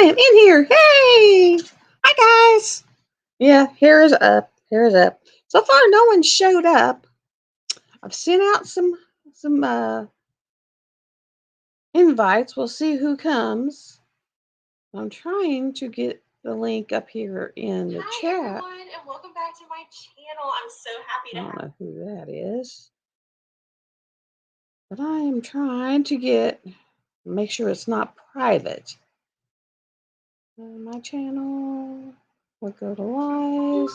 am in here. Hey! Hi, guys. Yeah, hair is up. Hair is up. So far, no one showed up. I've sent out some invites. We'll see who comes. I'm trying to get the link up here in the chat. Hi, everyone, and welcome back to my channel. I'm so happy to I don't know who that is. But I am trying to make sure it's not private. My channel. We'll go to lives.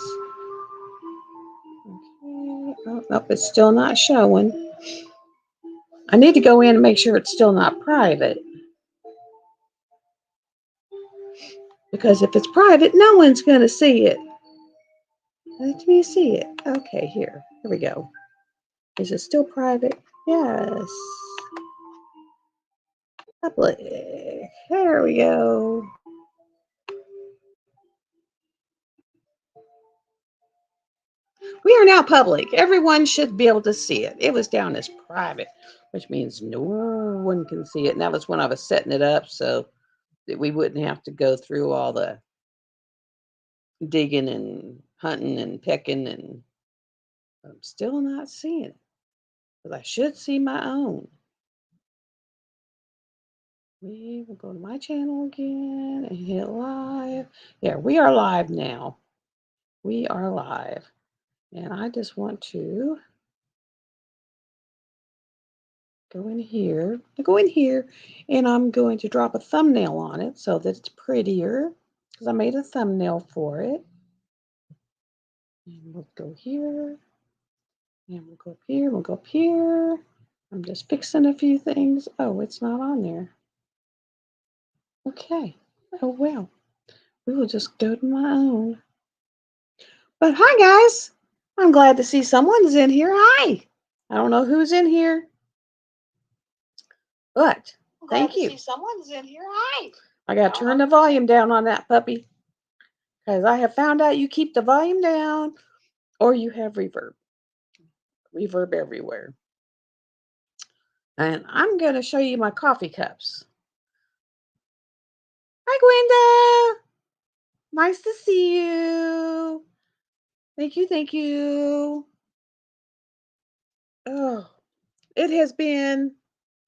Okay. Oh, nope, it's still not showing. I need to go in and make sure it's still not private. Because if it's private, no one's going to see it. Let me see it. Okay, here. Here we go. Is it still private? Yes. Public. There we go. We are now public. Everyone should be able to see it. It was down as private, which means no one can see it. And that was when I was setting it up so that we wouldn't have to go through all the digging and hunting and pecking, and I'm still not seeing it. But I should see my own. We will go to my channel again and hit live. Yeah, we are live now. We are live. And I just want to go in here. And I'm going to drop a thumbnail on it so that it's prettier, because I made a thumbnail for it. And we'll go here. And we'll go up here. We'll go up here. I'm just fixing a few things. Oh, it's not on there. Okay. Oh, well. We will just go to my own. But hi, guys. I'm glad to see someone's in here. Hi. I don't know who's in here, but thank you. see someone's in here. Hi. I got to turn the volume down on that puppy, because I have found out you keep the volume down or you have reverb. Reverb everywhere. And I'm going to show you my coffee cups. Hi, Gwenda. Nice to see you. Thank you. Thank you. Oh, it has been,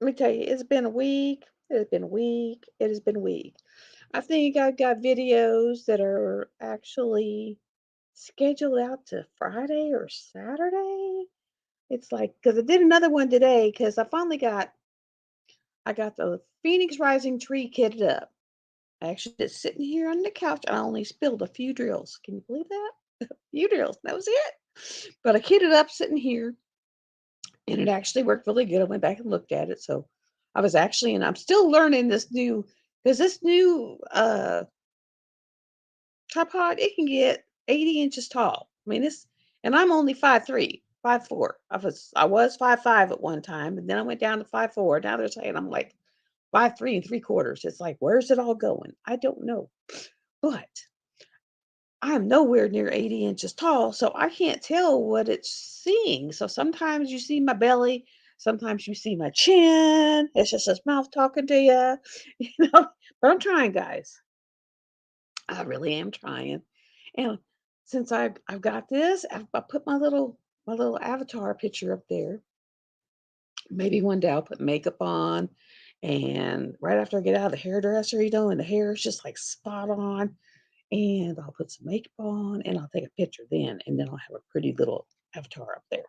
let me tell you, it's been a week. It has been a week. It has been a week. I think I've got videos that are actually scheduled out to Friday or Saturday. It's like, because I did another one today, because I got the Phoenix Rising tree kitted up. I actually just sitting here on the couch. I only spilled a few drills. Can you believe that? A few drills. That was it. But I kitted up sitting here, and it actually worked really good. I went back and looked at it. So I was actually, and I'm still learning because this new tripod, it can get 80 inches tall. I mean, and I'm only 5'3", 5'4". I was 5'5" at one time, and then I went down to 5'4". Now they're saying I'm like 5'3 3/4". It's like, where's it all going? I don't know. But I'm nowhere near 80 inches tall, so I can't tell what it's seeing. So sometimes you see my belly, sometimes you see my chin. It's just his mouth talking to you, you know. But I'm trying, guys. I really am trying. And since I've got this, I put my little avatar picture up there. Maybe one day I'll put makeup on, and right after I get out of the hairdresser, and the hair is just like spot on, and I'll put some makeup on, and I'll take a picture then, and then I'll have a pretty little avatar up there.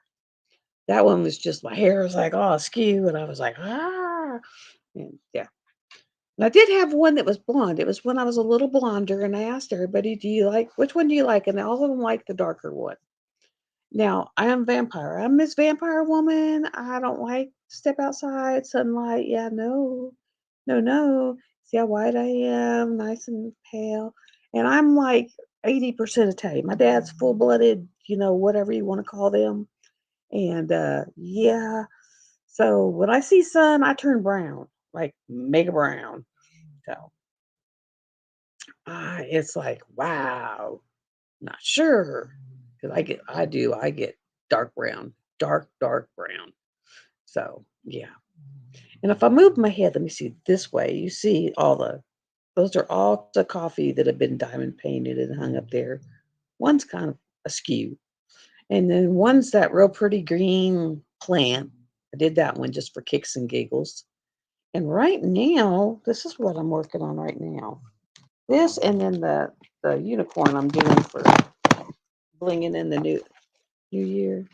That one was just my hair was like all askew, and I was like, ah, and yeah. And I did have one that was blonde. It was when I was a little blonder, and I asked everybody, which one do you like? And all of them liked the darker one. Now, I am vampire. I'm Miss Vampire Woman. I don't like step outside, sunlight. Yeah, no, no, no. See how white I am, nice and pale. And I'm like 80% Italian. My dad's full blooded, whatever you want to call them. And yeah. So when I see sun, I turn brown, like mega brown. So it's like, wow, not sure. Because I get dark brown, dark brown. So yeah. And if I move my head, let me see this way, you see all the Those are all the coffee that have been diamond painted and hung up there. One's kind of askew. And then one's that real pretty green plant. I did that one just for kicks and giggles. And right now, this is what I'm working on right now. This and then the unicorn I'm doing for blinging in the new year.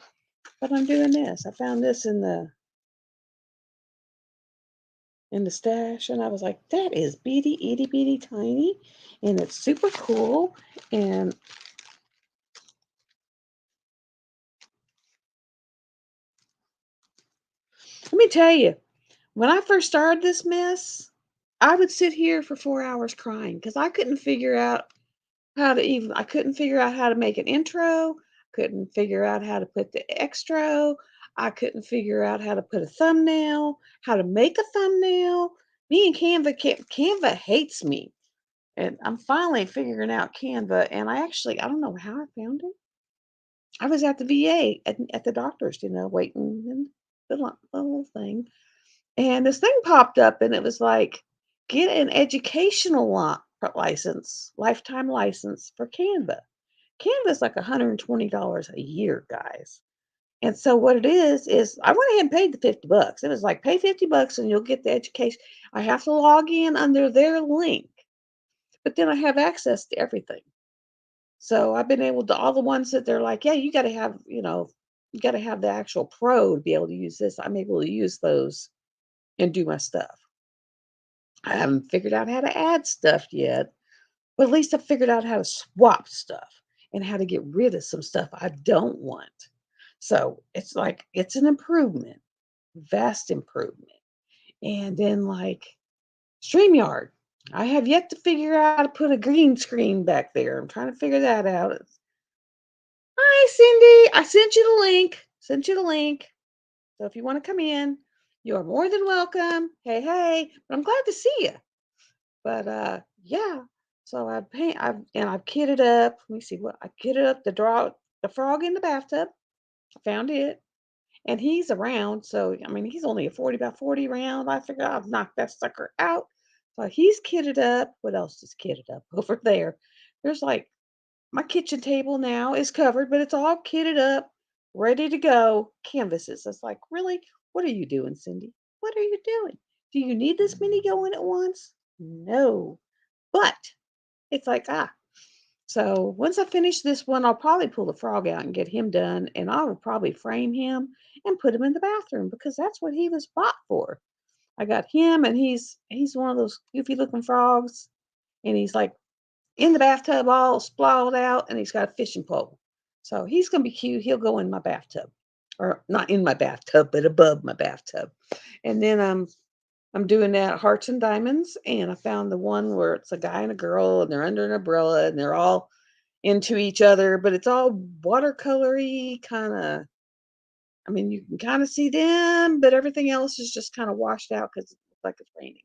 But I'm doing this. I found this in the stash, and I was like, that is beady itty bitty tiny, and it's super cool. And let me tell you, when I first started this mess, I would sit here for 4 hours crying because I couldn't figure out I couldn't figure out how to make an intro, couldn't figure out how to put the extra, I couldn't figure out how to put a thumbnail, how to make a thumbnail. Me and Canva hates me. And I'm finally figuring out Canva, and I don't know how I found it. I was at the VA at the doctor's, waiting in the little thing, and this thing popped up, and it was like, get an educational license, lifetime license for Canva. Canva's like $120 a year, guys. And so what it is I went ahead and paid the $50. It was like pay $50 and you'll get the education. I have to log in under their link, but then I have access to everything. So I've been able to all the ones that they're like, yeah, you got to have the actual pro to be able to use this. I'm able to use those and do my stuff. I haven't figured out how to add stuff yet, but at least I figured out how to swap stuff and how to get rid of some stuff I don't want. So it's like it's an improvement, vast improvement. And then like StreamYard. I have yet to figure out how to put a green screen back there. I'm trying to figure that out. Hi, Cindy. I sent you the link. Sent you the link. So if you want to come in, you are more than welcome. Hey, hey. But I'm glad to see you. But yeah. So I've kitted up. Let me see what I kitted up the frog in the bathtub. I found it. And he's around, so I mean he's only a 40 by 40 round. I figure I'll knock that sucker out. So he's kitted up. What else is kitted up over there? There's like my kitchen table now is covered, but it's all kitted up, ready to go. Canvases. It's like, really? What are you doing, Cindy? What are you doing? Do you need this many going at once? No. But it's like, so once I finish this one, I'll probably pull the frog out and get him done, and I will probably frame him and put him in the bathroom because that's what he was bought for. I got him, and he's one of those goofy looking frogs, and he's like in the bathtub all sprawled out, and he's got a fishing pole. So he's gonna be cute. He'll go in my bathtub, or not in my bathtub, but above my bathtub. And then I'm doing that hearts and diamonds, and I found the one where it's a guy and a girl, and they're under an umbrella, and they're all into each other, but it's all watercolory kind of. I mean, you can kind of see them, but everything else is just kind of washed out because it looks like it's raining.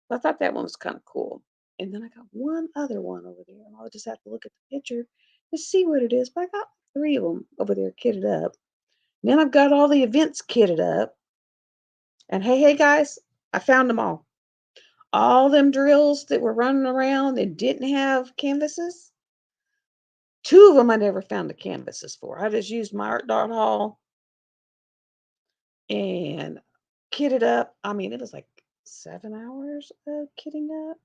So I thought that one was kind of cool. And then I got one other one over there, and I'll just have to look at the picture to see what it is. But I got three of them over there kitted up. And then I've got all the events kitted up. And hey, hey, guys, I found them all. All them drills that were running around and didn't have canvases. Two of them I never found the canvases for. I just used my Artdot haul and kitted up. I mean, it was like 7 hours of kitting up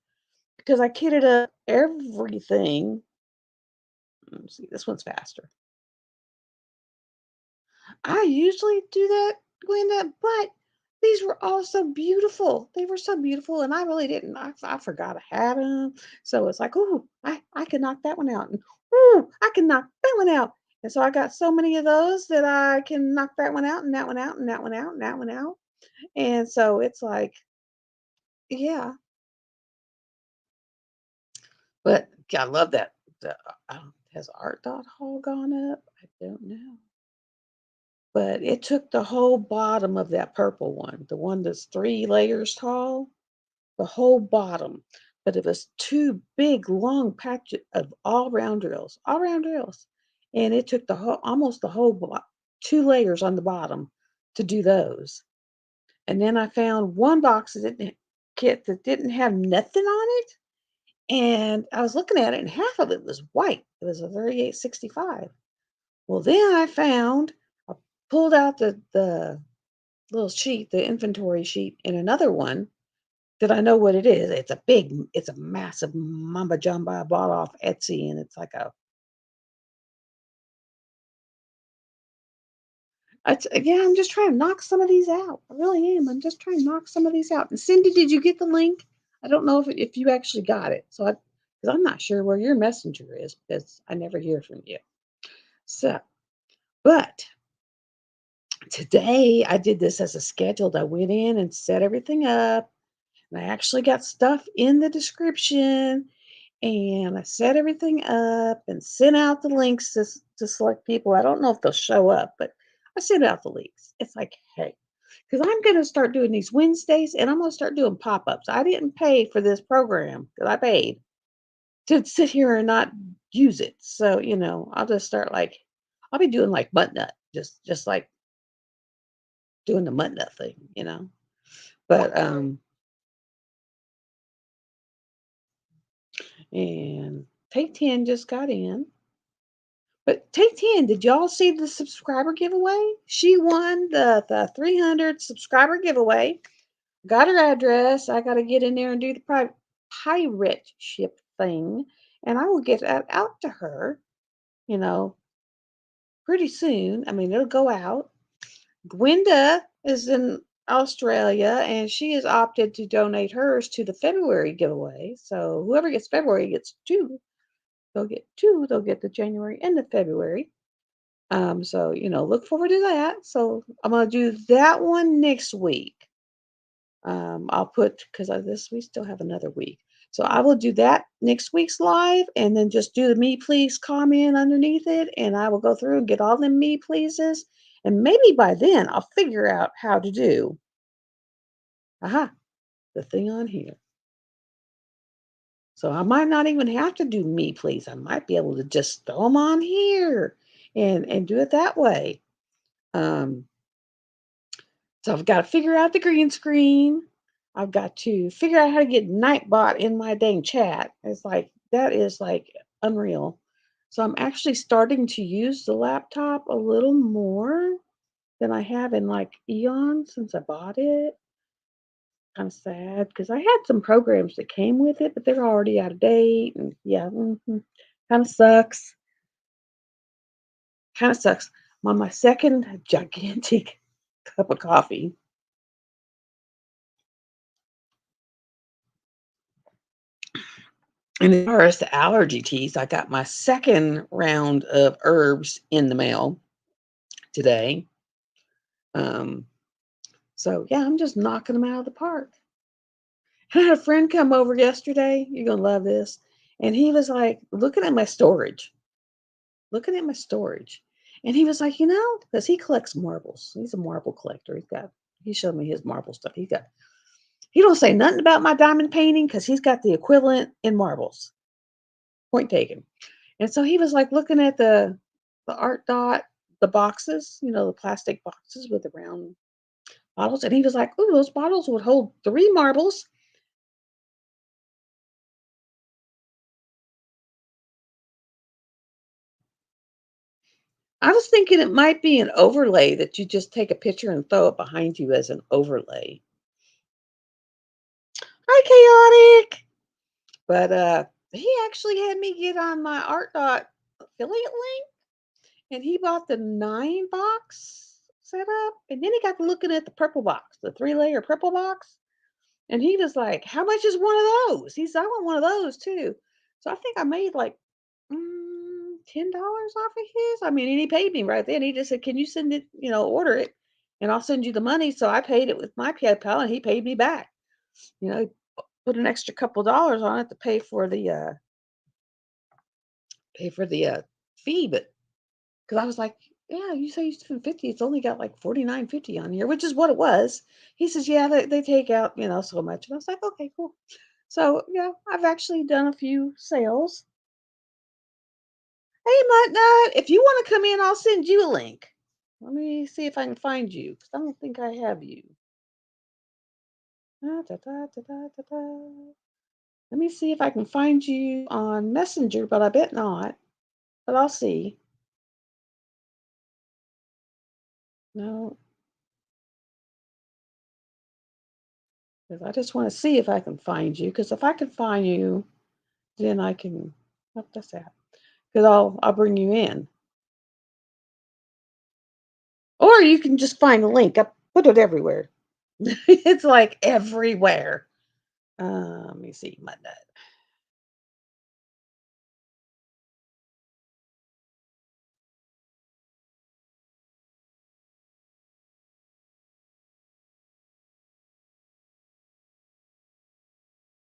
because I kitted up everything. Let's see, this one's faster. I usually do that, Glenda, but these were all so beautiful. They were so beautiful, and I really didn't. I forgot I had them, so it's like, oh, I can knock that one out, and oh, I can knock that one out, and so I got so many of those that I can knock that one out, and that one out, and that one out, and that one out, and so it's like, yeah. But I love that. Has Art Dot Hall gone up? I don't know. But it took the whole bottom of that purple one, the one that's 3 layers tall, the whole bottom. But it was two big, long patches of all round drills. And it took the whole, almost the whole 2 layers on the bottom to do those. And then I found one box that didn't kit that didn't have nothing on it. And I was looking at it, and half of it was white. It was a 3865. Well, then I pulled out the little sheet, the inventory sheet, in another one that I know what it is. It's a massive mamba jumbo I bought off Etsy, and it's like a yeah, I'm just trying to knock some of these out. I really am. I'm just trying to knock some of these out. And Cindy, did you get the link? I don't know if you actually got it. Because I'm not sure where your messenger is because I never hear from you. So, but today I did this as a scheduled. I went in and set everything up, and I actually got stuff in the description, and I set everything up and sent out the links to select people. I don't know if they'll show up, but I sent out the links. It's like, hey, because I'm going to start doing these Wednesdays, and I'm going to start doing pop ups. I didn't pay for this program that I paid to sit here and not use it. So, I'll just start like, I'll be doing like butt nut, just like doing the butt nut thing. But, and Take 10 just got in. But Take 10, did y'all see the subscriber giveaway? She won the 300 subscriber giveaway. Got her address. I got to get in there and do the pirate ship thing. And I will get that out to her, you know, pretty soon. I mean, it'll go out. Gwenda is in Australia and she has opted to donate hers to the February giveaway. So whoever gets February gets two. They'll get two. They'll get the January and the February. So look forward to that. So I'm gonna do that one next week. I'll put because this we still have another week. So I will do that next week's live and then just do the me please comment underneath it. And I will go through and get all the me pleases. And maybe by then I'll figure out how to do the thing on here. So I might not even have to do me please. I might be able to just throw them on here and do it that way. Um, So I've got to figure out the green screen. I've got to figure out how to get Nightbot in my dang chat. It's like that is like unreal. So I'm actually starting to use the laptop a little more than I have in like eons since I bought it. Kind of sad because I had some programs that came with it, but they're already out of date. And yeah, kind of sucks. Kind of sucks. I'm on my second gigantic cup of coffee. And as far as the allergy teas, I got my second round of herbs in the mail today. Um, so yeah, I'm just knocking them out of the park. I had a friend come over yesterday. You're gonna love this. And he was like looking at my storage. And he was like, because he collects marbles. He's a marble collector. He showed me his marble stuff. He don't say nothing about my diamond painting because he's got the equivalent in marbles. Point taken. And so he was like looking at the Artdot, the boxes, the plastic boxes with the round bottles, and he was like, "Ooh, those bottles would hold 3 marbles." I was thinking it might be an overlay that you just take a picture and throw it behind you as an overlay. Hi, chaotic. But he actually had me get on my Artdot affiliate link, and he bought the 9 box setup, and then he got to looking at the purple box, the 3-layer purple box. And he was like, "How much is one of those?" He said, "I want one of those too." So I think I made like $10 off of his. I mean, and he paid me right then. He just said, "Can you send it? Order it, and I'll send you the money." So I paid it with my PayPal, and he paid me back. He put an extra couple dollars on it to pay for the fee, but because I was like, "Yeah, you say you spent 50. It's only got like 49.50 on here," which is what it was. He says, "Yeah, they take out so much," and I was like, "Okay, cool." So, yeah, I've actually done a few sales. Hey, Nut, if you want to come in, I'll send you a link. Let me see if I can find you because I don't think I have you. Da, da, da, da, da, da, da. Let me see if I can find you on Messenger, but I bet not. But I'll see. No, because I just want to see if I can find you. Because if I can find you, then I can. What that's that? Because I'll bring you in, or you can just find the link. I put it everywhere. It's like everywhere. Let me see my nut.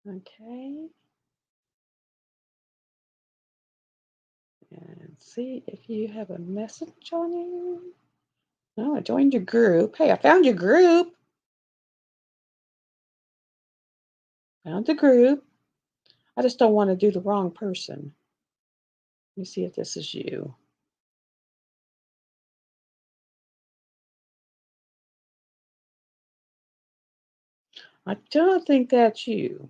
Okay, and see if you have a message on you. No, I joined your group. Hey, I found your group. Found the group. I just don't want to do the wrong person. Let me see if this is you. I don't think that's you.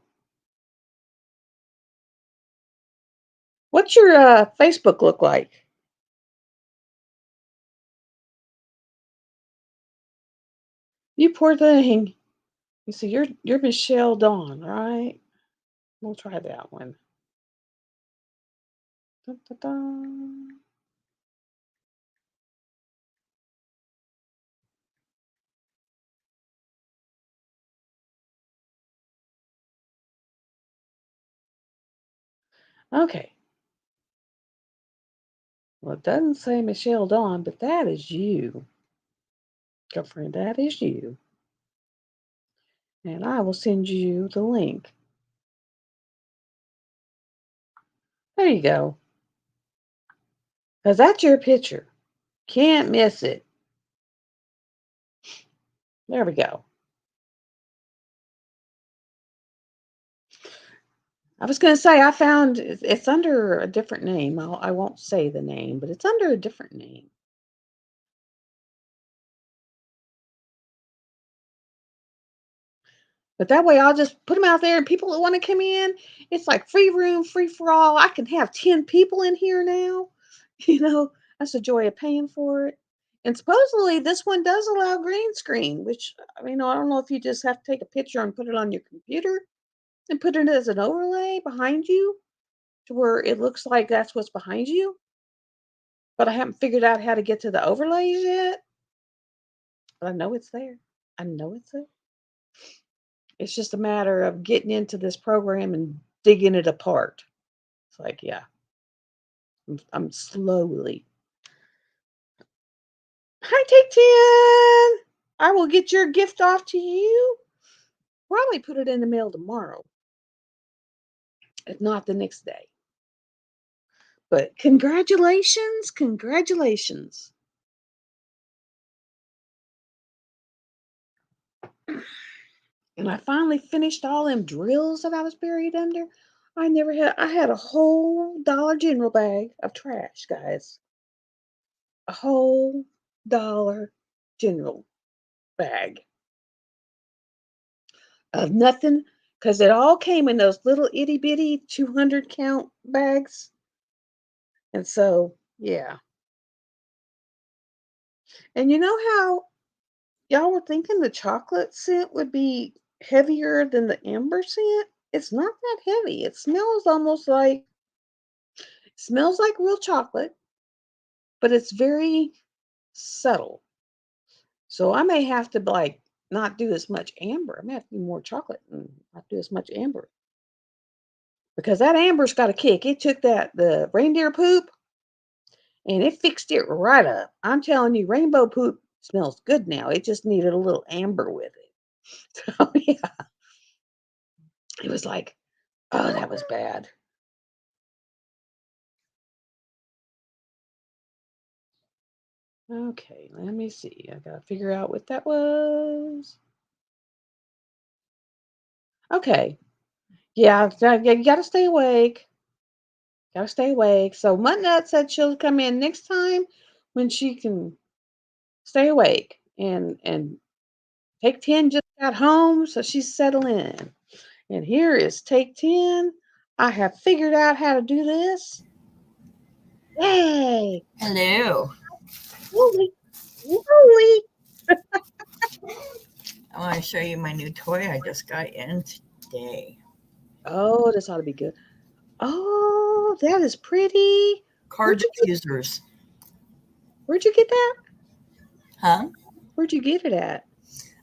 What's your Facebook look like? You poor thing. You see, you're Michelle Dawn, right? We'll try that one. Dun, dun, dun. Okay. Well, it doesn't say Michelle Dawn, but that is you, girlfriend. That is you. And I will send you the link. There you go. Because that's your picture. Can't miss it. There we go. I was going to say, I found it's under a different name. I won't say the name, but it's under a different name. But that way, I'll just put them out there, and people that want to come in, it's like free room, free for all. I can have 10 people in here now. You know, that's the joy of paying for it. And supposedly, this one does allow green screen, which I mean, I don't know if you just have to take a picture and put it on your computer and put it as an overlay behind you to where it looks like that's what's behind you. But I haven't figured out how to get to the overlays yet. But I know it's there. I know it's there. It's just a matter of getting into this program and digging it apart. It's like, yeah, I'm slowly. Hi, Take 10. I will get your gift off to you. Probably put it in the mail tomorrow, if not the next day. But congratulations, congratulations. And I finally finished all them drills that I was buried under. I had a whole Dollar General bag of trash, guys. A whole Dollar General bag of nothing because it all came in those little itty bitty 200 count bags. And so, yeah. And you know how y'all were thinking the chocolate scent would be heavier than the amber scent? It's not that heavy. Smells like real chocolate, but it's very subtle. So I may have to like not do as much amber. I may have to do more chocolate and not do as much amber. Because that amber's got a kick. It took the reindeer poop and it fixed it right up. I'm telling you, rainbow poop smells good now. It just needed a little amber with it. So yeah, it was like, oh, that was bad. Okay, let me see. I gotta figure out what that was. Okay, yeah, you gotta stay awake. Gotta stay awake. So Muttnut said she'll come in next time when she can stay awake. And Take 10 just got home, so she's settling in. And here is take 10. I have figured out how to do this. Yay! Hello. Holy, holy. I want to show you my new toy I just got in today. Oh, this ought to be good. Oh, that is pretty. Car diffusers. Where'd you get that? Huh? Where'd you get it at?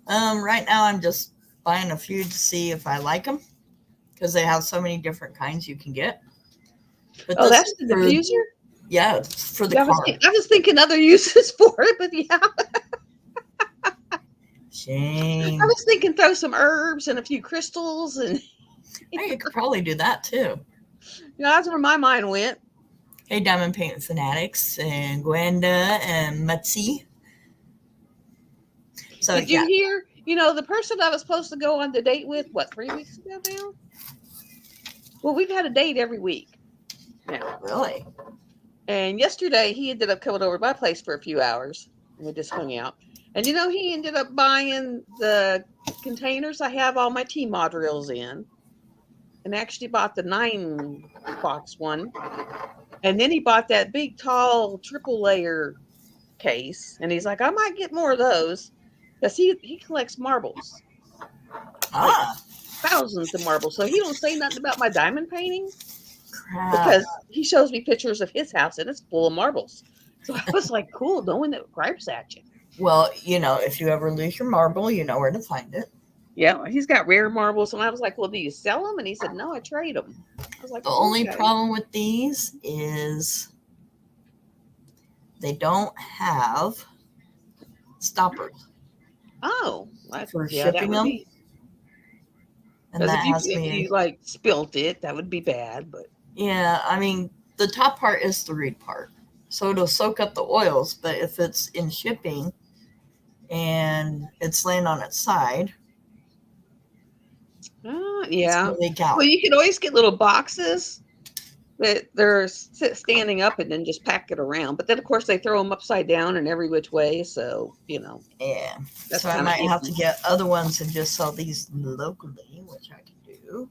Right now I'm just buying a few to see if I like them because they have so many different kinds you can get. But Oh, this that's is the for, diffuser? yeah, it's for the Yeah, car. I was thinking other uses for it, but yeah. Shame. I was thinking throw some herbs and a few crystals and Hey, you could probably do that too. that's where my mind went. Hey, Diamond Paint Fanatics and Gwenda and Mutzi. So, Did you hear? The person I was supposed to go on the date with, 3 weeks ago now? Well, we've had a date every week now. Really? And yesterday he ended up coming over to my place for a few hours and we just hung out. And he ended up buying the containers I have all my tea mod reels in and actually bought the 9-box one. And then he bought that big, tall, triple layer case. And he's like, I might get more of those because he collects marbles, like thousands of marbles. So he don't say nothing about my diamond painting because he shows me pictures of his house and it's full of marbles. So I was like, cool, no one that gripes at you. Well, if you ever lose your marble, you know where to find it. Yeah, he's got rare marbles. And I was like, well, do you sell them? And he said, no, I trade them. I was like, the only problem with these is they don't have stoppers. Oh, for shipping them. And that if you like spilt it, that would be bad. But yeah, I mean, the top part is the reed part, so it'll soak up the oils. But if it's in shipping and it's laying on its side, yeah. leak out. Well, you can always get little boxes that they're standing up and then just pack it around. But then, of course, they throw them upside down and every which way. So, Yeah. That's so I might have to get other ones and just sell these locally, which I can do.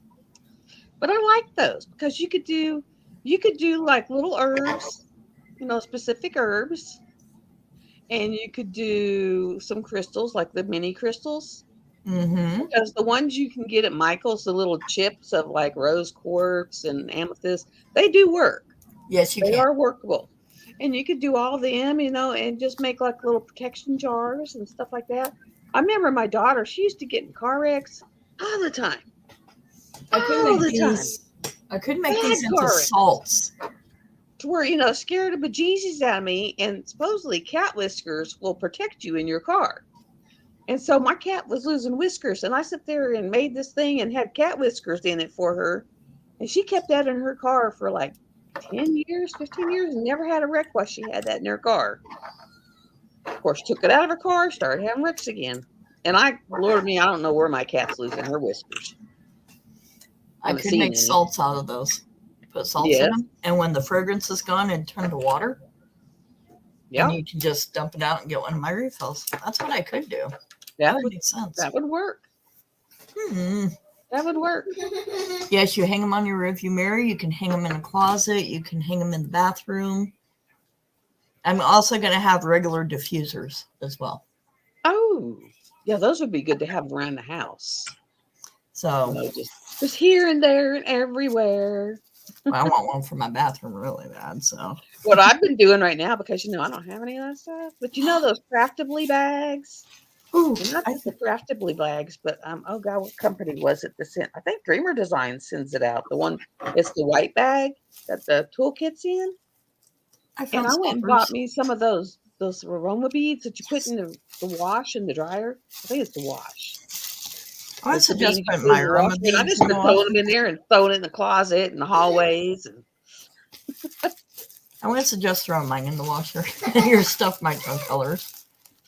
But I like those because you could do like little herbs, specific herbs. And you could do some crystals, like the mini crystals. Mm-hmm. Because the ones you can get at Michael's, the little chips of like rose quartz and amethyst, they do work. Yes, they are workable. And you could do all of them, and just make like little protection jars and stuff like that. I remember my daughter, she used to get in car wrecks all the time. I could make these into salts. To where, scared the bejesus out of me, and supposedly cat whiskers will protect you in your car. And so my cat was losing whiskers, and I sat there and made this thing and had cat whiskers in it for her. And she kept that in her car for like 10 years, 15 years, and never had a wreck while she had that in her car. Of course, took it out of her car, started having wrecks again. And Lord me, I don't know where my cat's losing her whiskers. I could make salts out of those. Put salts in them, and when the fragrance is gone and turn to water, and you can just dump it out and get one of my refills. That's what I could do. That would make sense. That would work. That would work. Yes, you hang them on your rearview mirror. You can hang them in a closet. You can hang them in the bathroom. I'm also going to have regular diffusers as well. Oh, yeah, those would be good to have around the house. So just here and there and everywhere. Well, I want one for my bathroom really bad. So what I've been doing right now, because I don't have any of that stuff, but those Craftably bags. Ooh, not just the Craftably bags, but oh god, what company was it that sent? I think Dreamer Design sends it out. The one, it's the white bag that the toolkit's in. I went and bought me some of those aroma beads that you put in the wash and the dryer. I think it's the wash. I suggest putting my aroma beads. I just been throwing them in there and throwing it in the closet and the hallways. And I would suggest throwing mine in the washer. Your stuff might turn colors.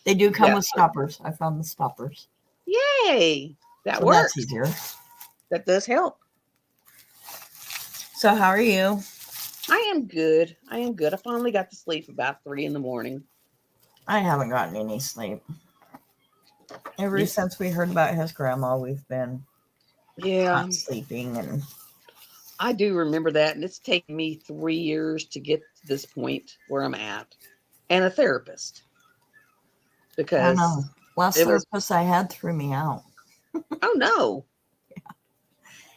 They do come with stoppers. I found the stoppers. Yay! That works. That's easier. That does help. So how are you? I am good. I finally got to sleep about 3 a.m. I haven't gotten any sleep. Ever since we heard about his grandma, we've been Yeah. not sleeping. And I do remember that. And it's taken me 3 years to get to this point where I'm at, and a therapist, I because know. Last it was, therapist I had threw me out. oh no.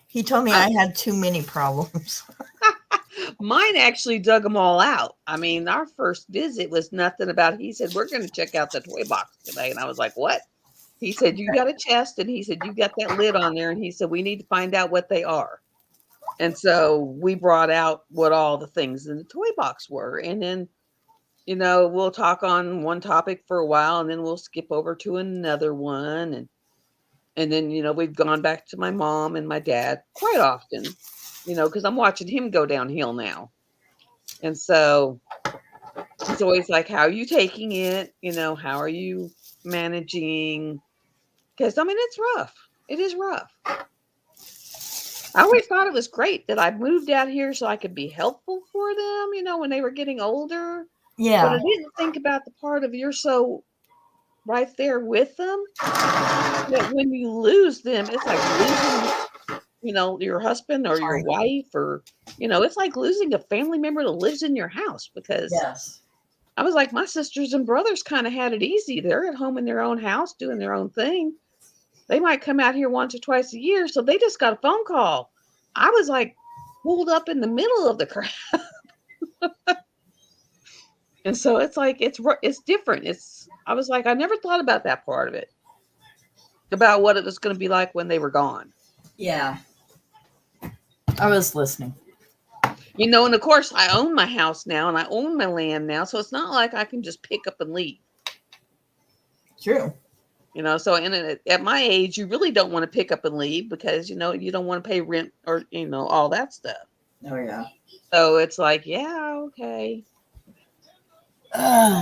He told me I, I had too many problems. Mine actually dug them all out. I mean, our first visit was nothing about, he said, we're going to check out the toy box today. And I was like, what? He said, you got a chest. And he said, you got that lid on there. And he said, we need to find out what they are. And so we brought out what all the things in the toy box were. And then, we'll talk on one topic for a while, and then we'll skip over to another one. And then, we've gone back to my mom and my dad quite often, because I'm watching him go downhill now. And so he's always like, how are you taking it? How are you managing? Because, I mean, it's rough. It is rough. I always thought it was great that I moved out here so I could be helpful for them, when they were getting older. Yeah. But I didn't think about the part of you're so right there with them that when you lose them, it's like losing, your husband or your wife, or, it's like losing a family member that lives in your house, because Yes. I was like, my sisters and brothers kind of had it easy. They're at home in their own house doing their own thing. They might come out here once or twice a year. So they just got a phone call. I was like pulled up in the middle of the crowd. And so it's like, it's different. I was like, I never thought about that part of it, about what it was going to be like when they were gone. Yeah. I was listening. And of course I own my house now, and I own my land now. So it's not like I can just pick up and leave. True. So at my age, you really don't want to pick up and leave, because, you don't want to pay rent or, all that stuff. Oh, yeah. So it's like, yeah, okay.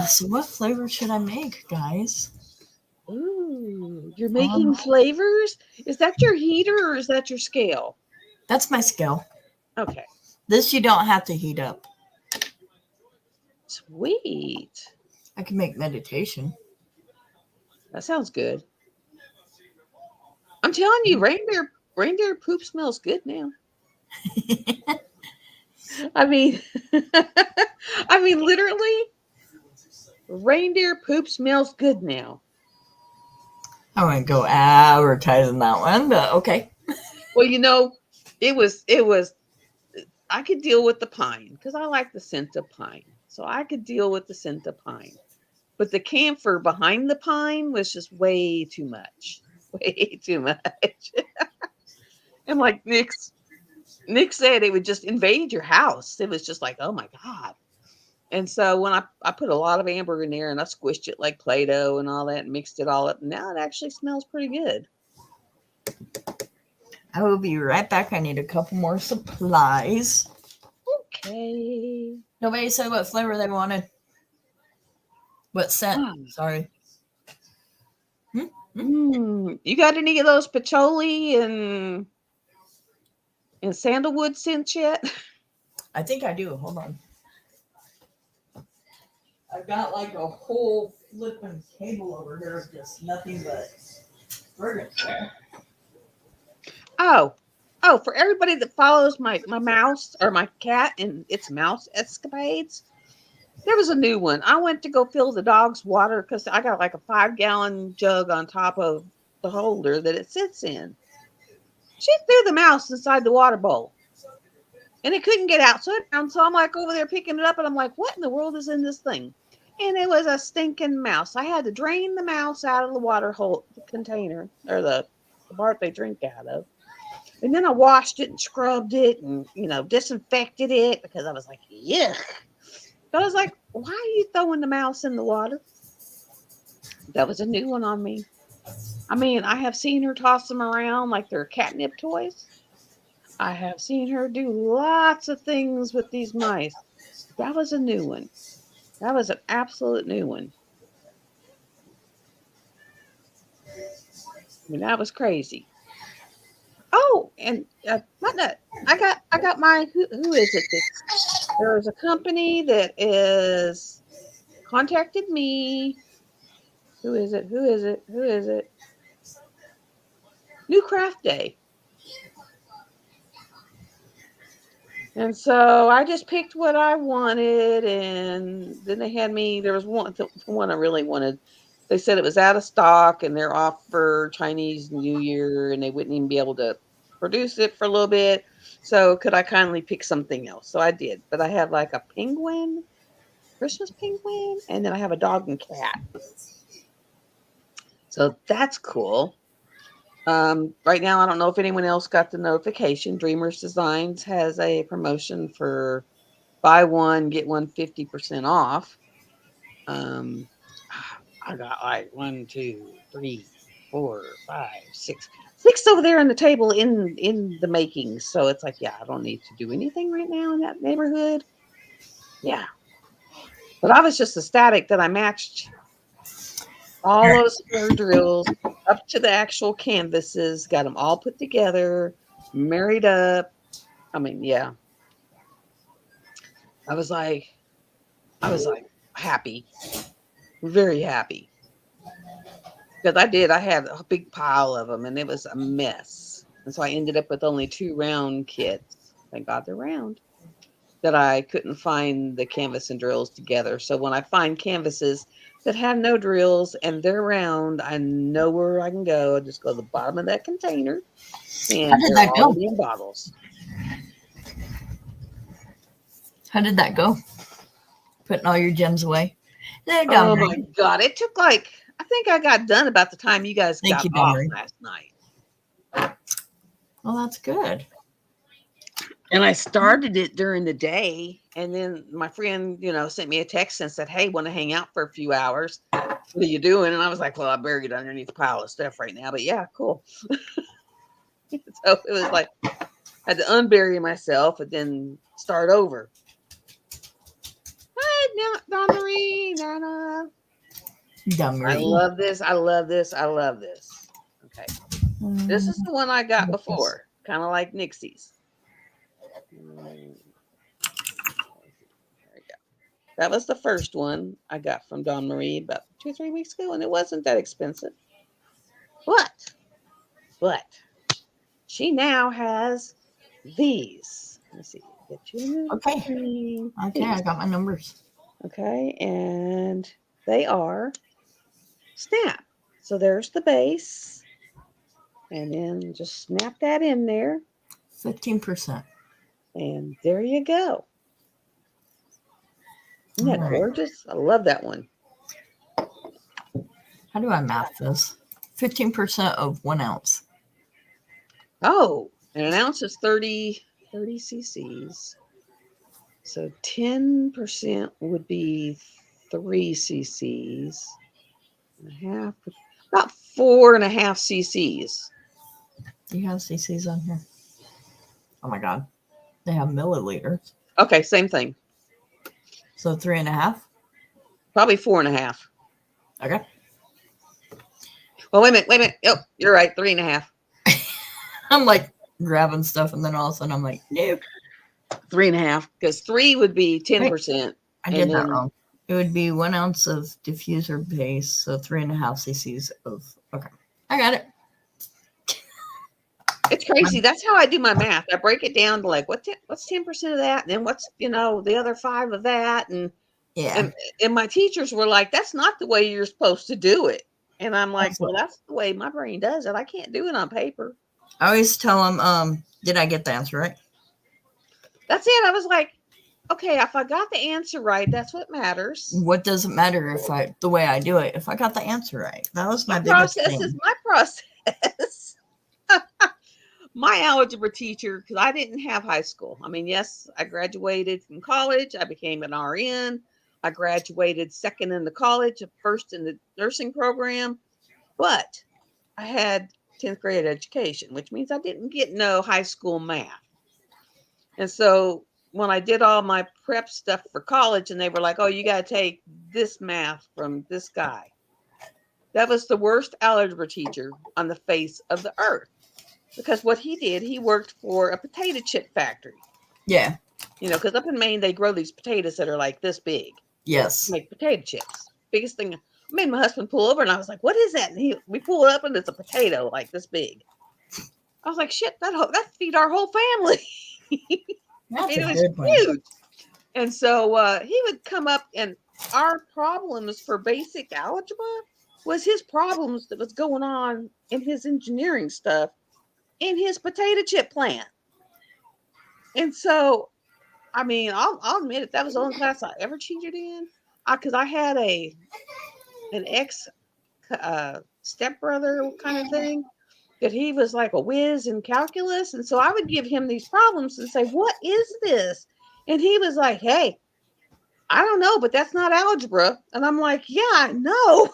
So what flavor should I make, guys? Ooh, you're making flavors? Is that your heater or is that your scale? That's my scale. Okay. This you don't have to heat up. Sweet. I can make meditation. That sounds good. I'm telling you, reindeer poop smells good now. I mean, literally, reindeer poop smells good now. I wouldn't go advertising that one, but okay. Well, it was, I could deal with the pine because I like the scent of pine. So I could deal with the scent of pine. But the camphor behind the pine was just way too much. Way too much. And like Nick said, it would just invade your house. It was just like, oh my God. And so when I put a lot of amber in there and I squished it like Play-Doh and all that and mixed it all up, now it actually smells pretty good. I will be right back. I need a couple more supplies. Okay. Nobody said what flavor they wanted. What scent? Sorry. You got any of those patchouli and sandalwood scents yet? I think I do. Hold on. I've got like a whole flipping table over here of just nothing but fragrance there. Oh, for everybody that follows my mouse or my cat and its mouse escapades, there was a new one. I went to go fill the dog's water because I got like a 5-gallon jug on top of the holder that it sits in. She threw the mouse inside the water bowl and it couldn't get out. So I'm like over there picking it up and I'm like, what in the world is in this thing? And it was a stinking mouse. I had to drain the mouse out of the water hole container, or the part they drink out of. And then I washed it and scrubbed it and, disinfected it because I was like, yuck. So I was like, why are you throwing the mouse in the water? That was a new one on me. I mean, I have seen her toss them around like they're catnip toys. I have seen her do lots of things with these mice. That was a new one. That was an absolute new one. I mean, that was crazy. Oh, and I got my, who is it? There's a company that is contacted me. Who is it? New Craft Day. And so I just picked what I wanted, and then they had me. There was the one I really wanted. They said it was out of stock, and they're off for Chinese New Year, and they wouldn't even be able to produce it for a little bit. So could I kindly pick something else? So I did. But I have like a penguin, Christmas penguin, and then I have a dog and cat. So that's cool. Right now, I don't know if anyone else got the notification. Dreamers Designs has a promotion for buy one, get one 50% off. I got like 1, 2, 3, 4, 5, 6, 6 over there on the table in the making. So it's like, yeah, I don't need to do anything right now in that neighborhood. Yeah. But I was just ecstatic that I matched all those square drills up to the actual canvases, got them all put together, married up. I mean, yeah. I was like happy, very happy. Because I had a big pile of them and it was a mess. And so I ended up with only 2 round kits. Thank God they're round. That I couldn't find the canvas and drills together. So when I find canvases that have no drills and they're round, I know where I can go. I just go to the bottom of that container and they're already in bottles. How did that go? Putting all your gems away? Oh my God. It took I think I got done about the time you guys got off last night. Well, that's good. And I started it during the day, and then my friend, sent me a text and said, "Hey, want to hang out for a few hours? What are you doing?" And I was like, "Well, I buried it underneath a pile of stuff right now, but yeah, cool." So it was like I had to unbury myself and then start over. Hi, Donna Marie, Nana. I love this. I love this. I love this. Okay. This is the one I got before, kind of like Nixie's. There we go. That was the first one I got from Dawn Marie about 2 or 3 weeks ago, and it wasn't that expensive. But she now has these. Let's see. Get you okay. Okay, I got my numbers. Okay, and they are snap. So there's the base, and then just snap that in there. 15%. And there you go. Isn't that gorgeous? I love that one. How do I math this? 15% of 1 ounce. Oh, and an ounce is 30 cc's. So 10% would be 3 cc's. And a half, about 4.5 cc's. Do you have cc's on here? Oh my God. They have milliliters. Okay, same thing. So 3.5? Probably 4.5. Okay. Well, wait a minute. Oh, you're right. 3.5. I'm like grabbing stuff, and then all of a sudden I'm like, nope. 3.5, because 3 would be 10%. I did that wrong. It would be 1 ounce of diffuser base, so 3.5 cc's of. Okay, I got it. It's crazy. That's how I do my math. I break it down to like what's 10% of that, and then what's the other 5 of that, and yeah. And my teachers were like, "That's not the way you're supposed to do it." And I'm like, "Well, that's the way my brain does it. I can't do it on paper." I always tell them, "Did I get the answer right?" That's it. I was like, "Okay, if I got the answer right, that's what matters." What does it matter the way I do it? If I got the answer right, that was my biggest thing. Is my process. My algebra teacher, because I didn't have high school. I mean, yes, I graduated from college. I became an RN. I graduated second in the college, first in the nursing program. But I had 10th grade education, which means I didn't get no high school math. And so when I did all my prep stuff for college, and they were like, "Oh, you got to take this math from this guy." That was the worst algebra teacher on the face of the earth. Because what he did, he worked for a potato chip factory. Yeah. Because up in Maine, they grow these potatoes that are like this big. Yes. Like potato chips. Biggest thing. I made my husband pull over, and I was like, "What is that?" And we pull it up, and it's a potato like this big. I was like, "Shit, that feed our whole family." That's It a was good one. huge. And so he would come up, and our problems for basic algebra was his problems that was going on in his engineering stuff in his potato chip plant. And so, I mean, I'll admit it, that was the only class I ever cheated in. Because I had an ex stepbrother kind of thing that he was like a whiz in calculus. And so I would give him these problems and say, "What is this?" And he was like, "Hey, I don't know, but that's not algebra." And I'm like, "Yeah, I know."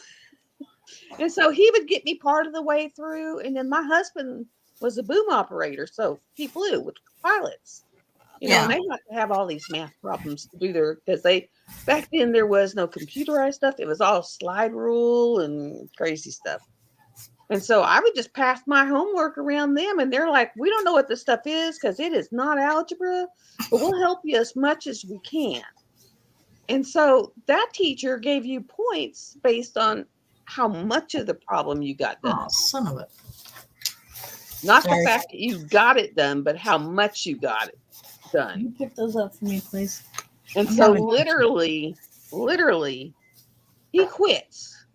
And so he would get me part of the way through. And then my husband was a boom operator. So he flew with pilots, and they got to have all these math problems to do there because back then there was no computerized stuff. It was all slide rule and crazy stuff. And so I would just pass my homework around them, and they're like, "We don't know what this stuff is because it is not algebra, but we'll help you as much as we can." And so that teacher gave you points based on how much of the problem you got done. Oh, son of a. Not the fact that you got it done, but how much you got it done. Can you pick those up for me, please? And so literally, he quits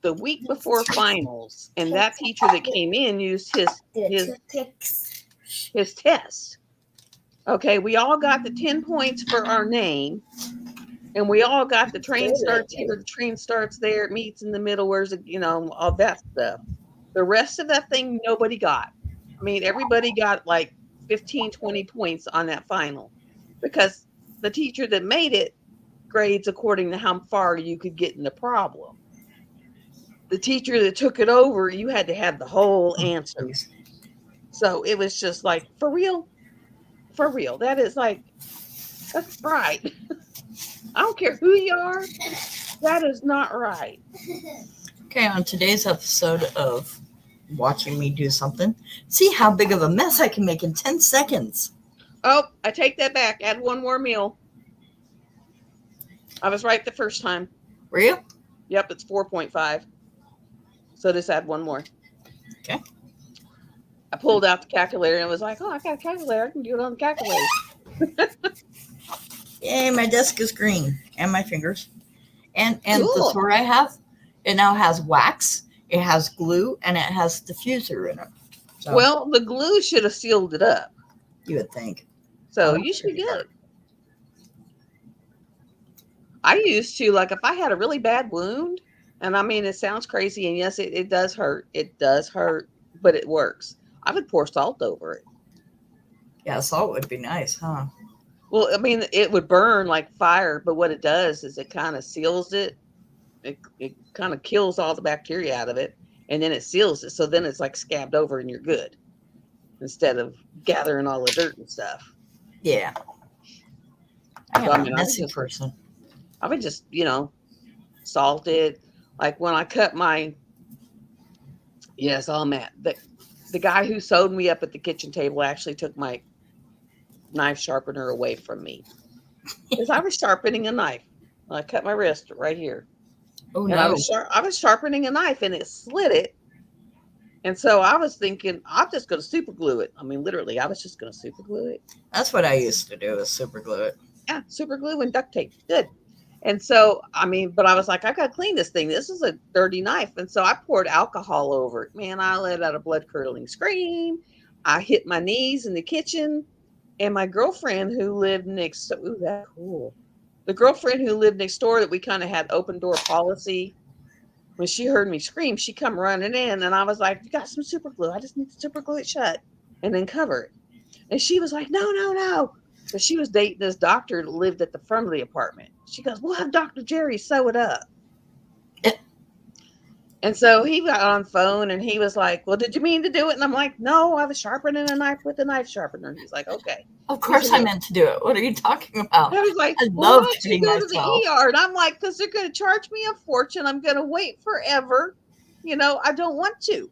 the week before finals. And that teacher that came in used his test. Okay, we all got the 10 points for our name. And we all got the train starts here, the train starts there, it meets in the middle, where's it, all that stuff. The rest of that thing, nobody got. I mean, everybody got like 15, 20 points on that final because the teacher that made it grades according to how far you could get in the problem. The teacher that took it over, you had to have the whole answer. So it was just like, for real. That is like, that's right. I don't care who you are. That is not right. Okay, on today's episode of Watching Me Do Something, see how big of a mess I can make in 10 seconds. Oh, I take that back. Add one more meal. I was right the first time. Were you? Yep, it's 4.5. So just add one more. Okay. I pulled out the calculator and was like, "Oh, I got a calculator. I can do it on the calculator." Yay, my desk is green. And my fingers. And cool. The tour I have, it now has wax, it has glue, and it has diffuser in it. So, well, the glue should have sealed it up. You would think. So you should be good. I used to, like, if I had a really bad wound, and I mean, it sounds crazy, and yes, it does hurt. It does hurt, but it works. I would pour salt over it. Yeah, salt would be nice, huh? Well, I mean, it would burn like fire, but what it does is it kind of seals it. It kind of kills all the bacteria out of it, and then it seals it. So then it's like scabbed over and you're good instead of gathering all the dirt and stuff. Yeah. I'm a messy person. I would just, salt it. Like when I cut yes, I'm mad. The guy who sewed me up at the kitchen table actually took my knife sharpener away from me because I was sharpening a knife. I cut my wrist right here. Oh, and no. I was sharpening a knife and it slit it. And so I was thinking, I'm just going to super glue it. I mean, literally, I was just going to super glue it. That's what I used to do, is super glue it. Yeah, super glue and duct tape. Good. And so, I mean, but I was like, I got to clean this thing. This is a dirty knife. And so I poured alcohol over it. Man, I let out a blood curdling scream. I hit my knees in the kitchen. And my girlfriend who lived next, ooh, that's cool. The girlfriend who lived next door that we kind of had open door policy. When she heard me scream, she come running in, and I was like, "You got some super glue? I just need to super glue it shut and then cover it." And she was like, "No." Because she was dating this doctor that lived at the front of the apartment. She goes, "We'll have Dr. Jerry sew it up." And so he got on the phone and he was like, "Well, did you mean to do it?" And I'm like, "No, I was sharpening a knife with a knife sharpener." And he's like, "Okay." Of course I meant to do it. What are you talking about? I was like, I "Well, love why don't you go to the ER?" And I'm like, "Because they're going to charge me a fortune. I'm going to wait forever. I don't want to."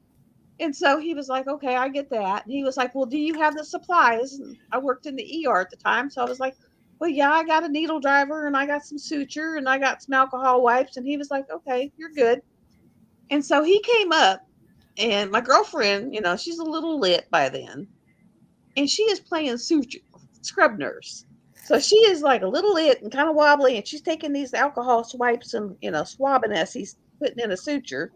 And so he was like, "Okay, I get that." And he was like, "Well, do you have the supplies?" And I worked in the ER at the time. So I was like, "Well, yeah, I got a needle driver and I got some suture and I got some alcohol wipes." And he was like, "Okay, you're good." And so he came up, and my girlfriend, she's a little lit by then, and she is playing suture scrub nurse. So she is like a little it and kind of wobbly, and she's taking these alcohol swipes and swabbing us. He's putting in a suture.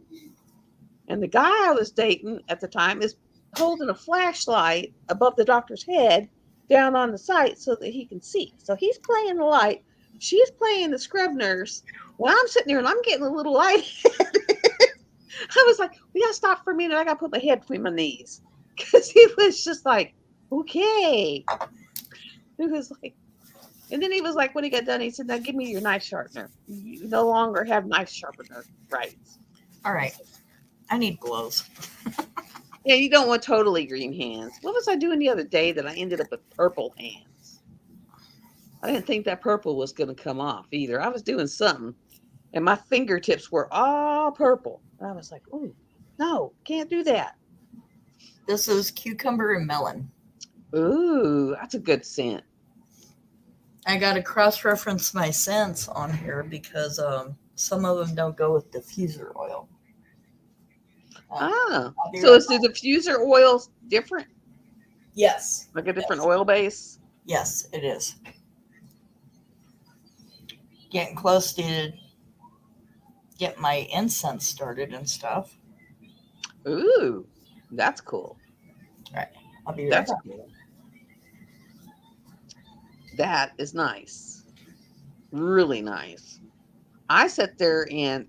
And the guy I was dating at the time is holding a flashlight above the doctor's head down on the site so that he can see. So he's playing the light. She's playing the scrub nurse. Well, I'm sitting there and I'm getting a little light. I was like, we got to stop for a minute. I got to put my head between my knees. Because he was just like, okay. He was like, and then he was like, when he got done, he said, now give me your knife sharpener. You no longer have knife sharpener rights. All right. I need gloves. Yeah, you don't want totally green hands. What was I doing the other day that I ended up with purple hands? I didn't think that purple was going to come off either. I was doing something, and my fingertips were all purple. And I was like, oh, no, can't do that. This is cucumber and melon. Ooh, that's a good scent. I got to cross-reference my scents on here because some of them don't go with diffuser oil. So is the diffuser oil different? Yes. Like a different oil base? Yes, it is. Getting close to get my incense started and stuff. Ooh, that's cool. All right. I'll be right back. Cool. That is nice. Really nice. I sat there and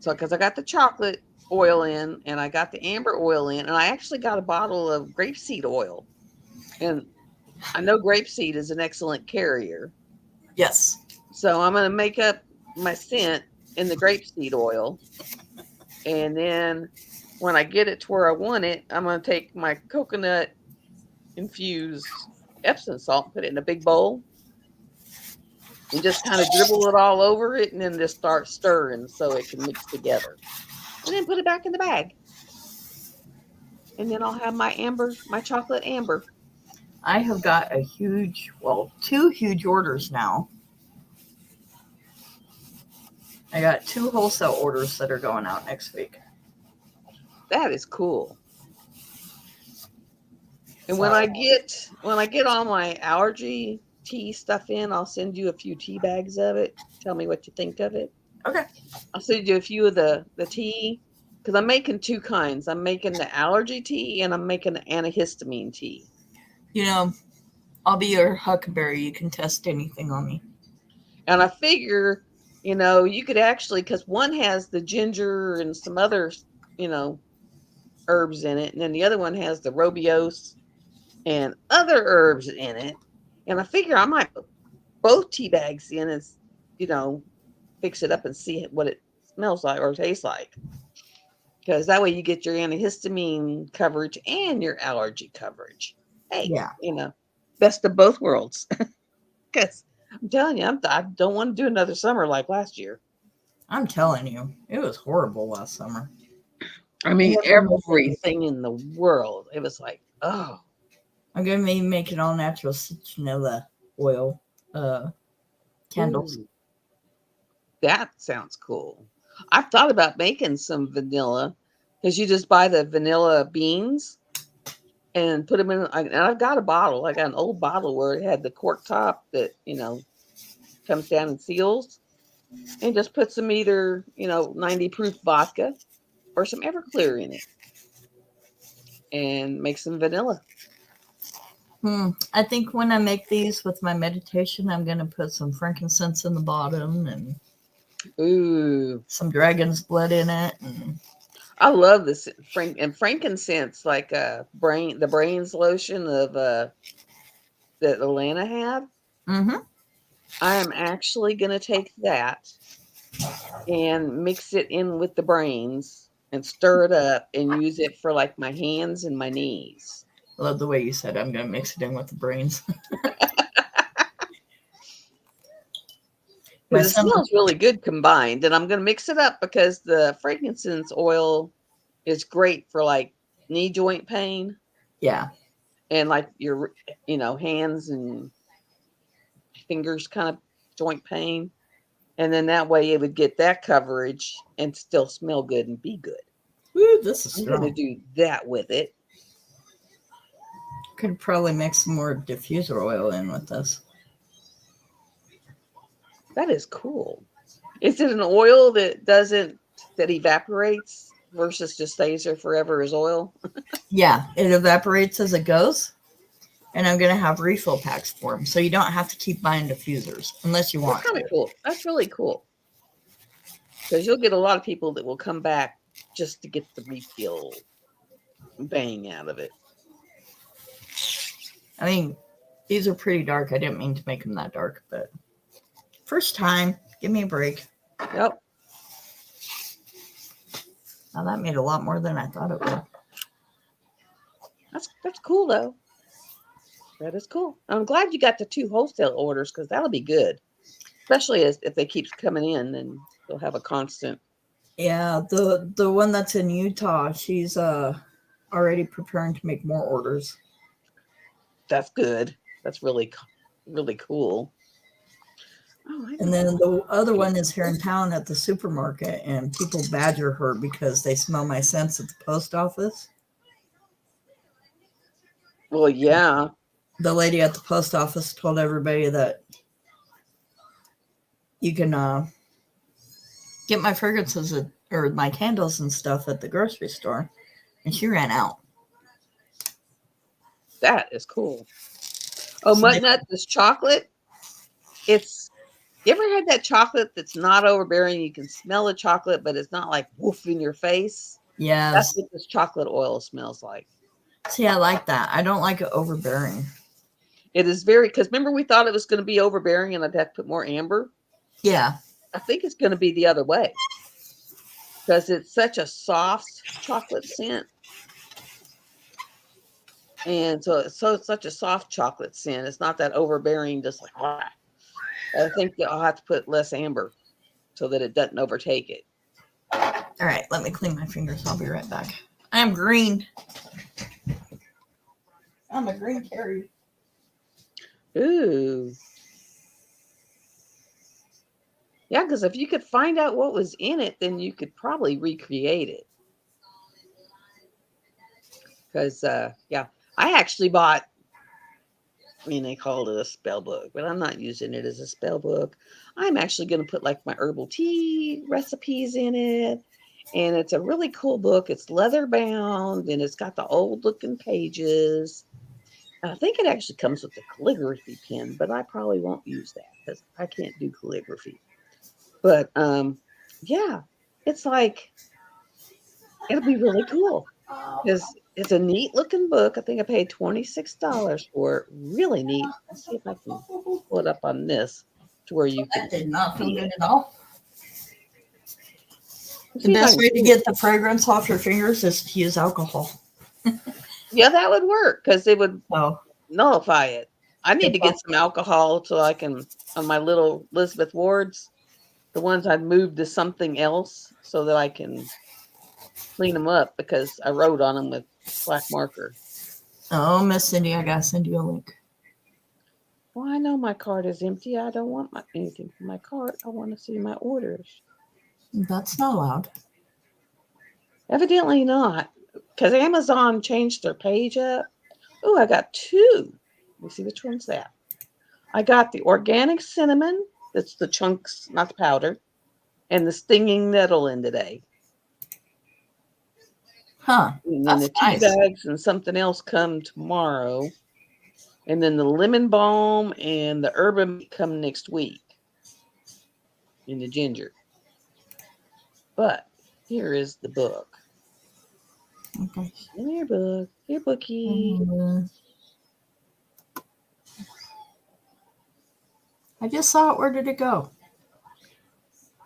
so because I got the chocolate oil in and I got the amber oil in, and I actually got a bottle of grapeseed oil. And I know grapeseed is an excellent carrier. Yes. So I'm going to make up my scent in the grapeseed oil. And then when I get it to where I want it, I'm going to take my coconut infused Epsom salt and put it in a big bowl. And just kind of dribble it all over it and then just start stirring so it can mix together. And then put it back in the bag. And then I'll have my chocolate amber. I have got two huge orders now. I got 2 wholesale orders that are going out next week. That is cool. And when I get all my allergy tea stuff in, I'll send you a few tea bags of it. Tell me what you think of it. Okay. I'll send you a few of the tea because I'm making 2 kinds. I'm making the allergy tea and I'm making the antihistamine tea. I'll be your huckleberry. You can test anything on me. And I figure, you could actually, because one has the ginger and some other, herbs in it. And then the other one has the robiose and other herbs in it. And I figure I might put both tea bags in and, fix it up and see what it smells like or tastes like. Because that way you get your antihistamine coverage and your allergy coverage. Hey, yeah. Best of both worlds. Because I'm telling you, I don't want to do another summer like last year. I'm telling you, it was horrible last summer. I mean, everything in the world. It was like, oh. I'm going to make it all natural citronella oil candles. Ooh. That sounds cool. I've thought about making some vanilla because you just buy the vanilla beans and put them in. And I've got a bottle. I got an old bottle where it had the cork top that, comes down and seals. And just put some either, 90 proof vodka or some Everclear in it. And make some vanilla. I think when I make these with my meditation, I'm going to put some frankincense in the bottom and some dragon's blood in it. And I love this frankincense, like the brains lotion of that Alana had. Mm-hmm. I am actually going to take that and mix it in with the brains and stir it up and use it for like my hands and my knees. I love the way you said I'm going to mix it in with the brains. It smells really good combined, and I'm going to mix it up because the frankincense oil is great for like knee joint pain. Yeah. And like your, hands and fingers kind of joint pain. And then that way it would get that coverage and still smell good and be good. Ooh, this is I'm going to do that with it. could probably mix some more diffuser oil in with this. That is cool. Is it an oil that evaporates versus just stays there forever as oil? Yeah, it evaporates as it goes. And I'm going to have refill packs for them. So you don't have to keep buying diffusers unless you want That's kind of cool. That's really cool. Because you'll get a lot of people that will come back just to get the refill bang out of it. I mean, these are pretty dark. I didn't mean to make them that dark, but first time, give me a break. Yep. Now that made a lot more than I thought it would. That's cool though. That is cool. I'm glad you got the 2 wholesale orders because that'll be good, especially if they keep coming in, then they'll have a constant. Yeah, the one that's in Utah, she's already preparing to make more orders. That's good. That's really, really cool. Oh, and then the other one is here in town at the supermarket, and people badger her because they smell my scents at the post office. Well, yeah. The lady at the post office told everybody that you can get my fragrances or my candles and stuff at the grocery store, and she ran out. That is cool. Oh, Muttnut, this chocolate. You ever had that chocolate that's not overbearing? You can smell the chocolate, but it's not like woof in your face. Yeah, that's what this chocolate oil smells like. See, I like that. I don't like it overbearing. It is because remember we thought it was going to be overbearing and I'd have to put more amber. Yeah, I think it's going to be the other way because it's such a soft chocolate scent. And so it's such a soft chocolate scent. It's not that overbearing, just like, oh. I think I'll have to put less amber so that it doesn't overtake it. All right, let me clean my fingers. I'll be right back. I'm green. I'm a green Carrie. Ooh. Yeah, because if you could find out what was in it, then you could probably recreate it. Because, yeah, I actually bought, they called it a spell book, but I'm not using it as a spell book. I'm actually going to put like my herbal tea recipes in it. And it's a really cool book. It's leather bound and it's got the old looking pages. I think it actually comes with the calligraphy pen, but I probably won't use that because I can't do calligraphy. But yeah, it's like, it'll be really cool because it's a neat looking book. I think I paid $26 for it. Really neat. Let's see if I can pull it up on this to where you can. That did not feel good at all. The best way to get the fragrance off your fingers is to use alcohol. Yeah, that would work because it would nullify it. I need to get some alcohol so I can, on my little Elizabeth Wards, the ones I've moved to something else so that I can clean them up because I wrote on them with black marker. Oh, Miss Cindy, I gotta send you a link. Well, I know my cart is empty. I don't want anything from my cart. I want to see my orders. That's not allowed. Evidently not, because Amazon changed their page up. Oh, I got 2. Let me see which one's that. I got the organic cinnamon. That's the chunks, not the powder, and the stinging nettle in today. Huh. And then the 2 bags and something else come tomorrow. And then the lemon balm and the urban come next week. And the ginger. But here is the book. Okay. In your book. Your bookie. I just saw it. Where did it go?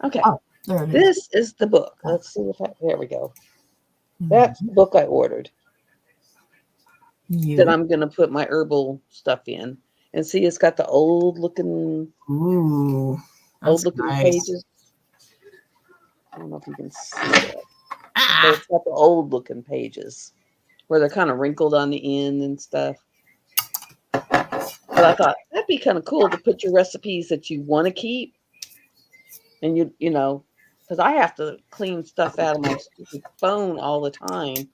Okay. Oh, there it is. This is the book. Let's see if there we go. That's the book I ordered. That I'm going to put my herbal stuff in. And see, it's got the old looking pages. I don't know if you can see it. But it's got the old looking pages where they're kind of wrinkled on the end and stuff. But I thought that'd be kind of cool to put your recipes that you want to keep. And you know, because I have to clean stuff out of my stupid phone all the time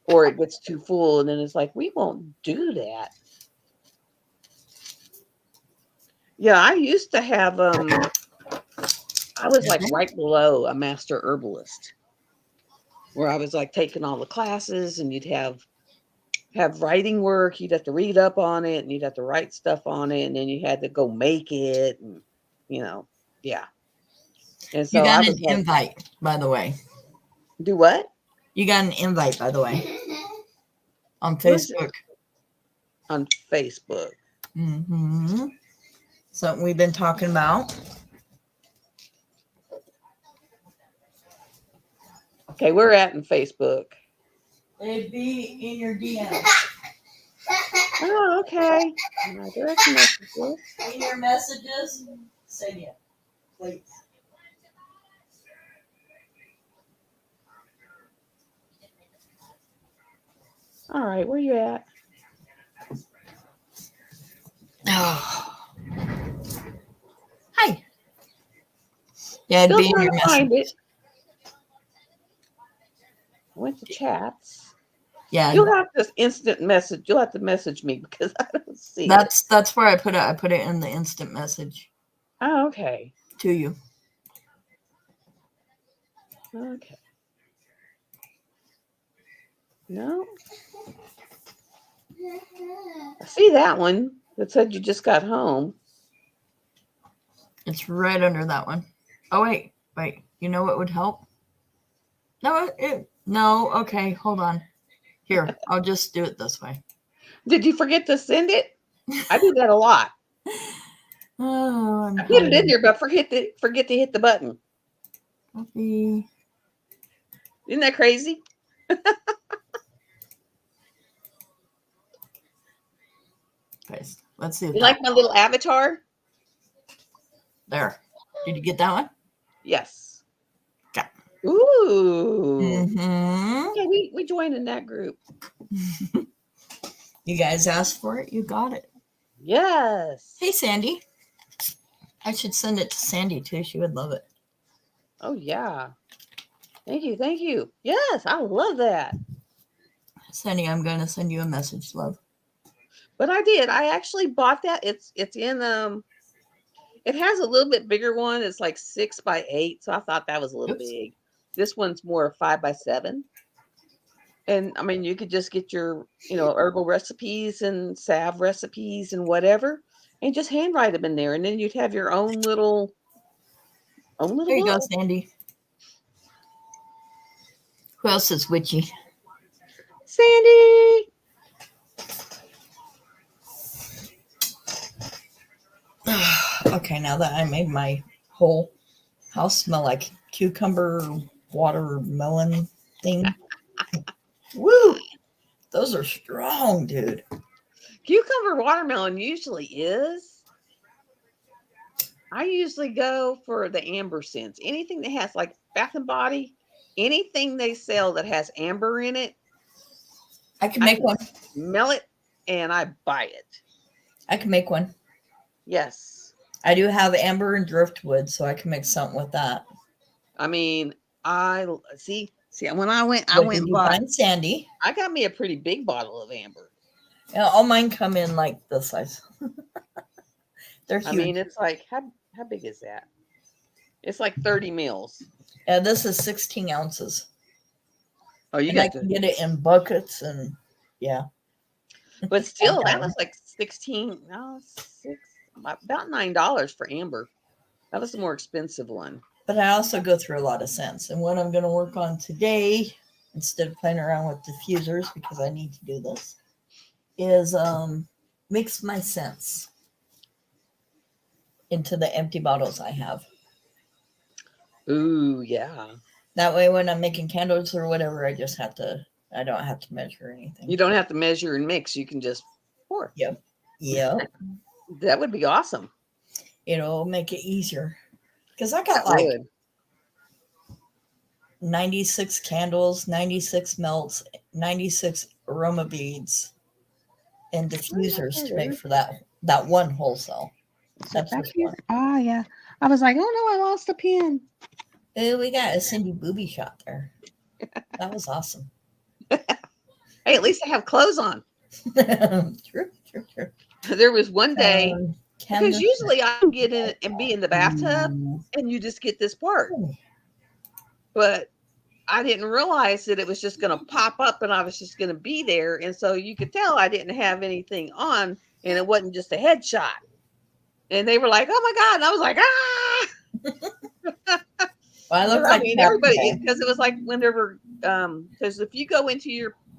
or it gets too full, and then it's like, we won't do that. Yeah, I used to have I was like right below a master herbalist, where I was like taking all the classes, and you'd have writing work. You'd have to read up on it, and you'd have to write stuff on it, and then you had to go make it, and yeah. And You so I got was an like, invite, by the way. do what? You got an invite, by the way, on Where's it? Facebook. On Facebook. Mm-hmm. Something we've been talking about. Okay, we're at in Facebook. It'd be in your DMs. Oh, okay. My direct messages. In your messages, say yeah, please. All right, where you at? Oh. Hi. Yeah, it'd Still be in trying your to find messages. it. I went to chats. Yeah. You'll have this instant message. You'll have to message me because I don't see it. That's where I put it. I put it in the instant message. Oh, okay. To you. Okay. No. I see that one that said you just got home. It's right under that one. Oh, wait. You know what would help? No, no. Okay, hold on. Here, I'll just do it this way. Did you forget to send it? I do that a lot. Oh, I put it in there, but forget to hit the button. Copy. Isn't that crazy? Paste. Let's see. You like my little avatar? There. Did you get that one? Yes. Okay. Ooh. Mm-hmm. Yeah, we joined in that group. You guys asked for it. You got it. Yes. Hey, Sandy. I should send it to Sandy too. She would love it. Oh yeah. Thank you. Yes, I love that. Sandy, I'm going to send you a message, love. But I did. I actually bought that. It's in it has a little bit bigger one. It's like 6x8, so I thought that was a little big. This one's more 5x7. And I mean, you could just get your, herbal recipes and salve recipes and whatever, and just handwrite them in there, and then you'd have your own little There you book. go, Sandy. Who else is witchy? Sandy. Okay, now that I made my whole house smell like cucumber watermelon thing. Woo! Those are strong, dude. Cucumber watermelon usually is. I usually go for the amber scents. Anything that has like Bath and Body, anything they sell that has amber in it. I can make one. Smell it and I buy it. I can make one. Yes. I do have amber and driftwood, so I can make something with that. I mean, I see when I went and bought Sandy. I got me a pretty big bottle of amber. Yeah, all mine come in like this size. They're huge. I mean, it's like how big is that? It's like 30 mils. Yeah, this is 16 ounces. Oh, I can get it in buckets and yeah. But still, that was like 16. No, about $9 for amber. That was the more expensive one. But I also go through a lot of scents. And what I'm going to work on today, instead of playing around with diffusers, because I need to do this, is mix my scents into the empty bottles I have. Ooh, yeah. That way, when I'm making candles or whatever, I don't have to measure anything. You don't have to measure and mix. You can just pour. Yep. That would be awesome. It'll make it easier. Because I got like 96 candles, 96 melts, 96 aroma beads, and diffusers to make for that one wholesale. That's back here. Oh, yeah. I was like, oh, no, I lost a pin. Oh, we got a Cindy booby shot there. That was awesome. Hey, at least I have clothes on. True. There was one day, because usually I can get in and be in the bathtub and you just get this part. But I didn't realize that it was just going to pop up and I was just going to be there. And so you could tell I didn't have anything on and it wasn't just a headshot. And they were like, oh my God. And I was like, ah. Well, I look like everybody, because it was like whenever, because if you go into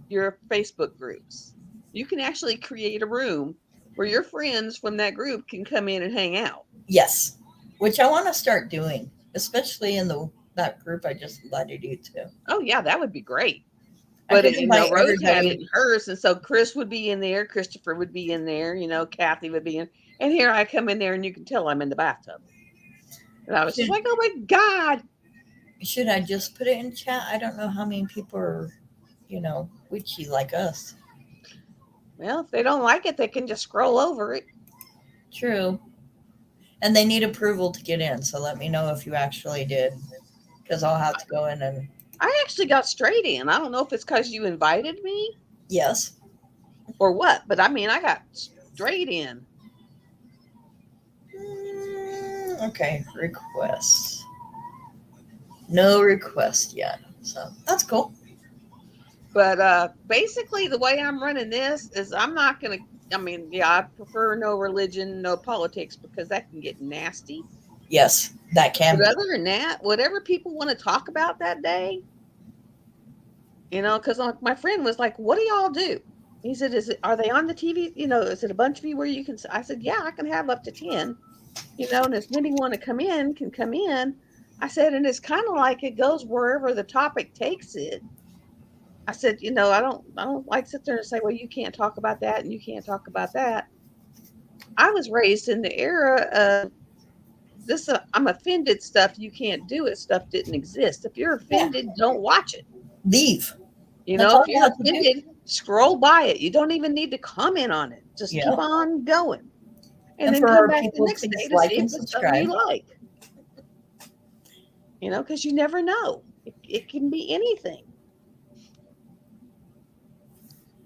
your Facebook groups, you can actually create a room where your friends from that group can come in and hang out. Yes, which I want to start doing, especially in that group I just invited you to. Oh yeah, that would be great. But Rose had it in hers, and so Chris would be in there, Christopher would be in there, Kathy would be in, and here I come in there, and you can tell I'm in the bathtub. And I was just like, oh my God. Should I just put it in chat? I don't know how many people are, witchy like us. Well, if they don't like it, they can just scroll over it. True. And they need approval to get in, so let me know if you actually did, because I'll have to go in and... I actually got straight in. I don't know if it's because you invited me. Yes. Or what, but I got straight in. Okay, requests. No request yet, so that's cool. But basically, the way I'm running this is I'm not going to, I prefer no religion, no politics, because that can get nasty. Yes, that can. But other than that, whatever people want to talk about that day, because my friend was like, what do y'all do? He said, are they on the TV? Is it a bunch of you where you can, I said, yeah, I can have up to 10, and as many want to come in can come in. I said, and it's kind of like it goes wherever the topic takes it. I said, I don't like sit there and say, well, you can't talk about that and you can't talk about that. I was raised in the era of this. I'm offended stuff. You can't do it. Stuff didn't exist. If you're offended, don't watch it. Leave. If you're offended, scroll by it. You don't even need to comment on it. Just keep on going. And then come back the next day to see if it's something you like. Because you never know. It can be anything.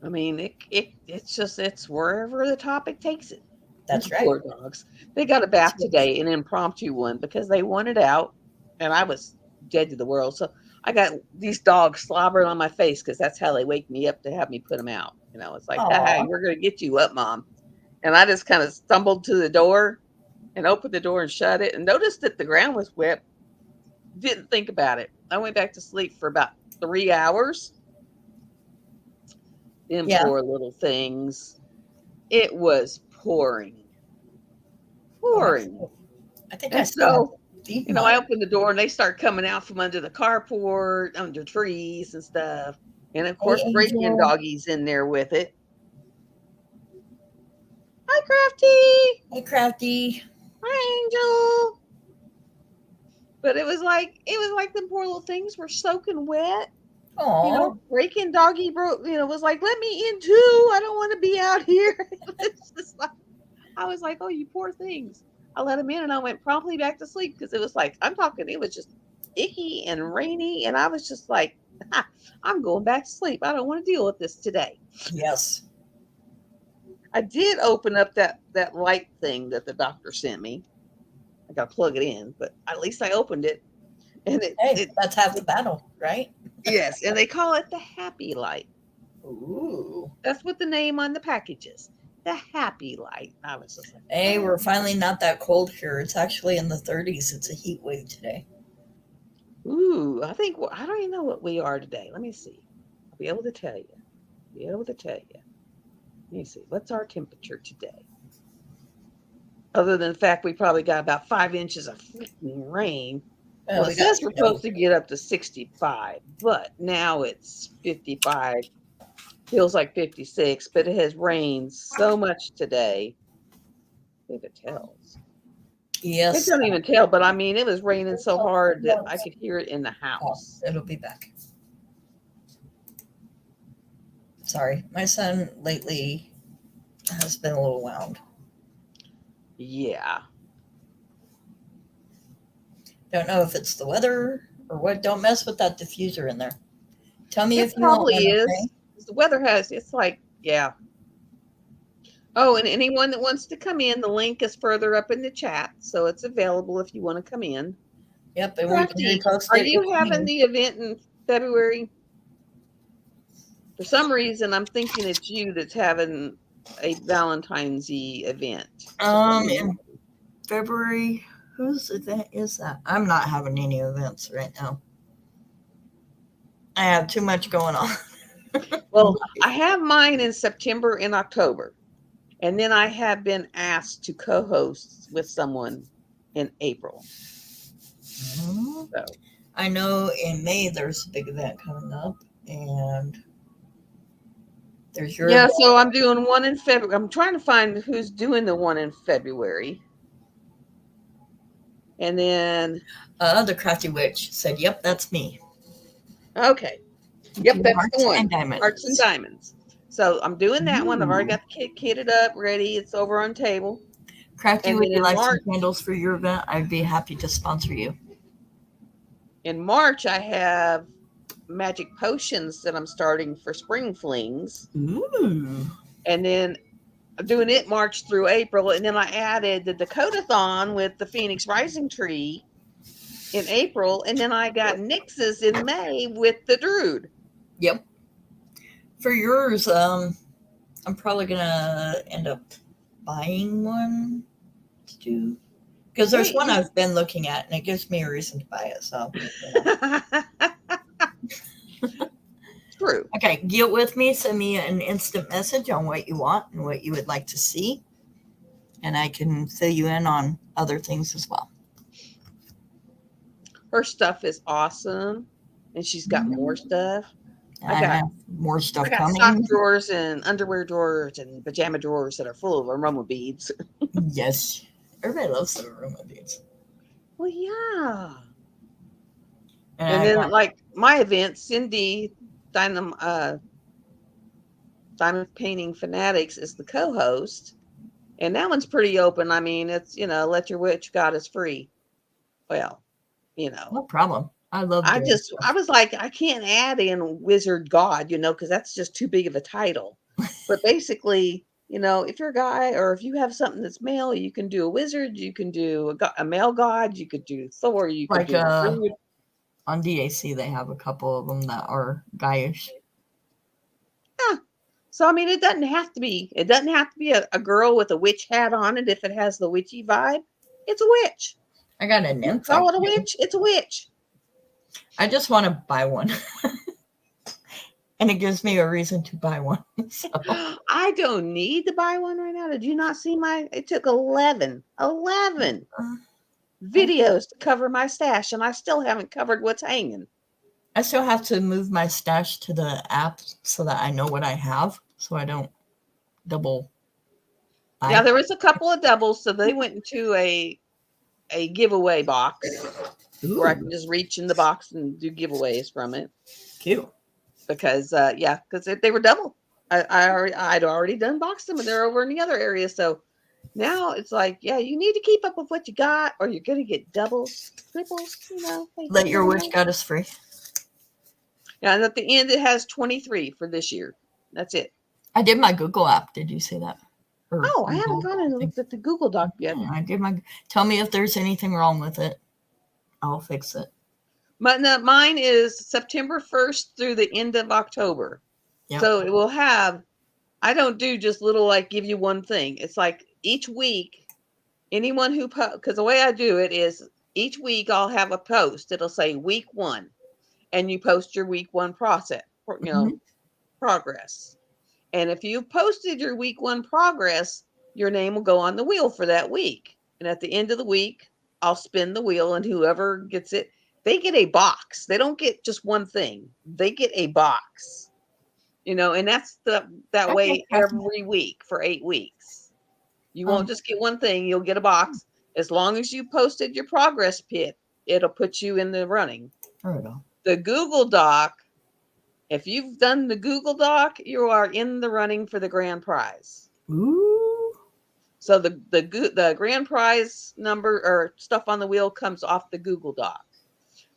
It's wherever the topic takes it. That's right. Poor dogs. They got a bath today, an impromptu one, because they wanted out, and I was dead to the world. So I got these dogs slobbering on my face because that's how they wake me up to have me put them out. It's like, hey, we're going to get you up, Mom. And I just kind of stumbled to the door and opened the door and shut it and noticed that the ground was wet. Didn't think about it. I went back to sleep for about 3 hours. Poor little things. It was pouring. I think I saw. I opened the door and they start coming out from under the carport, under trees and stuff. And of course, break-in doggies in there with it. Hi, Crafty. Hey, Crafty. Hi, Angel. But it was like the poor little things were soaking wet. Break-in doggy was like, let me in too. I don't want to be out here. It's just like, I was like, oh, you poor things. I let him in and I went promptly back to sleep because it was like, it was just icky and rainy. And I was just like, I'm going back to sleep. I don't want to deal with this today. Yes. I did open up that light thing that the doctor sent me. I got to plug it in, but at least I opened it. And that's half the battle, right? Yes, and they call it the Happy Light. Ooh. That's what the name on the package is. The Happy Light. I was just like, hey, we're finally not that cold here. It's actually in the 30s. It's a heat wave today. Ooh, I don't even know what we are today. Let me see. I'll be able to tell you. Let me see. What's our temperature today? Other than the fact we probably got about 5 inches of freaking rain. Well, it says we're supposed to get up to 65, but now it's 55. Feels like 56, but it has rained so much today. I think it tells. Yes. It doesn't even tell, but it was raining so hard that I could hear it in the house. It'll be back. Sorry, my son lately has been a little wound. Yeah. Don't know if it's the weather or what. Don't mess with that diffuser in there. Tell me if you probably is. Okay? The weather it's like, yeah. Oh, and anyone that wants to come in, the link is further up in the chat, so it's available if you want to come in. Yep, and we can repost are it. you having the event in February? For some reason, I'm thinking it's you that's having a Valentine's event. In February, whose event is that? I'm not having any events right now. I have too much going on. Well, I have mine in September and October. And then I have been asked to co-host with someone in April. So I know in May there's a big event coming up, and there's your event. So I'm doing one in February. I'm trying to find who's doing the one in February. And then the Crafty Witch said, "Yep, that's me." Okay. Yep, that's Hearts the one. And diamonds. Hearts and Diamonds. So I'm doing that one. I've already got the kit kitted up, ready. It's over on table. Crafty, would you like some candles for your event? I'd be happy to sponsor you. In March, I have magic potions that I'm starting for Spring Flings. Ooh. And then I'm doing it March through April. And then I added the Dakota-thon with the Phoenix Rising Tree in April. And then I got Nyx's in May with the Druid. Yep. For yours, I'm probably going to end up buying one to do. Because there's one I've been looking at, and it gives me a reason to buy it. So, True. Okay, get with me. Send me an instant message on what you want and what you would like to see, and I can fill you in on other things as well. Her stuff is awesome, and she's got more stuff. I got more stuff I got coming. sock drawers and underwear drawers and pajama drawers that are full of aroma beads. Yes. Everybody loves the aroma beads. Well, yeah. And then, like my event, Cindy Diamond Painting Fanatics is the co-host, and that one's pretty open. I mean, it's let your witch goddess free. Well, no problem. I love. I was like, I can't add in wizard god, because that's just too big of a title. But basically, if you're a guy or if you have something that's male, you can do a wizard, you can do a male god, you could do Thor, you could do on DAC, they have a couple of them that are guyish. Yeah. So I mean, it doesn't have to be a girl with a witch hat on it if it has the witchy vibe. It's a witch. I got a nymph. Call it a witch. It's a witch. I just want to buy one. And it gives me a reason to buy one. So. I don't need to buy one right now. Did you not see it took 11 videos to cover my stash, and I still haven't covered what's hanging. I still have to move my stash to the app so that I know what I have, so I don't double. Yeah, there was a couple of doubles, so they went into a giveaway box. Ooh. Where I can just reach in the box and do giveaways from it. Cute. Because they were double. I'd already done boxed them, and they're over in the other area. So now it's like, you need to keep up with what you got, or you're going to get doubles, triples. Let your witch goddess free. Yeah, and at the end it has 23 for this year. That's it. I did my Google app. Did you see that? I haven't gone and looked at the Google Doc yet. Yeah, I did my. Tell me if there's anything wrong with it. I'll fix it. Mine is September 1st through the end of October. Yep. So it will have, I don't do just little, give you one thing. It's like each week, anyone who, because the way I do it is each week I'll have a post. It'll say week 1, and you post your week 1 process, progress. And if you posted your week 1 progress, your name will go on the wheel for that week. And at the end of the week, I'll spin the wheel, and whoever gets it, they get a box. They don't get just one thing. They get a box, and that's that way every week for 8 weeks. You won't just get one thing. You'll get a box. As long as you posted your progress pit, it'll put you in the running. There we go. The Google Doc, if you've done the Google Doc, you are in the running for the grand prize. Ooh. So the grand prize number or stuff on the wheel comes off the Google Doc.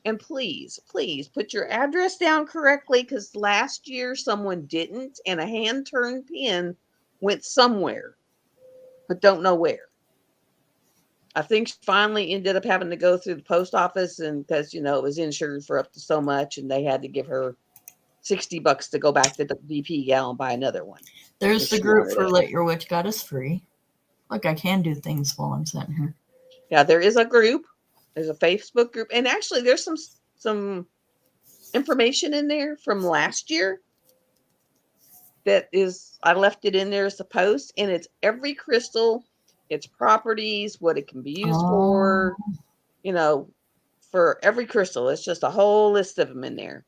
And please, please put your address down correctly, because last year someone didn't, and a hand-turned pin went somewhere, but don't know where. I think she finally ended up having to go through the post office, and because it was insured for up to so much, and they had to give her $60 to go back to the DP gal and buy another one. There's the group for Let Your Witch Goddess Free. Look, I can do things while I'm sitting here. Yeah, there is a group. There's a Facebook group, and actually, there's some information in there from last year. I left it in there as a post, and it's every crystal, its properties, what it can be used for, for every crystal. It's just a whole list of them in there.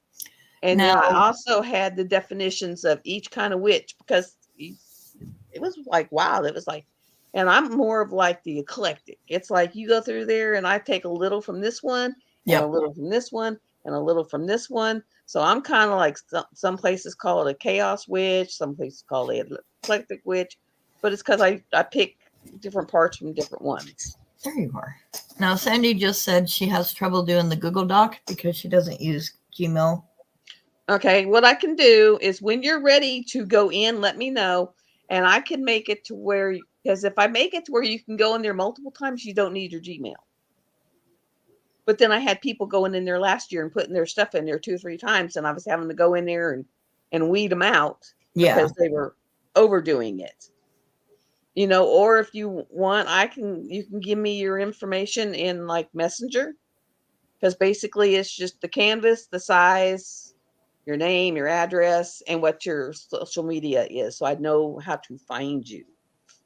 And then I also had the definitions of each kind of witch, because it was like, wow, it was like, and I'm more of like the eclectic. It's like you go through there and I take a little from this one, and a little from this one, and a little from this one. So I'm kind of like, some places call it a chaos witch, some places call it an eclectic witch, but it's because I pick different parts from different ones. There you are. Now, Sandy just said she has trouble doing the Google Doc because she doesn't use Gmail. Okay, what I can do is when you're ready to go in, let me know, and I can make it to where, because if I make it to where you can go in there multiple times, you don't need your Gmail. But then I had people going in there last year and putting their stuff in there 2 or 3 times, and I was having to go in there and weed them out because they were overdoing it. Or if you want, you can give me your information in like Messenger, because basically it's just the canvas, the size, your name, your address, and what your social media is, so I know how to find you,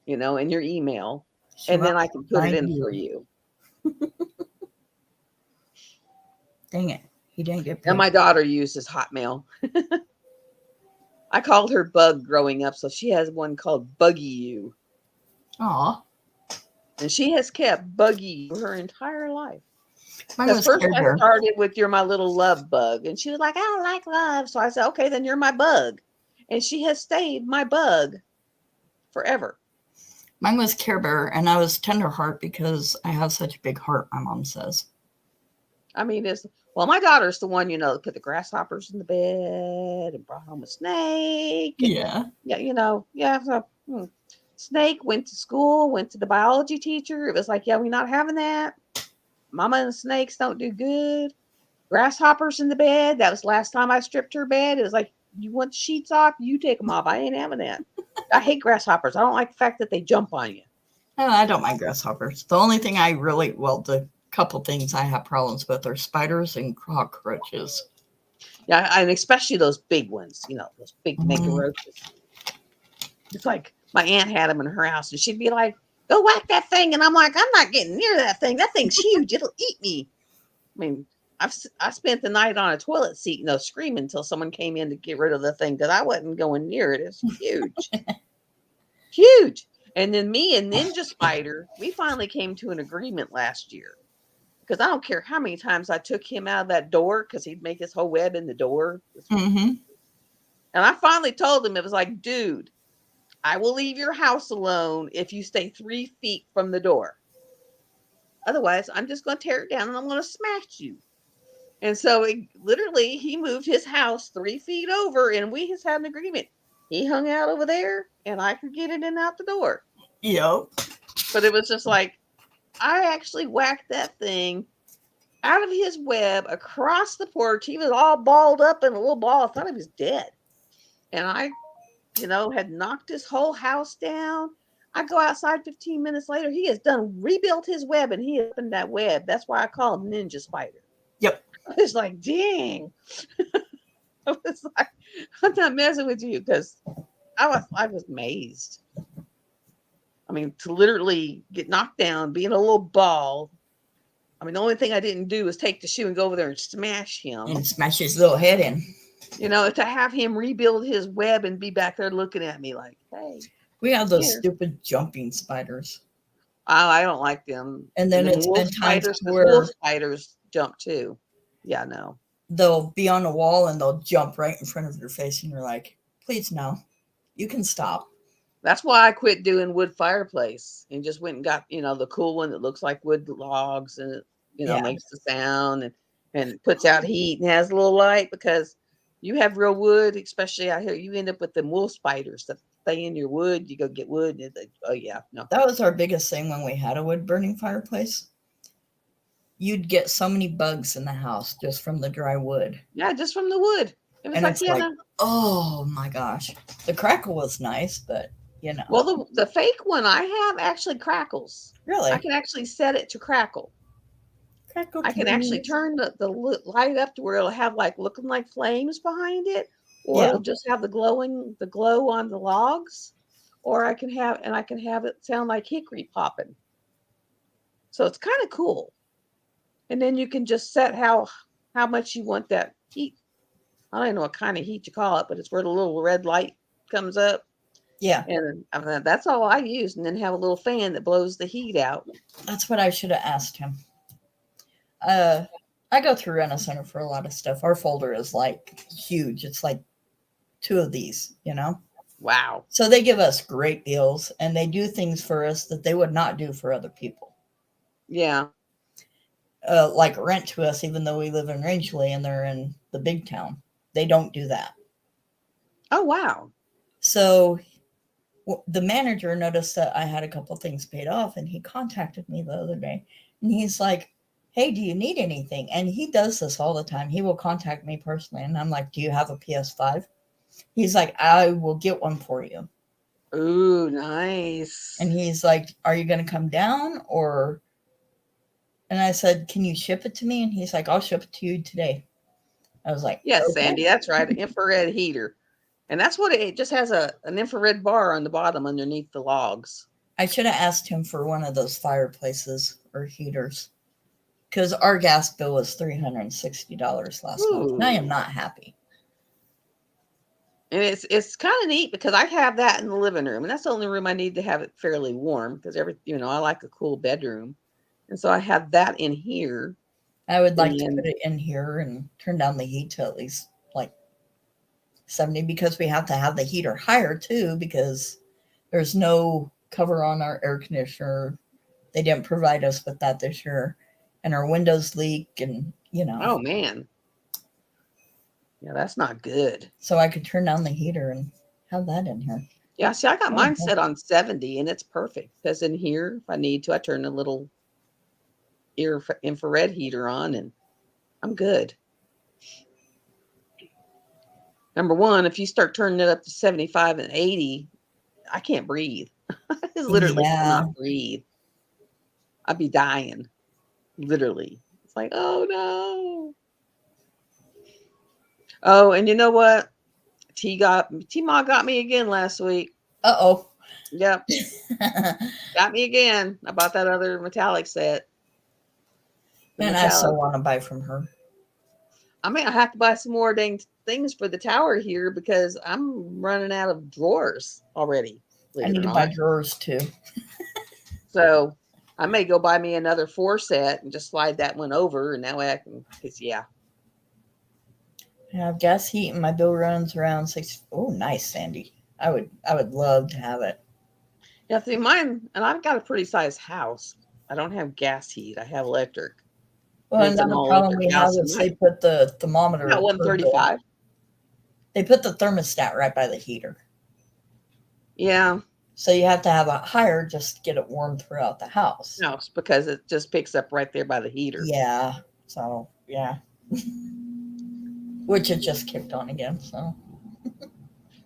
and your email, and then I can put it in for you. Dang it. He didn't get paid. And my daughter uses Hotmail. I called her Bug growing up, so she has one called Buggy You. Aw. And she has kept Buggy her entire life. Because first I started with You're My Little Love Bug. And she was like, I don't like love. So I said, okay, then you're my bug. And she has stayed my bug forever. Mine was Care Bear, and I was Tenderheart because I have such a big heart, my mom says. I mean, my daughter's the one, that put the grasshoppers in the bed and brought home a snake. And, So, Snake went to school, went to the biology teacher. It was like, we're not having that. Mama and snakes don't do good. Grasshoppers in the bed. That was last time I stripped her bed. It was like, you want the sheets off? You take them off. I ain't having that. I hate grasshoppers. I don't like the fact that they jump on you. Oh, I don't mind grasshoppers. The only thing the couple things I have problems with are spiders and cockroaches. Yeah, and especially those big ones, those big mega roaches. It's like my aunt had them in her house, and she'd be like, go whack that thing. And I'm like, I'm not getting near that thing. That thing's huge. It'll eat me. I mean, I spent the night on a toilet seat, screaming until someone came in to get rid of the thing, that I wasn't going near it. It's huge. Huge. And then me and Ninja Spider, we finally came to an agreement last year. Because I don't care how many times I took him out of that door, because he'd make his whole web in the door. Mm-hmm. And I finally told him, it was like, dude, I will leave your house alone if you stay 3 feet from the door. Otherwise, I'm just going to tear it down and I'm going to smash you. And so he moved his house 3 feet over, and we just had an agreement. He hung out over there and I could get it in and out the door. Yep. But it was just like, I actually whacked that thing out of his web across the porch. He was all balled up in a little ball. I thought he was dead. And I, had knocked his whole house down. I go outside 15 minutes later. He has rebuilt his web, and he opened that web. That's why I call him Ninja Spider. Yep. I was like, dang. I was like, I'm not messing with you, because I was amazed. I mean, to literally get knocked down, being a little ball. I mean, the only thing I didn't do was take the shoe and go over there and smash him. And smash his little head in. To have him rebuild his web and be back there looking at me like, hey. We have those stupid jumping spiders. I don't like them. And then it's been times where wolf spiders jump too. Yeah, no. They'll be on a wall and they'll jump right in front of your face, and you're like, please no. You can stop. That's why I quit doing wood fireplace and just went and got, the cool one that looks like wood logs, and it, makes the sound. And and puts out heat and has a little light, because you have real wood, especially out here, you end up with them wolf spiders that stay in your wood. You go get wood, and oh yeah, no. That was our biggest thing when we had a wood burning fireplace. You'd get so many bugs in the house just from the dry wood. Yeah, just from the wood. It was and like, it's like, oh my gosh. The crackle was nice, but you know. Well, the fake one I have actually crackles. Really? I can actually set it to crackle. Crackle. I can actually turn the light up to where it'll have like looking like flames behind it, or it'll just have the glow on the logs, or I can have it sound like hickory popping. So it's kind of cool. And then you can just set how much you want that heat. I don't know what kind of heat you call it, but it's where the little red light comes up. Yeah. And that's all I use. And then have a little fan that blows the heat out. That's what I should have asked him. I go through Rent-A-Center for a lot of stuff. Our folder is like huge. It's like 2 of these, you know? Wow. So they give us great deals, and they do things for us that they would not do for other people. Yeah. Like rent to us, even though we live in Rangeley and they're in the big town. They don't do that. Oh, wow. So the manager noticed that I had a couple things paid off, and he contacted me the other day, and he's like, hey, do you need anything? And he does this all the time. He will contact me personally, and I'm like, do you have a PS5? He's like, I will get one for you. Ooh, nice. And he's like, are you going to come down or? And I said, can you ship it to me? And he's like, I'll ship it to you today. I was like, yes, okay. Sandy, that's right. An infrared heater. And that's what it just has, an infrared bar on the bottom underneath the logs. I should have asked him for one of those fireplaces or heaters, because our gas bill was $360 last month. And I am not happy. And it's kind of neat because I have that in the living room, and that's the only room I need to have it fairly warm, because I like a cool bedroom. And so I have that in here. I would like to put it in here and turn down the heat to at least like 70, because we have to have the heater higher too, because there's no cover on our air conditioner. They didn't provide us with that this year. And our windows leak, and Oh man. Yeah, that's not good. So I could turn down the heater and have that in here. Yeah, see, I got mine set on 70, and it's perfect, because in here, if I need to, I turn a little infrared heater on, and I'm good. Number one, if you start turning it up to 75 and 80, I can't breathe. I literally cannot breathe. I'd be dying. Literally. It's like, oh no. Oh, and you know what? T-Ma got me again last week. Uh-oh. Yep. Got me again. I bought that other metallic set. And I still want to buy from her. I mean, I have to buy some more dang things for the tower here, because I'm running out of drawers already. I need to buy drawers too. So I may go buy me another 4 set and just slide that one over, and that way I can, because I have gas heat, and my bill runs around 6. Oh, nice, Sandy. I would love to have it. Yeah, see, mine, and I've got a pretty sized house. I don't have gas heat. I have electric. Well, another problem we have is they put the thermometer at 135. They put the thermostat right by the heater. Yeah. So you have to have it higher just to get it warm throughout the house. No, it's because it just picks up right there by the heater. Yeah. So, yeah. Which it just kicked on again, so.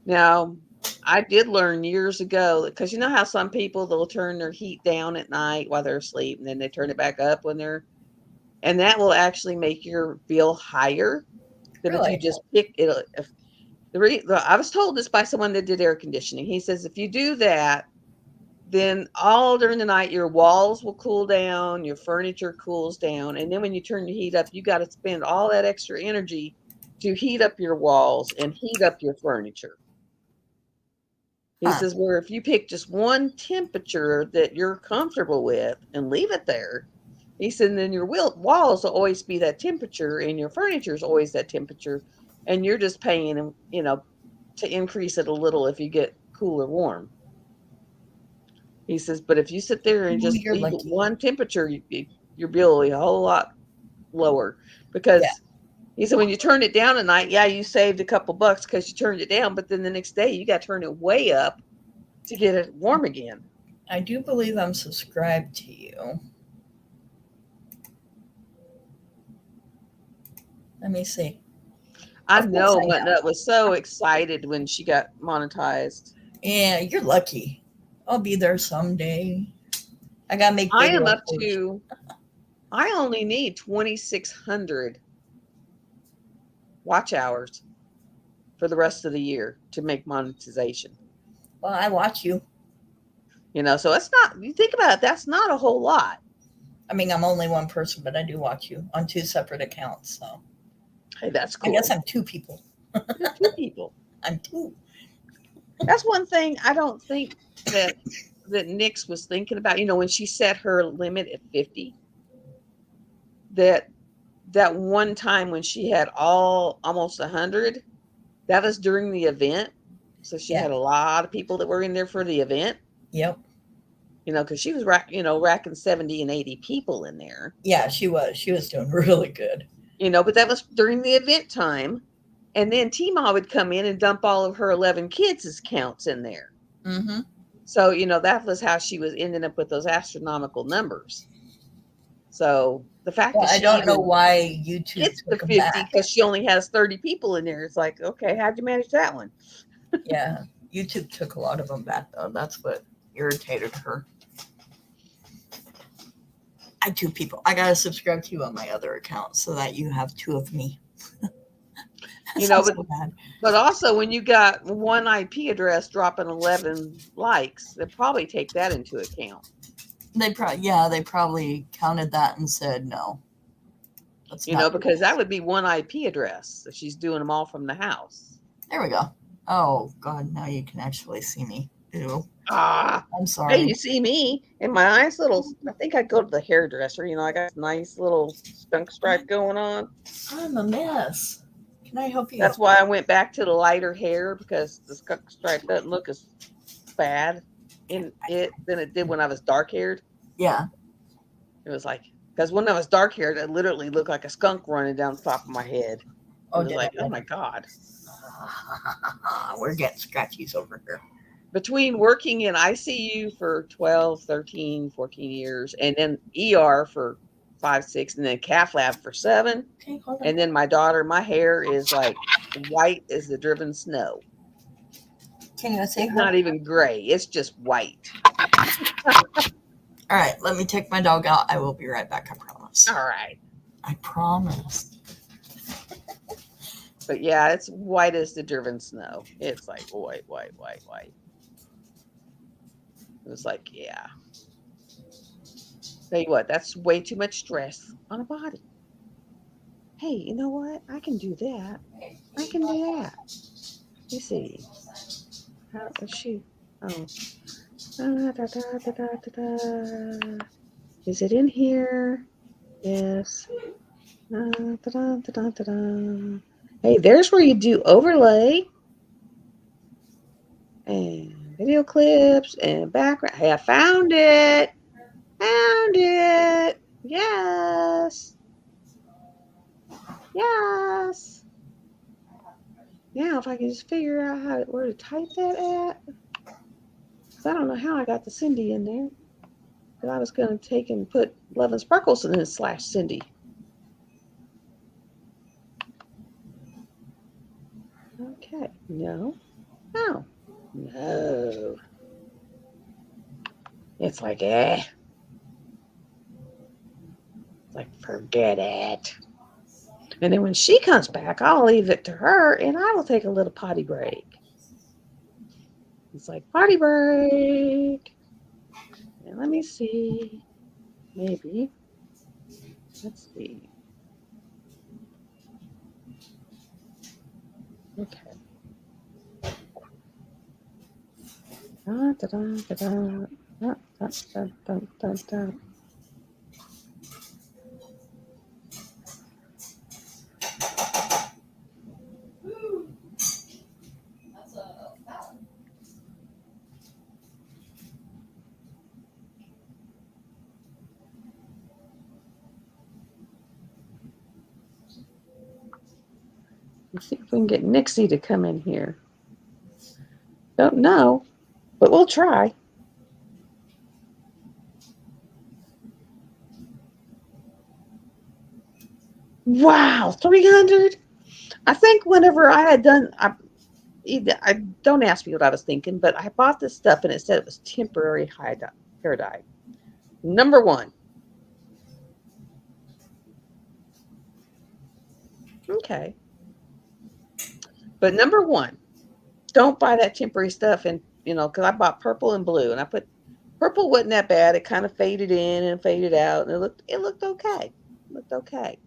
Now, I did learn years ago, because you know how some people, they'll turn their heat down at night while they're asleep, and then they turn it back up when they're, and that will actually make your bill higher than if you just pick it. I was told this by someone that did air conditioning. He says, if you do that, then all during the night, your walls will cool down, your furniture cools down. And then when you turn your heat up, you got to spend all that extra energy to heat up your walls and heat up your furniture. He says, where if you pick just one temperature that you're comfortable with and leave it there, he said, then your walls will always be that temperature, and your furniture is always that temperature. And you're just paying, to increase it a little if you get cool or warm. He says, but if you sit there and just leave it one temperature, your bill will be a whole lot lower because he said when you turn it down at night, yeah, you saved a couple bucks because you turned it down, but then the next day you got to turn it way up to get it warm again. I do believe I'm subscribed to you. Let me see. I know Nut was so excited when she got monetized. Yeah, you're lucky. I'll be there someday. I gotta make. I am up to. I only need 2,600 watch hours for the rest of the year to make monetization. Well, I watch you. You know, so it's not. You think about it. That's not a whole lot. I mean, I'm only one person, but I do watch you on 2 separate accounts. So, hey, that's cool. I guess I'm 2 people. You're 2 people. I'm 2. That's one thing I don't think that Nix was thinking about. You know, when she set her limit at 50, that one time when she had almost 100, that was during the event. So she had a lot of people that were in there for the event. Yep. You know, because she was racking 70 and 80 people in there. Yeah, she was. She was doing really good. You know, but that was during the event time. And then T-Ma would come in and dump all of her 11 kids' counts in there. Mm-hmm. So, you know, that was how she was ending up with those astronomical numbers. So the fact that I don't know why YouTube gets to 50 because she only has 30 people in there. It's like, okay, how'd you manage that one? Yeah, YouTube took a lot of them back, though. That's what irritated her. I 2 people. I gotta subscribe to you on my other account so that you have 2 of me. You know, but also when you got one IP address dropping 11 likes, they probably take that into account. They probably counted that and said no. You know, because that would be one IP address if she's doing them all from the house. There we go. Oh God, now you can actually see me. Ew. Ah, I'm sorry. Hey, you see me in my nice little. I think I'd go to the hairdresser. You know, I got a nice little skunk stripe going on. I'm a mess. Can I help you? That's why I went back to the lighter hair because the skunk stripe doesn't look as bad in it than it did when I was dark haired. Yeah. It was like, because when I was dark haired, it literally looked like a skunk running down the top of my head. It was like, oh my God. We're getting scratchies over here. Between working in ICU for 12, 13, 14 years, and then ER for 5, 6, and then cath lab for 7. Okay, and then my daughter, my hair is like white as the driven snow. Can you say it's not even gray. It's just white. All right, let me take my dog out. I will be right back. I promise. All right. I promise. But yeah, it's white as the driven snow. It's like white. It was like, yeah. Tell you what, that's way too much stress on a body. Hey, you know what? I can do that. I can do that. Let me see. How is she? Oh. Is it in here? Yes. Hey, there's where you do overlay and video clips and background. Hey, I found it. Found it. Yes. Yes. Now, if I can just figure out where to type that at. Because I don't know how I got the Cindy in there. But I was going to take and put Love and Sparkles and then / Cindy. Okay. No. No. No. It's like, It's like, forget it. And then when she comes back, I'll leave it to her and I will take a little potty break. It's like, potty break. And let me see. Maybe. Let's see. Okay. Da, da, da, da, da. Da, da, da, da, da, da. Let's see if we can get Nixie to come in here. Don't know, but we'll try. Wow, 300. I think whenever I had done, I don't ask me what I was thinking, but I bought this stuff and it said it was temporary hair dye. Number one. Okay. But number one, don't buy that temporary stuff. And, because I bought purple and blue and I put purple wasn't that bad. It kind of faded in and faded out and it looked okay. It looked okay.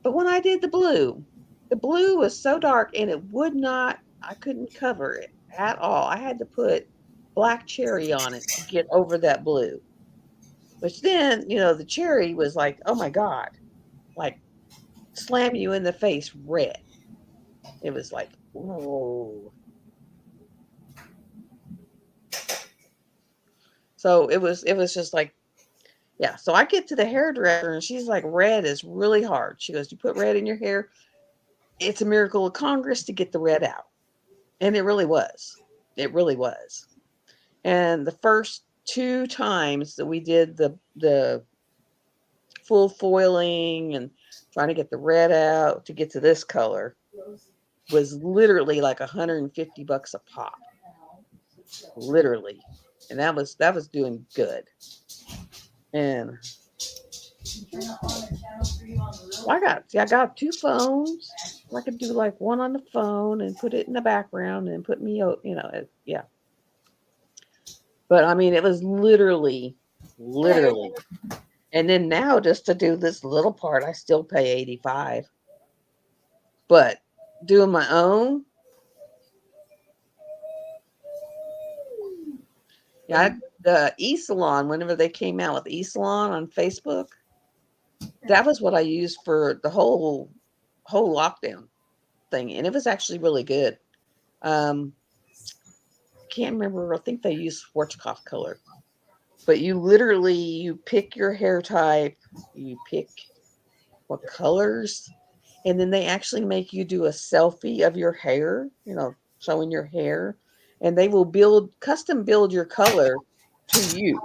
But when I did the blue was so dark and I couldn't cover it at all. I had to put black cherry on it to get over that blue. Which then, the cherry was like, oh my God, like slam you in the face red. It was like, whoa. So it was just like, yeah. So I get to the hairdresser and she's like, red is really hard. She goes, you put red in your hair. It's a miracle of Congress to get the red out. And it really was. It really was. And the first 2 times that we did the full foiling and trying to get the red out to get to this color was literally like $150 a pop. Literally. And that was doing good. And I got 2 phones. I could do like one on the phone and put it in the background and put me, yeah. But I mean, it was literally. And then now just to do this little part, I still pay $85. But doing my own, yeah, the e-salon, whenever they came out with e-salon on Facebook, that was what I used for the whole lockdown thing. And it was actually really good. Can't remember. I think they used Schwarzkopf color. But you pick your hair type, you pick what colors, and then they actually make you do a selfie of your hair, showing your hair, and they will custom build your color to you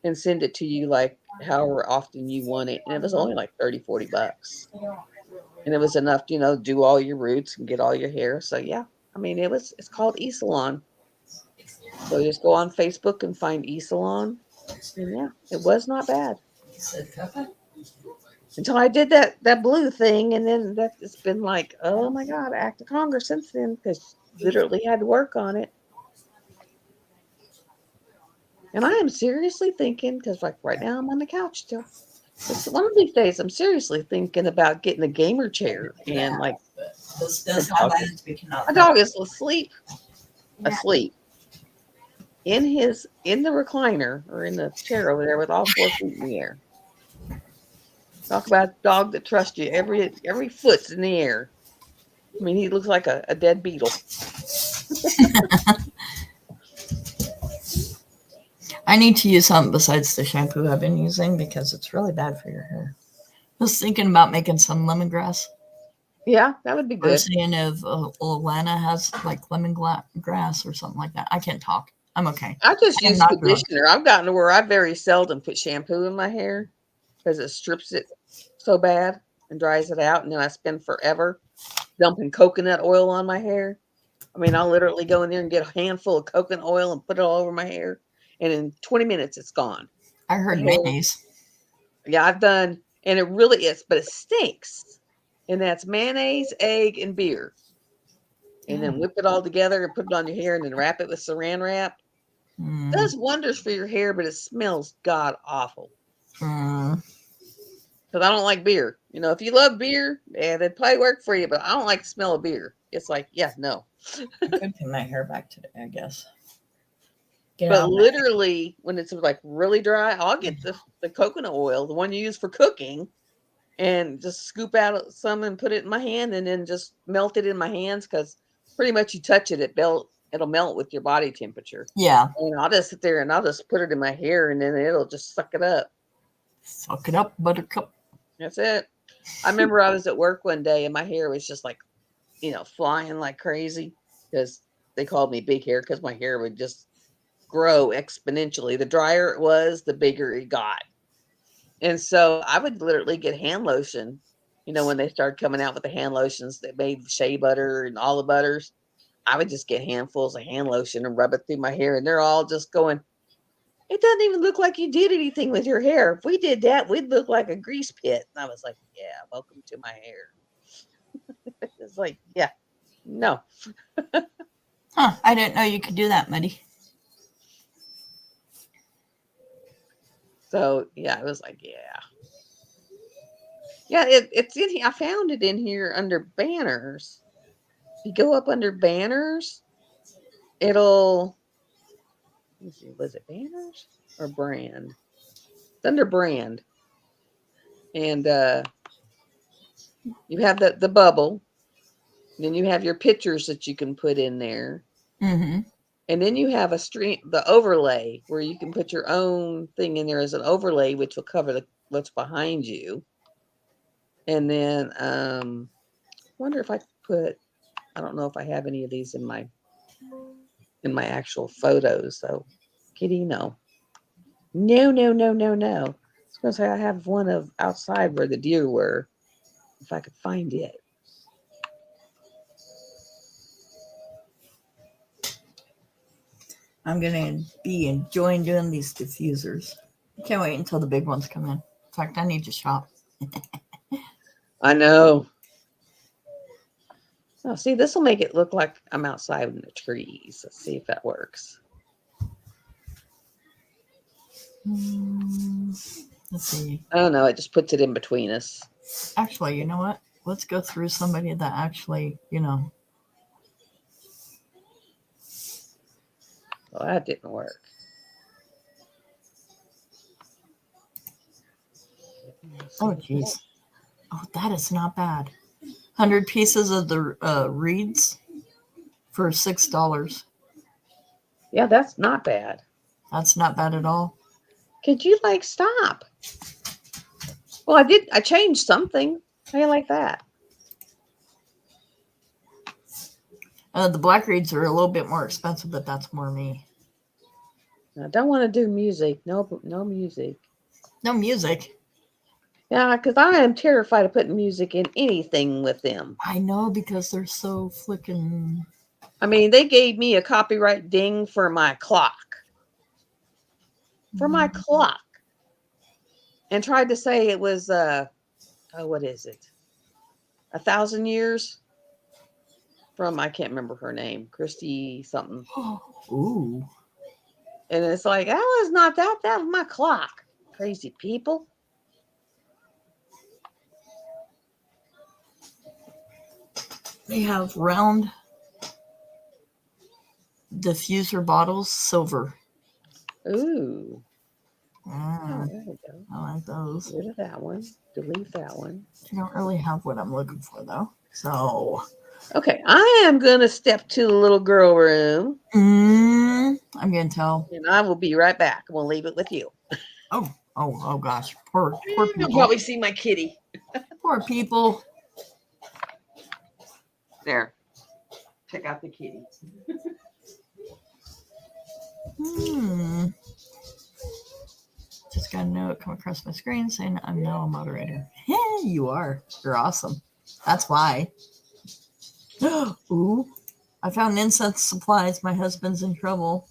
and send it to you like however often you want it. And it was only like $30-$40. And it was enough to, do all your roots and get all your hair. So yeah, I mean, it's called e-salon. So just go on Facebook and find e-salon. And yeah, it was not bad. Until I did that blue thing, and then it's been like, oh my God, act of Congress since then, because literally had to work on it. And I am seriously thinking, because like right now I'm on the couch still. One of these days, I'm seriously thinking about getting a gamer chair and like. My dog is asleep in the recliner or in the chair over there with all 4 feet in the air. Talk about a dog that trusts you. Every foot's in the air. I mean, he looks like a dead beetle. I need to use something besides the shampoo I've been using because it's really bad for your hair. I was thinking about making some lemongrass. Yeah, that would be good. Or seeing if Lana has like lemongrass or something like that. I can't talk. I'm okay. I just use conditioner. I've gotten to where I very seldom put shampoo in my hair because it strips it so bad and dries it out. And then I spend forever dumping coconut oil on my hair. I mean, I'll literally go in there and get a handful of coconut oil and put it all over my hair. And in 20 minutes, it's gone. I heard mayonnaise. Yeah, I've done. And it really is, but it stinks. And that's mayonnaise, egg, and beer. And then whip it all together and put it on your hair and then wrap it with saran wrap. Does wonders for your hair, but it smells god awful. Because I don't like beer. If you love beer, it'd probably work for you, but I don't like the smell of beer. It's like, yeah, no. I could pin my hair back today, I guess. But literally, when it's like really dry, I'll get the coconut oil, the one you use for cooking, and just scoop out some and put it in my hand and then just melt it in my hands because pretty much you touch it, it'll melt with your body temperature. Yeah. And I'll just sit there and I'll just put it in my hair and then it'll just suck it up. Suck it up, buttercup. That's it. I remember I was at work one day and my hair was just like, flying like crazy because they called me big hair because my hair would just grow exponentially. The drier it was, the bigger it got. And so I would literally get hand lotion, when they started coming out with the hand lotions that made shea butter and all the butters. I would just get handfuls of hand lotion and rub it through my hair. And they're all just going, it doesn't even look like you did anything with your hair. If we did that, we'd look like a grease pit. And I was like, yeah, welcome to my hair. It's like, yeah, no. Huh, I didn't know you could do that, Muddy. So, yeah, it was like, yeah. Yeah, it's in here. I found it in here under banners. If you go up under banners, it'll, let me see, was it banners or brand? It's under brand. And you have the bubble. Then you have your pictures that you can put in there. Mm-hmm. And then you have the overlay where you can put your own thing in there as an overlay, which will cover what's behind you. And then wonder if I could I don't know if I have any of these in my actual photos. So Kitty, no. No. I was gonna say I have one of outside where the deer were, if I could find it. I'm gonna be enjoying doing these diffusers. Can't wait until the big ones come in. In fact, I need to shop. I know. Oh, see, this will make it look like I'm outside in the trees. Let's see if that works. Let's see. Oh no, it just puts it in between us. Actually, you know what? Let's go through somebody that actually, Well, that didn't work. Oh, jeez. Oh, that is not bad. 100 pieces of the reeds for $6. Yeah, that's not bad. That's not bad at all. Could you stop? Well, I did. I changed something. How do you like that? The black reeds are a little bit more expensive, but that's more me. I don't want to do music. No music. No music. Yeah, because I am terrified of putting music in anything with them. I know, because they're so flicking. I mean, they gave me a copyright ding for my clock. And tried to say it was what is it? 1,000 years from, I can't remember her name, Christy something. Ooh. And it's like, that was not that was my clock. Crazy people. They have round diffuser bottles, silver. Ooh. Oh, there we go. I like those. Get rid of that one. Delete that one. I don't really have what I'm looking for, though. So. Okay, I am going to step to the little girl room. I'm going to tell. And I will be right back. We'll leave it with you. Oh gosh. Poor people. You'll probably see my kitty. Poor people. There. Check out the kitty. Just got a note come across my screen saying I'm now a moderator. Yeah, you are. You're awesome. That's why. Ooh. I found incense supplies. My husband's in trouble.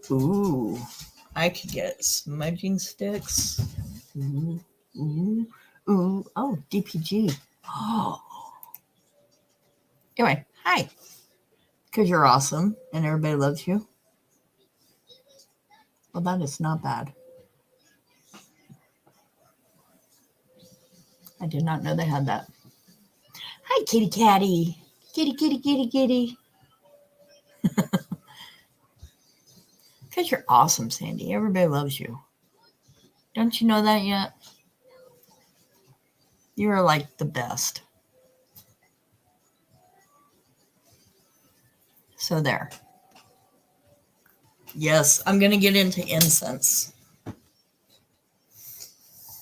Ooh. I could get smudging sticks. Ooh. Oh, DPG. Oh. Anyway, hi. Because you're awesome and everybody loves you. Well, that is not bad. I did not know they had that. Hi, kitty catty. Kitty. Because you're awesome, Sandy. Everybody loves you. Don't you know that yet? You're like the best. So there. Yes, I'm going to get into incense.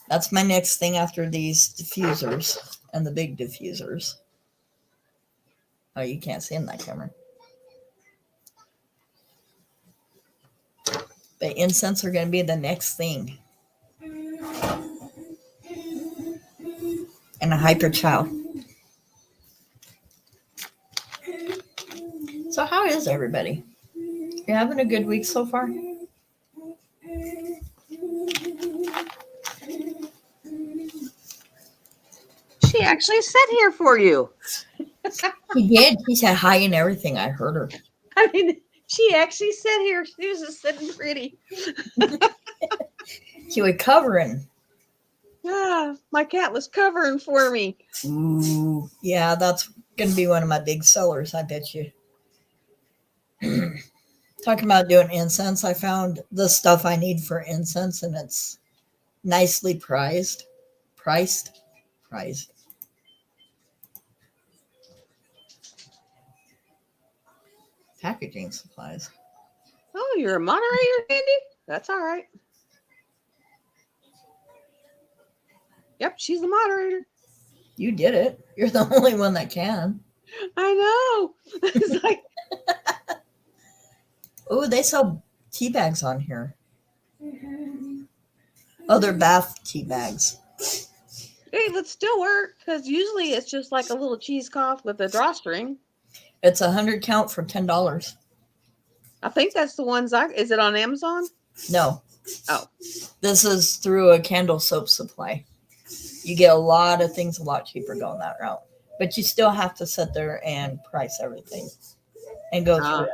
That's my next thing after these diffusers and the big diffusers. Oh, you can't see in that camera. But incense are going to be the next thing. And a hyper chow. So how is everybody? You having a good week so far? She actually sat here for you. She did. She said hi and everything. I heard her. I mean, she actually sat here. She was just sitting pretty. She was covering. My cat was covering for me. Ooh, yeah, that's going to be one of my big sellers, I bet you. Talking about doing incense, I found the stuff I need for incense, and it's nicely priced. Packaging supplies. Oh, you're a moderator, Andy? That's all right. Yep, she's the moderator. You did it. You're the only one that can. I know. It's like, oh, they sell tea bags on here. Oh, they're bath tea bags. hey, let's still work because usually it's just like a little cheesecloth with a drawstring. It's 100 count for $10. I think that's the ones is it on Amazon? No. Oh. This is through a candle soap supply. You get a lot of things a lot cheaper going that route. But you still have to sit there and price everything and go through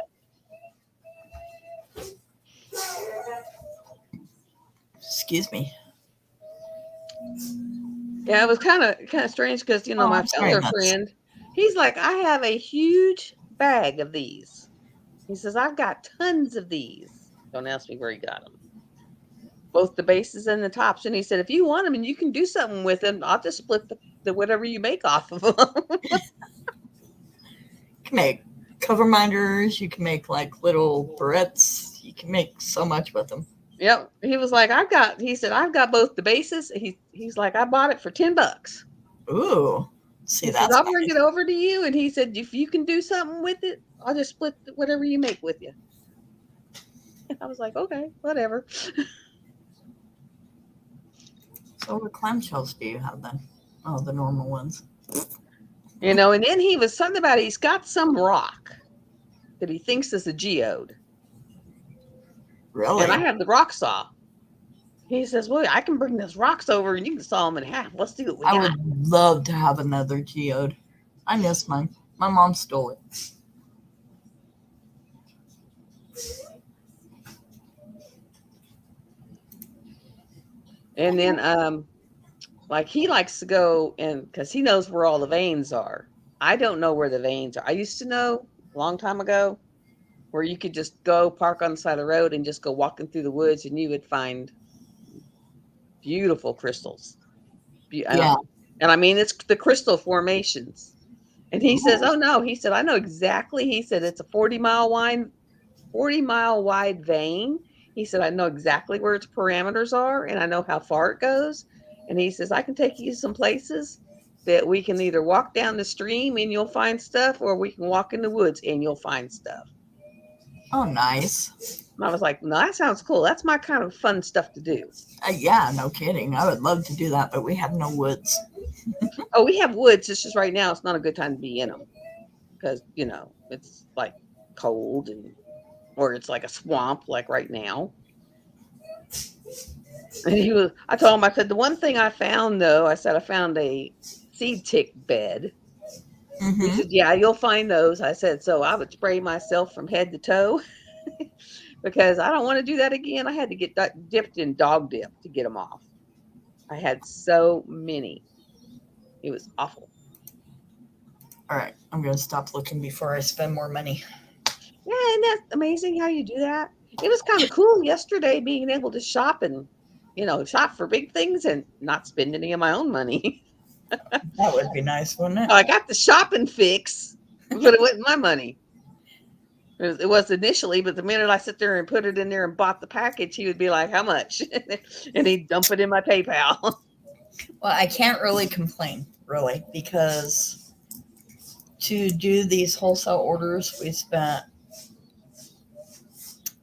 it. Excuse me. Yeah, it was kind of strange because, my fellow friend, he's like, I have a huge bag of these. He says, I've got tons of these. Don't ask me where he got them. Both the bases and the tops. And he said, if you want them and you can do something with them, I'll just split the whatever you make off of them. You can make cover minders. You can make like little barrettes. You can make so much with them. Yep. He was like, I've got both the bases. He's like, I bought it for $10. Ooh. See, he says, I'll bring it over to you. And he said, if you can do something with it, I'll just split whatever you make with you. And I was like, okay, whatever. So what clamshells do you have then? Oh, the normal ones. And then he was something about he's got some rock that he thinks is a geode. Really? And I have the rock saw. He says, well, I can bring those rocks over and you can saw them in half. Let's see what we got. I would love to have another geode. I miss mine. My mom stole it. And then, like he likes to go because he knows where all the veins are. I don't know where the veins are. I used to know a long time ago where you could just go park on the side of the road and just go walking through the woods and you would find beautiful crystals. Yeah. And I mean, it's the crystal formations. And he says, oh no, he said, I know exactly. He said, it's a 40-mile wide vein. He said, I know exactly where its parameters are and I know how far it goes. And he says, I can take you some places that we can either walk down the stream and you'll find stuff, or we can walk in the woods and you'll find stuff. Oh, nice. And I was like, no, that sounds cool. That's my kind of fun stuff to do. Yeah, no kidding. I would love to do that, but we have no woods. Oh, we have woods. It's just right now, it's not a good time to be in them because, it's like cold or it's like a swamp like right now. And I told him, I said, the one thing I found though, I found a seed tick bed. Mm-hmm. He said, yeah, you'll find those. I said, so I would spray myself from head to toe because I don't want to do that again. I had to get dipped in dog dip to get them off. I had so many. It was awful. All right. I'm going to stop looking before I spend more money. Yeah, isn't that amazing how you do that? It was kind of cool yesterday being able to shop and, shop for big things and not spend any of my own money. That would be nice, wouldn't it? I got the shopping fix, but it wasn't my money. It was initially, but the minute I sit there and put it in there and bought the package, he would be like, "How much?" and he'd dump it in my PayPal. Well, I can't really complain, really, because to do these wholesale orders, we spent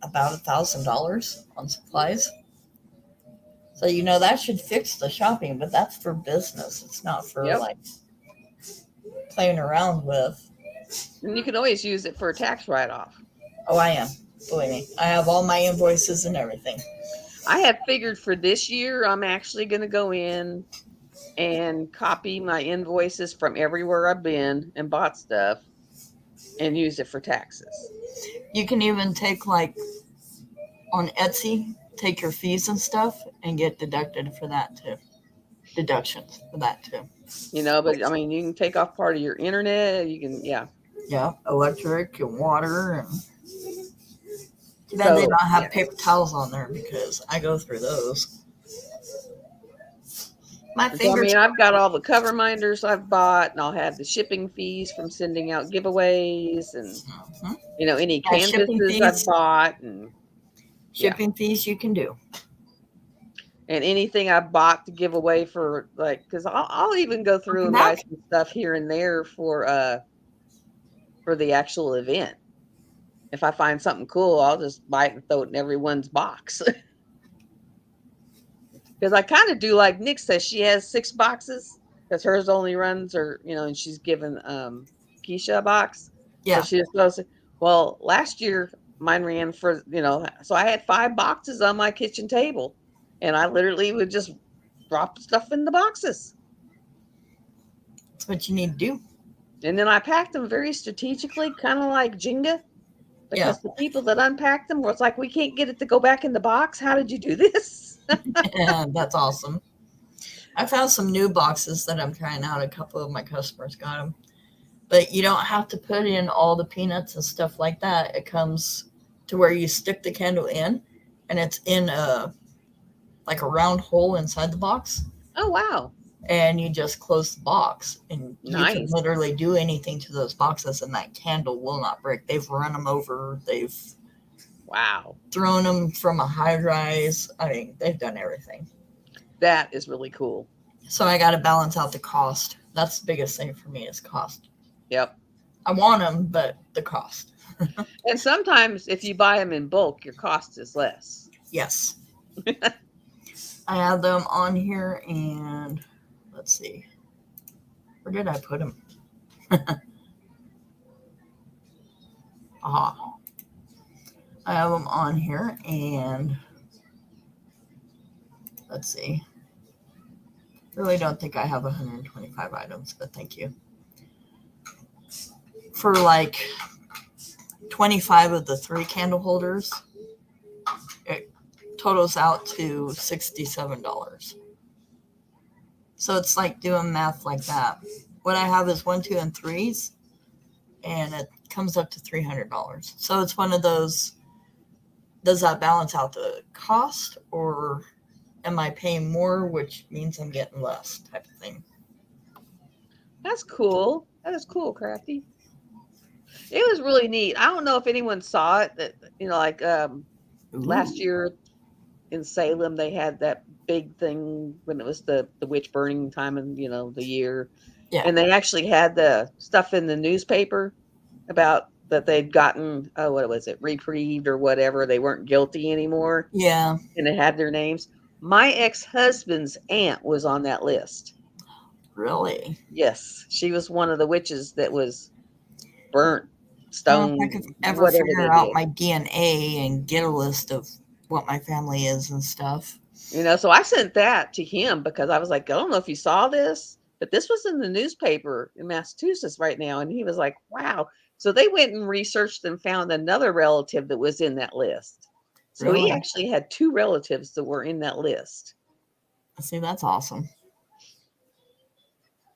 about $1,000 on supplies. So, that should fix the shopping, but that's for business. It's not for like playing around with. And you can always use it for a tax write-off. Oh, I am. Believe me. I have all my invoices and everything. I have figured for this year, I'm actually going to go in and copy my invoices from everywhere I've been and bought stuff and use it for taxes. You can even take, like, on Etsy, take your fees and stuff and get deducted for that too. Deductions for that too. But I mean, you can take off part of your internet. You can, Yeah, electric and water. And then they don't have paper towels on there because I go through those. My fingers. I've got all the cover minders I've bought, and I'll have the shipping fees from sending out giveaways, and any canvases I've bought, and shipping fees you can do, and anything I bought to give away for, like, because I'll even go through and buy some stuff here and there for the actual event. If I find something cool, I'll just buy it and throw it in everyone's box. Because I kind of do like Nick says, she has 6 boxes because hers only runs, and she's given Keisha a box. Yeah. So she just goes, well, last year mine ran for, so I had 5 boxes on my kitchen table, and I literally would just drop stuff in the boxes. That's what you need to do. And then I packed them very strategically, kind of like Jenga. Because the people that unpacked them was like, we can't get it to go back in the box. How did you do this? Yeah, that's awesome. I found some new boxes that I'm trying out. A couple of my customers got them. But you don't have to put in all the peanuts and stuff like that. It comes to where you stick the candle in, and it's in a round hole inside the box. Oh, wow. And you just close the box, and you can literally do anything to those boxes, and that candle will not break. They've run them over. They've thrown them from a high rise. I mean, they've done everything. That is really cool. So I got to balance out the cost. That's the biggest thing for me is cost. Yep. I want them, but the cost. And sometimes if you buy them in bulk, your cost is less. Yes. I have them on here, and let's see. Where did I put them? Aha. I have them on here, and let's see. Really don't think I have 125 items, but thank you. For like 25 of the 3 candle holders, it totals out to $67. So it's like doing math like that. What I have is 1, 2, and 3s, and it comes up to $300. So it's one of those, does that balance out the cost, or am I paying more, which means I'm getting less type of thing? That's cool. That is cool, Crafty. It was really neat. I don't know if anyone saw it, that, last year in Salem, they had that big thing when it was the witch burning time and, the year. Yeah. And they actually had the stuff in the newspaper about that they'd gotten, what was it, reprieved or whatever. They weren't guilty anymore. Yeah. And it had their names. My ex-husband's aunt was on that list. Really? Yes. She was one of the witches that was burnt, stoned. I could ever figure out my DNA and get a list of what my family is and stuff. So I sent that to him because I was like, I don't know if you saw this, but this was in the newspaper in Massachusetts right now. And he was like, wow. So they went and researched and found another relative that was in that list. So he actually had 2 relatives that were in that list. See, that's awesome.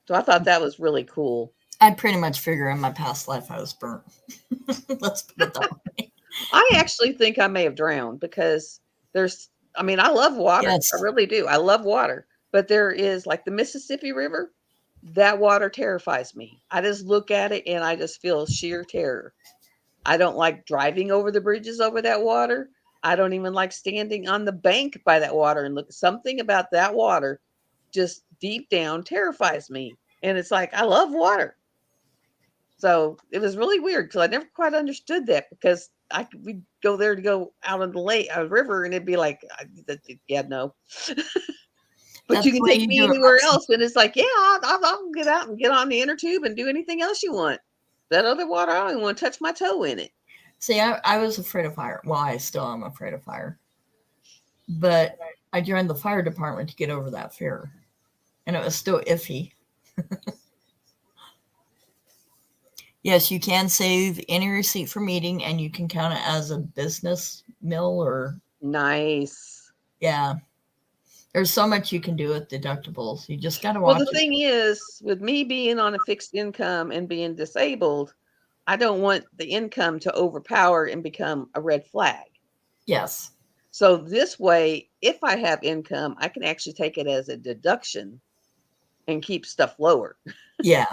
So I thought that was really cool. I pretty much figure in my past life I was burnt. Let's put it that way. I actually think I may have drowned because I love water. Yes. I really do. I love water. But there is, like, the Mississippi River, that water terrifies me. I just look at it and I just feel sheer terror. I don't like driving over the bridges over that water. I don't even like standing on the bank by that water and look. Something about that water just deep down terrifies me. And it's like, I love water. So it was really weird because I never quite understood that, because we'd go there to go out on the lake, river, and it'd be like, yeah, no. But That's you can the way take you me do it, anywhere Lexi. else, and it's like, yeah, I'll get out and get on the inner tube and do anything else you want. That other water, I don't even want to touch my toe in it. See, I was afraid of fire. Well, I still am afraid of fire. But I joined the fire department to get over that fear. And it was still iffy. Yes, you can save any receipt for meeting, and you can count it as a business meal or... Nice. Yeah. There's so much you can do with deductibles. You just got to Well, watch the thing is, with me being on a fixed income and being disabled, I don't want the income to overpower and become a red flag. Yes. So this way, if I have income, I can actually take it as a deduction and keep stuff lower. Yeah.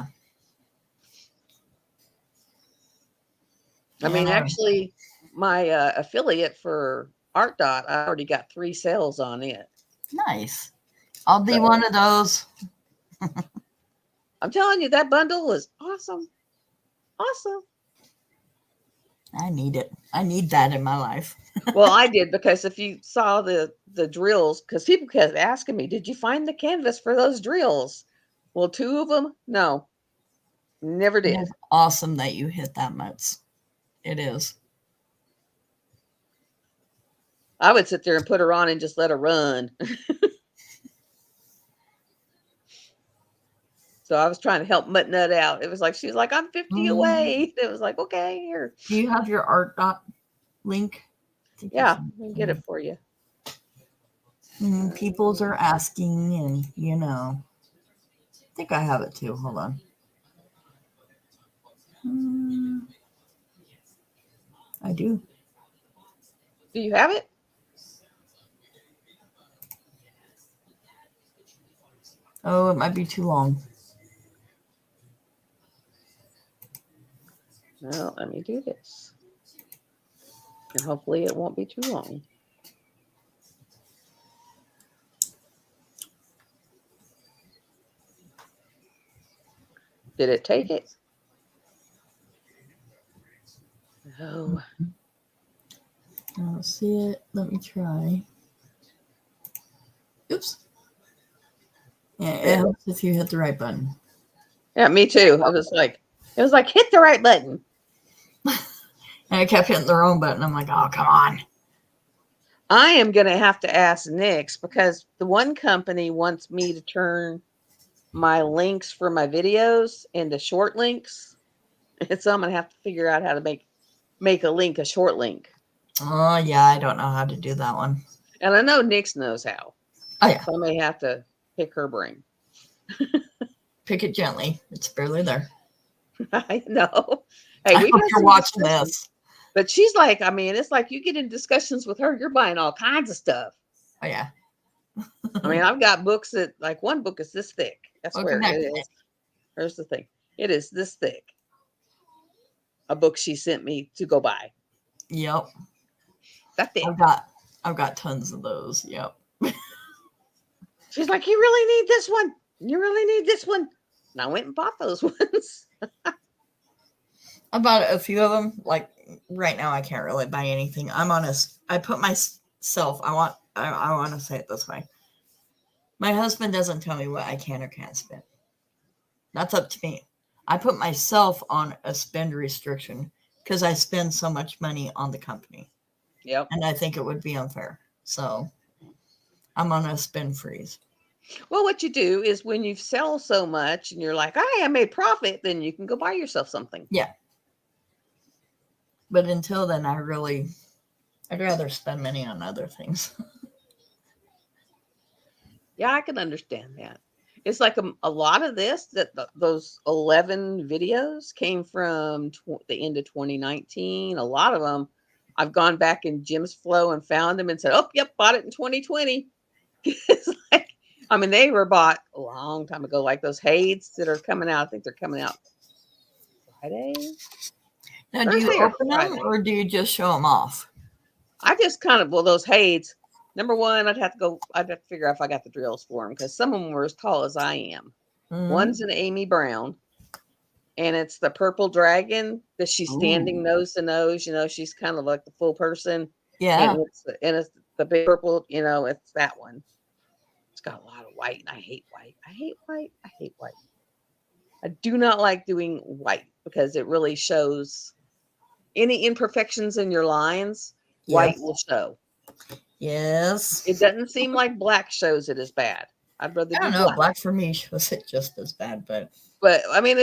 I mean, actually, my affiliate for Artdot, I already got 3 sales on it. Nice. I'll be one of those. I'm telling you, that bundle was awesome. Awesome. I need it. I need that in my life. Well, I did, because if you saw the drills, because people kept asking me, did you find the canvas for those drills? Well, 2 of them, no, never did. It's awesome that you hit that much. It is. I would sit there and put her on and just let her run. So I was trying to help Nut out. It was like, she was like, I'm 50 away. It was like, okay, here. Do you have your Artdot link? Yeah, I can get it for you. Peoples are asking, and I think I have it too. Hold on. I do. Do you have it? Oh, it might be too long. Well, let me do this. And hopefully it won't be too long. Did it take it? No. I don't see it. Let me try. Oops. Yeah, it helps if you hit the right button. Yeah, me too. It was like, hit the right button. And I kept hitting the wrong button. I'm like, oh, come on. I am going to have to ask Nix, because the one company wants me to turn my links for my videos into short links. And so I'm going to have to figure out how to make a link a short link. Oh, yeah, I don't know how to do that one. And I know Nix knows how. Oh, yeah. So I may have to pick her brain. Pick it gently. It's barely there. I know. Hey, I hope you're watching this. But she's like, I mean, it's like you get in discussions with her, you're buying all kinds of stuff. Oh, yeah. I mean, I've got books that, like, one book is this thick. That's where it is. Here's the thing. It is this thick. A book she sent me to go buy. Yep. That thick. I've got tons of those. Yep. She's like, you really need this one. You really need this one. And I went and bought those ones. I bought a few of them. Like right now, I can't really buy anything. I put myself, I want to say it this way. My husband doesn't tell me what I can or can't spend. That's up to me. I put myself on a spend restriction because I spend so much money on the company. Yep. And I think it would be unfair. So I'm on a spend freeze. Well, what you do is when you sell so much and you're like, I made profit, then you can go buy yourself something. Yeah. But until then, I'd rather spend money on other things. Yeah, I can understand that. It's like a lot of this, those 11 videos came from the end of 2019. A lot of them, I've gone back in Jim's Flow and found them and said, oh, yep, bought it in 2020. It's like, I mean, they were bought a long time ago, like those Hades that are coming out. I think they're coming out Friday. Now, do you open them or do you just show them off? I just kind of, well, those Hades, number one, I'd have to figure out if I got the drills for them because some of them were as tall as I am. One's an Amy Brown, and it's the purple dragon that she's standing nose to nose. You know, she's kind of like the full person. Yeah. And it's the big purple, you know, it's that one. It's got a lot of white, and I hate white. I hate white. I hate white. I do not like doing white because it really shows any imperfections in your lines. Yes. White will show. Yes. It doesn't seem like black shows it as bad. I'd rather I don't know. Black for me shows it just as bad, but I mean,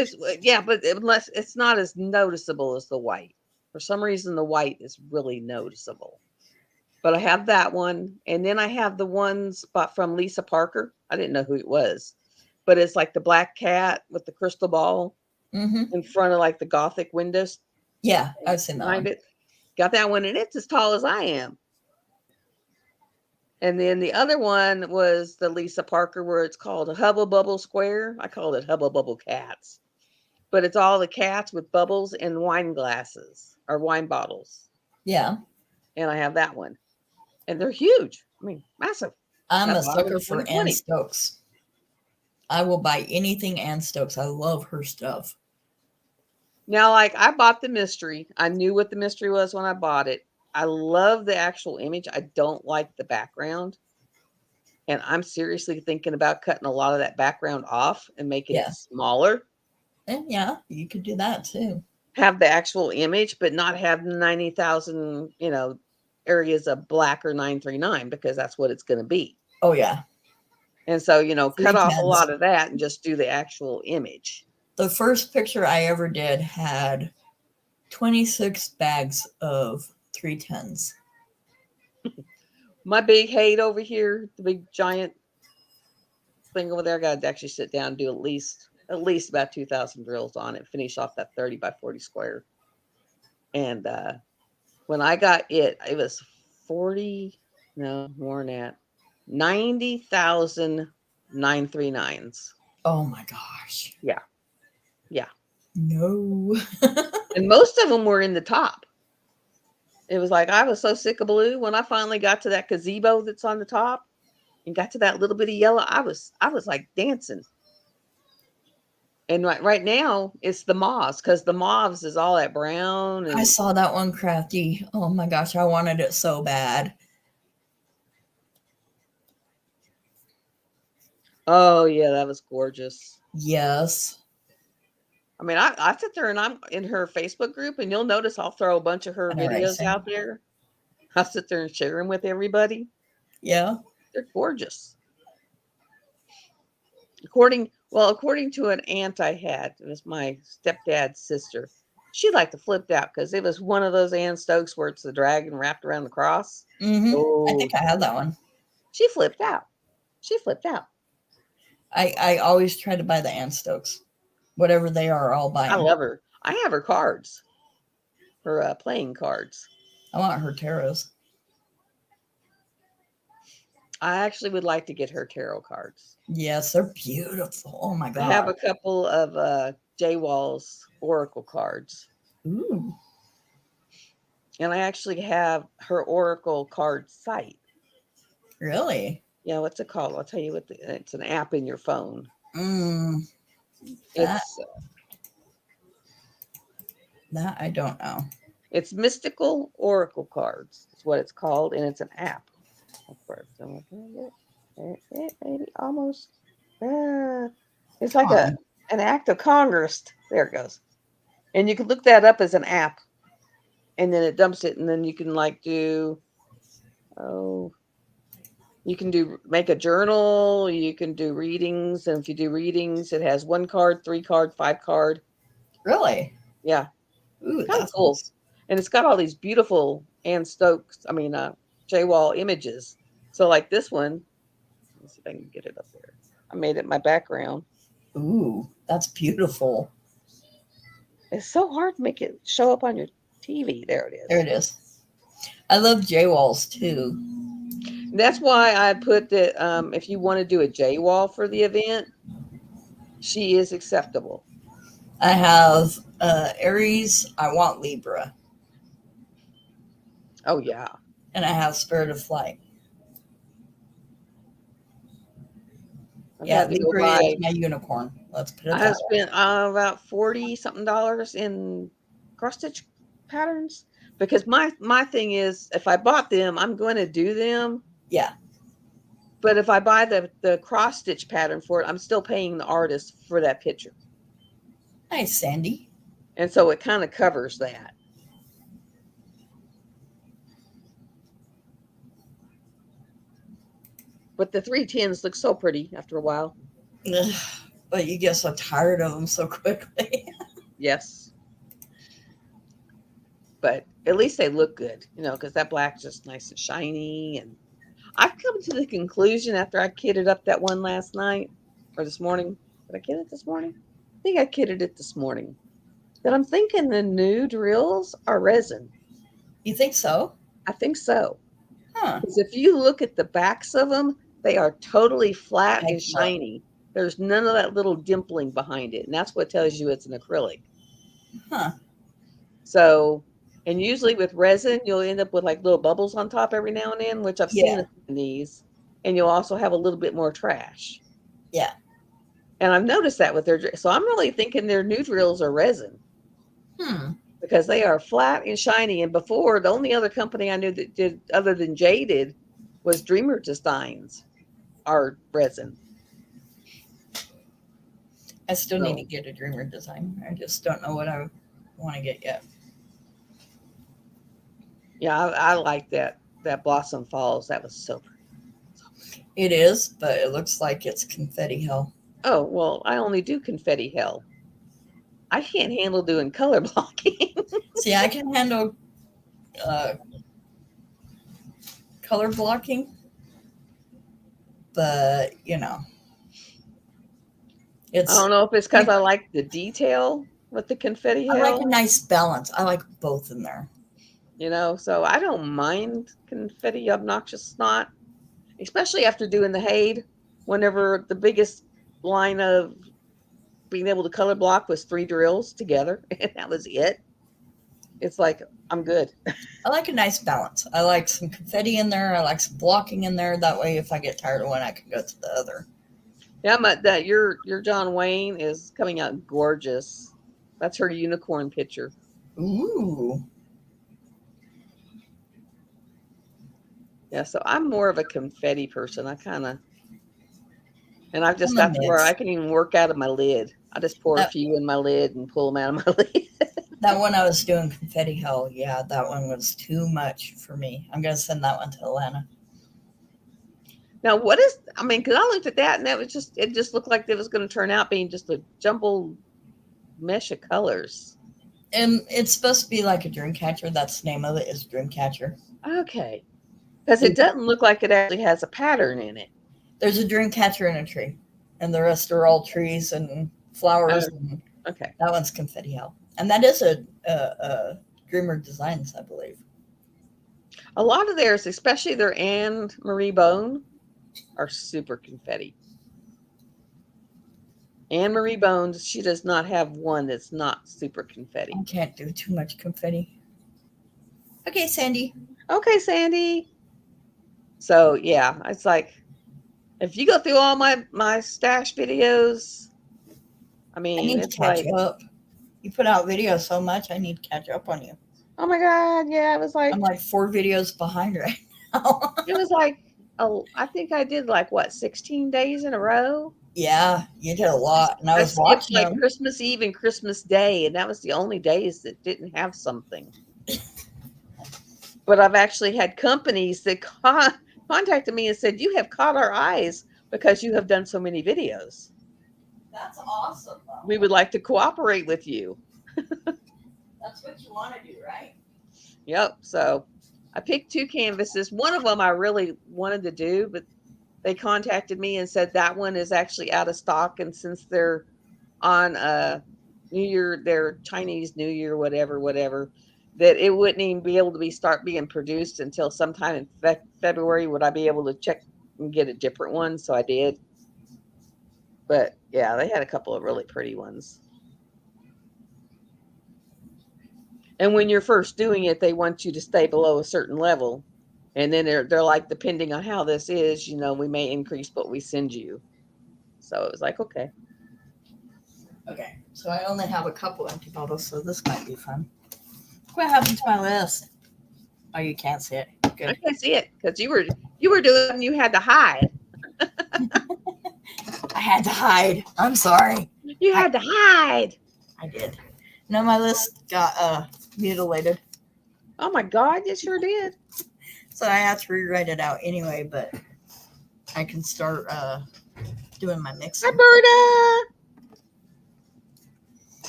but unless it's not as noticeable as the white. For some reason, the white is really noticeable. But I have that one, and then I have the ones bought from Lisa Parker. I didn't know who it was, but it's like the black cat with the crystal ball in front of like the Gothic windows. Yeah, I've seen that one. Got that one, and it's as tall as I am. And then the other one was the Lisa Parker, where it's called a Hubble Bubble Square. I called it Hubble Bubble Cats. But it's all the cats with bubbles and wine glasses or wine bottles. Yeah. And I have that one. And they're huge. I mean, massive. I'm a sucker for Ann Stokes. I will buy anything Ann Stokes. I love her stuff. Now, like, I bought the mystery. I knew what the mystery was when I bought it. I love the actual image. I don't like the background. And I'm seriously thinking about cutting a lot of that background off and making it smaller. And yeah, you could do that too. Have the actual image, but not have 90,000, areas of black or 939 because that's what it's going to be. Oh, yeah. And so, cut off a lot of that and just do the actual image. The first picture I ever did had 26 bags of 310s. My big hate over here, the big giant thing over there, I got to actually sit down and do at least about 2,000 drills on it, finish off that 30 by 40 square. And when I got it was 40, no, more than that, 90,000 939s. Oh my gosh. Yeah. Yeah. No. And most of them were in the top. It was like, I was so sick of blue when I finally got to that gazebo that's on the top and got to that little bit of yellow. I was like dancing. And right now it's the mauves, because the mauves is all that brown. And I saw that one, Crafty. Oh my gosh, I wanted it so bad. Oh yeah, that was gorgeous. Yes. I mean, I sit there and I'm in her Facebook group, and you'll notice I'll throw a bunch of her videos out there. I'll sit there and share them with everybody. Yeah. They're gorgeous. According to an aunt I had, it was my stepdad's sister. She liked to flip out because it was one of those Ann Stokes where it's the dragon wrapped around the cross. Oh, I think I had that one. She flipped out. I always try to buy the Ann Stokes. Whatever they are, I'll buy them. I love her. I have her cards. Her playing cards. I want her tarots. I actually would like to get her tarot cards. Yes, they're beautiful. Oh my God. I have a couple of J Wall's Oracle cards. Ooh. And I actually have her Oracle card site. Really? Yeah, what's it called? I'll tell you it's an app in your phone. That I don't know. It's Mystical Oracle Cards. It's what it's called, and it's an app. Maybe almost. It's like an act of Congress. There it goes. And you can look that up as an app, and then it dumps it, and then you can make a journal. You can do readings, and if you do readings, it has 1 card, 3 card, 5 card. Really? Yeah. Ooh, that's cool. Nice. And it's got all these beautiful Ann Stokes, J Wall images. So like this one, let's see if I can get it up there. I made it my background. Ooh, that's beautiful. It's so hard to make it show up on your TV. There it is. There it is. I love J Walls too. That's why I put that if you want to do a J Wall for the event, she is acceptable. I have Aries. I want Libra. Oh, yeah. And I have Spirit of Flight. Yeah, Libra is my unicorn. Let's put it that way. I have spent about $40-something in cross-stitch patterns because my thing is, if I bought them, I'm going to do them. Yeah. But if I buy the cross-stitch pattern for it, I'm still paying the artist for that picture. Nice, Sandy. And so it kind of covers that. But the 310s look so pretty after a while. But you get so tired of them so quickly. Yes. But at least they look good, because that black's just nice and shiny. And I've come to the conclusion after I kitted up that one last night or this morning. Did I kit it this morning? I think I kitted it this morning. That I'm thinking the new drills are resin. You think so? I think so. Huh. Because if you look at the backs of them, they are totally flat and shiny. There's none of that little dimpling behind it. And that's what tells you it's an acrylic. Huh. So, and usually with resin, you'll end up with like little bubbles on top every now and then, which I've seen in these. And you'll also have a little bit more trash. Yeah. And I've noticed that with their, so I'm really thinking their new drills are resin. Because they are flat and shiny. And before, the only other company I knew that did other than Jaded was Dreamer Designs, our resin. I still need to get a Dreamer design. I just don't know what I want to get yet. Yeah, I like that Blossom Falls. That was so pretty. It is, but it looks like it's confetti hell. Oh, well, I only do confetti hell. I can't handle doing color blocking. See, I can handle color blocking, but I don't know if it's because I like the detail with the confetti hell. I like a nice balance. I like both in there. So I don't mind confetti obnoxious snot, especially after doing the Haid, whenever the biggest line of being able to color block was 3 drills together, and that was it. It's like, I'm good. I like a nice balance. I like some confetti in there. I like some blocking in there. That way, if I get tired of one, I can go to the other. Yeah, that your John Wayne is coming out gorgeous. That's her unicorn picture. Ooh. Yeah, so I'm more of a confetti person. And I've just got to where I can even work out of my lid. I just pour a few in my lid and pull them out of my lid. That one I was doing confetti hell. Yeah, that one was too much for me. I'm going to send that one to Atlanta. Now, because I looked at that and it just looked like it was going to turn out being just a jumbled mesh of colors. And it's supposed to be like a dream catcher. That's the name of it, is dream catcher. Okay. Because it doesn't look like it actually has a pattern in it. There's a dream catcher in a tree, and the rest are all trees and flowers. Okay. That one's confetti hell. And that is a Dreamer Designs, I believe. A lot of theirs, especially their Anne Marie Bone, are super confetti. Anne Marie Bones, she does not have one that's not super confetti. I can't do too much confetti. Okay, Sandy. Okay, Sandy. So, yeah, it's like, if you go through all my stash videos, I need to catch up. You put out videos so much, I need to catch up on you. Oh my God, yeah, it was like... I'm like 4 videos behind right now. It was like, I think I did 16 days in a row. Yeah, you did a lot. And I was watching like Christmas Eve and Christmas Day, and that was the only days that didn't have something. But I've actually had companies that contacted me and said, you have caught our eyes because you have done so many videos. That's awesome. We would like to cooperate with you. That's what you want to do, right? Yep. So I picked 2 canvases. One of them I really wanted to do, but they contacted me and said that one is actually out of stock. And since they're on New Year, their Chinese New Year, whatever, that it wouldn't even be able to start being produced until sometime in February. Would I be able to check and get a different one? So I did. But yeah, they had a couple of really pretty ones. And when you're first doing it, they want you to stay below a certain level. And then they're like, depending on how this is, we may increase what we send you. So it was like, okay. Okay, so I only have a couple empty bottles, so this might be fun. What happened to my list? Oh, you can't see it. Good. I can't see it because you were doing it, you had to hide. I had to hide. I'm sorry. You had to hide. I did. No, my list got mutilated. Oh my God, it sure did. So I had to rewrite it out anyway, but I can start doing my mixing. Hi, Berta.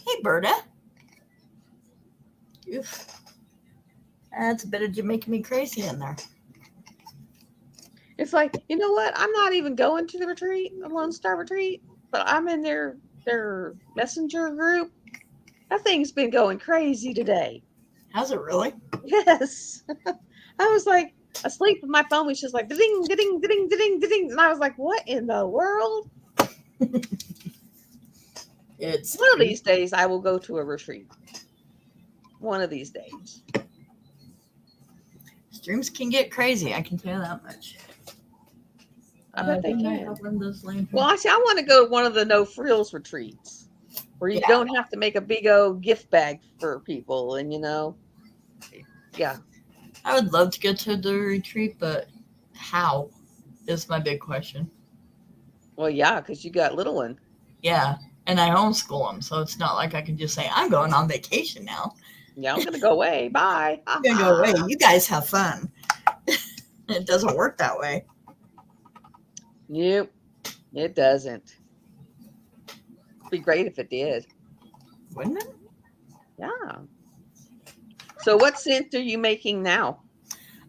Hey, Berta. Oof. That's a bit of you making me crazy in there. It's like, you know what? I'm not even going to the retreat, the Lone Star retreat, but I'm in their messenger group. That thing's been going crazy today. Has it really? Yes. I was like asleep with my phone was just like ding, ding, ding, ding, ding. And I was like, what in the world? It's one of these days I will go to a retreat. One of these days. Streams can get crazy, I can tell you that much. I bet they can. Well, actually, I want to go to one of the no frills retreats where you don't have to make a big old gift bag for people, and yeah. I would love to get to the retreat, but how is my big question. Well, yeah, because you got little one. Yeah, and I homeschool them, so it's not like I can just say, I'm going on vacation now. Yeah, I'm going to go away. Bye. I'm going to go away. You guys have fun. It doesn't work that way. Nope, it doesn't. It'd be great if it did. Wouldn't it? Yeah. So what scent are you making now?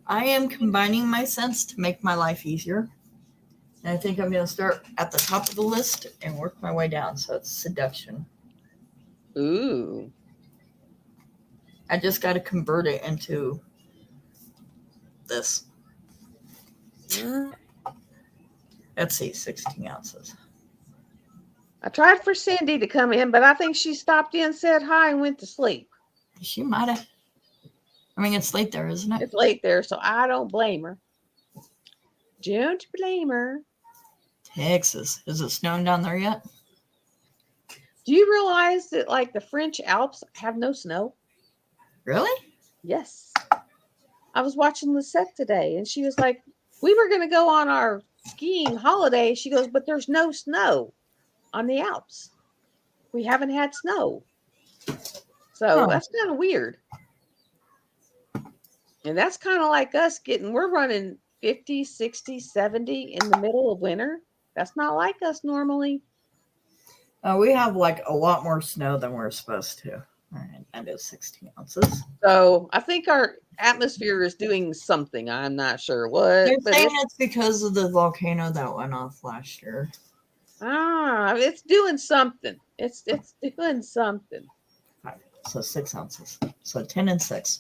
I am combining my scents to make my life easier. And I think I'm going to start at the top of the list and work my way down. So it's seduction. Ooh. I just got to convert it into this. Let's see, 16 ounces. I tried for Cindy to come in, but I think she stopped in, said hi, and went to sleep. She might have. I mean, it's late there, isn't it? It's late there, so I don't blame her. Don't blame her. Texas. Is it snowing down there yet? Do you realize that, like, the French Alps have no snow? Really? Yes. I was watching Lisette today, and she was like, we were going to go on our skiing holiday. She goes, but there's no snow on the Alps. We haven't had snow. So that's kind of weird. And that's kind of like us we're running 50, 60, 70 in the middle of winter. That's not like us normally. We have like a lot more snow than we're supposed to. All right, that is 16 ounces. So I think our atmosphere is doing something. I'm not sure what. They're saying it's because of the volcano that went off last year. It's doing something. It's doing something. Right, so 6 ounces. So 10 and 6.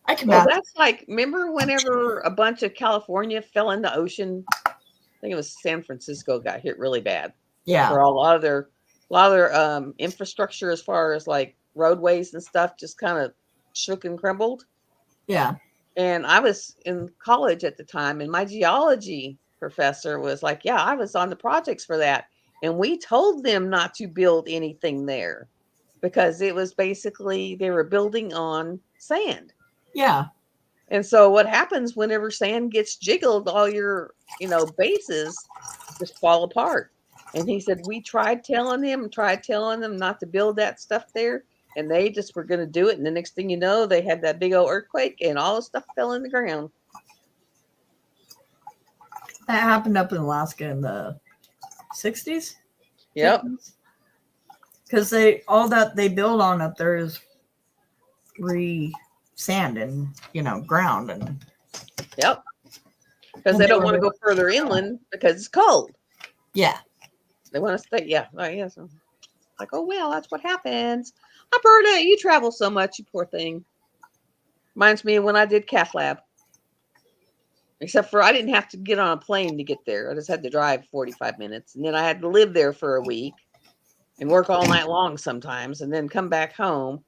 I can Well, that's like, remember whenever a bunch of California fell in the ocean? I think it was San Francisco got hit really bad. Yeah. For a lot of their infrastructure as far as like roadways and stuff just kind of shook and crumbled. Yeah. And I was in college at the time, and my geology professor was like, yeah, I was on the projects for that. And we told them not to build anything there because it was basically they were building on sand. Yeah. And so what happens whenever sand gets jiggled, all your, bases just fall apart. And he said, we tried telling them not to build that stuff there. And they just were going to do it. And the next thing you know, they had that big old earthquake and all the stuff fell in the ground. That happened up in Alaska in the 60s? Yep. Because they build on up there is sand and, ground. And yep. Because they don't want to go further inland because it's cold. Yeah. They want to stay. Yeah. So, like, oh, well, that's what happens. Alberta, you travel so much, you poor thing. Reminds me of when I did Cath Lab. Except for I didn't have to get on a plane to get there. I just had to drive 45 minutes. And then I had to live there for a week and work all night long sometimes and then come back home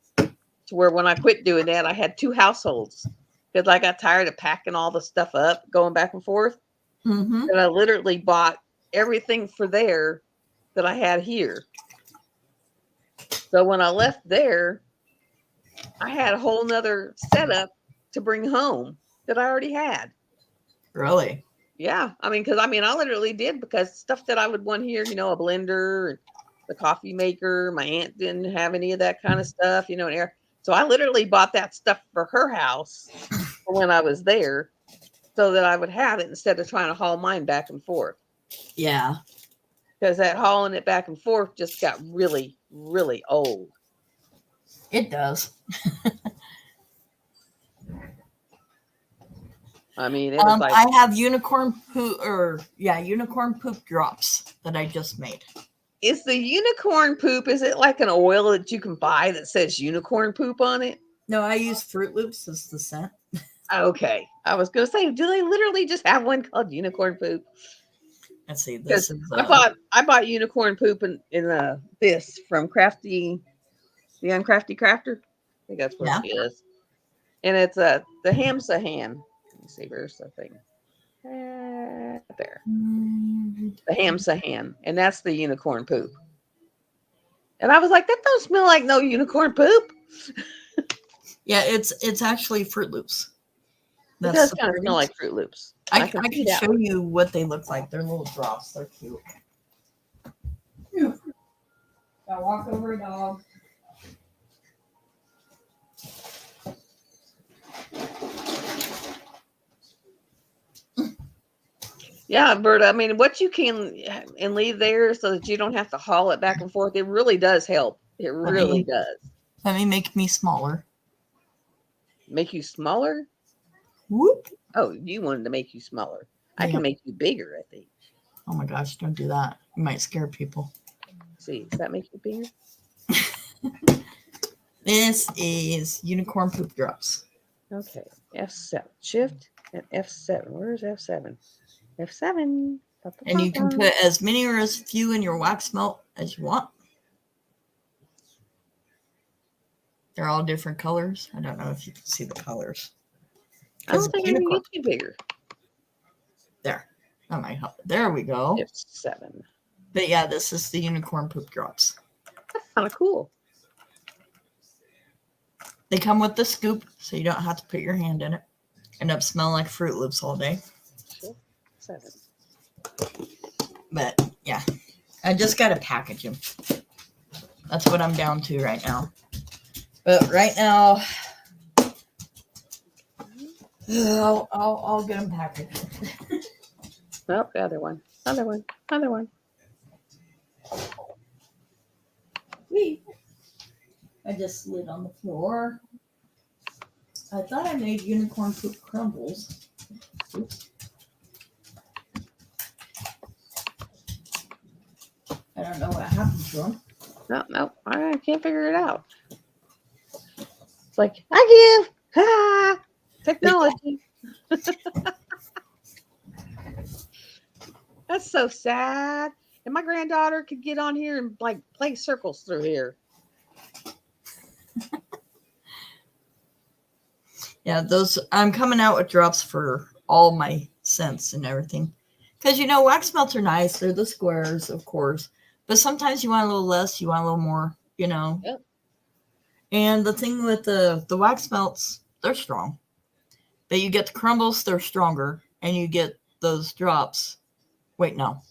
to where when I quit doing that, I had 2 households because I got tired of packing all the stuff up, going back and forth. Mm-hmm. And I literally bought everything for there that I had here. So when I left there, I had a whole nother setup to bring home that I already had. Really? Yeah. I literally did, because stuff that I would want here, a blender, the coffee maker. My aunt didn't have any of that kind of stuff, so I literally bought that stuff for her house for when I was there so that I would have it instead of trying to haul mine back and forth. Yeah. Because that hauling it back and forth just got really, really old. It does. It was like, I have unicorn poop drops that I just made. Is the unicorn poop, is it like an oil that you can buy that says unicorn poop on it? No, I use Fruit Loops as the scent. Okay. I was going to say, do they literally just have one called unicorn poop? Let's see. This is. I bought unicorn poop in this from the Uncrafty Crafter. I think that's what it is. And it's the Hamsa hand. Let me see, where's the thing? There. The Hamsa hand. And that's the unicorn poop. And I was like, that don't smell like no unicorn poop. Yeah, it's actually Fruit Loops. It does kind of smell like Fruit Loops. I can show you what they look like. They're little drops. They're cute. Now walk over, dog. Yeah, Berta. What you can and leave there so that you don't have to haul it back and forth, it really does help. It really does. Let me make me smaller. Make you smaller? Whoop. Oh, you wanted to make you smaller. I can make you bigger, I think. Oh my gosh, don't do that. You might scare people. See, does that make you bigger? This is unicorn poop drops. Okay. F7. Shift and F7. Where's F7? F7. And you can put as many or as few in your wax melt as you want. They're all different colors. I don't know if you can see the colors. I don't think I can get you bigger. There. That might help. There we go. F7. But yeah, this is the unicorn poop drops. That's kind of cool. They come with the scoop, so you don't have to put your hand in it. End up smelling like Fruit Loops all day. 7. But yeah, I just got to package them. That's what I'm down to right now. But right now, I'll get them packaged. Oh, the other one. Other one. Wait. I just slid on the floor. I thought I made unicorn poop crumbles. Oops. I don't know what happened to them. No, I can't figure it out. It's like, I give. Technology. That's so sad. And my granddaughter could get on here and play circles through here. Yeah, I'm coming out with drops for all my scents and everything. Because, wax melts are nice. They're the squares, of course. But sometimes you want a little less, you want a little more, Yep. And the thing with the wax melts, they're strong. But you get the crumbles, they're stronger. And you get those drops. Wait, no.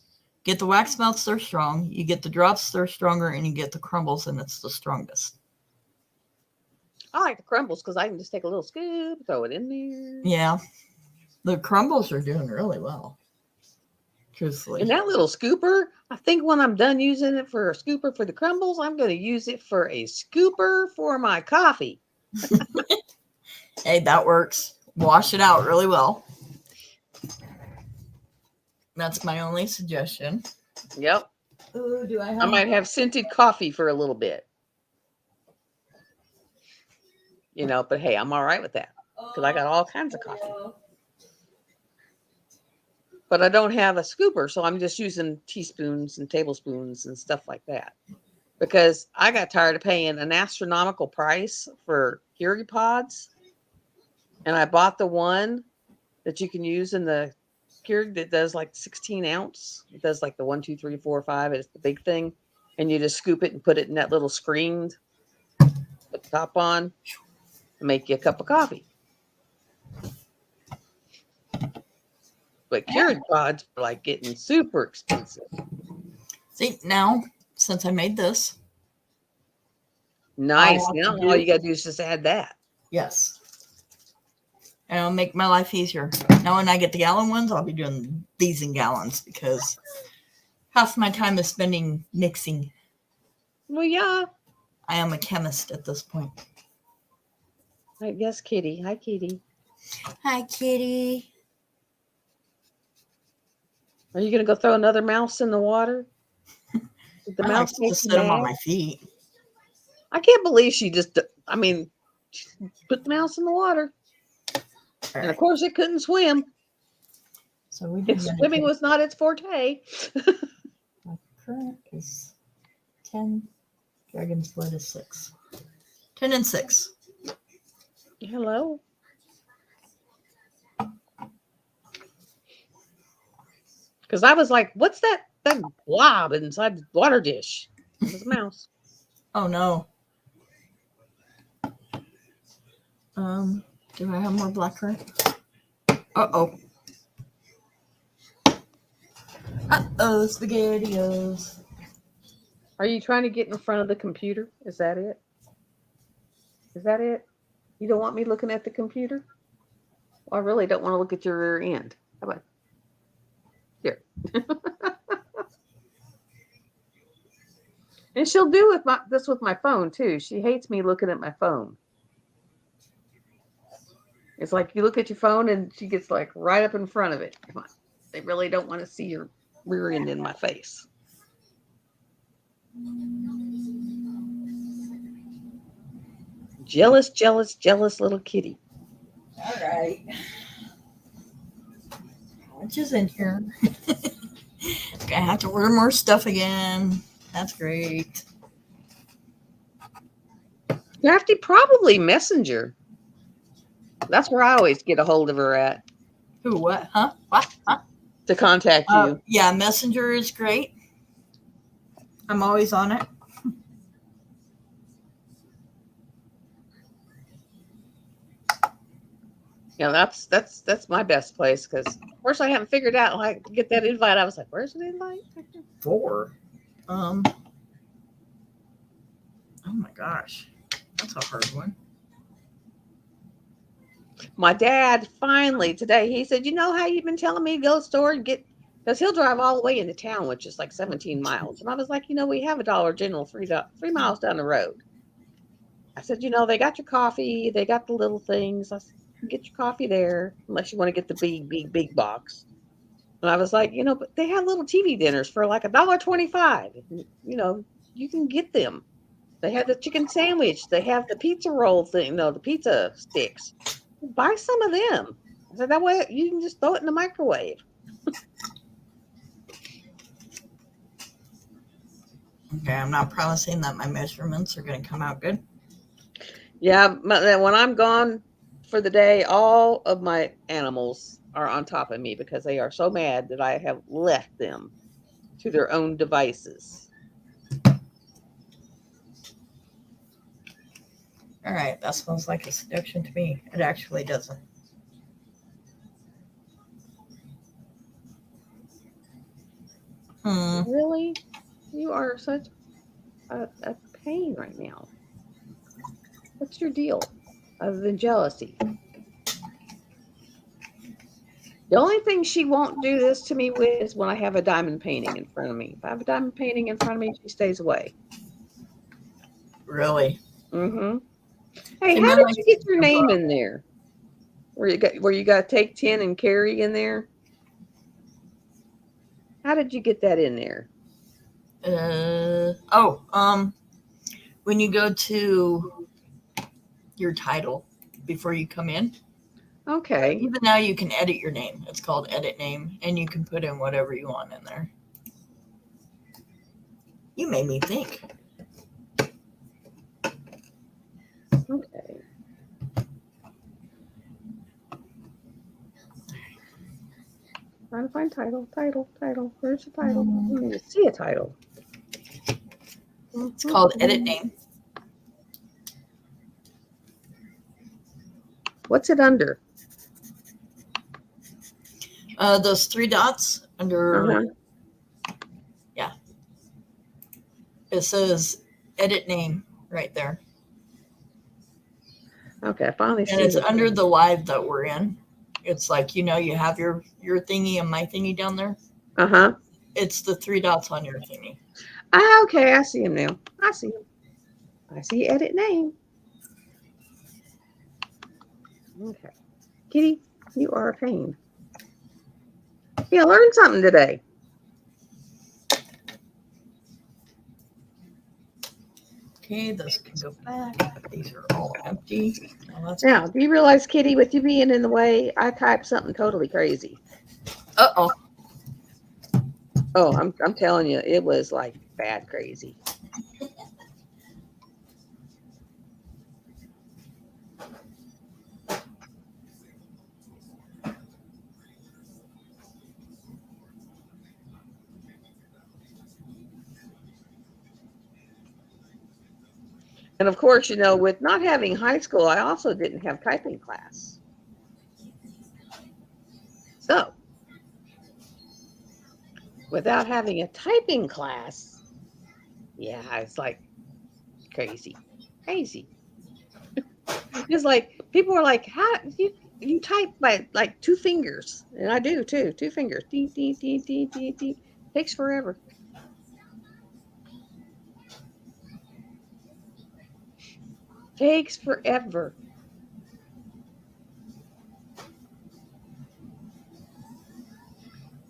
Get the wax melts, they're strong. You get the drops, they're stronger. And you get the crumbles, and it's the strongest. I like the crumbles because I can just take a little scoop, throw it in there. Yeah. The crumbles are doing really well. Truthfully. And that little scooper, I think when I'm done using it for a scooper for the crumbles, I'm going to use it for a scooper for my coffee. Hey, that works. Wash it out really well. That's my only suggestion. Yep. Ooh, I might have scented coffee for a little bit. But hey, I'm all right with that because I got all kinds of coffee. But I don't have a scooper, so I'm just using teaspoons and tablespoons and stuff like that. because I got tired of paying an astronomical price for Carrie pods, and I bought the one that you can use in the Keurig that does like 16 ounce. It does like the 1, 2, 3, 4, 5. It's the big thing, and you just scoop it and put it in that little screen, put the top on, and make you a cup of coffee. But Keurig pods are like getting super expensive. See, now since I made this, nice. Now all you gotta do is just add that. Yes. And it'll make my life easier. Now when I get the gallon ones, I'll be doing these in gallons because half my time is spending mixing. Well, yeah. I am a chemist at this point. I guess Kitty. Hi, Kitty. Hi, Kitty. Are you gonna go throw another mouse in the water? Did the mouse like to sit them on my feet. I can't believe she just. I mean, put the mouse in the water. And of course, it couldn't swim. So swimming was not its forte. My current is 10. Dragon's blood is 6. 10 and 6. Hello. Because I was like, "What's that blob inside the water dish?" It was a mouse. Oh no. Do I have more blackcurrant? Uh-oh. Uh-oh, SpaghettiOs. Are you trying to get in front of the computer? Is that it? Is that it? You don't want me looking at the computer? Well, I really don't want to look at your rear end. How about here? And she'll do this with my phone too. She hates me looking at my phone. It's like you look at your phone and she gets like right up in front of it. Come on. They really don't want to see your rear end in my face. Jealous, jealous, jealous little kitty. All right. How much is in here? Okay, I have to order more stuff again. That's great. You have to probably Messenger. That's where I always get a hold of her at. Who, what? Huh? What? Huh? To contact you. Yeah, Messenger is great. I'm always on it. Yeah, that's my best place because, of course, I haven't figured out how to get that invite. I was like, "Where's the invite?" 4. Oh my gosh, that's a hard one. My dad finally today, he said, "You know how you've been telling me to go to the store and get," because he'll drive all the way into town, which is like 17 miles. And I was like, "We have a Dollar General 3 miles down the road." I said, "They got your coffee. They got the little things. I said, get your coffee there, unless you want to get the big box." And I was like, "But they have little TV dinners for like $1.25. You can get them. They have the chicken sandwich. They have the pizza roll thing. No, the pizza sticks. Buy some of them." I said, "That way you can just throw it in the microwave." Okay, I'm not promising that my measurements are going to come out good. Yeah, when I'm gone for the day, all of my animals are on top of me because they are so mad that I have left them to their own devices. All right, that smells like a seduction to me. It actually doesn't. Really? You are such a pain right now. What's your deal other than jealousy? The only thing she won't do this to me with is when I have a diamond painting in front of me. If I have a diamond painting in front of me, she stays away. Really? Mm-hmm. Hey, how did you get your name in there? Where you got take 10 and Carrie in there? How did you get that in there? When you go to your title before you come in. Okay. Even now you can edit your name. It's called edit name, and you can put in whatever you want in there. You made me think. Okay. Trying to find title. Where's the title? I don't even see a title. It's called Edit Name. What's it under? Those 3 dots under. Yeah. It says Edit Name right there. Okay, I finally see it. And it's it. under the live that we're in. It's like, you have your thingy and my thingy down there. Uh-huh. It's the 3 dots on your thingy. Okay, I see him now. I see him. I see Edit Name. Okay. Kitty, you are a pain. Yeah, learned something today. Okay, those can go back. These are all empty. Now, do you realize, Kitty, with you being in the way, I typed something totally crazy. Uh-oh. Oh, I'm telling you, it was like bad crazy. And of course, with not having high school, I also didn't have typing class. So, without having a typing class, yeah, it's like crazy. It's like people are like, how you type by like 2 fingers, and I do too. 2 fingers. Ding, ding, ding, ding, ding, ding. Takes forever. Takes forever.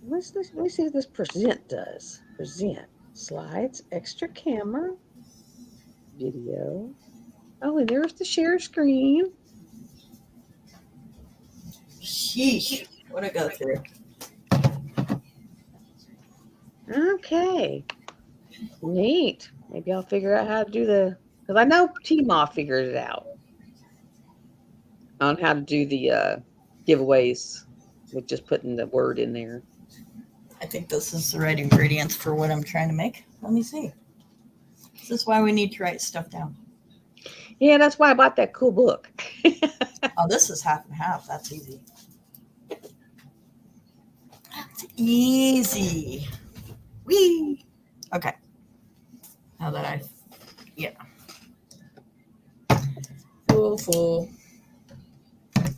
Let me see what this present does. Present. Slides, extra camera, video. Oh, and there's the share screen. Sheesh. What I go through. Okay. Neat. Maybe I'll figure out how to do because I know T-Moth figured it out on how to do the giveaways with just putting the word in there. I think this is the right ingredients for what I'm trying to make. Let me see. This is why we need to write stuff down. Yeah, that's why I bought that cool book. Oh, this is half and half. That's easy. That's easy. Whee! Okay. Now that full.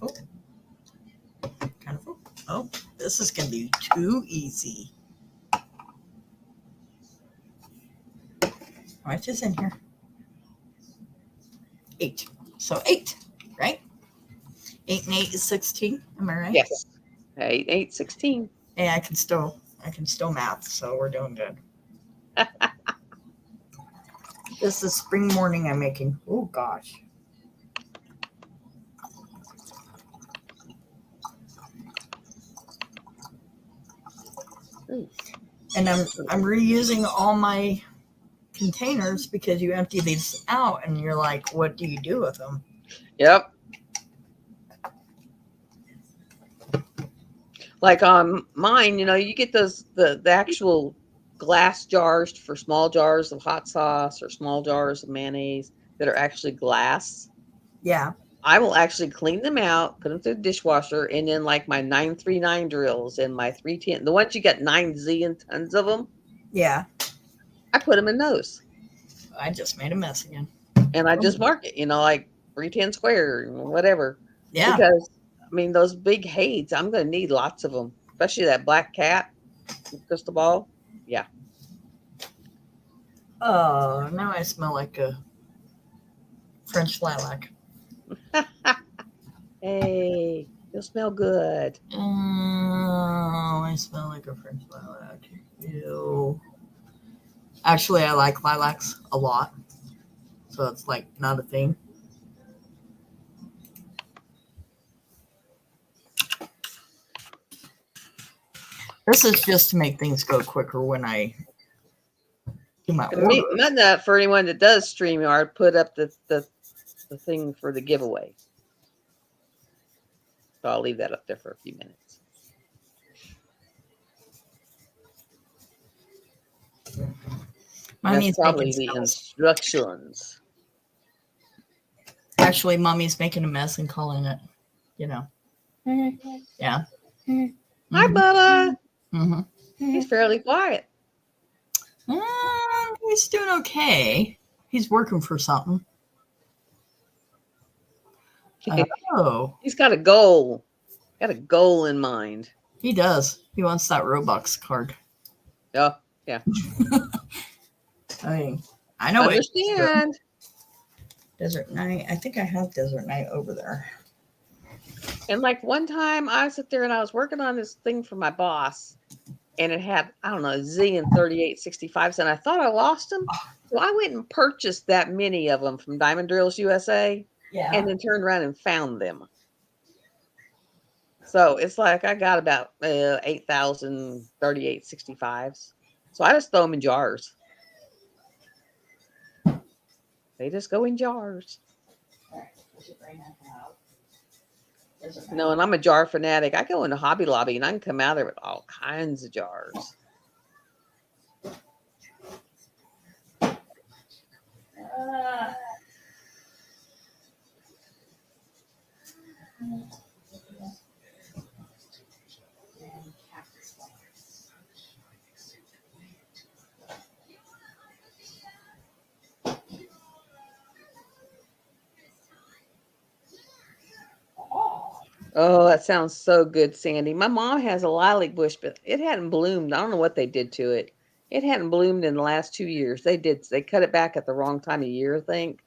Oh. Kind of full. Oh, this is going to be too easy. How much is in here? 8. So 8, right? 8 and 8 is 16. Am I right? Yes. 8, 16. Yeah, I can still math, so we're doing good. This is spring morning I'm making. Oh gosh. And I'm reusing all my containers because you empty these out and you're like, what do you do with them? Yep. Like on mine, you get those the actual glass jars for small jars of hot sauce or small jars of mayonnaise that are actually glass. Yeah. I will actually clean them out, put them through the dishwasher, and then like my 939 drills and my 310, the ones you got 9 zillion tons of them. Yeah. I put them in those. I just made a mess again. And I just mark it, like 310 square, whatever. Yeah. Because, those big Hades, I'm going to need lots of them, especially that black cat crystal ball. Yeah. Oh, now I smell like a French lilac. Hey, you'll smell good. Oh, I smell like a French lilac. Ew. Actually, I like lilacs a lot. So it's like not a thing. This is just to make things go quicker when I do my order. For anyone that does StreamYard, put up the the thing for the giveaway. So I'll leave that up there for a few minutes. That's probably the instructions. Actually, Mommy's making a mess and calling it, Yeah. Hi, Bubba. He's fairly quiet. He's doing okay. He's working for something. Oh. He's got a goal. Got a goal in mind. He does. He wants that Robux card. Oh, yeah. I mean, I know. Understand. Desert Night. I think I have Desert Night over there. And like one time I was there and I was working on this thing for my boss, and it had, I don't know, a zillion 3865s, and I thought I lost them. So I went and purchased that many of them from Diamond Drills USA. Yeah. And then turned around and found them. So it's like I got about 8,000 3865s. So I just throw them in jars. They just go in jars. No, and I'm a jar fanatic. I go into Hobby Lobby and I can come out there with all kinds of jars. Oh, that sounds so good, Sandy. My mom has a lilac bush, but it hadn't bloomed. I don't know what they did to it. It hadn't bloomed in the last 2 years. They cut it back at the wrong time of year, I think.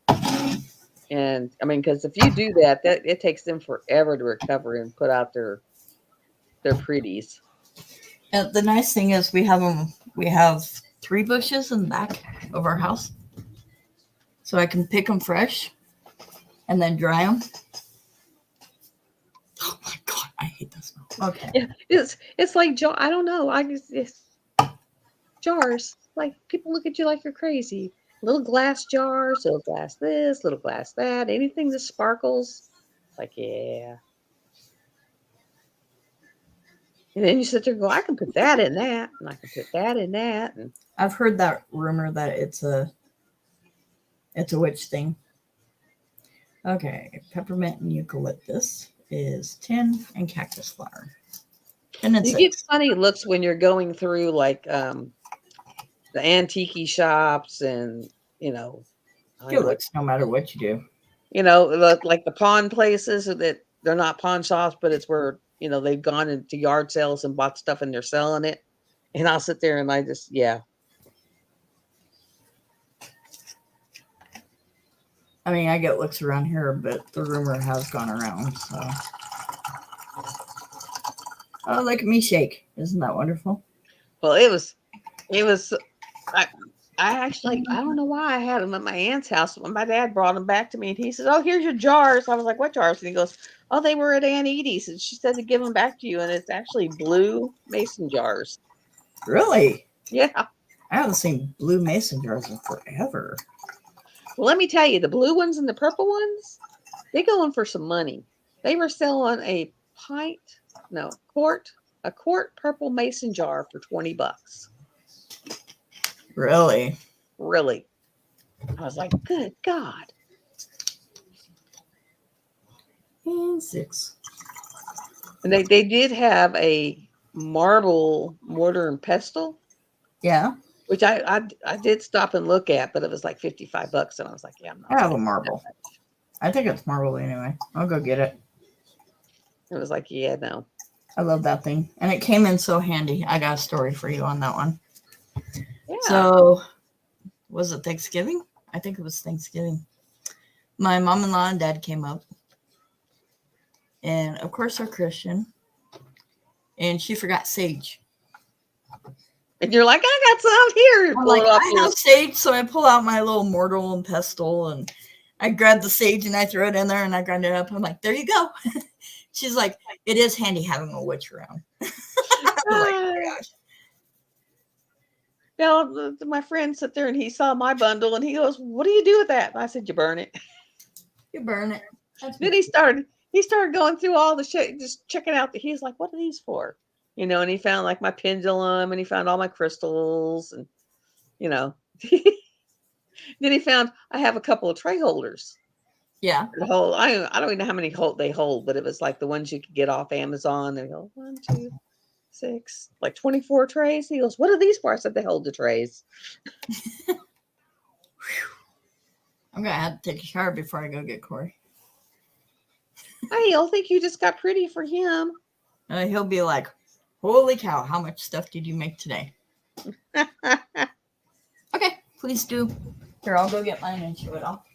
And I mean, because if you do that, it takes them forever to recover and put out their pretties. The nice thing is we have 3 bushes in the back of our house, so I can pick them fresh and then dry them. Oh my God, I hate that smell. Okay. Yeah, it's like I don't know. It's jars. Like people look at you like you're crazy. Little glass jars, little glass this, little glass that. Anything that sparkles, like yeah. And then you sit there and go, I can put that in that, and I can put that in that. And I've heard that rumor that it's a witch thing. Okay, peppermint and eucalyptus is 10, and cactus flower 10 and 6. You get funny looks when you're going through like the antique shops, and It looks no matter what you do. Like the pawn places that they're not pawn shops, but it's where they've gone into yard sales and bought stuff and they're selling it. And I'll sit there and I just I mean, I get looks around here, but the rumor has gone around. So, oh, look at me shake! Isn't that wonderful? Well, it was. I actually, I don't know why I had them at my aunt's house. When my dad brought them back to me, and he said, "Oh, here's your jars." I was like, "What jars?" And he goes, "Oh, they were at Aunt Edie's, and she said to give them back to you." And it's actually blue mason jars. Really? Yeah. I haven't seen blue mason jars in forever. Well, let me tell you, the blue ones and the purple ones, they go in for some money. They were selling a quart purple mason jar for $20. Really? Really. I was like, good God. And 6. And they did have a marble mortar and pestle. Yeah. Which I did stop and look at, but it was like $55, and I was like, yeah, I'm not. I have a marble. I think it's marble anyway. I'll go get it. It was like, yeah, no. I love that thing. And it came in so handy. I got a story for you on that one. Yeah. So, was it Thanksgiving? I think it was Thanksgiving. My mom-in-law and dad came up. And, of course, they're Christian. And she forgot sage. And you're like, I got some here. I'm like, I have sage, so I pull out my little mortar and pestle, and I grab the sage and I throw it in there and I grind it up. I'm like, there you go. She's like, it is handy having a witch around. I'm like, oh my gosh. My friend sat there and he saw my bundle and he goes, what do you do with that? And I said, you burn it. You burn it. Then he started going through all the shit, just checking out. He's like, what are these for? You know, and he found like my pendulum, and he found all my crystals, and you know. Then he found I have a couple of tray holders. Yeah. I don't even know how many they hold, but it was like the ones you could get off Amazon. And go 1, 2, 6, like 24 trays. He goes, what are these for? I said, they hold the trays. I'm gonna have to take a shower before I go get Corey. Hey, I'll think you just got pretty for him. He'll be like, holy cow, how much stuff did you make today? Okay, please do. Here, I'll go get mine and show it off.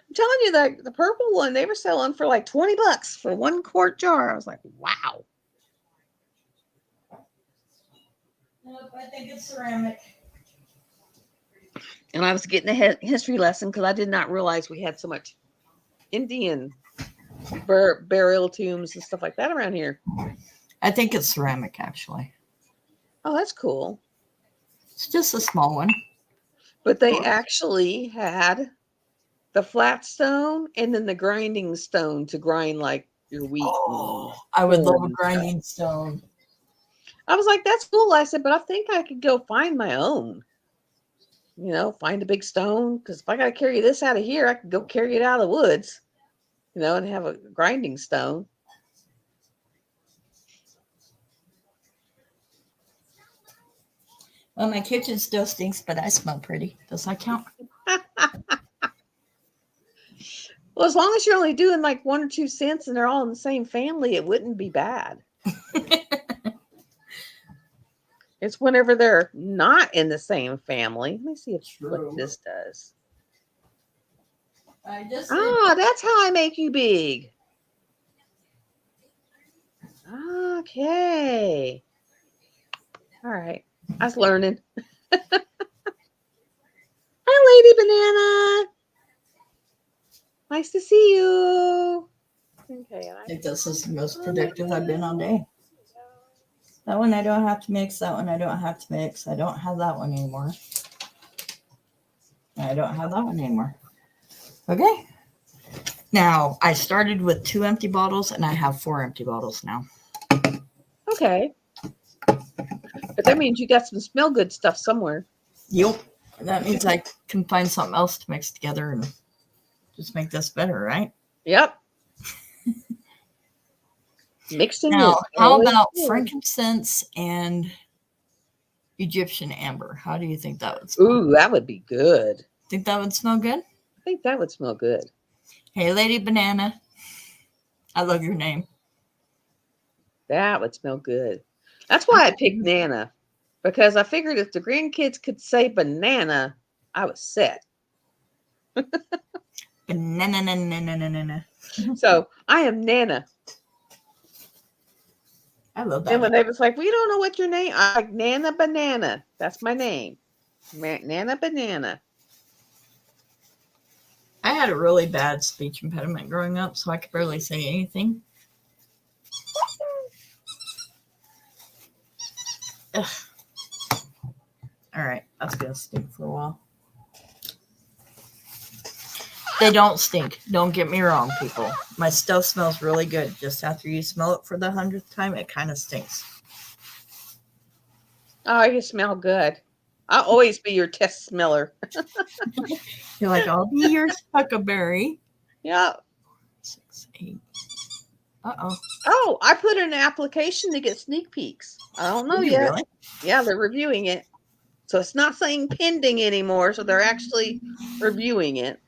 I'm telling you, the purple one, they were selling for like $20 for 1 quart jar. I was like, wow. Nope, I think it's ceramic. And I was getting a history lesson because I did not realize we had so much Indian burial tombs and stuff like that around here. I think it's ceramic, actually. Oh, that's cool. It's just a small one. But they actually had the flat stone and then the grinding stone to grind like your wheat. Oh, I would love a grinding stone. I was like, that's cool. I said, but I think I could go find my own. You know, find a big stone. Because if I got to carry this out of here, I could go carry it out of the woods. You know, and have a grinding stone. Well, my kitchen still stinks, but I smell pretty. Does that count? Well, as long as you're only doing like 1 or 2 cents and they're all in the same family, it wouldn't be bad. It's whenever they're not in the same family. Let me see what this does. That's how I make you big. Okay. All right. I was learning. Hi, Lady Banana. Nice to see you. Okay. I think this is the most productive I've been all day. That one I don't have to mix. That one I don't have to mix. I don't have that one anymore. I don't have that one anymore. Okay. Now, I started with 2 empty bottles, and I have 4 empty bottles now. Okay. But that means you got some smell good stuff somewhere. Yep. That means I can find something else to mix together and just make this better, right? Yep. Mixing now, is how about good. frankincense and Egyptian amber? How do you think that would smell? Ooh, that would be good. Think that would smell good? I think that would smell good. Hey, Lady Banana. I love your name. That would smell good. That's why I picked Nana. Because I figured if the grandkids could say banana, I was set. Banana. So I am Nana. I love that. And when they was like, we don't know what your name. I'm like, Nana Banana. That's my name. Nana Banana. I had a really bad speech impediment growing up, so I could barely say anything. Ugh. All right, that's gonna stink for a while. They don't stink. Don't get me wrong, people. My stuff smells really good. Just after you smell it for the 100th time, it kind of stinks. Oh, you smell good. I'll always be your test smeller. You're like, I'll be your huckleberry. Yeah. 6, 8. Uh-oh. Oh, I put in an application to get sneak peeks. I don't know yet. Really? Yeah, they're reviewing it. So it's not saying pending anymore. So they're actually reviewing it.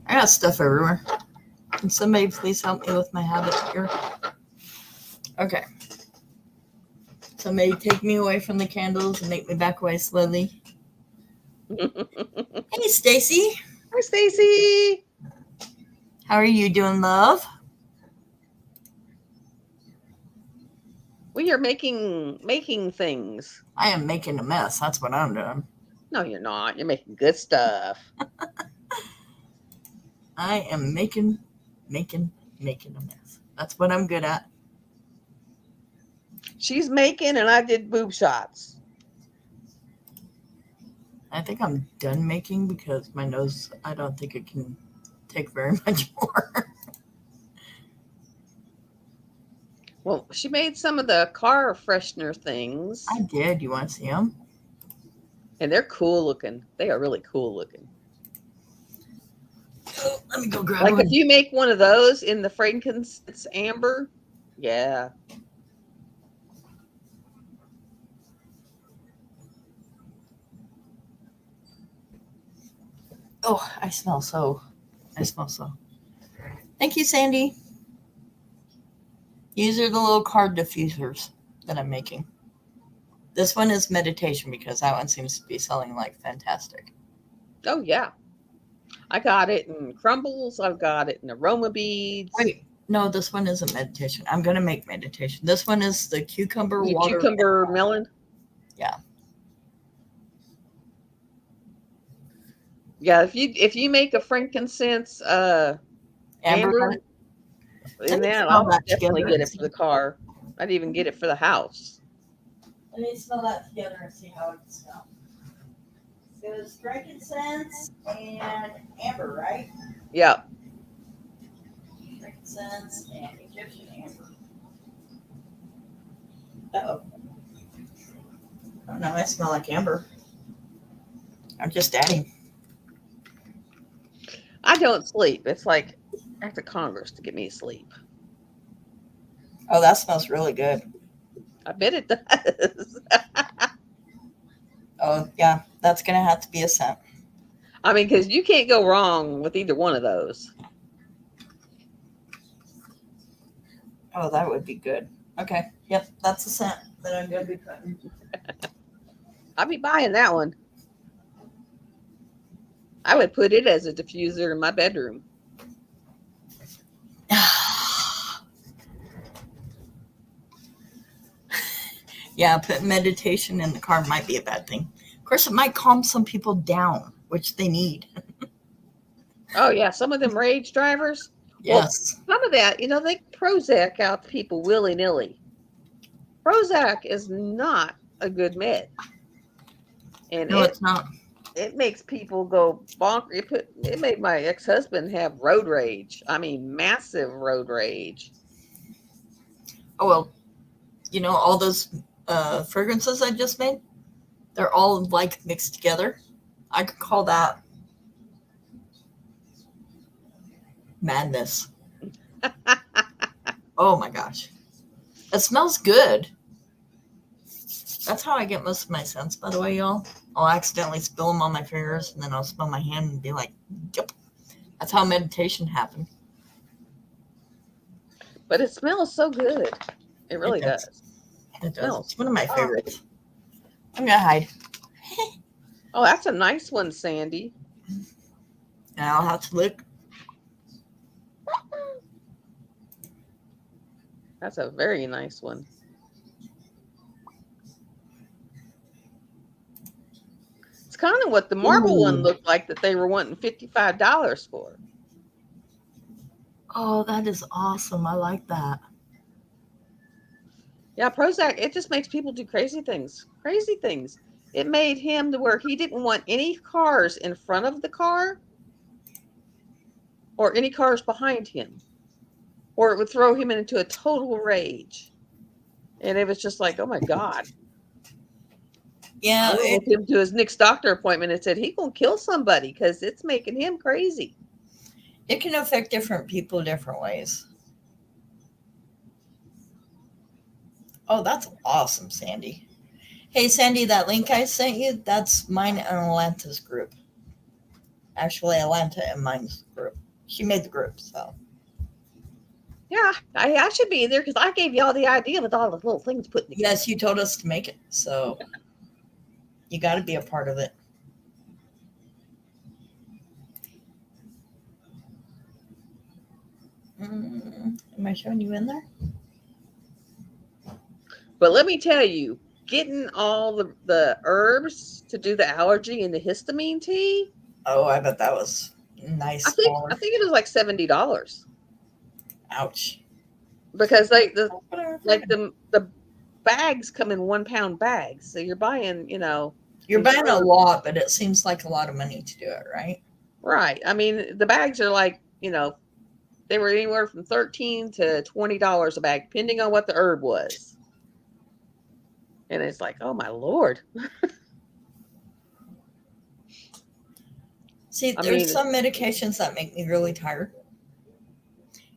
I got stuff everywhere. Can somebody please help me with my habit here? Okay. Somebody take me away from the candles and make me back away slowly. Hey, Stacy. Hi, Stacy. How are you doing, love? We are making things. I am making a mess. That's what I'm doing. No, you're not. You're making good stuff. I am making a mess. That's what I'm good at. She's making, and I did boob shots. I think I'm done making because my nose, I don't think it can take very much more. Well, she made some of the car freshener things. I did. You want to see them? And they're cool looking. They are really cool looking. Oh, let me go grab like one. If you make one of those in the frankincense amber, yeah. Oh, I smell so. Thank you, Sandy. These are the little card diffusers that I'm making. This one is meditation because that one seems to be selling like fantastic. Oh, yeah. I got it in crumbles. I've got it in aroma beads. Wait, no, this one isn't meditation. I'm going to make meditation. This one is the cucumber water. Cucumber melon? Yeah. Yeah, if you make a frankincense amber in that, I'll definitely get it for the car. I'd even get it for the house. Let me smell that together and see how it smells. So it's frankincense and amber, right? Yeah. Frankincense and Egyptian amber. Uh-oh. Oh, no, I smell like amber. I'm just adding. I don't sleep. It's like after Congress to get me to sleep. Oh, that smells really good. I bet it does. Oh, yeah. That's going to have to be a scent. I mean, because you can't go wrong with either one of those. Oh, that would be good. Okay. Yep. That's a scent that I'm going to be putting. I'll be buying that one. I would put it as a diffuser in my bedroom. Yeah, putting meditation in the car might be a bad thing. Of course, it might calm some people down, which they need. Oh, yeah. Some of them rage drivers. Yes. Well, some of that, they Prozac out people willy-nilly. Prozac is not a good med. And no, it's not. It makes people go bonkers. It made my ex-husband have road rage. I mean, massive road rage. Oh, well, all those fragrances I just made, they're all like mixed together. I could call that madness. Oh my gosh. It smells good. That's how I get most of my scents, by the way, y'all. I'll accidentally spill them on my fingers, and then I'll smell my hand and be like, yep. That's how meditation happened. But it smells so good. It really does. It does. It's one of my favorites. I'm going to hide. Oh, that's a nice one, Sandy. And I'll have to lick. That's a very nice one. It's kind of what the marble one looked like that they were wanting $55 for. Oh, that is awesome. I like that. Yeah, Prozac, it just makes people do crazy things. Crazy things. It made him to where he didn't want any cars in front of the car or any cars behind him, or it would throw him into a total rage. And it was just like, oh my God. Yeah. I went with him to his next doctor appointment and said, he's going to kill somebody because it's making him crazy. It can affect different people different ways. Oh, that's awesome, Sandy. Hey, Sandy, that link I sent you, that's mine and Atlanta's group. Actually, Atlanta and mine's group. She made the group, so. Yeah, I should be in there because I gave you all the idea with all the little things put together. Yes, you told us to make it, so you got to be a part of it. Am I showing you in there? But let me tell you, getting all the herbs to do the allergy and the histamine tea. Oh, I bet that was nice. I think it was like $70. Ouch. Because the bags come in 1 pound bags, so you're buying You're buying a lot, but it seems like a lot of money to do it, right? Right. I mean, the bags are like, they were anywhere from $13 to $20 a bag, depending on what the herb was. And it's like, oh my Lord. See, there's some medications that make me really tired.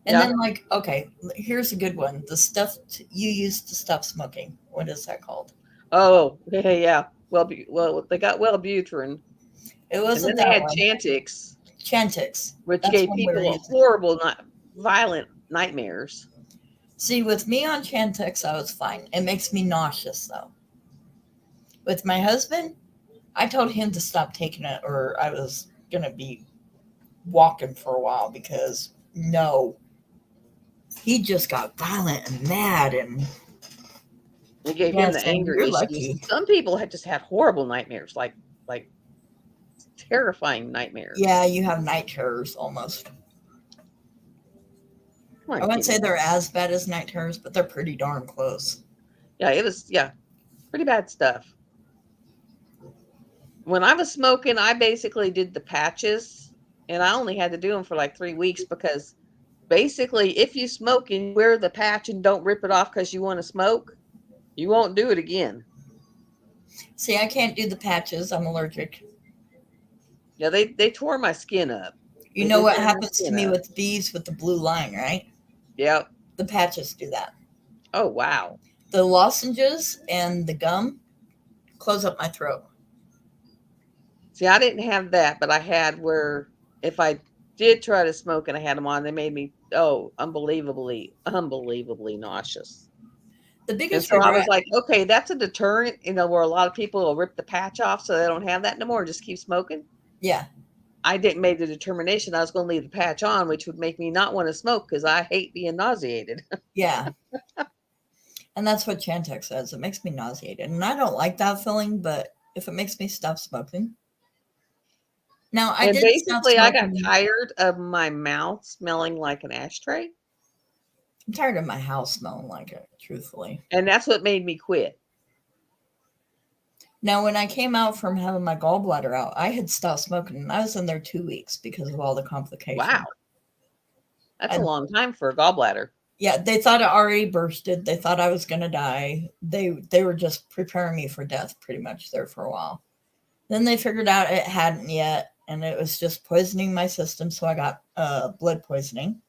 And then, like, okay, here's a good one. The stuff you use to stop smoking. What is that called? Oh, yeah. Well, they got Wellbutrin. It wasn't and then they had Chantix. Chantix. Which gave people horrible, violent nightmares. See, with me on Chantix, I was fine. It makes me nauseous, though. With my husband, I told him to stop taking it or I was going to be walking for a while because, no. He just got violent and mad, and it gave him the anger issues. Lucky. Some people had just had horrible nightmares, like terrifying nightmares. Yeah, you have night terrors almost. I wouldn't say they're as bad as night terrors, but they're pretty darn close. Yeah, it was pretty bad stuff. When I was smoking, I basically did the patches, and I only had to do them for like 3 weeks because. Basically, if you smoke and wear the patch and don't rip it off because you want to smoke, you won't do it again. See, I can't do the patches. I'm allergic. Yeah, they tore my skin up. You know what happens to me with bees with the blue line, right? Yep. The patches do that. Oh, wow. The lozenges and the gum close up my throat. See, I didn't have that, but I had where if I did try to smoke and I had them on, they made me unbelievably nauseous. The biggest so I was like, okay, that's a deterrent, where a lot of people will rip the patch off so they don't have that no more, just keep smoking. Yeah. I didn't make the determination I was going to leave the patch on, which would make me not want to smoke because I hate being nauseated. Yeah. And that's what Chantix says. It makes me nauseated. And I don't like that feeling, but if it makes me stop smoking. Now, I got tired of my mouth smelling like an ashtray. I'm tired of my house smelling like it, truthfully. And that's what made me quit. Now, when I came out from having my gallbladder out, I had stopped smoking, and I was in there 2 weeks because of all the complications. Wow. That's a long time for a gallbladder. Yeah, they thought it already bursted. They thought I was going to die. They were just preparing me for death pretty much there for a while. Then they figured out it hadn't yet. And it was just poisoning my system, so I got blood poisoning.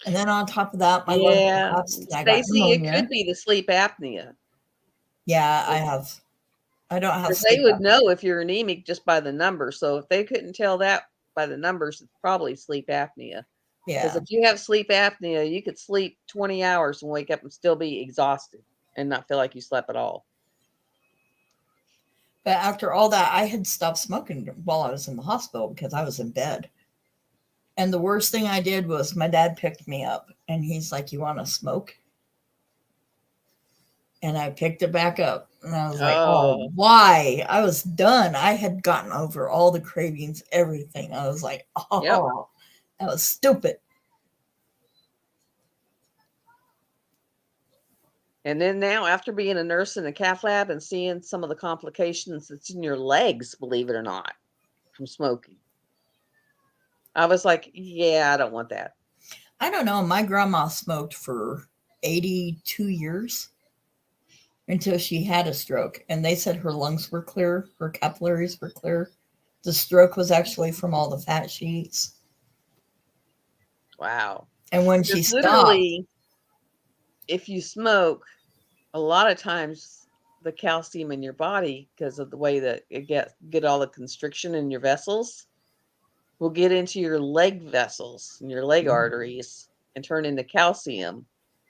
And then on top of that, my lungs collapsed. Stacey, it could be the sleep apnea. Yeah, I don't have sleep apnea. They would know if you're anemic just by the numbers. So if they couldn't tell that by the numbers, it's probably sleep apnea. Yeah. Because if you have sleep apnea, you could sleep 20 hours and wake up and still be exhausted and not feel like you slept at all. But after all that, I had stopped smoking while I was in the hospital because I was in bed. And the worst thing I did was my dad picked me up and he's like, "You want to smoke?" And I picked it back up. And I was like, oh, why? I was done. I had gotten over all the cravings, everything. I was like, that was stupid. And then now, after being a nurse in a cath lab and seeing some of the complications that's in your legs, believe it or not, from smoking, I was like, yeah, I don't want that. I don't know. My grandma smoked for 82 years until she had a stroke. And they said her lungs were clear. Her capillaries were clear. The stroke was actually from all the fat she eats. Wow. And when she stopped. If you smoke, a lot of times the calcium in your body, because of the way that it get all the constriction in your vessels, will get into your leg vessels and your leg arteries and turn into calcium.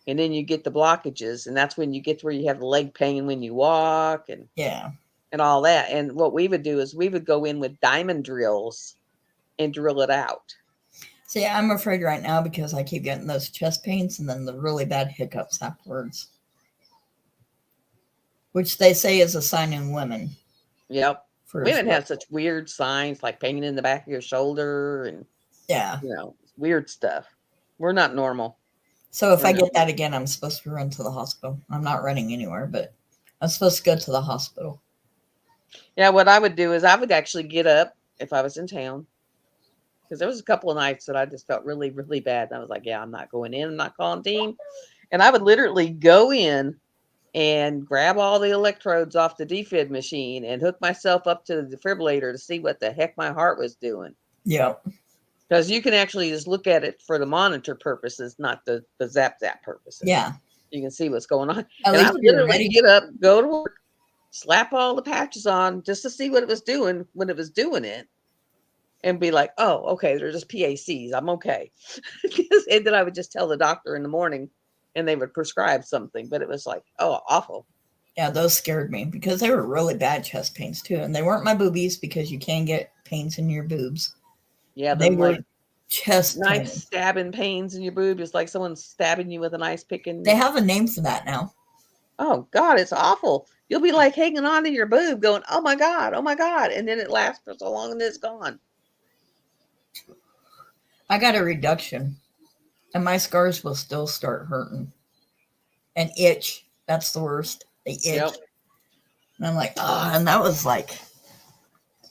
And then you get the blockages. And that's when you get to where you have the leg pain when you walk and all that. And what we would do is we would go in with diamond drills and drill it out. See, I'm afraid right now because I keep getting those chest pains and then the really bad hiccups afterwards, which they say is a sign in women. Yep. Women have such weird signs like pain in the back of your shoulder and weird stuff. We're not normal. So if I get that again, I'm supposed to run to the hospital. I'm not running anywhere, but I'm supposed to go to the hospital. Yeah, what I would do is I would actually get up if I was in town, because there was a couple of nights that I just felt really, really bad. And I was like, yeah, I'm not going in. I'm not calling team. And I would literally go in and grab all the electrodes off the defib machine and hook myself up to the defibrillator to see what the heck my heart was doing. Yeah. Because you can actually just look at it for the monitor purposes, not the zap purposes. Yeah. You can see what's going on. At and I would literally ready. get up, go to work, slap all the patches on just to see what it was doing when it was doing it, and be like, oh, okay, they're just PACs. I'm okay. And then I would just tell the doctor in the morning and they would prescribe something. But it was like, oh, awful. Yeah, those scared me because they were really bad chest pains too. And they weren't my boobies because you can get pains in your boobs. Yeah, they were like chest knife pains. Stabbing pains in your boob. It's like someone's stabbing you with a knife picking. They have a name for that now. Oh God, it's awful. You'll be like hanging on to your boob going, oh my God. And then it lasts for so long and then it's gone. I got a reduction and my scars will still start hurting and itch. That's the worst. They itch. Yep. And I'm like, oh, and that was like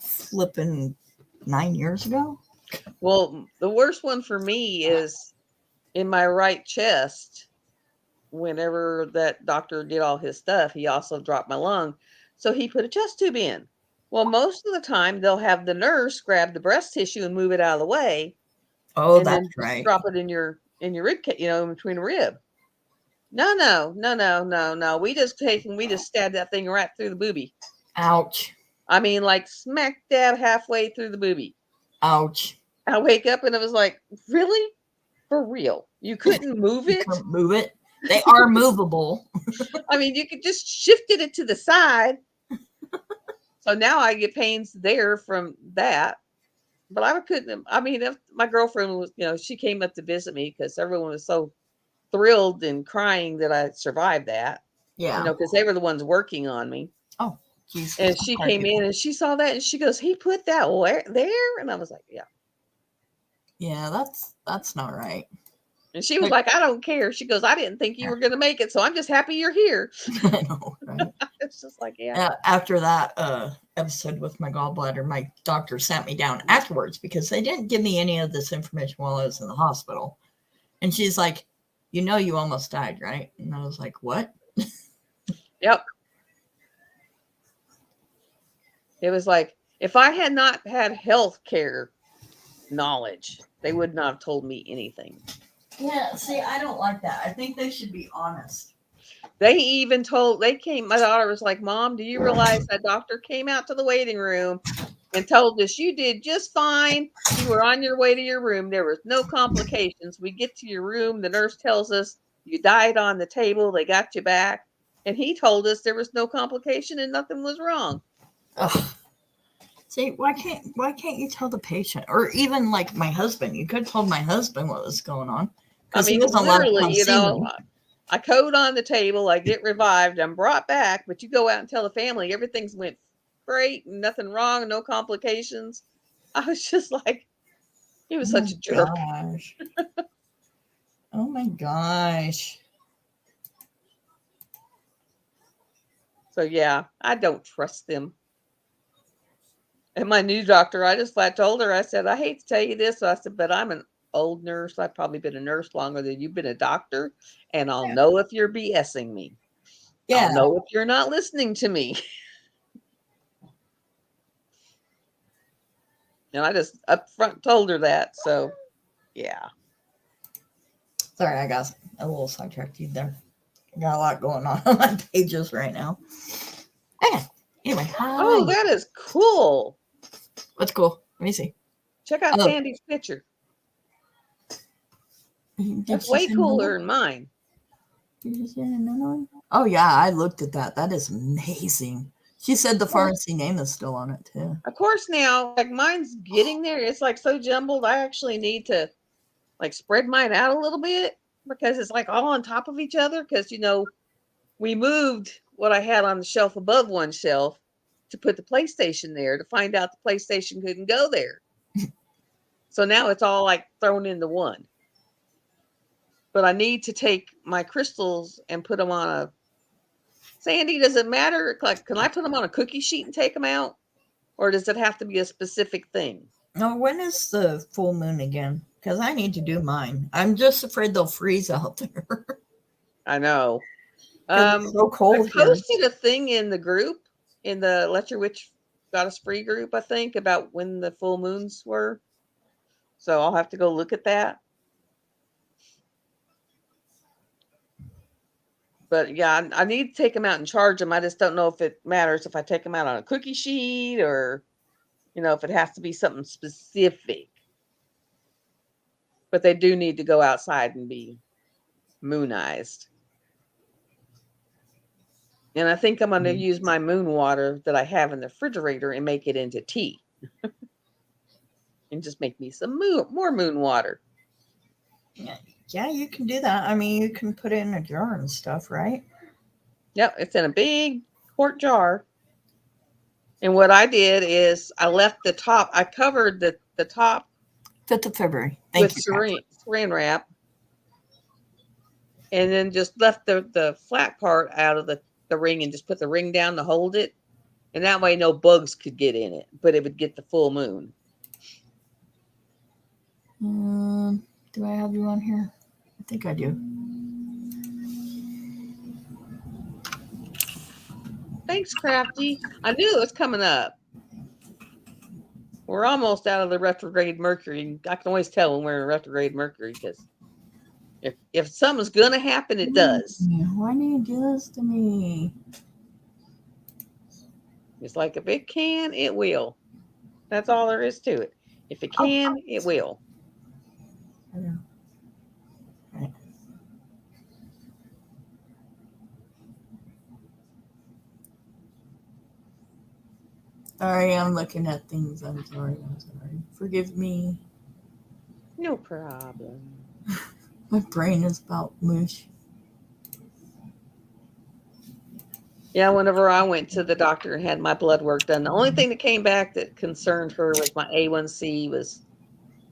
flipping 9 years ago. Well, the worst one for me is in my right chest. Whenever that doctor did all his stuff, he also dropped my lung. So he put a chest tube in. Well, most of the time they'll have the nurse grab the breast tissue and move it out of the way. Oh, and that's right. Drop it in your rib, in between a rib. No. We just stab that thing right through the boobie. Ouch. I mean, like smack dab halfway through the boobie. Ouch. I wake up and it was like, really? For real? You couldn't move it? Couldn't move it? They are movable. I mean, you could just shifted it to the side. So now I get pains there from that. But I couldn't. I mean, if my girlfriend was, she came up to visit me because everyone was so thrilled and crying that I survived that. Yeah. Because they were the ones working on me. Oh, geez. And she came in and she saw that and she goes, he put that where there? And I was like, yeah. Yeah, that's not right. And she was like, I don't care. She goes, I didn't think you were going to make it. So I'm just happy you're here. I know, right? It's just like, yeah. After that episode with my gallbladder, my doctor sat me down afterwards because they didn't give me any of this information while I was in the hospital. And she's like, you almost died, right? And I was like, what? Yep. It was like, if I had not had health care knowledge, they would not have told me anything. Yeah, see, I don't like that. I think they should be honest. My daughter was like, Mom, do you realize that doctor came out to the waiting room and told us you did just fine. You were on your way to your room. There was no complications. We get to your room. The nurse tells us you died on the table. They got you back. And he told us there was no complication and nothing was wrong. Ugh. See, why can't you tell the patient? Or even like my husband. You could have told my husband what was going on. I mean, literally, I code on the table, I get revived, I'm brought back, but you go out and tell the family everything's went great, nothing wrong, no complications. I was just like, he was such a jerk. Gosh. Oh my gosh. So yeah, I don't trust them. And my new doctor, I just flat told her, I said, I hate to tell you this. So I said, but I'm an old nurse. I've probably been a nurse longer than you've been a doctor. And I'll know if you're BSing me. Yeah. I'll know if you're not listening to me. And I just up front told her that. So, yeah. Sorry, I got a little sidetracked you there. I got a lot going on my pages right now. Okay. Anyway. Hi. Oh, that is cool. What's cool? Let me see. Check out Sandy's picture. That's way cooler than mine. Did you see another one? Oh, yeah. I looked at that. That is amazing. She said the pharmacy name is still on it, too. Of course, now, like mine's getting there. It's like so jumbled. I actually need to like spread mine out a little bit because it's like all on top of each other. Because, we moved what I had on the shelf above one shelf to put the PlayStation there to find out the PlayStation couldn't go there. So now it's all like thrown into one. But I need to take my crystals and put them on a Sandy, does it matter? Like, can I put them on a cookie sheet and take them out? Or does it have to be a specific thing? No, when is the full moon again? Because I need to do mine. I'm just afraid they'll freeze out there. I know. It's so cold I here. posted a thing in the group, in the Let Your Witch Goddess Free group, I think, about when the full moons were. So I'll have to go look at that. But yeah, I need to take them out and charge them. I just don't know if it matters if I take them out on a cookie sheet or, if it has to be something specific. But they do need to go outside and be moonized. And I think I'm going to use my moon water that I have in the refrigerator and make it into tea. And just make me some more moon water. Yeah, you can do that. I mean, you can put it in a jar and stuff, right? Yep, it's in a big quart jar. And what I did is I left the top. I covered the top 5th of February. Thank you, saran wrap. And then just left the flat part out of the ring and just put the ring down to hold it. And that way no bugs could get in it, but it would get the full moon. Do I have you on here? I think I do. Thanks, Crafty. I knew it was coming up. We're almost out of the retrograde Mercury. I can always tell when we're in retrograde Mercury because if something's going to happen, it does. Why do you do this to me? It's like if it can, it will. That's all there is to it. If it can, it will. Yeah. Right. Sorry, I'm looking at things. I'm sorry. Forgive me. No problem. My brain is about mush. Yeah, whenever I went to the doctor and had my blood work done, the only thing that came back that concerned her was my A1C was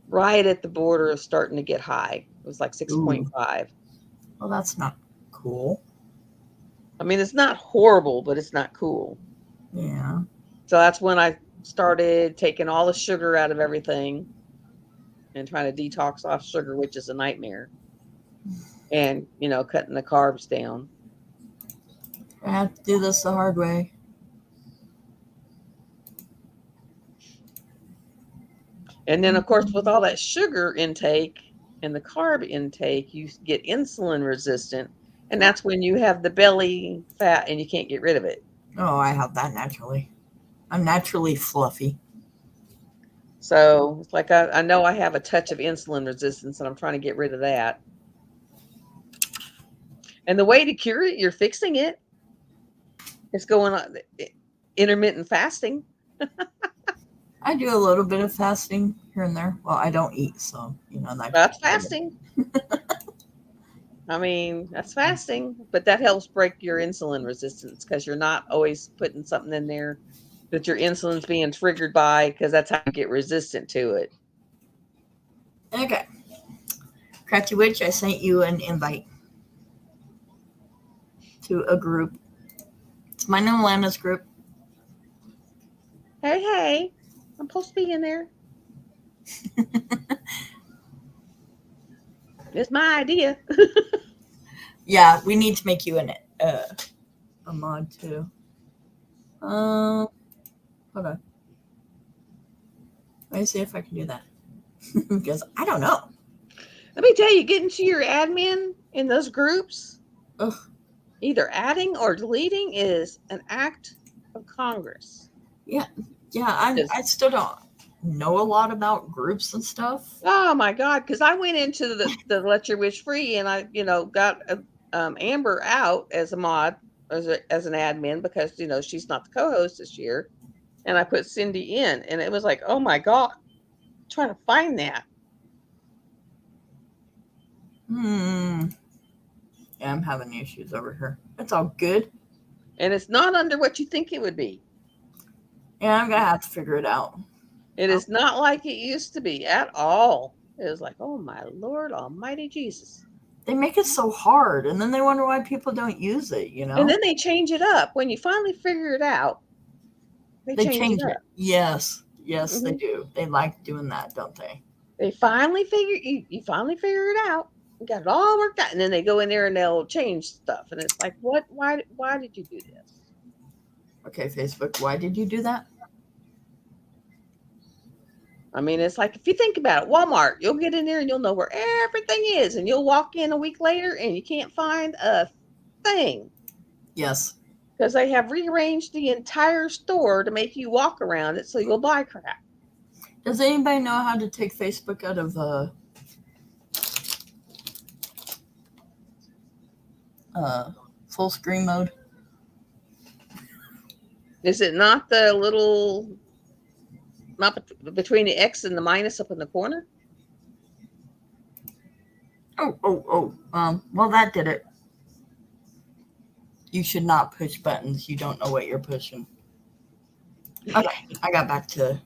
right at the border of starting to get high. It was like 6.5. Well, that's not cool. I mean, it's not horrible, but it's not cool. Yeah. So that's when I started taking all the sugar out of everything and trying to detox off sugar, which is a nightmare. And, cutting the carbs down. I have to do this the hard way. And then, of course, with all that sugar intake and the carb intake, you get insulin resistant. And that's when you have the belly fat and you can't get rid of it. Oh, I have that naturally. I'm naturally fluffy. So it's like I know I have a touch of insulin resistance and I'm trying to get rid of that. And the way to cure it, you're fixing it. It's going on intermittent fasting. I do a little bit of fasting here and there. Well, I don't eat, so that's fasting. I mean, that's fasting, but that helps break your insulin resistance because you're not always putting something in there that your insulin's being triggered by, because that's how you get resistant to it. Okay. Crafty Witch, I sent you an invite to a group. It's my new Lana's group. Hey, I'm supposed to be in there. It's my idea. Yeah, we need to make you a mod too. Hold on. Let me see if I can do that. Because I don't know. Let me tell you, getting to your admin in those groups, Ugh. Either adding or deleting is an act of Congress. Yeah, I still don't know a lot about groups and stuff. Oh my God, because I went into the Let Your Wish Free and I, got Amber out as a mod, as an admin, because, she's not the co-host this year. And I put Cindy in and it was like, oh my God, I'm trying to find that. Yeah, I'm having issues over here. It's all good. And it's not under what you think it would be. Yeah, I'm going to have to figure it out. It is not like it used to be at all. It was like, oh my Lord Almighty Jesus. They make it so hard, and then they wonder why people don't use it, you know? And then they change it up. When you finally figure it out, they change it up. Yes, they do. They like doing that, don't they? They finally you finally figure it out. You got it all worked out. And then they go in there and they'll change stuff. And it's like, what? Why did you do this? Okay, Facebook, why did you do that? I mean, it's like, if you think about it, Walmart, you'll get in there and you'll know where everything is. And you'll walk in a week later and you can't find a thing. Yes. Because they have rearranged the entire store to make you walk around it so you'll buy crap. Does anybody know how to take Facebook out of full screen mode? Is it not the little, not between the X and the minus up in the corner? Well, that did it. You should not push buttons. You don't know what you're pushing. Okay, I got back to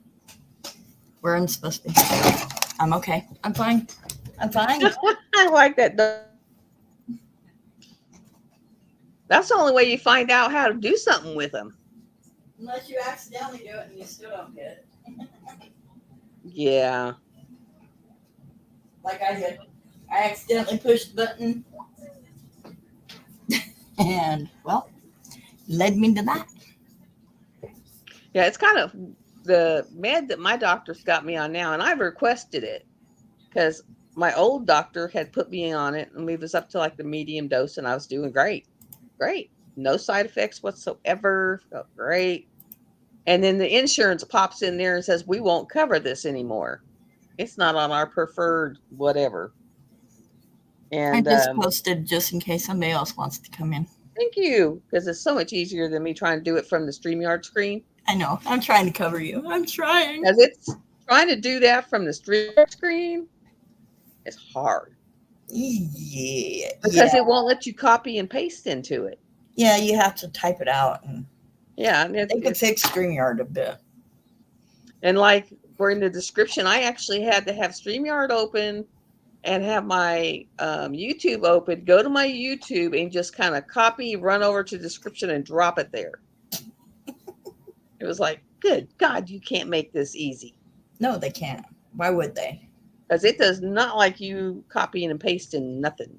where I'm supposed to be. I'm okay. I'm fine. I like that. That's the only way you find out how to do something with them. Unless you accidentally do it and you still don't get it. Yeah. Like I did. I accidentally pushed the button. And, well, led me to that. Yeah, it's kind of the med that my doctor's got me on now, and I've requested it because my old doctor had put me on it, and we was up to like the medium dose, and I was doing great. No side effects whatsoever. Felt great. And then the insurance pops in there and says, we won't cover this anymore. It's not on our preferred whatever. And I just posted just in case somebody else wants to come in. Thank you, because it's so much easier than me trying to do it from the StreamYard screen. I know. I'm trying to cover you. I'm trying. Because it's trying to do that from the StreamYard screen. It's hard. Yeah. Because it won't let you copy and paste into it. Yeah, you have to type it out. And they could fix StreamYard a bit. And like we're in the description, I actually had to have StreamYard open and have my YouTube open, go to my YouTube and just kind of copy, run over to the description and drop it there. It was like, good God, you can't make this easy. No, they can't. Why would they? Because it does not like you copying and pasting nothing.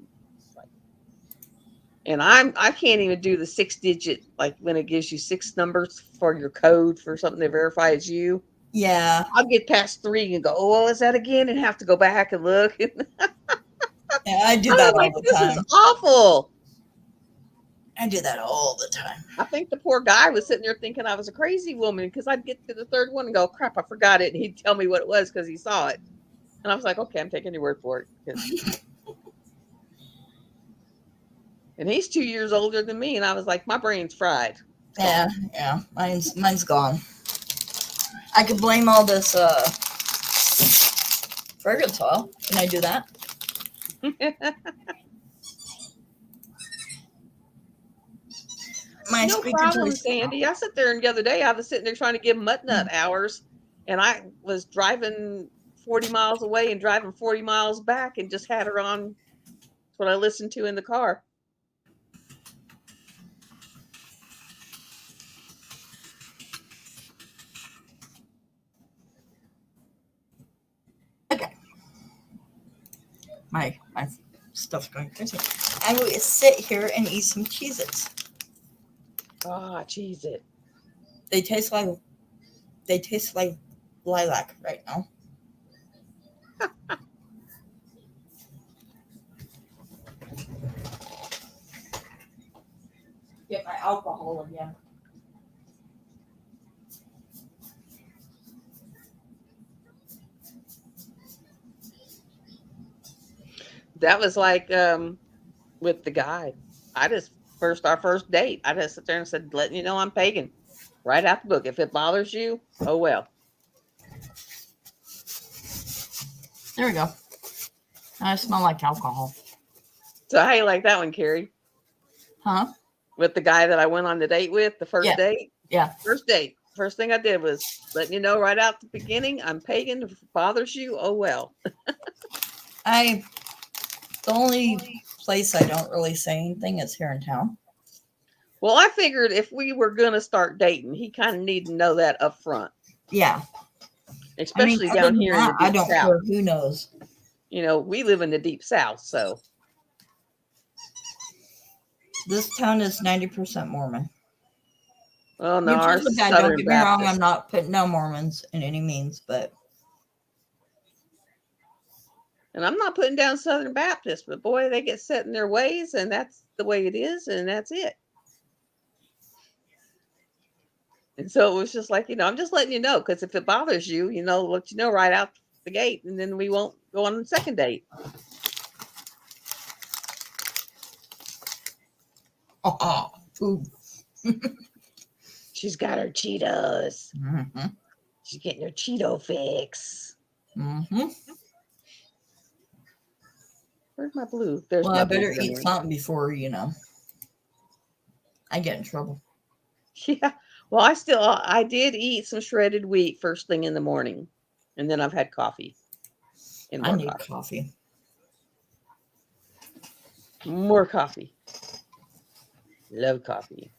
And I can't even do the 6-digit, like when it gives you 6 numbers for your code for something to verify it's you. Yeah. I'll get past 3 and go, oh, what was that again? And have to go back and look. Yeah, I do that all the time. This is awful. I do that all the time. I think the poor guy was sitting there thinking I was a crazy woman because I'd get to the 3rd one and go, crap, I forgot it. And he'd tell me what it was because he saw it. And I was like, okay, I'm taking your word for it. And he's 2 years older than me. And I was like, my brain's fried. Yeah. Mine's gone. I could blame all this fragrance oil. Can I do that? No problem, Sandy. I sat there and the other day I was sitting there trying to give Mutt Nut hours, and I was driving 40 miles away and driving 40 miles back and just had her on. That's what I listened to in the car. Okay. My stuff's going crazy. I will sit here and eat some Cheez-Its. Ah, Cheez-It. They taste like lilac right now. Get my alcohol again. That was like with the guy. Our first date, I just sit there and said, letting you know I'm pagan. Right out the book. If it bothers you, oh well. There we go. I smell like alcohol. So how you like that one, Carrie? Huh? With the guy that I went on the date with, the first date? Yeah. First date. First thing I did was letting you know right out the beginning, I'm pagan. If it bothers you, oh well. The only place I don't really say anything is here in town. Well, I figured if we were going to start dating, he kind of needed to know that up front. Yeah. Especially down here in the deep I don't South. care who knows. You know, we live in the deep South, so. This town is 90% Mormon. Well, no, which is okay. Don't get me wrong. I'm not putting no Mormons in any means, but. And I'm not putting down Southern Baptists, but boy, they get set in their ways, and that's the way it is, and that's it. And so it was just like, I'm just letting you know, because if it bothers you, let you know right out the gate, and then we won't go on the second date. Oh, food. She's got her Cheetos. Mm-hmm. She's getting her Cheeto fix. Mm-hmm. Where's my blue? There's well, my I better blue eat something before, I get in trouble. Yeah. Well, I did eat some shredded wheat first thing in the morning. And then I've had coffee. And I need coffee. More coffee. Love coffee.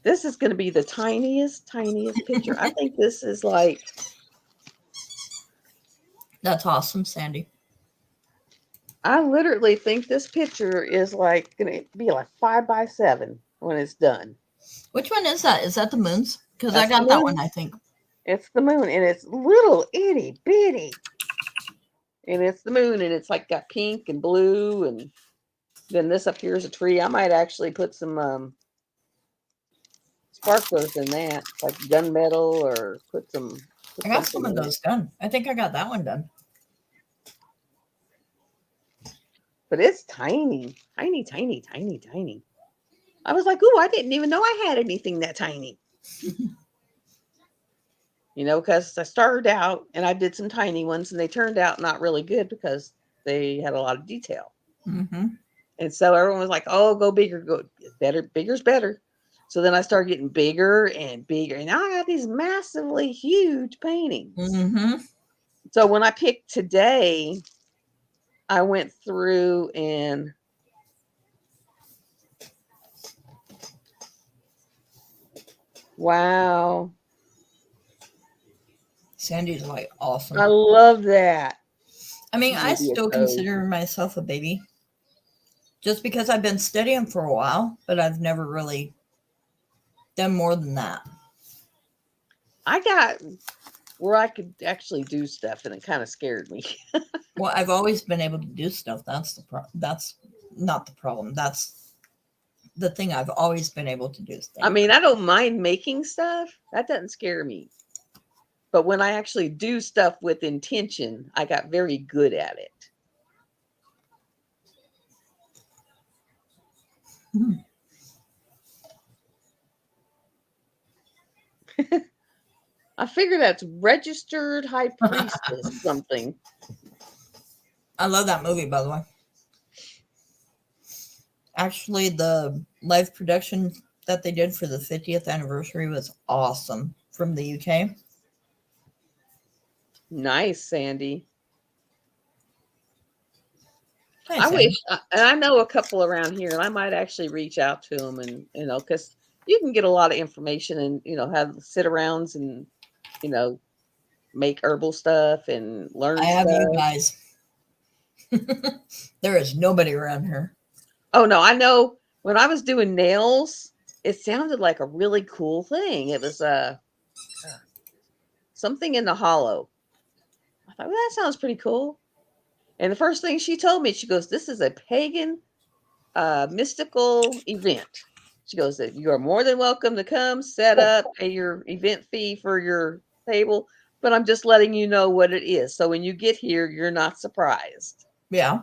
This is going to be the tiniest picture. I think this is like. That's awesome, Sandy. I literally think this picture is like going to be like 5x7 when it's done. Which one is that? Is that the moon's? Because I got that one, I think. It's the moon, and it's little itty bitty. And it's the moon, and it's like got pink and blue, and then this up here is a tree. I might actually put some sparklers in that, like gunmetal, or put some. I got some of those done. I think I got that one done. But it's tiny. I was like, ooh, I didn't even know I had anything that tiny. Because I started out and I did some tiny ones, and they turned out not really good because they had a lot of detail. Mm-hmm. And so everyone was like, oh, go bigger, go better, bigger's better. So then I started getting bigger and bigger. And now I got these massively huge paintings. Mm-hmm. So when I picked today, I went through and wow. Sandy's like awesome. I love that. I mean, I still consider myself a baby just because I've been studying for a while, but I've never really done more than that. I got where I could actually do stuff, and it kind of scared me. Well, I've always been able to do stuff. That's not the problem. That's the thing. I've always been able to do things. I mean, I don't mind making stuff. That doesn't scare me. But when I actually do stuff with intention, I got very good at it. I figure that's registered high priestess something. I love that movie, by the way. Actually, the live production that they did for the 50th anniversary was awesome from the UK. Nice, Sandy. Hi, Sandy. wish, and I know a couple around here, and I might actually reach out to them, and because you can get a lot of information, and have sit-arounds, and make herbal stuff and learn. I have you guys. There is nobody around here. Oh no, I know. When I was doing nails, it sounded like a really cool thing. It was something in the hollow. I thought, well, that sounds pretty cool. And the first thing she told me, she goes, "This is a pagan, mystical event." She goes, "That you are more than welcome to come, set up, pay your event fee for your table, but I'm just letting you know what it is. So when you get here, you're not surprised." Yeah.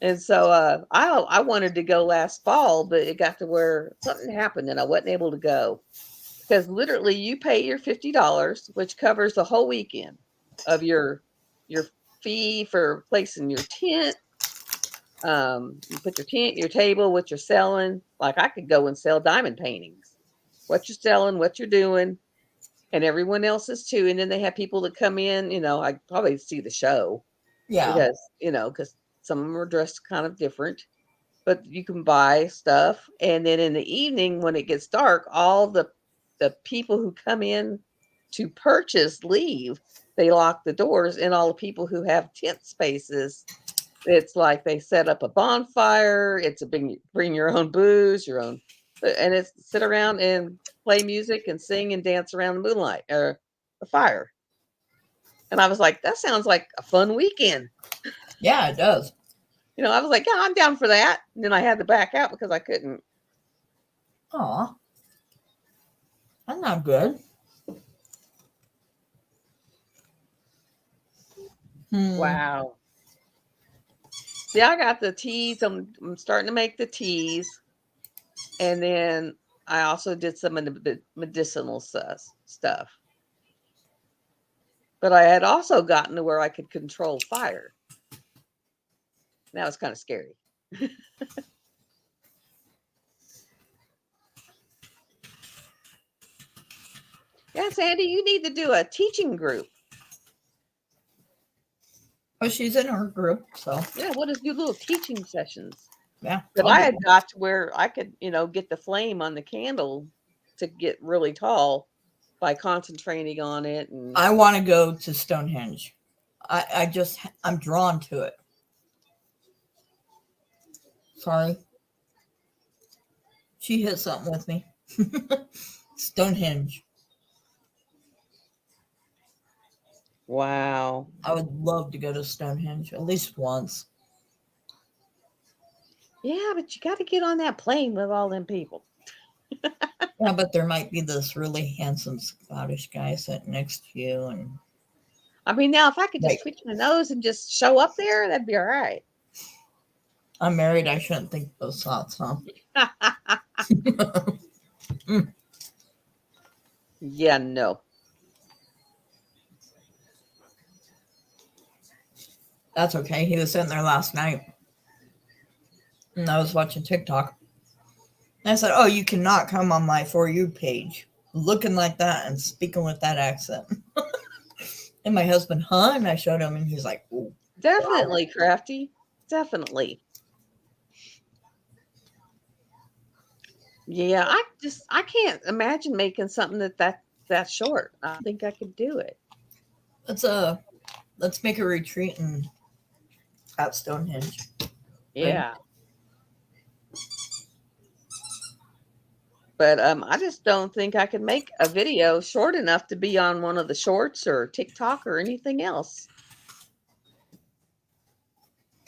And so I wanted to go last fall, but it got to where something happened and I wasn't able to go. Because literally you pay your $50, which covers the whole weekend of your fee for placing your tent. You put your tent, your table, what you're selling. Like I could go and sell diamond paintings. What you're selling, what you're doing, and everyone else is too. And then they have people that come in, I probably see the show. Yeah. Because, because some of them are dressed kind of different, but you can buy stuff. And then in the evening, when it gets dark, all the people who come in to purchase leave. They lock the doors, and all the people who have tent spaces, it's like they set up a bonfire. It's a bring your own booze, and it's sit around and play music and sing and dance around the moonlight or the fire. And I was like, that sounds like a fun weekend. Yeah, it does. I was like, yeah, I'm down for that. And then I had to back out because I couldn't. Aw. That's not good. Wow. See, I got the teas. I'm starting to make the teas. And then I also did some of the medicinal stuff. But I had also gotten to where I could control fire. That was kind of scary. Yeah, Sandy, you need to do a teaching group. Oh, she's in her group, so. Yeah, we'll just do little teaching sessions. Yeah. But I had got to where I could, get the flame on the candle to get really tall by concentrating on it. And I want to go to Stonehenge. I'm drawn to it. Sorry. She hit something with me. Stonehenge. Wow. I would love to go to Stonehenge at least once. Yeah, but you got to get on that plane with all them people. Yeah, but there might be this really handsome Scottish guy sitting next to you. And I mean, now if I could just twitch my nose and just show up there, that'd be all right. I'm married. I shouldn't think those thoughts, huh? Yeah, no. That's okay. He was sitting there last night. And I was watching TikTok. And I said, oh, you cannot come on my For You page looking like that and speaking with that accent. And my husband, huh? And I showed him, and he's like, ooh. Definitely, wow. Crafty. Definitely. Yeah, I can't imagine making something that short. I don't think I could do it. Let's make a retreat at Stonehenge. Yeah. Right? But I just don't think I could make a video short enough to be on one of the shorts or TikTok or anything else.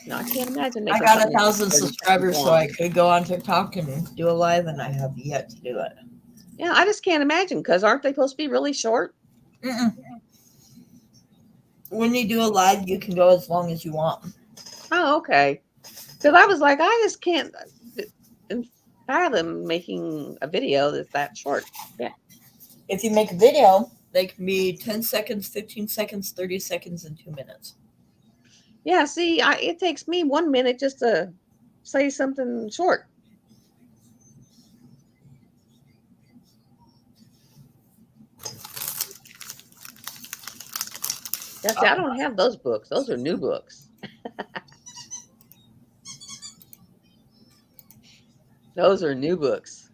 No, I can't imagine making. I got 1,000 subscribers, so I could go on TikTok and do a live, and I have yet to do it. Yeah, I just can't imagine, because aren't they supposed to be really short? Mm-mm. When you do a live, you can go as long as you want. Oh, okay. Because I was like, I just can't fathom making a video that's that short. Yeah. If you make a video, they can be 10 seconds, 15 seconds, 30 seconds, and 2 minutes. Yeah, see, it takes me 1 minute just to say something short. Yeah, see, I don't have those books. Those are new books. Those are new books.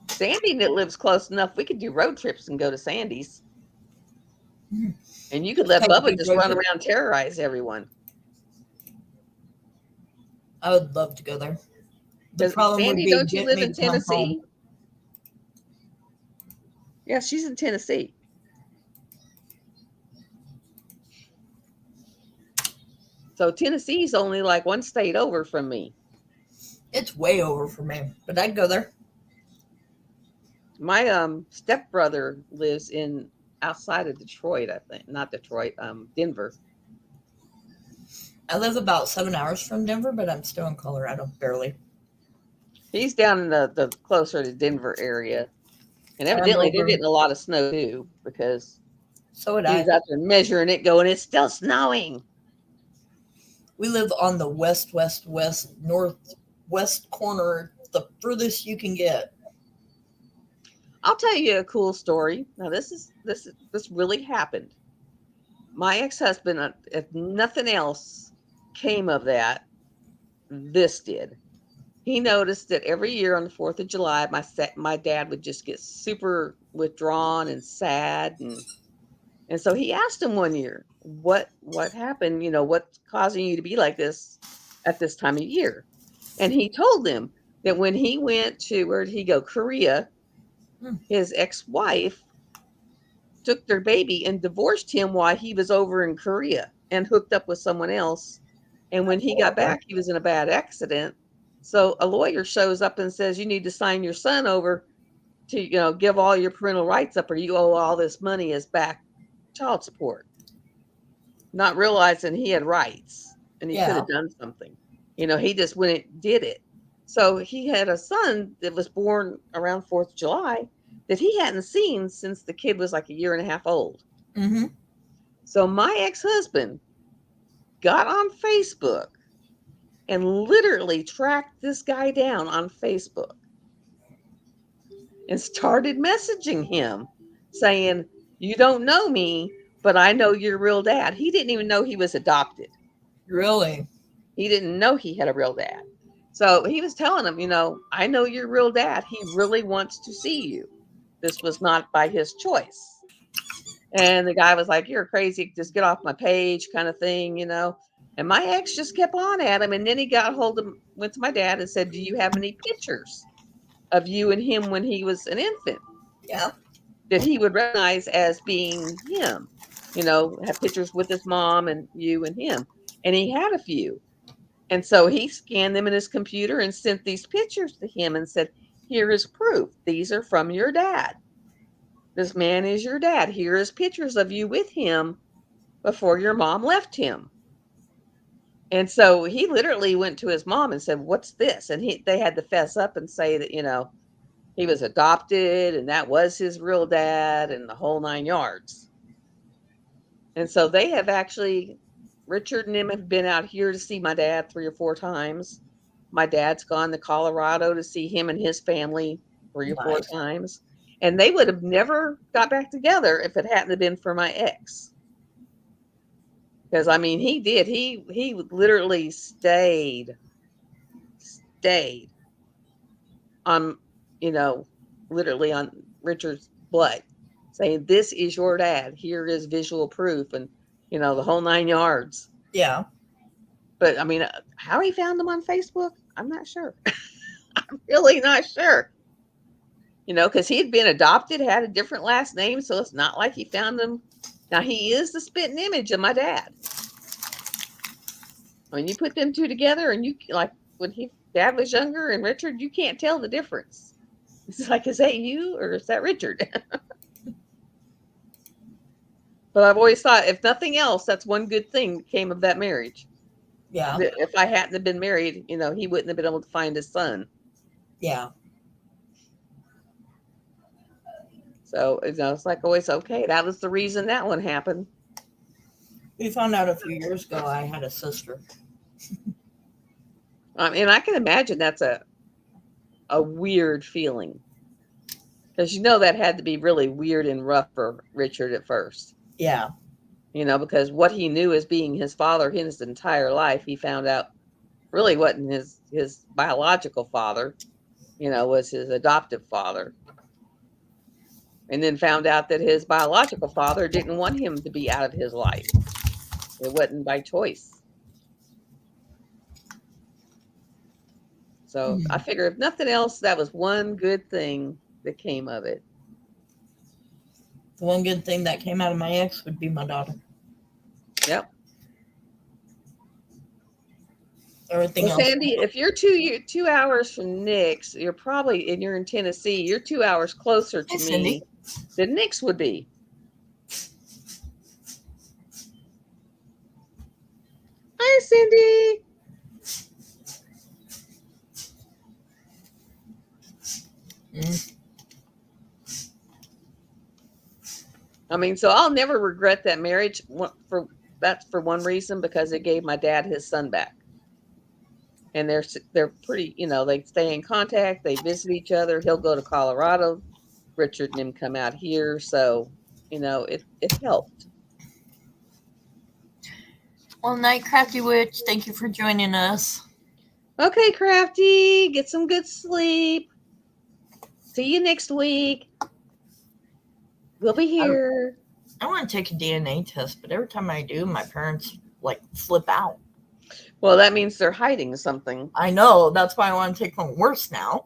Sandy that lives close enough, we could do road trips and go to Sandy's. And you could let Bubba just run around, terrorize everyone. I would love to go there. The problem Sandy, would be, don't you live in Tennessee? Yeah, she's in Tennessee. So Tennessee's only like one state over from me. It's way over for me, but I'd go there. My stepbrother lives outside of Detroit, I think. Not Detroit, Denver. I live about 7 hours from Denver, but I'm still in Colorado, barely. He's down in the closer to Denver area. And evidently they're getting a lot of snow too, because he's out there measuring it going, it's still snowing. We live on the west, northwest corner, the furthest you can get. I'll tell you a cool story. Now this really happened. my ex-husband, if nothing else came of that, this did. He noticed that every year on the 4th of July, my dad would just get super withdrawn and sad, and so he asked him one year, what happened? What's causing you to be like this at this time of year? And he told him that when he went to, where did he go? Korea, his ex-wife took their baby and divorced him while he was over in Korea and hooked up with someone else. And when he got back, he was in a bad accident. So a lawyer shows up and says, you need to sign your son over to, give all your parental rights up, or you owe all this money as back child support. Not realizing he had rights and he could have done something. He just went and did it. So he had a son that was born around 4th of July that he hadn't seen since the kid was like a year and a half old. Mm-hmm. So my ex-husband got on Facebook and literally tracked this guy down on Facebook and started messaging him saying, you don't know me, but I know your real dad. He didn't even know he was adopted. Really? He didn't know he had a real dad. So he was telling him, I know your real dad. He really wants to see you. This was not by his choice. And the guy was like, you're crazy. Just get off my page kind of thing, And my ex just kept on at him. And then he got hold of him, went to my dad and said, do you have any pictures of you and him when he was an infant? Yeah. That he would recognize as being him, have pictures with his mom and you and him. And he had a few. And so he scanned them in his computer and sent these pictures to him and said, here is proof. These are from your dad. This man is your dad. Here is pictures of you with him before your mom left him. And so he literally went to his mom and said, what's this? And they had to fess up and say that, he was adopted and that was his real dad and the whole 9 yards. And so they have actually, Richard and him have been out here to see my dad 3 or 4 times. My dad's gone to Colorado to see him and his family 3 or 4 times. And they would have never got back together if it hadn't been for my ex. Because, he did. He literally stayed on, literally on Richard's blood, saying, this is your dad. Here is visual proof. And, the whole 9 yards. Yeah. But, how he found them on Facebook, I'm not sure. I'm really not sure. Because he had been adopted, had a different last name, so it's not like he found them. Now, he is the spitting image of my dad. When you put them two together, and you, like, when dad was younger and Richard, you can't tell the difference. It's like, is that you or is that Richard? But I've always thought, if nothing else, that's one good thing that came of that marriage. Yeah. If I hadn't have been married, he wouldn't have been able to find his son. Yeah. So, it's like always, okay, that was the reason that one happened. We found out a few years ago I had a sister. And I can imagine that's a weird feeling. Because that had to be really weird and rough for Richard at first. Yeah. Because what he knew as being his father his entire life, he found out really wasn't his biological father, was his adoptive father. And then found out that his biological father didn't want him to be out of his life. It wasn't by choice. So I figure if nothing else, that was one good thing that came of it. The one good thing that came out of my ex would be my daughter. Yep. Everything else. Sandy, if you're 2 hours from Nick's, you're in Tennessee. You're 2 hours closer to me than Nick's would be. Hi, Cindy. So I'll never regret that marriage. That's for one reason, because it gave my dad his son back. And they're pretty, they stay in contact. They visit each other. He'll go to Colorado. Richard and him come out here. So, it helped. Well, night, Crafty Witch. Thank you for joining us. Okay, Crafty. Get some good sleep. See you next week. We'll be here. I want to take a DNA test, but every time I do, my parents flip out. Well, that means they're hiding something. I know. That's why I want to take one worse now.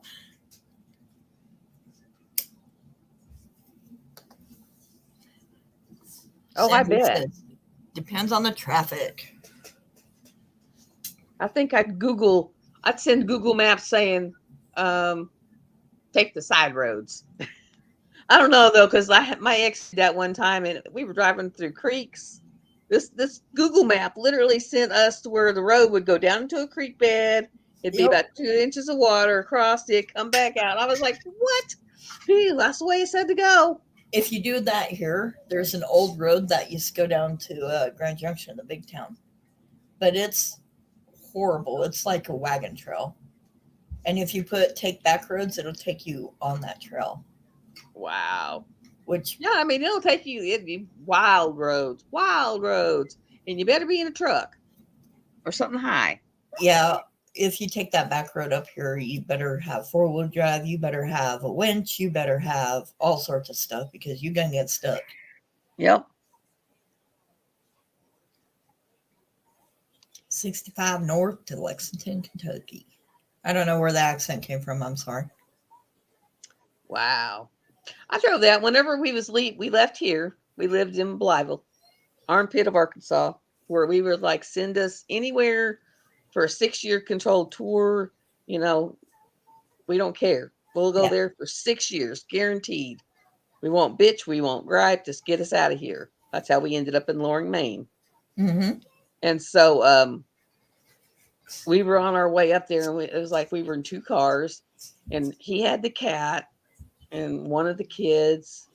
Oh, Sandy, I bet. Says, depends on the traffic. I think I'd send Google Maps saying, take the side roads. I don't know though, because my ex did that one time, and we were driving through creeks. This Google map literally sent us to where the road would go down into a creek bed. It'd be about 2 inches of water across it, come back out. I was like, what? That's the way it said to go. If you do that here, there's an old road that used to go down to Grand Junction, the big town. But it's horrible. It's like a wagon trail. And if you take back roads, it'll take you on that trail. Wow. Which, yeah, I mean, it'll take you, it'd be wild roads. And you better be in a truck or something high. Yeah. If you take that back road up here, you better have 4-wheel drive. You better have a winch. You better have all sorts of stuff because you're going to get stuck. Yep. 65 north to Lexington, Kentucky. I don't know where the accent came from. I'm sorry. Wow. I drove that whenever we left here. We lived in Blytheville, armpit of Arkansas, where we were like, send us anywhere for a 6-year controlled tour. We don't care. We'll go there for 6 years, guaranteed. We won't bitch. We won't gripe. Just get us out of here. That's how we ended up in Loring, Maine. Mm-hmm. And so we were on our way up there, and it was like we were in 2 cars, and he had the cat and one of the kids.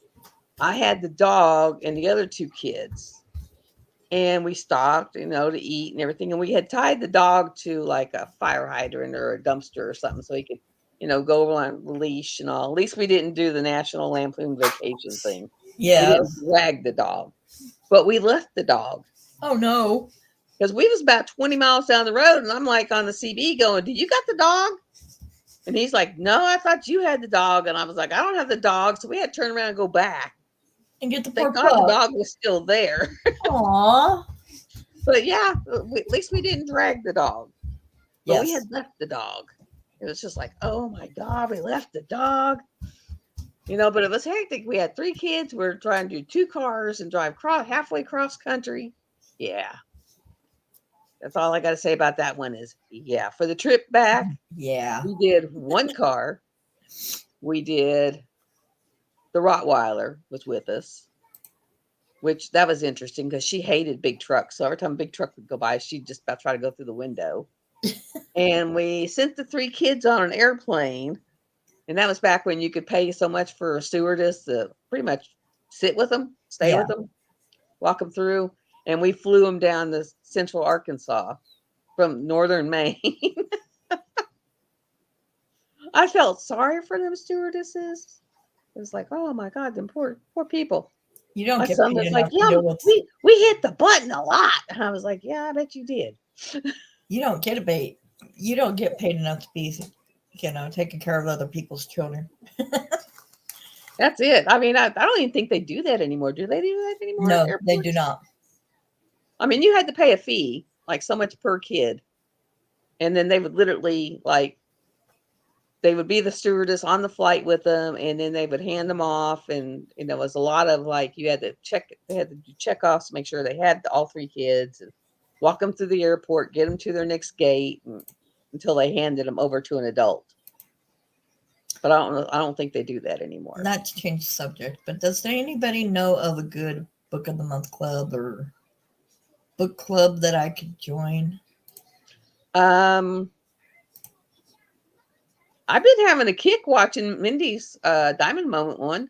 I had the dog and the other 2 kids. And we stopped, to eat and everything. And we had tied the dog to like a fire hydrant or a dumpster or something so he could, go on the leash and all. At least we didn't do the National Lampoon Vacation thing. Yeah. We didn't drag the dog. But we left the dog. Oh, no. Because we was about 20 miles down the road. And I'm like on the CB going, do you got the dog? And he's like, no, I thought you had the dog. And I was like, I don't have the dog. So we had to turn around and go back. And get the Thank God the dog was still there. Aww. But yeah, at least we didn't drag the dog. But we had left the dog. It was just like, oh my God, we left the dog. But it was hectic. We had 3 kids. We were trying to do 2 cars and drive halfway cross country. Yeah. That's all I got to say about that one is, yeah. For the trip back, yeah, we did 1 car. We did the Rottweiler was with us, which that was interesting because she hated big trucks. So every time a big truck would go by, she'd just about try to go through the window. And we sent the 3 kids on an airplane. And that was back when you could pay so much for a stewardess to pretty much sit with them, stay with them, walk them through. And we flew them down to central Arkansas from northern Maine. I felt sorry for them stewardesses. It was like, oh my God, them poor people. You don't get paid enough like, yeah, we hit the button a lot. And I was like, yeah, I bet you did. You don't get paid enough to be, taking care of other people's children. That's it. I mean, I don't even think they do that anymore. Do they do that anymore? No, they do not. I mean, you had to pay a fee, like so much per kid. And then they would literally they would be the stewardess on the flight with them, and then they would hand them off. And, it was a lot of you had to they had to do checkoffs to make sure they had all 3 kids and walk them through the airport, get them to their next gate until they handed them over to an adult. But I don't think they do that anymore. Not to change the subject, but does anybody know of a good book of the month club or book club that I could join? I've been having a kick watching Mindy's Diamond Moment one.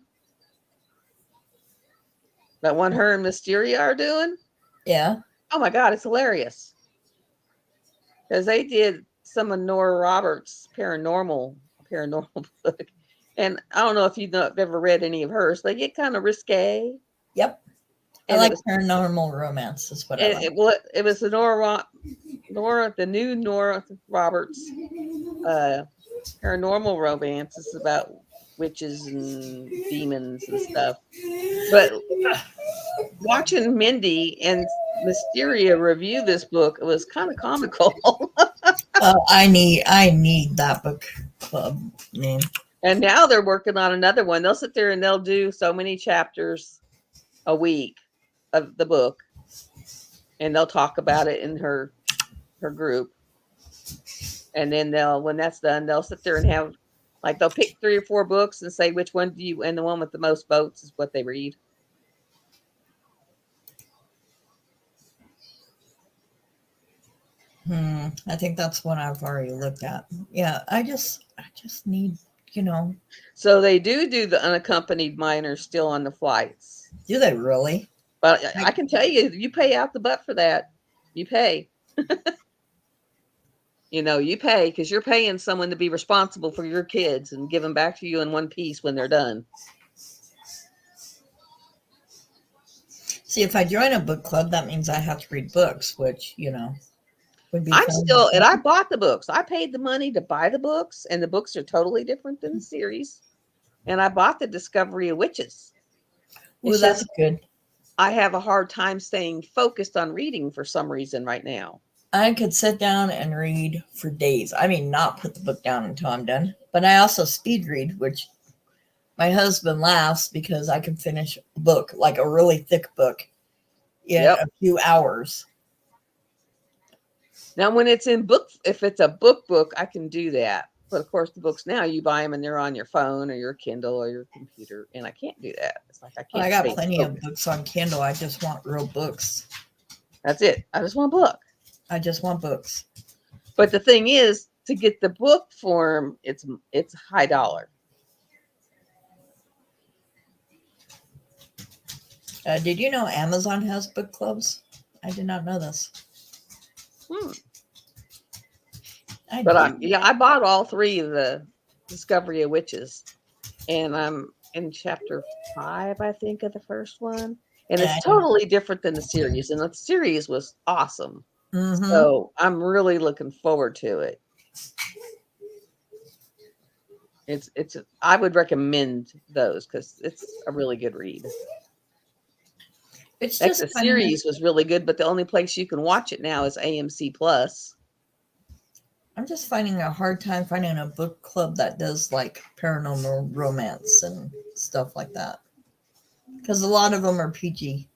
That one her and Mysteria are doing. Yeah. Oh my God, it's hilarious. Because they did some of Nora Roberts' paranormal book. And I don't know if you've ever read any of hers. They get kind of risque. Yep. I like paranormal romance. Is what I like. It was the the new Nora Roberts paranormal romance. It's about witches and demons and stuff. But watching Mindy and Mysteria review this book, it was kind of comical. I need that book club name. And now they're working on another one. They'll sit there and they'll do so many chapters a week of the book, and they'll talk about it in her group. And then when that's done, they'll sit there and have, like, they'll pick 3 or 4 books and say which one do you, and the one with the most votes is what they read. I think that's one I've already looked at. Yeah, I just need, So they do the unaccompanied minors still on the flights. Do they really? But I can tell you, you pay out the butt for that. You pay. You pay because you're paying someone to be responsible for your kids and give them back to you in one piece when they're done. See, if I join a book club, that means I have to read books, which, would be and I bought the books. I paid the money to buy the books, and the books are totally different than the series. And I bought the Discovery of Witches. Well, that's good. I have a hard time staying focused on reading for some reason right now. I could sit down and read for days. I mean, not put the book down until I'm done. But I also speed read, which my husband laughs because I can finish a book, like a really thick book, in a few hours. Now, when it's if it's a book, I can do that. But of course, the books now, you buy them and they're on your phone or your Kindle or your computer, and I can't do that. It's like I can't. I got plenty of books on Kindle. I just want real books. That's it. I just want a book. I just want books. But the thing is, to get the book form, it's high dollar. Did you know Amazon has book clubs? I did not know this. I bought all 3 of the Discovery of Witches, and I'm in chapter 5, I think, of the first one, and it's totally different than the series, and the series was awesome. Mm-hmm. So I'm really looking forward to it. I would recommend those because it's a really good read. It's just the series was really good, but the only place you can watch it now is AMC Plus. I'm just finding a hard time finding a book club that does like paranormal romance and stuff like that, because a lot of them are PG.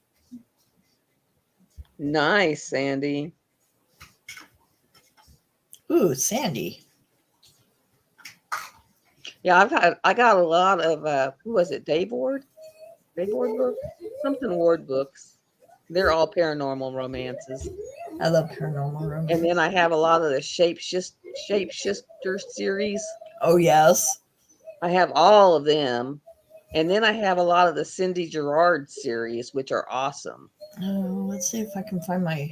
Nice, Sandy. Ooh, Sandy. Yeah, I got a lot of who was it? Dave Ward books, something Ward books. They're all paranormal romances. I love paranormal romance. And then I have a lot of the Shapeshifter series. Oh yes, I have all of them. And then I have a lot of the Cindy Gerard series, which are awesome. Oh, let's see if I can find my.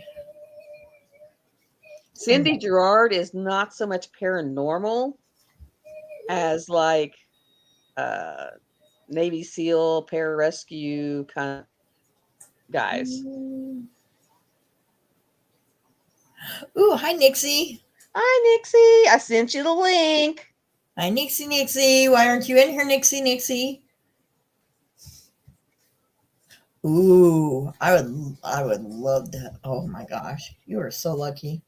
Cindy Gerard is not so much paranormal as like Navy SEAL, pararescue kind of guys. Ooh, hi Nixie. Hi Nixie. I sent you the link. Hi Nixie. Why aren't you in here, Nixie? Ooh, I would love that. Oh my gosh, you are so lucky.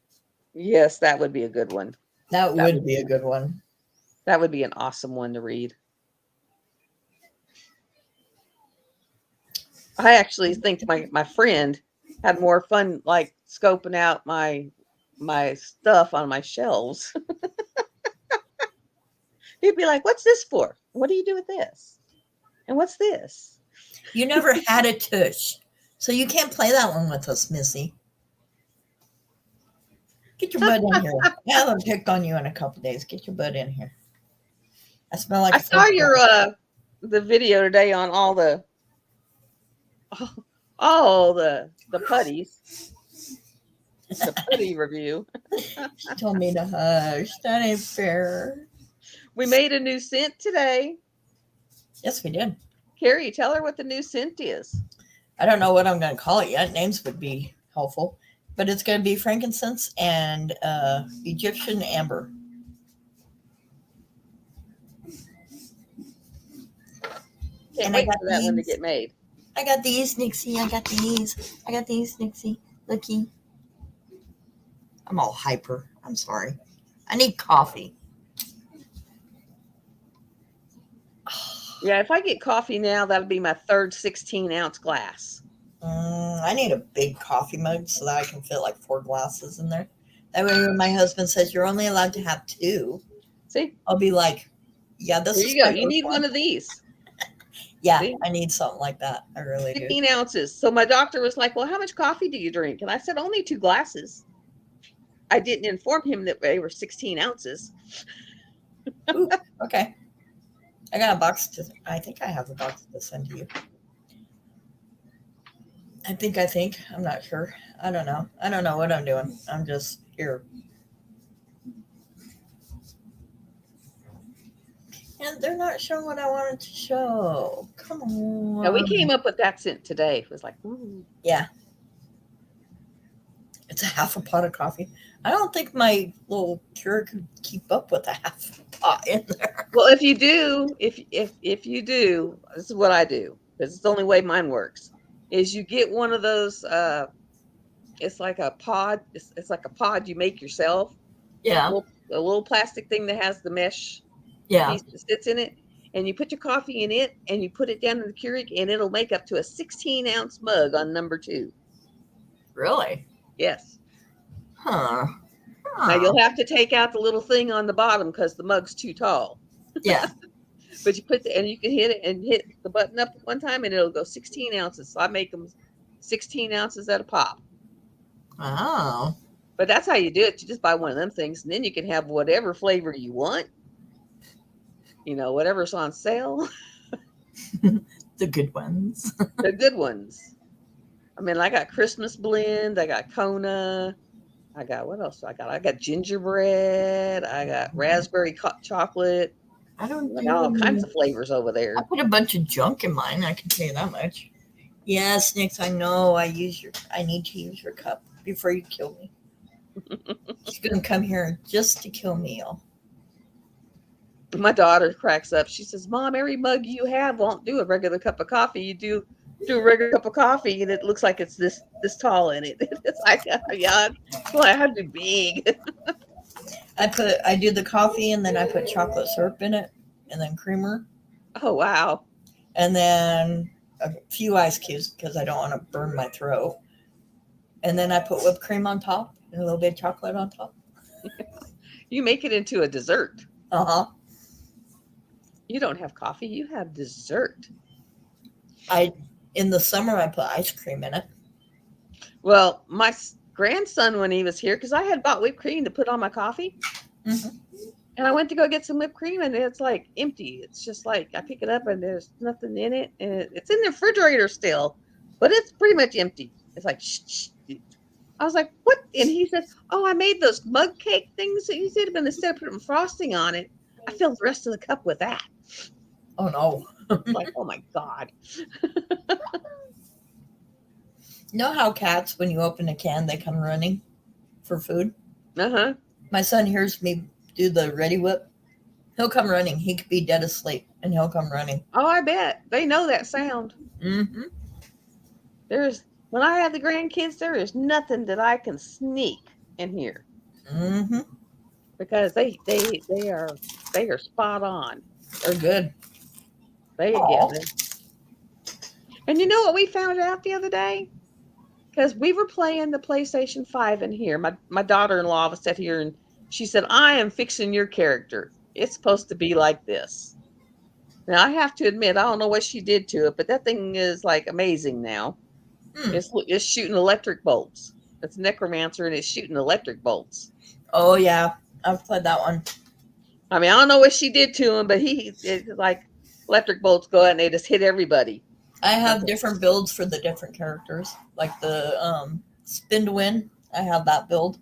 Yes, that would be a good one. That would be a good one. That would be an awesome one to read. I actually think my friend had more fun like scoping out my stuff on my shelves. He'd be like, "What's this for? What do you do with this? And what's this?" You never had a tush, so you can't play that one with us, Missy. Get your butt in here. I haven't picked on you in a couple days. Get your butt in here. I smell like. I saw your the video today on all the putties. The putty review. She told me to hush. That ain't fair. We made a new scent today. Yes, we did. Carrie, tell her what the new scent is. I don't know what I'm going to call it yet. Names would be helpful. But it's going to be frankincense and Egyptian amber. Can't wait for that one to get made. I got these, Nixie. I got these, Nixie. Looky. I'm all hyper. I'm sorry. I need coffee. Yeah, if I get coffee now, that'll be my third 16-ounce glass. I need a big coffee mug so that I can fit like 4 glasses in there. That way when my husband says you're only allowed to have 2, see, I'll be like, yeah, this there is you go. You need one of these. Yeah, see? I need something like that. I really 16 ounces. So my doctor was like, well, how much coffee do you drink? And I said, only 2 glasses. I didn't inform him that they were 16 ounces. Ooh, okay. I got a box I think I have a box to send to you. I think. I'm not sure. I don't know. I don't know what I'm doing. I'm just here. And they're not showing what I wanted to show. Come on. Now, we came up with that scent today. It was like, ooh. Yeah. It's a half a pot of coffee. I don't think my little Keurig could keep up with a half a pot in there. Well, if you do, if you do, this is what I do, because it's the only way mine works, is you get one of those, it's like a pod. It's like a pod you make yourself. Yeah. A little plastic thing that has the mesh piece that sits in it. And you put your coffee in it and you put it down in the Keurig and it'll make up to a 16-ounce mug on number 2. Really? Yes. Huh. Now you'll have to take out the little thing on the bottom because the mug's too tall. Yeah. But you and you can hit it and hit the button up one time and it'll go 16 ounces. So I make them 16 ounces at a pop. Oh. But that's how you do it. You just buy one of them things and then you can have whatever flavor you want. You know, whatever's on sale. The good ones. The good ones. I mean, I got Christmas blend. I got Kona. I got, what else? I got gingerbread. I got raspberry chocolate. I don't got all kinds of flavors over there. I put a bunch of junk in mine. I can tell you that much. Yes, Nix, I know. I need to use your cup before you kill me. She's going to come here just to kill me, y'all. My daughter cracks up. She says, Mom, every mug you have won't do a regular cup of coffee. You do a regular cup of coffee and it looks like it's this tall in it. It's like, yeah, well, I have to be big. I do the coffee and then I put chocolate syrup in it and then creamer. Oh, wow. And then a few ice cubes because I don't want to burn my throat. And then I put whipped cream on top and a little bit of chocolate on top. You make it into a dessert. Uh-huh. You don't have coffee, you have dessert. In the summer, I put ice cream in it. Well, my grandson, when he was here, because I had bought whipped cream to put on my coffee, and I went to go get some whipped cream, and it's like empty. It's just like I pick it up, and there's nothing in it, and it's in the refrigerator still, but it's pretty much empty. It's like, shh. I was like, what? And he said, oh, I made those mug cake things that you said, but instead of putting frosting on it, I filled the rest of the cup with that. Oh, no. Like, oh, my God. You know how cats, when you open a can, they come running for food? Uh-huh. My son hears me do the ready whip. He'll come running. He could be dead asleep, and he'll come running. Oh, I bet. They know that sound. Mm-hmm. When I have the grandkids, there is nothing that I can sneak in here. Mm-hmm. Because they are spot on. They're good. They get it. And you know what we found out the other day? Because we were playing the PlayStation 5 in here. My daughter-in-law was sat here and she said, I am fixing your character. It's supposed to be like this. Now, I have to admit, I don't know what she did to it, but that thing is like amazing now. It's shooting electric bolts. It's necromancer and it's shooting electric bolts. Oh, yeah. I've played that one. I mean, I don't know what she did to him, but it's like electric bolts go out and they just hit everybody. I have different builds for the different characters. Like the spin to win. I have that build.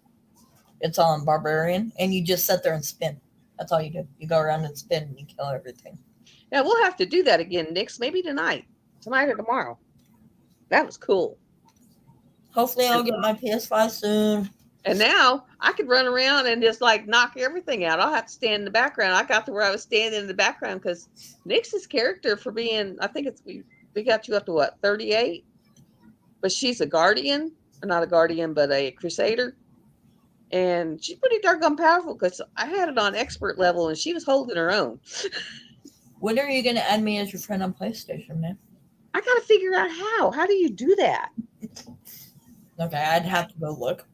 It's on barbarian. And you just sit there and spin. That's all you do. You go around and spin and you kill everything. Yeah, we'll have to do that again, Nix. Maybe tonight or tomorrow. That was cool. Hopefully I'll get my PS5 soon. And now I could run around and just like knock everything out. I'll have to stand in the background. I got to where I was standing in the background because Nix's character for being, I think it's, we got you up to what, 38? But she's a guardian, not a guardian, but a crusader. And she's pretty doggone powerful because I had it on expert level and she was holding her own. When are you going to add me as your friend on PlayStation, man? I got to figure out how. How do you do that? Okay, I'd have to go look.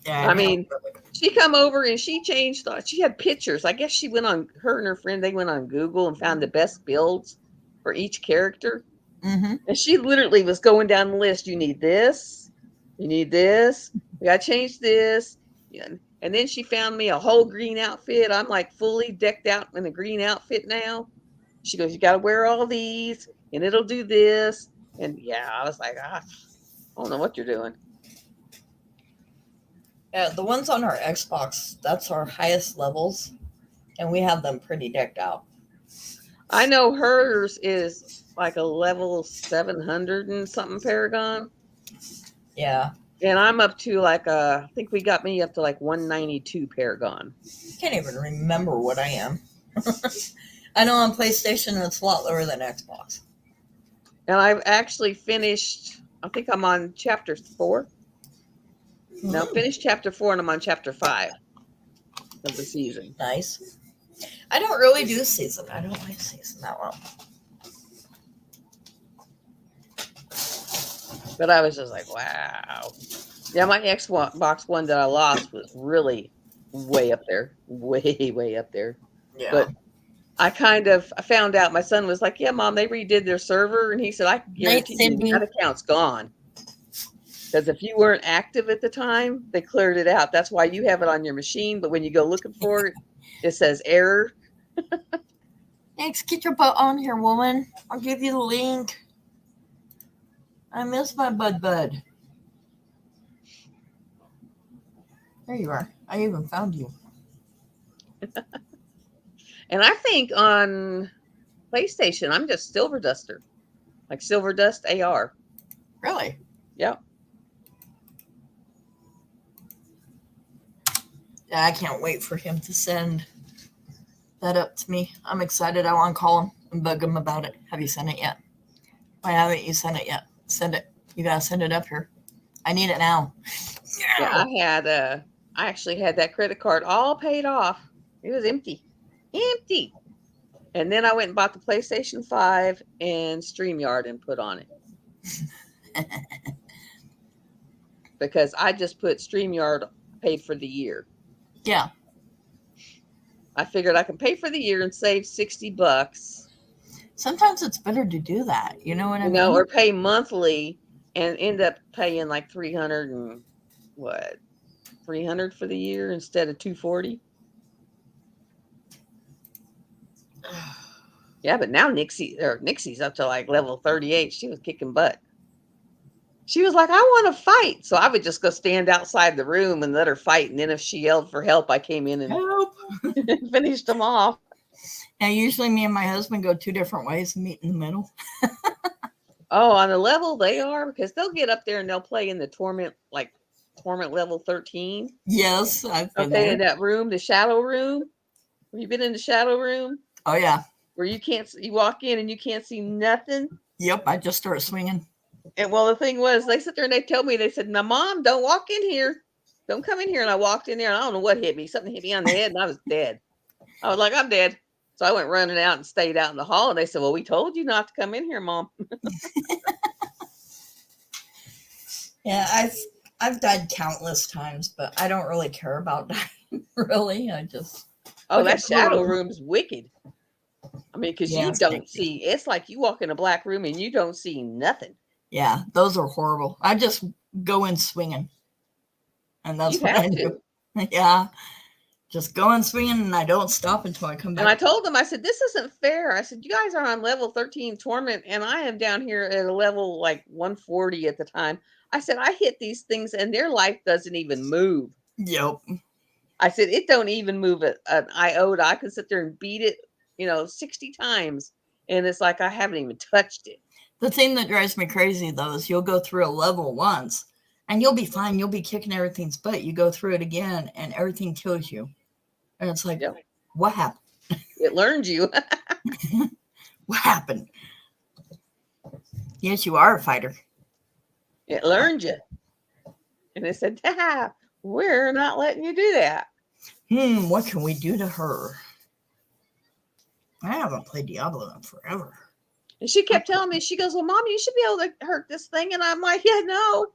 Yeah, I mean, she come over and she changed. She had pictures. I guess she went on, her and her friend, they went on Google and found the best builds for each character. Mm-hmm. And she literally was going down the list. You need this. You need this. We got to change this. Yeah. And then she found me a whole green outfit. I'm like fully decked out in a green outfit now. She goes, you got to wear all these and it'll do this. And yeah, I was like, I don't know what you're doing. Yeah, the ones on our Xbox, that's our highest levels. And we have them pretty decked out. I know hers is like a level 700 and something Paragon. Yeah. And I'm up to like, I think we got me up to like 192 Paragon. Can't even remember what I am. I know on PlayStation it's a lot lower than Xbox. And I've actually finished, I think I'm on chapter 4. No, finished chapter 4 and I'm on chapter 5 of the season. Nice. I don't really do season. I don't like season that well. But I was just like, wow. Yeah, my Xbox One that I lost was really way up there. Way up there. Yeah. But I found out, my son was like, yeah, Mom, they redid their server. And he said, I can guarantee you that account's gone. Because if you weren't active at the time, they cleared it out. That's why you have it on your machine. But when you go looking for it, it says error. Thanks. Get your butt on here, woman. I'll give you the link. I miss my bud. There you are. I even found you. And I think on PlayStation, I'm just Silver Duster. Like Silver Dust AR. Really? Yep. Yeah, I can't wait for him to send that up to me. I'm excited. I want to call him and bug him about it. Have you sent it yet? Why haven't you sent it yet? Send it. You got to send it up here. I need it now. Yeah, I actually had that credit card all paid off. It was empty. And then I went and bought the PlayStation 5 and StreamYard and put on it. Because I just put StreamYard paid for the year. Yeah. I figured I can pay for the year and save $60. Sometimes it's better to do that. You know what I mean? Or pay monthly and end up paying like $300 for the year instead of $240. Yeah, but now Nixie's up to like level 38. She was kicking butt. She was like, I want to fight. So I would just go stand outside the room and let her fight. And then if she yelled for help, I came in and help. Finished them off. Now, usually me and my husband go two different ways and meet in the middle. Oh, on the level they are? Because they'll get up there and they'll play in the torment level 13. Yes. In that room, the shadow room. Have you been in the shadow room? Oh, yeah. Where you walk in and you can't see nothing? Yep, I just started swinging. And well, the thing was, they sit there and they tell me, they said, now, Mom, don't walk in here. Don't come in here. And I walked in there and I don't know what hit me. Something hit me on the head and I was dead. I was like, I'm dead. So I went running out and stayed out in the hall. And they said, well, we told you not to come in here, Mom. Yeah, I've died countless times, but I don't really care about dying, really. I just... Oh, that shadow room's wicked. I mean, because you don't see, it's like you walk in a black room and you don't see nothing. Yeah, those are horrible. I just go in swinging. And that's what I do. Yeah. Just go in swinging and I don't stop until I come back. And I told them, I said, this isn't fair. I said, you guys are on level 13 torment and I am down here at a level like 140 at the time. I said, I hit these things and their life doesn't even move. Yep. I said, it don't even move an iota. I can sit there and beat it, 60 times. And it's like I haven't even touched it. The thing that drives me crazy, though, is you'll go through a level once and you'll be fine. You'll be kicking everything's butt. You go through it again and everything kills you. And it's like, yep. What happened? It learned you. What happened? Yes, you are a fighter. It learned you. And it said, we're not letting you do that. What can we do to her? I haven't played Diablo in forever. And she kept telling me, she goes, well, Mom, you should be able to hurt this thing. And I'm like, yeah, no.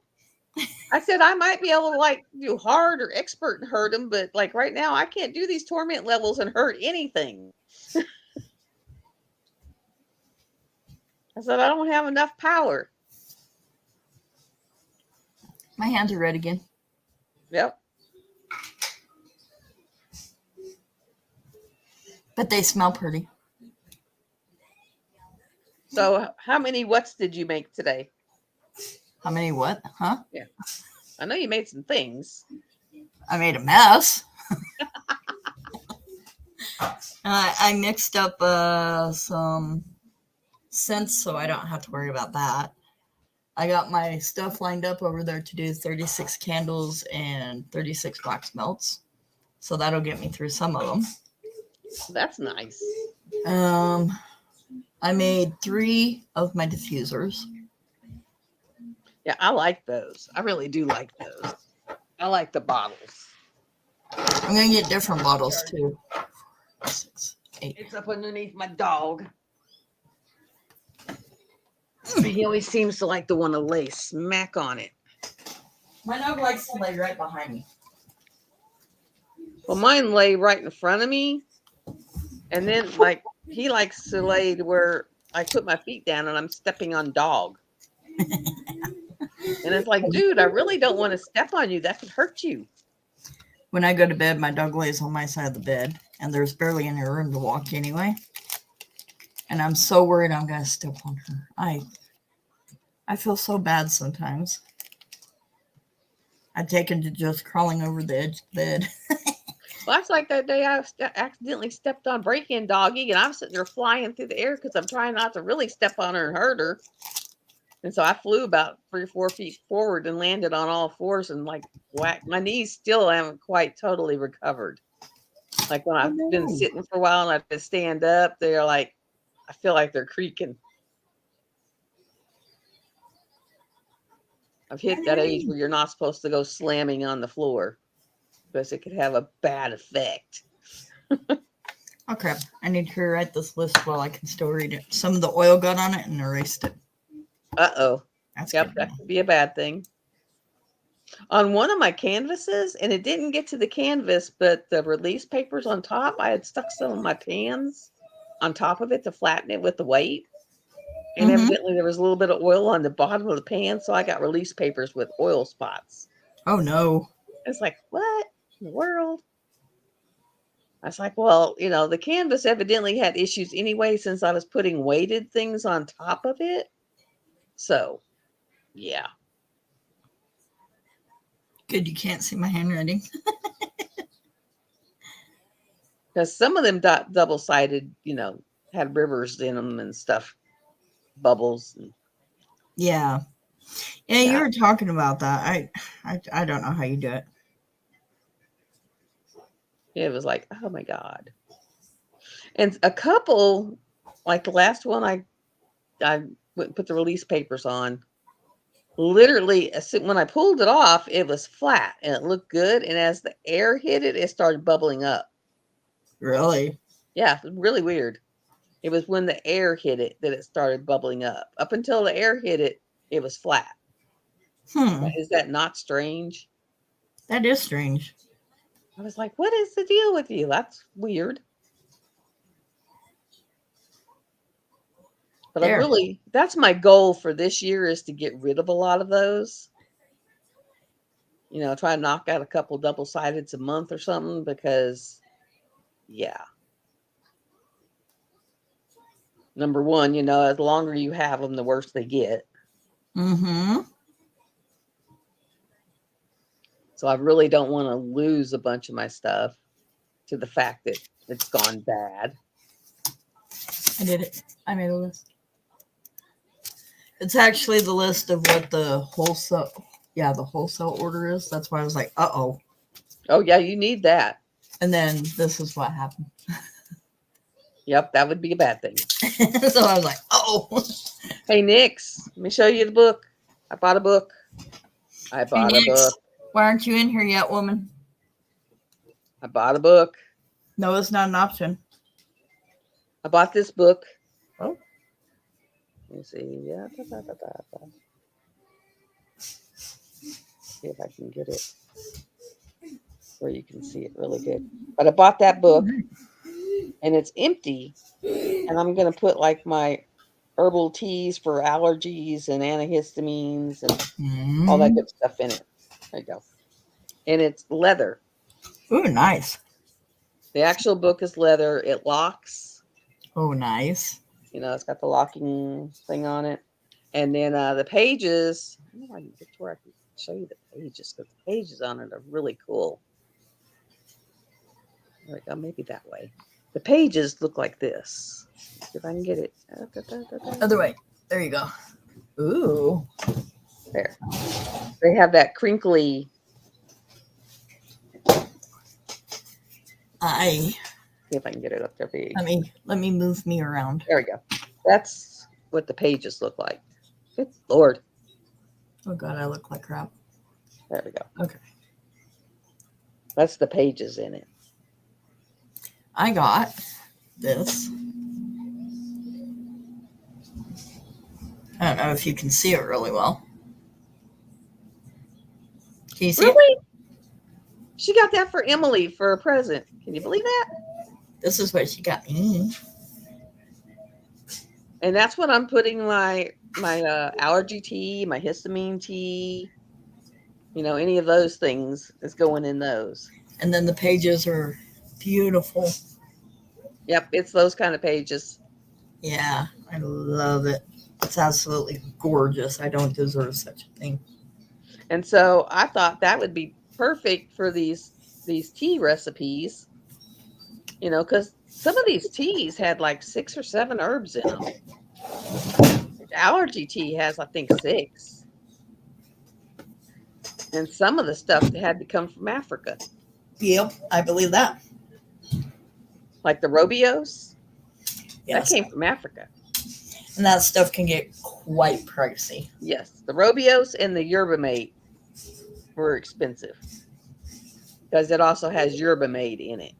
I said, I might be able to do hard or expert and hurt him. But right now, I can't do these torment levels and hurt anything. I said, I don't have enough power. My hands are red again. Yep. But they smell pretty. So how many whats did you make today? How many what? Huh? Yeah. I know you made some things. I made a mess. I mixed up some scents so I don't have to worry about that. I got my stuff lined up over there to do 36 candles and 36 wax melts. So that'll get me through some of them. That's nice. I made 3 of my diffusers. Yeah, I like those. I really do like those. I like the bottles. I'm going to get different bottles too. 6, 8. It's up underneath my dog. He always seems to like to want to lay smack on it. My dog likes to lay right behind me. Well, mine lay right in front of me. And then, he likes to lay to where I put my feet down and I'm stepping on dog. And it's like, dude, I really don't want to step on you. That could hurt you. When I go to bed, my dog lays on my side of the bed, and there's barely any room to walk anyway. And I'm so worried I'm going to step on her. I feel so bad sometimes. I take him to just crawling over the edge of the bed. Well, that's like that day I accidentally stepped on break-in doggy, and I'm sitting there flying through the air because I'm trying not to really step on her and hurt her. And so I flew about 3 or 4 feet forward and landed on all fours and whacked. My knees still haven't quite totally recovered. When I've been sitting for a while and I've been stand up, they're I feel like they're creaking. I've hit that age where you're not supposed to go slamming on the floor because it could have a bad effect. Oh crap, I need to rewrite this list while I can still read it. Some of the oil got on it and erased it. Uh-oh. Yep, that could be a bad thing. On one of my canvases, and it didn't get to the canvas, but the release papers on top, I had stuck some of my pans on top of it to flatten it with the weight. And evidently there was a little bit of oil on the bottom of the pan, so I got release papers with oil spots. Oh, no. It's like, what in the world? I was like, well, the canvas evidently had issues anyway since I was putting weighted things on top of it. So, yeah. Good, you can't see my handwriting. Because some of them double-sided, had rivers in them and stuff, bubbles. Yeah, you were talking about that. I don't know how you do it. It was like, oh my God. And a couple, like the last one I went and put the release papers on. Literally, when I pulled it off, it was flat and it looked good. And as the air hit it, it started bubbling up. Really? Yeah, it was really weird. It was when the air hit it that it started bubbling up. Up until the air hit it, it was flat. Is that not strange? That is strange. I was like, what is the deal with you? That's weird. But that's my goal for this year, is to get rid of a lot of those. Try to knock out a couple double-sideds a month or something, because, yeah. Number one, the longer you have them, the worse they get. So I really don't want to lose a bunch of my stuff to the fact that it's gone bad. I did it. I made a list. It's actually the list of what the wholesale order is. That's why I was like, uh-oh. Oh, yeah, you need that. And then this is what happened. Yep, that would be a bad thing. So I was like, uh-oh. Hey, Nix, let me show you the book. I bought a book. I bought a book. Why aren't you in here yet, woman? I bought a book. No, it's not an option. I bought this book. Oh. Let me see. Yeah. See if I can get it where you can see it really good. But I bought that book, and it's empty. And I'm going to put like my herbal teas for allergies and antihistamines and all that good stuff in it. There you go. And it's leather. Ooh, nice. The actual book is leather. It locks. Oh, nice. You know, it's got the locking thing on it. And then the pages, I don't know if I can get to where I can show you the pages, because the pages on it are really cool. There we go, maybe that way. The pages look like this. If I can get it. Other way. There you go. Ooh. There. They have that crinkly. See if I can get it up there big. Let me move me around. There we go. That's what the pages look like. Good Lord. Oh God, I look like crap. There we go. Okay. That's the pages in it. I got this. I don't know if you can see it really well. Can you see it? She got that for Emily for a present. Can you believe that? This is what she got me. And that's what I'm putting my allergy tea, my histamine tea, you know, any of those things is going in those. And then the pages are beautiful. Yep, it's those kind of pages. Yeah, I love it. It's absolutely gorgeous. I don't deserve such a thing. And so I thought that would be perfect for these tea recipes, you know, because some of these teas had like 6 or 7 herbs in them. Allergy tea has, I think, 6. And some of the stuff had to come from Africa. Yep, I believe that. Like the Robios? Yes. That came from Africa. And that stuff can get quite pricey. Yes, the Robios and the yerba mate were expensive because it also has yerba mate in it.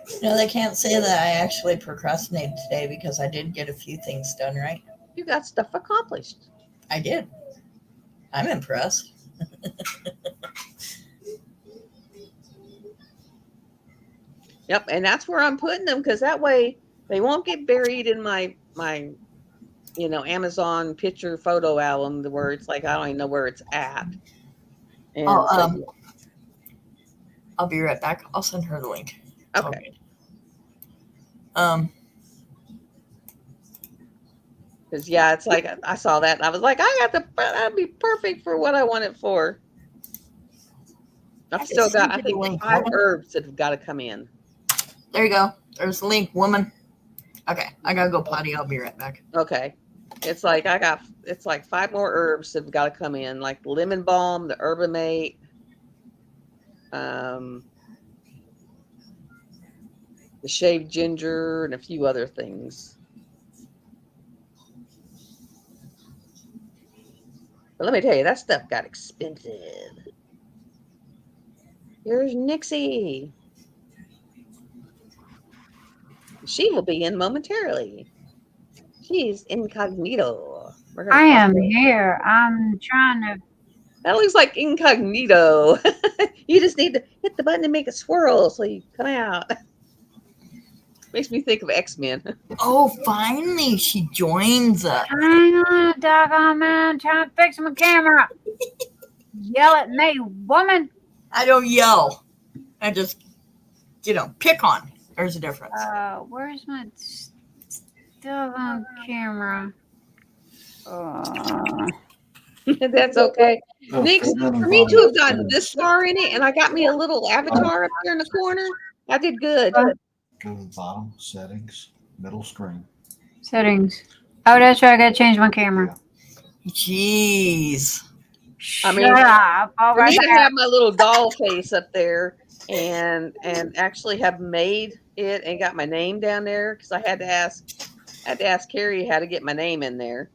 You know, they can't say that I actually procrastinated today because I did get a few things done, right? You got stuff accomplished. I did. I'm impressed. Yep, and that's where I'm putting them because that way they won't get buried in my Amazon picture photo album where it's like I don't even know where it's at. And I'll be right back. I'll send her the link. Okay. Because it's like I saw that and I was like, that'd be perfect for what I want it for. I've still got, I think, 5 herbs that have got to come in. There you go. There's the link, woman. Okay, I gotta go potty. I'll be right back. Okay. It's like 5 more herbs that have got to come in, like lemon balm, the herbamate, the shaved ginger, and a few other things. But let me tell you, that stuff got expensive. Here's Nixie. She will be in momentarily. She's incognito. I am here. I'm trying to. That looks like incognito. You just need to hit the button and make it swirl so you come out. Makes me think of X-Men. Oh, finally she joins us. Hang on a doggone man, trying to fix my camera. Yell at me, woman. I don't yell. I just, pick on. There's a difference. Where's my doggone camera? That's okay. Oh, Nick, put them for in me to have bottom. gotten this far in it, and I got me a little avatar up there in the corner, I did good. Go to the bottom, settings, middle screen. Settings. Oh, that's right. I gotta change my camera. Jeez. I mean, Shut up. All For right. me to have my little doll face up there and actually have made it and got my name down there because I had to ask Carrie how to get my name in there.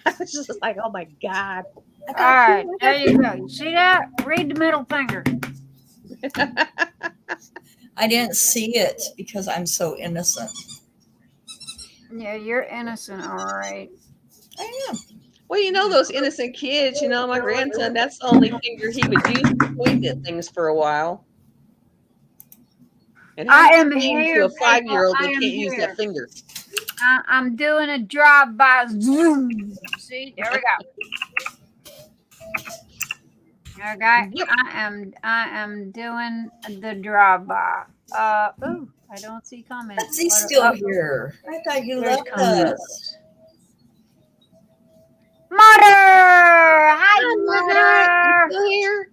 I was just like, oh my God. All right, there you go. You see that? Read the middle finger. I didn't see it because I'm so innocent. Yeah, you're innocent, all right. I am. Well, you know those innocent kids, my grandson, that's the only finger he would use to point at things for a while. And I how am do you here, to a 5-year-old people. that I am can't use here. that finger? I'm doing a drive-by zoom. See, there we go. Okay, Yep. I am doing the drive-by. Ooh, I don't see comments. Betsy's still here. I thought you There's loved comments. us. Mother! Hi, Mother. Mother! You still here?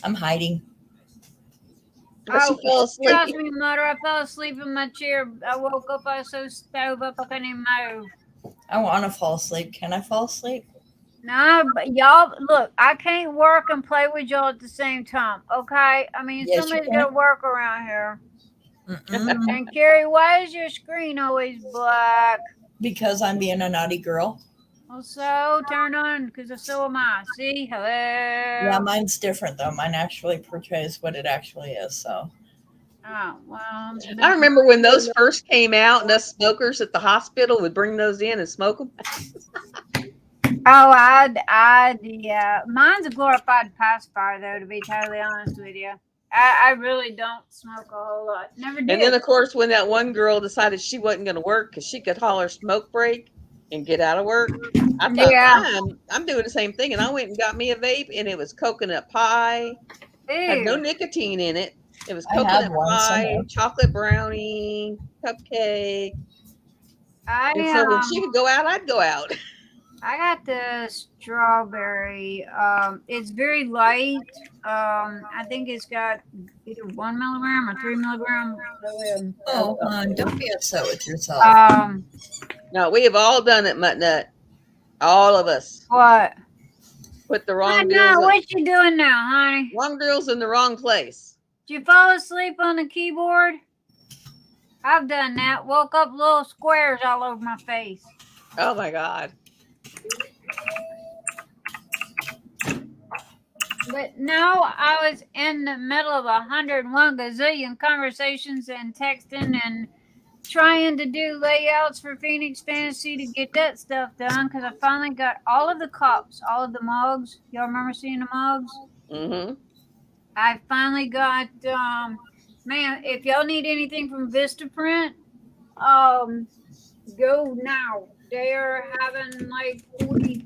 I'm hiding. She fell asleep. Trust me, Mother. I fell asleep in my chair. I woke up. I was so stove up I couldn't even move. I want to fall asleep. Can I fall asleep? No, but y'all, look, I can't work and play with y'all at the same time, okay? I mean, Yes, you somebody's can. got to work around here. Mm-mm. And Carrie, why is your screen always black? Because I'm being a naughty girl. Well, so turn on, because so am I. See? Hello? Yeah, mine's different, though. Mine actually portrays what it actually is, so. Oh, well. I remember when those first came out and us smokers at the hospital would bring those in and smoke them. Oh, yeah. Mine's a glorified pacifier, though, to be totally honest with you. I really don't smoke a whole lot. Never did. And then, of course, when that one girl decided she wasn't going to work because she could holler smoke break and get out of work, I thought, Yeah. I'm doing the same thing. And I went and got me a vape, and it was coconut pie. Had no Ew. nicotine in it. It was I have coconut one pie, somewhere. chocolate brownie, cupcake. And so when she I would go out, I'd go out. I got the strawberry. It's very light. I think it's got either 1 milligram or 3 milligram. Oh, hon, don't be upset with yourself. No, we have all done it, Mutt Nut. All of us. What? Put the I wrong know. deals. What you doing now, honey? Wrong girls in the wrong place. Did you fall asleep on the keyboard? I've done that. Woke up little squares all over my face. Oh my God. But no, I was in the middle of 101 gazillion conversations and texting and trying to do layouts for Phoenix Fantasy to get that stuff done because I finally got all of the cups, all of the mugs. Y'all remember seeing the mugs? Mm-hmm. I finally got, man, if y'all need anything from Vistaprint, go now. They're having like 40%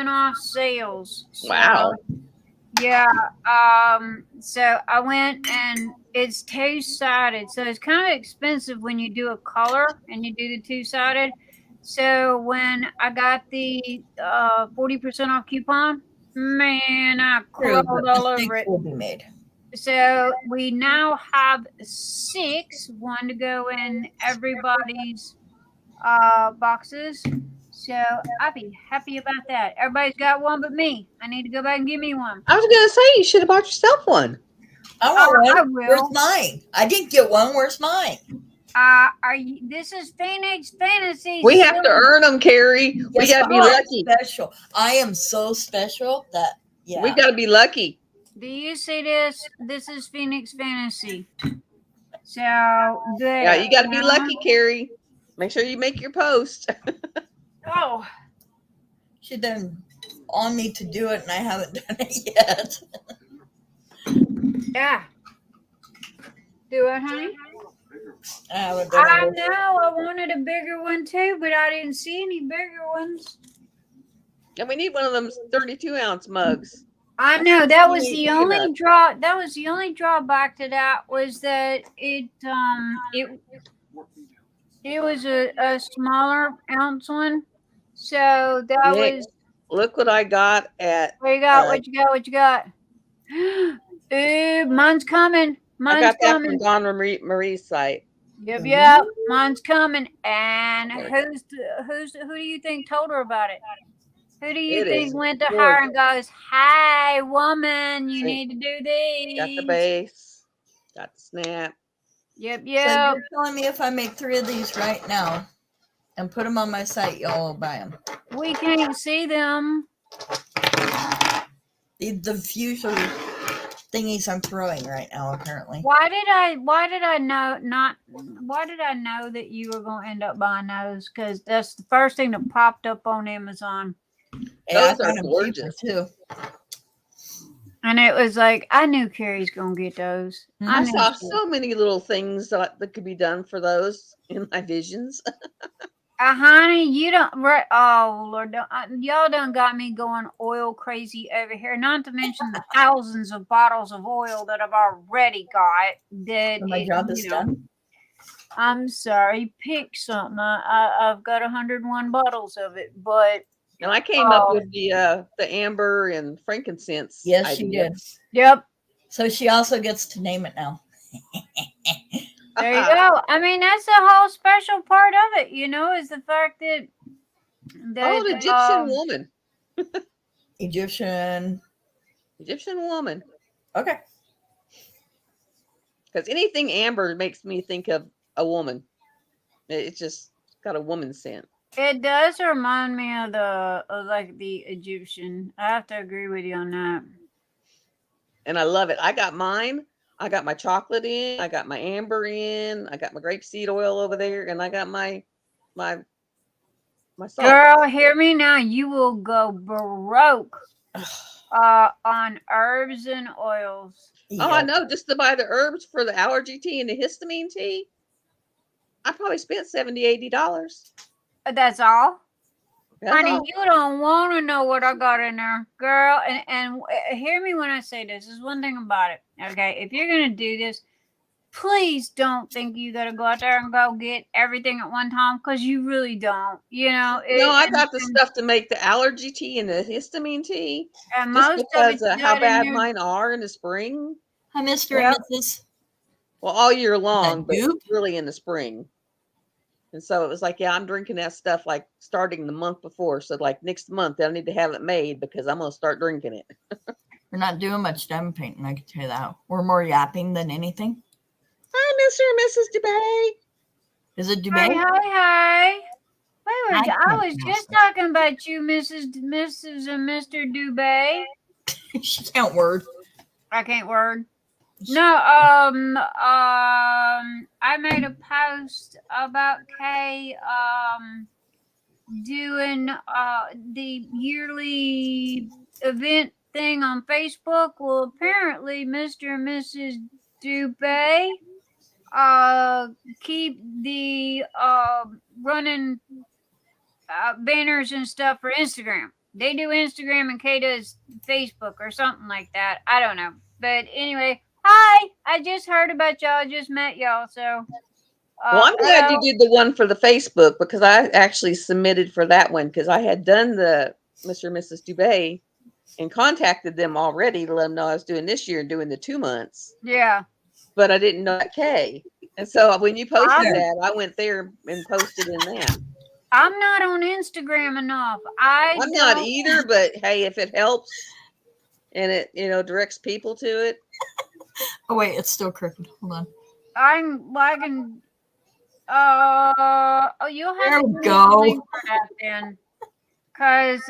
off sales. So, Wow. yeah. So I went and it's two-sided. So it's kind of expensive when you do a color and you do the two-sided. So when I got the 40% off coupon, man, I crawled all over it. Will be made. So we now have 6, one to go in everybody's boxes. So I'd be happy about that. Everybody's got one but me. I need to go back and give me one. I was going to say you should have bought yourself one. I want one. I will. Where's mine? I didn't get one. Where's mine? Are you? This is Phoenix Fantasy. We have to earn them, Carrie. Yes, We got to be I'm lucky. Special. I am so special that We got to be lucky. Do you see this? This is Phoenix Fantasy. So there. Yeah, you got to be lucky, Carrie. Make sure you make your post. Oh, She done on me to do it, and I haven't done it yet. yeah. Do it, honey. I haven't done I it. know. I wanted a bigger one too, but I didn't see any bigger ones. And we need one of them 32-ounce mugs. I know that was the only draw. That was the only drawback to that was that it was a smaller ounce one. So that Nick, was. look what I got at. What you got? What you got? What you got? Ooh, mine's coming. I Mine's got that coming. from Dawn Marie's site. Yep, Ooh. yep. Mine's coming. And There who do you think told her about it? Who do you It think is went to her gorgeous. and goes, "Hey, woman, you See, need to do got the these." base, got the snap. Yep, So yep. you're telling me if I make 3 of these right now and put them on my site, y'all will buy them? We can't see them. The future thingies I'm throwing right now, apparently. Why did I know that you were gonna end up buying those? Because that's the first thing that popped up on Amazon. Those are gorgeous too. And it was like, I knew Carrie's gonna get those. I saw so many little things that could be done for those in my visions. Honey, you don't. Oh Lord, y'all done got me going oil crazy over here. Not to mention the thousands of bottles of oil that I've already got. That So my job is done. I'm sorry, pick something. I've got 101 bottles of it, but. And I came up with the amber and frankincense. Yes, idea. she did. Yep. So she also gets to name it now. There you go. I mean, that's the whole special part of it, is the fact that an Egyptian woman. Egyptian woman. Okay. Because anything amber makes me think of a woman. It's just got a woman scent. It does remind me of the Egyptian. I have to agree with you on that. And I love it. I got mine. I got my chocolate in. I got my amber in. I got my grapeseed oil over there, and I got my salt. Girl, hear me now. You will go broke on herbs and oils. Oh, I know. Just to buy the herbs for the allergy tea and the histamine tea, I probably spent $70-$80. That's all. Honey, all. you don't want to know what I got in there, girl. And hear me when I say this. There's one thing about it. Okay, if you're gonna do this, please don't think you gotta go out there and go get everything at one time, because you really don't. No, I got the stuff to make the allergy tea and the histamine tea. And just most because of how bad mine are in the spring. Hi, Mr. and Mrs. Well, all year long, but really in the spring. And so it was like, yeah, I'm drinking that stuff like starting the month before. So like next month, I need to have it made because I'm going to start drinking it. We're not doing much diamond painting, I can tell you that. We're more yapping than anything. Hi, Mr. and Mrs. Dubay. Is it Dubay? Hi. I was just talking about you, Mrs. and Mr. Dubay. She can't word. I can't word. No, I made a post about Kay doing the yearly event thing on Facebook. Well, apparently Mr. and Mrs. Dubay keep the running banners and stuff for Instagram. They do Instagram and Kay does Facebook or something like that. I don't know. But anyway, hi. I just heard about y'all. I just met y'all. So. Well, I'm glad you did the one for the Facebook because I actually submitted for that one because I had done the Mr. and Mrs. Dubay and contacted them already to let them know I was doing this year and doing the 2 months. Yeah. But I didn't know that Kay. And so when you posted that, I went there and posted in that. I'm not on Instagram enough. I'm not either, but hey, if it helps and it, directs people to it. Oh, wait, it's still crooked. Hold on. I'm liking. You'll have to go for that then. Because,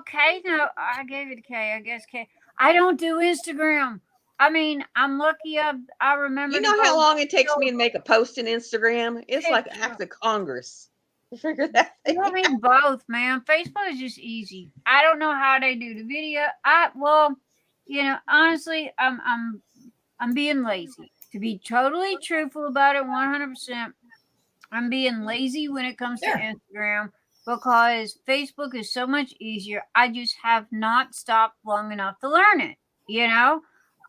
Kay, no, I gave it to Kay. I guess Kay. I don't do Instagram. I mean, I'm lucky I remember. You know how long it takes me to make a post in Instagram? It's like act of Congress to figure that thing out. I mean, both, man. Facebook is just easy. I don't know how they do the video. Honestly, I'm being lazy. To be totally truthful about it, 100%, I'm being lazy when it comes to Instagram because Facebook is so much easier. I just have not stopped long enough to learn it,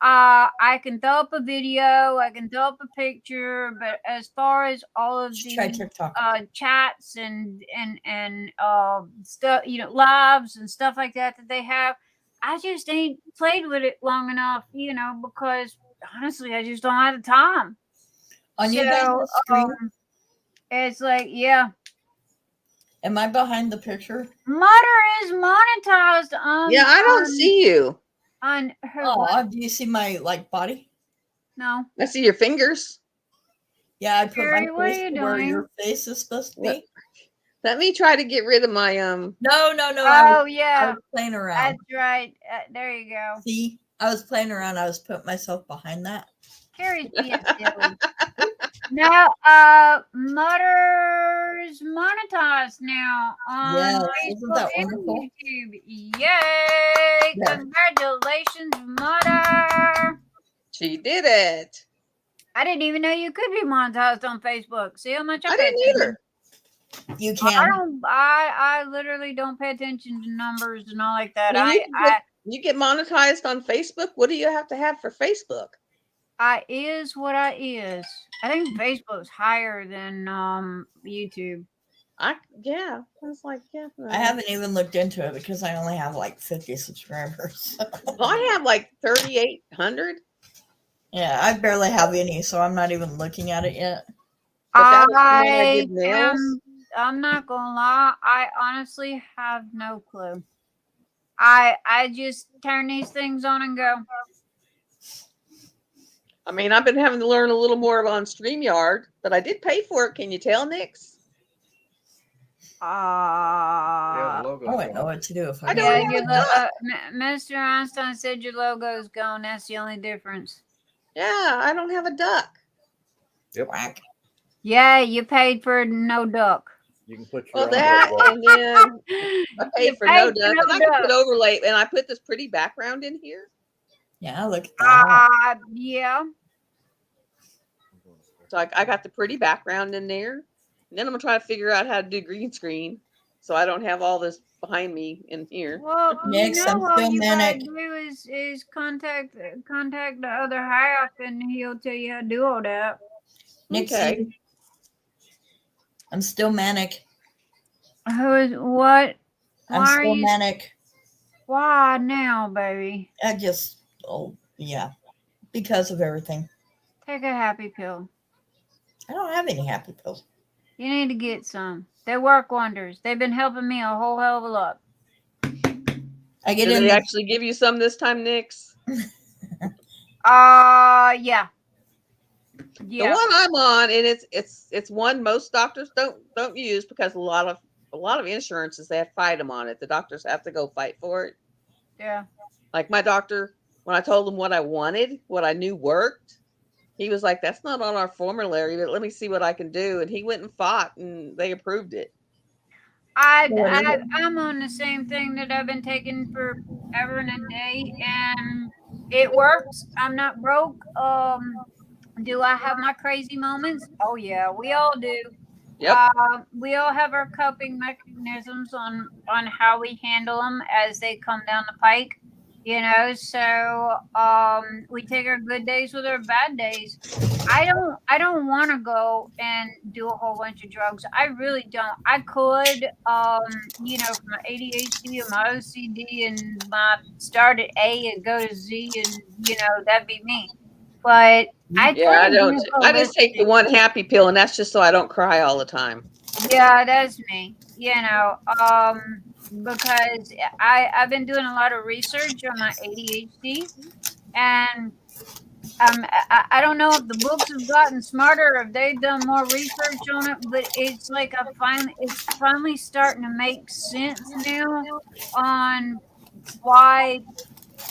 I can throw up a video, I can throw up a picture, but as far as all of Try the TikTok. chats and stuff, lives and stuff like that they have, I just ain't played with it long enough, because honestly, I just don't have the time. On you guys' screen, it's like, yeah. Am I behind the picture? Mutter is monetized on. Yeah, I don't see you. On her. Oh, do you see my body? No. I see your fingers. Yeah, I put Carrie, my face where your face is supposed to be. Let me try to get rid of my No. Oh yeah. I was playing around. That's right. There you go. See, I was playing around. I was putting myself behind that. Carrie's being silly. Now, Mutter's monetized now on Facebook and YouTube. Yay! Yeah. Congratulations, Mutter. She did it. I didn't even know you could be monetized on Facebook. See how much I didn't either. You can. I literally don't pay attention to numbers and all like that. You get monetized on Facebook. What do you have to have for Facebook? I is what I is. I think Facebook's higher than YouTube. I was like, yeah. I haven't even looked into it because I only have 50 subscribers. Well, I have 3,800. Yeah, I barely have any, so I'm not even looking at it yet. But I'm not gonna lie. I honestly have no clue. I just turn these things on and go. I mean, I've been having to learn a little more on StreamYard, but I did pay for it. Can you tell, Nix? I wouldn't know what to do if I Mr. Einstein said your logo's gone. That's the only difference. Yeah, I don't have a duck. Yep. Yeah, you paid for no duck. You can put your and then I paid for no duck. And I can put overlay, and I put this pretty background in here. Yeah, look at that. Yeah. So I got the pretty background in there. And then I'm going to try to figure out how to do green screen so I don't have all this behind me in here. Well, Next, I'm still manic. What you do is contact the other half and he'll tell you how to do all that. Okay. I'm still manic. Who is what? I'm still manic. Why now, baby? Yeah, because of everything. Take a happy pill. I don't have any happy pills. You need to get some. They work wonders. They've been helping me a whole hell of a lot. Did they actually give you some this time, Nix? Yeah. The one I'm on, and it's one most doctors don't use because a lot of insurances, they have to fight them on it. The doctors have to go fight for it. Yeah. Like my doctor, when I told him what I wanted, what I knew worked, he was like, "That's not on our formulary, but let me see what I can do." And he went and fought, and they approved it. I'm on the same thing that I've been taking forever and a day, and it works. I'm not broke. Do I have my crazy moments? Oh yeah, we all do. Yep. We all have our coping mechanisms on how we handle them as they come down the pike. So we take our good days with our bad days. I don't want to go and do a whole bunch of drugs. I really don't. I could, from my ADHD and my OCD and my start at A and go to Z, and that'd be me. But I don't. I just take the one happy pill, and that's just so I don't cry all the time. Yeah, that's me. Because I've been doing a lot of research on my ADHD, and I don't know if the books have gotten smarter or if they've done more research on it, but it's like it's finally starting to make sense now on why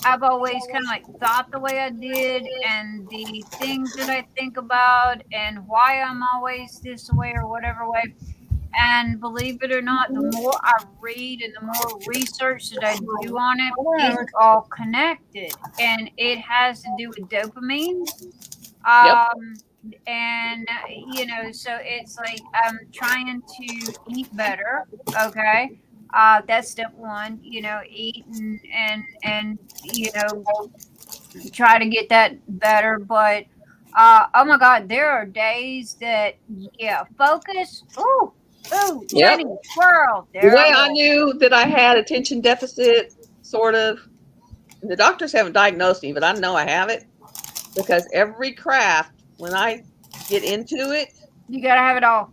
I've always kind of thought the way I did, and the things that I think about, and why I'm always this way or whatever way. And believe it or not, the more I read and the more research that I do on it, it's all connected. And it has to do with dopamine. And, so it's like I'm trying to eat better. Okay. That's step one, eat and try to get that better. But oh my God, there are days that focus. Ooh, Yep. Teddy, squirrel. The There I way I go. knew that I had attention deficit, sort of, and the doctors haven't diagnosed me, but I know I have it because every craft, when I get into it, You gotta have it all.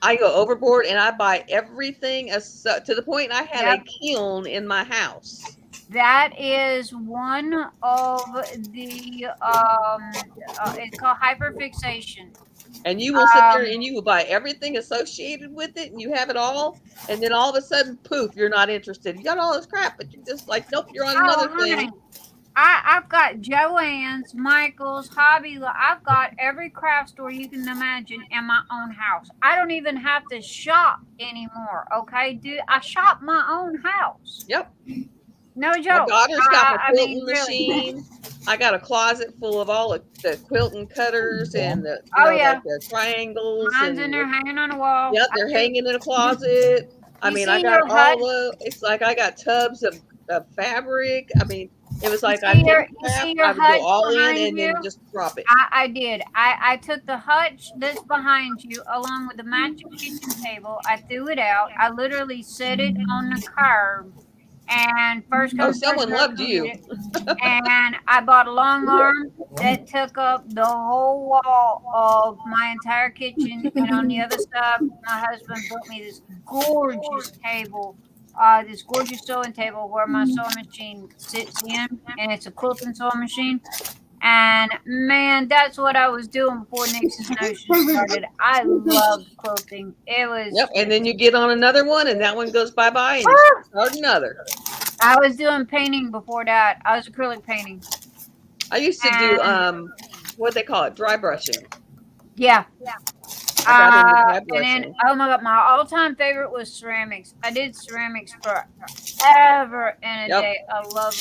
I go overboard and I buy everything to the point I had a Yep. kiln in my house. That is one of the it's called hyperfixation. And you will sit there Um, and you will buy everything associated with it and you have it all. And then all of a sudden, poof, you're not interested. You got all this crap, but you're just like, nope, you're on oh another honey, thing. I've got Joann's, Michael's, Hobby. I've got every craft store you can imagine in my own house. I don't even have to shop anymore. Okay, dude, I shop my own house. Yep. No My joke. daughter's got my I mean, quilting really. machine. I got a closet full of all the quilting cutters and the, Oh like yeah, the triangles mine's in and there hanging on the wall. yep, they're hanging in a closet. I You mean, I see got your hut? it's like I got tubs of fabric. I mean, it was like I You picked see crap, your I would go hutch all in behind and you? then just drop it. I did. I took the hutch that's behind you along with the matching kitchen table. I threw it out. I literally set it on the curb. And first Oh, come, first someone serve, loved go get you. it. And I bought a long arm that took up the whole wall of my entire kitchen. And on the other side, my husband built me this gorgeous table, this gorgeous sewing table where my sewing machine sits in, and it's a quilting sewing machine. And man, that's what I was doing before Nixon's Notion started. I loved quilting. It was Yep. And just, then you get on another one and that one goes bye-bye and you start another. I was doing painting before that. I was acrylic painting. I used to do what they call it, dry brushing. Yeah. I got into dry And then, brushing. oh my God, my all-time favorite was ceramics. I did ceramics forever and a Yep. day. I love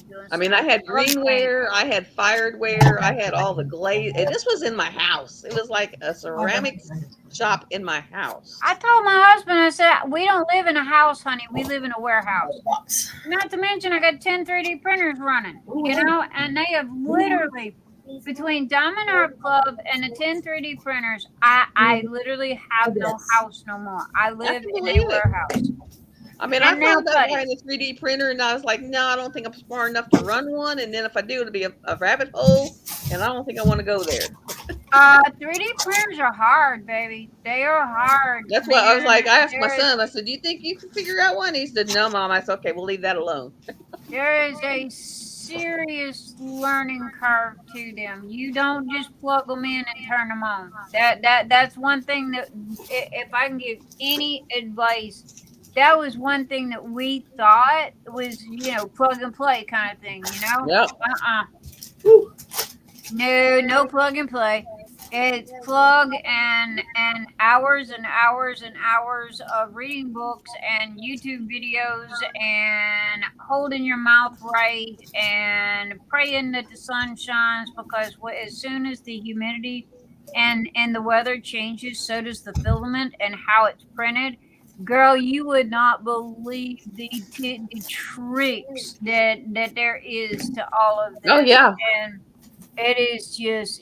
doing I mean, I ceramics. had greenware, I had firedware, I had all the glaze. And this was in my house. It was like a ceramics shop in my house. I told my husband, I said, we don't live in a house, honey. We live in a warehouse. Not to mention, I got 10 3D printers running, and they have literally, between Diamond Art Club and the 10 3D printers, I literally have no house no more. I live in a warehouse. I mean, I thought about buying a 3D printer and I was like, no, I don't think I'm smart enough to run one. And then if I do, it'll be a rabbit hole. And I don't think I want to go there. 3D printers are hard, baby. They are hard. That's why I was like, I asked my son, I said, do you think you can figure out one? He said, no, Mom. I said, okay, we'll leave that alone. There is a serious learning curve to them. You don't just plug them in and turn them on. That's one thing that, if I can give any advice, that was one thing that we thought was, plug and play kind of thing, Yep. No plug and play. It's plug and hours and hours and hours of reading books and YouTube videos and holding your mouth right and praying that the sun shines, because as soon as the humidity and the weather changes, so does the filament and how it's printed. Girl, you would not believe the tricks that there is to all of this. Oh, yeah. And it is just,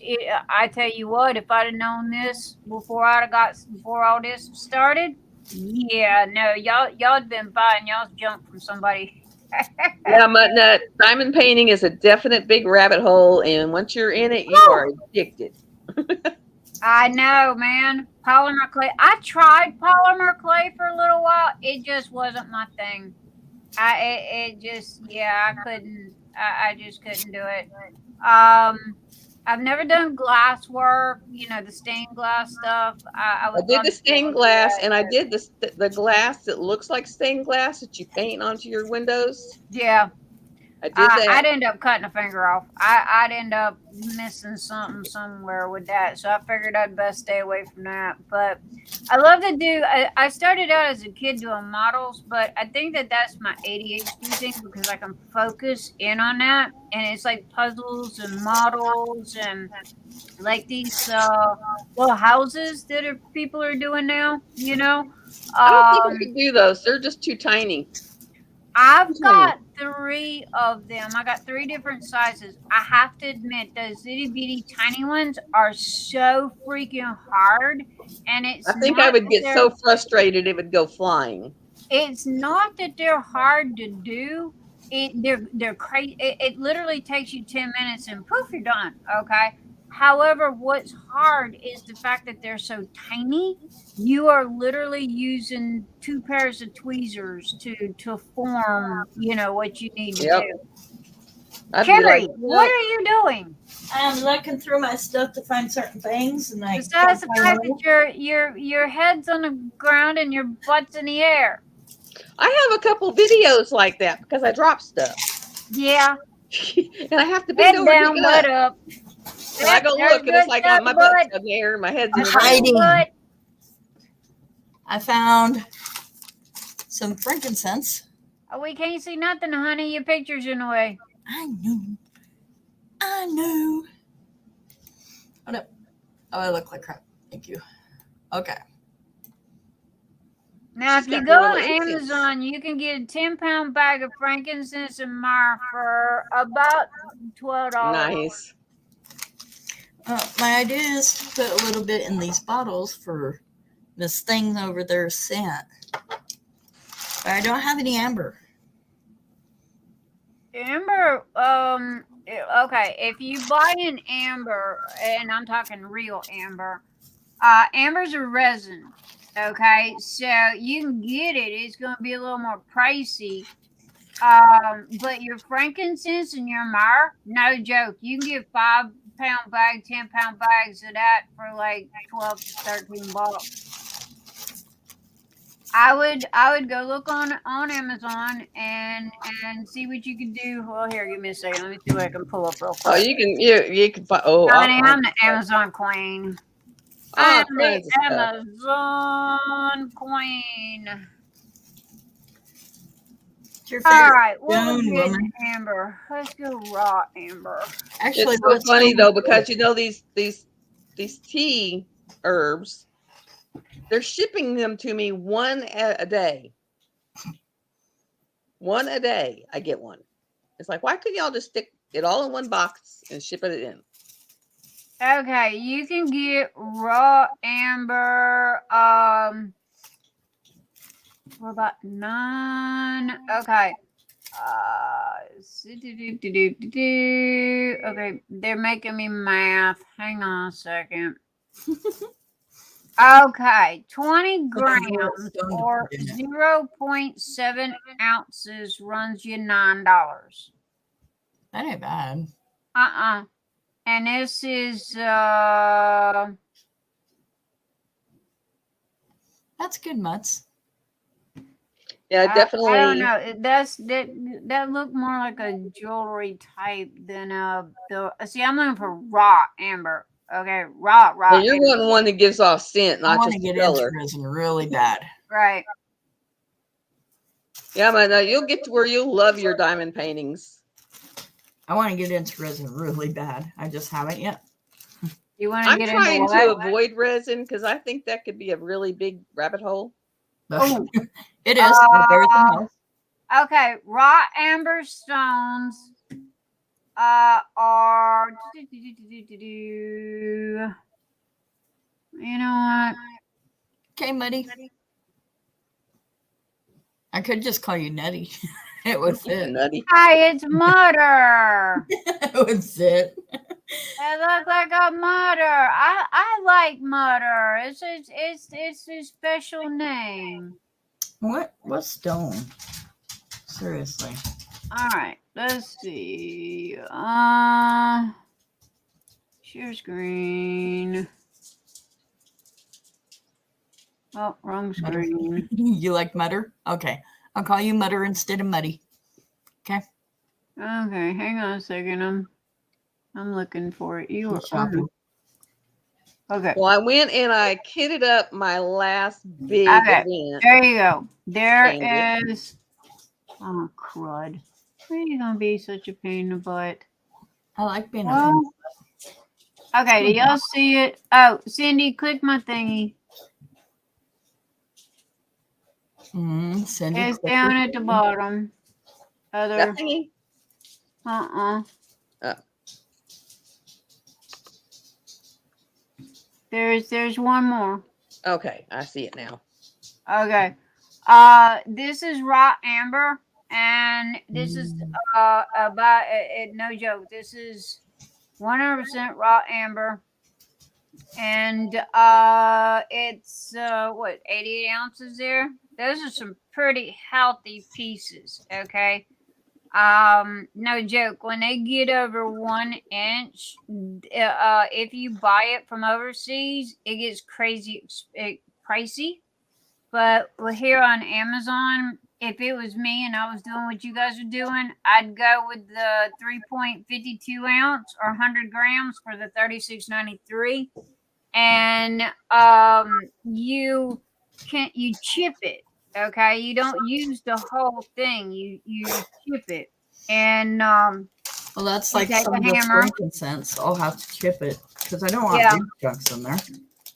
I tell you what, if I'd have known this before all this started, yeah, no, y'all been buying y'all's junk from somebody. Yeah, but diamond painting is a definite big rabbit hole. And once you're in it, you are addicted. I know, man. Polymer clay. I tried polymer clay for a little while. It just wasn't my thing. I couldn't. I just couldn't do it. I've never done glass work. The stained glass stuff. I did the stained glass, and I did the glass that looks like stained glass that you paint onto your windows. Yeah. I did that. I'd end up cutting a finger off. I'd end up missing something somewhere with that. So I figured I'd best stay away from that. But I love to do, I started out as a kid doing models, but I think that's my ADHD thing, because I can focus in on that. And it's like puzzles and models and like these little houses that people are doing now, I don't think I could do those. They're just too tiny. I've got 3 of them. I got 3 different sizes. I have to admit, those itty bitty tiny ones are so freaking hard. And it's I think I would get so frustrated it would go flying. It's not that they're hard to do. They're crazy. It literally takes you 10 minutes and poof, you're done. Okay. However, what's hard is the fact that they're so tiny. You are literally using 2 pairs of tweezers to form, what you need to do. Carrie, what are you doing? I'm looking through my stuff to find certain things, and besides the fact that your head's on the ground and your butt's in the air. I have a couple videos like that because I drop stuff. Yeah. And I have to bend over down, butt up. And I go look, and it's like my butt's in the air, my head's in the hiding. I found some frankincense. Oh, we can't see nothing, honey. Your picture's in the way. I know. Oh, no. Oh, I look like crap. Thank you. Okay. Now, if you go on Amazon, you can get a 10-pound bag of frankincense and myrrh for about $12. Nice. My idea is to put a little bit in these bottles for this thing over there scent. But I don't have any amber. Amber, okay, if you buy an amber, and I'm talking real amber, amber's a resin. Okay, so you can get it. It's going to be a little more pricey. But your frankincense and your myrrh, no joke. You can get 5-pound bag, 10-pound bags of that for like $12-13. I would go look on Amazon and see what you can do. Well, here, give me a second. Let me see what I can pull up real quick. Oh, you can find. Oh, I'm the Amazon queen. I'm the Amazon queen. All right, we'll get amber. Let's go raw amber. Actually, it's so funny though, because these tea herbs, they're shipping them to me one a day. One a day, I get one. It's like, why couldn't y'all just stick it all in one box and ship it in? Okay, you can get raw amber. We're about 9. Okay. Okay, they're making me math. Hang on a second. Okay, 20 grams or 0.7 ounces runs you $9. That ain't bad. And this is that's good, Mutts. Yeah, definitely. I don't know. That looked more like a jewelry type than see, I'm looking for raw amber. Okay, raw. Well, you're wanting one that gives off scent, not just get color. Into resin really bad. Right. Yeah, man, you'll get to where you'll love your diamond paintings. I want to get into resin really bad. I just haven't yet. You want to get into I'm trying to avoid resin because I think that could be a really big rabbit hole. Oh, it is. Okay, raw amber stones are. You know what? Okay, Muddy. I could just call you Nutty. It would fit. Nutty. Hi, it's Mutter. It would fit. It looks like a Mutter. I like Mutter. It's a special name. What stone? Seriously. All right, let's see. Share screen. Oh, wrong screen. You like Mutter? Okay. I'll call you Mutter instead of Muddy. Okay. Okay, hang on a second. I'm looking for it. You are shopping. Okay. Well, I went and I kitted up my last big event. There you go. There is. Oh, crud. Why are you going to be such a pain in the butt? I like being a pain in the butt. Okay, do y'all see it? Oh, Cindy, click my thingy. Cindy, it's down at the bottom. Other. That thingy? Oh. There's one more. Okay, I see it now. Okay. This is raw amber, and this is about no joke. This is 100% raw amber, and it's what 88 ounces there. Those are some pretty healthy pieces. Okay. No joke. When they get over 1 inch, if you buy it from overseas, it gets crazy pricey. But here on Amazon, if it was me and I was doing what you guys are doing, I'd go with the 3.52 ounce or 100 grams for the $36.93, and you chip it. Okay, you don't use the whole thing. You chip it, and well, that's like some of the frankincense. I'll have to chip it because I don't want big chunks in there.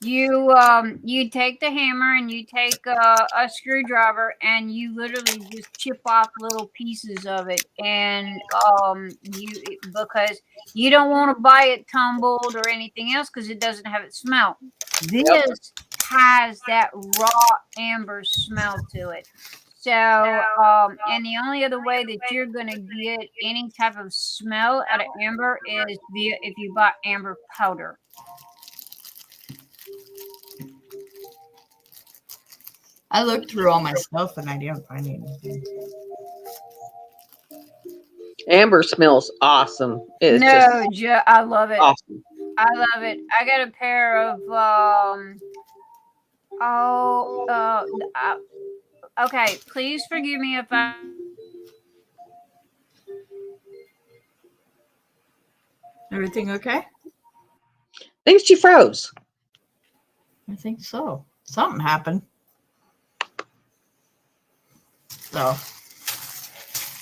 You take the hammer and you take a screwdriver and you literally just chip off little pieces of it, and because you don't want to buy it tumbled or anything else because it doesn't have its smell. This has that raw amber smell to it. So, and the only other way that you're going to get any type of smell out of amber is if you buy amber powder. I looked through all my stuff and I didn't find anything. Amber smells awesome. It's I love it. Awesome. I love it. I got a pair of okay, please forgive me if I Everything okay? I think she froze. I think so. Something happened. So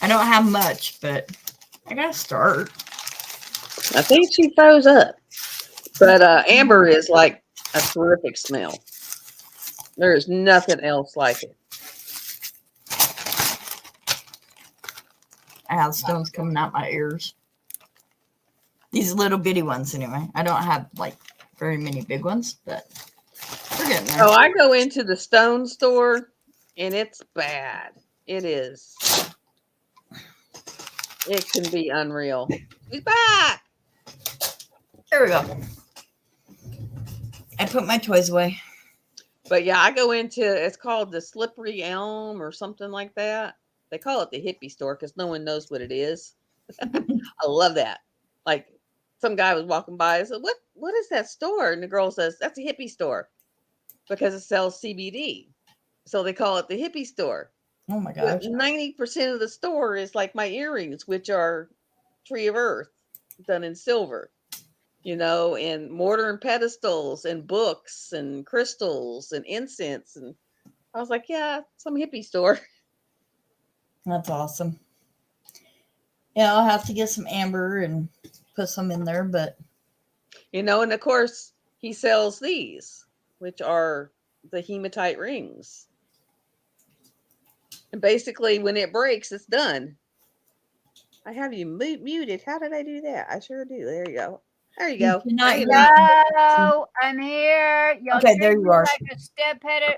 I don't have much, but I gotta start. I think she froze up. But amber is like a terrific smell. There is nothing else like it. I have stones coming out my ears. These little bitty ones, anyway. I don't have like very many big ones, but we're getting there. Oh, I go into the stone store, and it's bad. It is. It can be unreal. He's back. There we go. I put my toys away. But yeah, I go into, it's called the Slippery Elm or something like that. They call it the hippie store because no one knows what it is. I love that. Like some guy was walking by and said, what is that store? And the girl says, that's a hippie store because it sells CBD. So they call it the hippie store. Oh my gosh. 90% of the store is like my earrings, which are Tree of Earth done in silver, and mortar and pedestals and books and crystals and incense. And I was like, yeah, some hippie store. That's awesome. Yeah, I'll have to get some amber and put some in there, but and of course he sells these, which are the hematite rings. And basically when it breaks, it's done. I have you muted. How did I do that? I sure do. There you go. There you go. Hello, I'm here. Y'all okay, there you are. Like a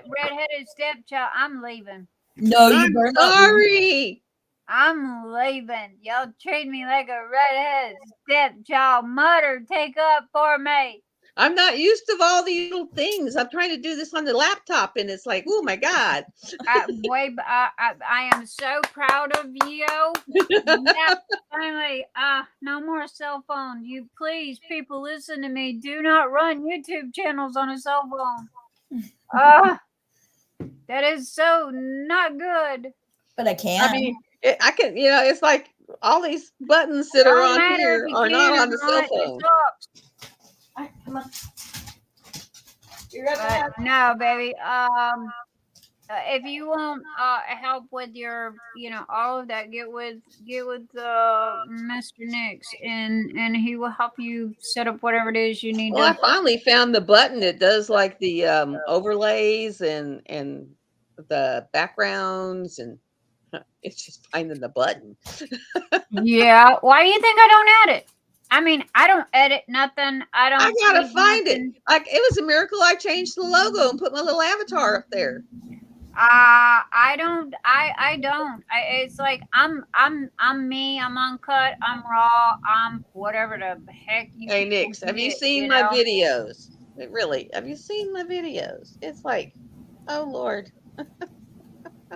redheaded stepchild. I'm leaving. No, I'm sorry. I'm leaving. Y'all treat me like a redheaded stepchild. Mother, take up for me. I'm not used to all these little things. I'm trying to do this on the laptop, and it's like, oh my God. I am so proud of you. Yeah, finally, no more cell phone. You please, people, listen to me. Do not run YouTube channels on a cell phone. That is so not good. But I can. I mean, I can. It's like all these buttons that are on here are not on the cell phone. Right, come on. You're right. No, baby. If you want help with your, all of that, get with Mr. Nix, and he will help you set up whatever it is you need. Well, I finally found the button that does like the overlays and the backgrounds, and It's just finding the button. Yeah. Why do you think I don't edit? I mean, I don't edit nothing. I don't. I gotta tweet find nothing. it. Like it was a miracle I changed the logo and put my little avatar up there. I don't. I don't. It's like I'm me. I'm uncut. I'm raw. I'm whatever the heck you. Hey, Nix, have you get, seen my videos? Really? Have you seen my videos? It's like, oh Lord.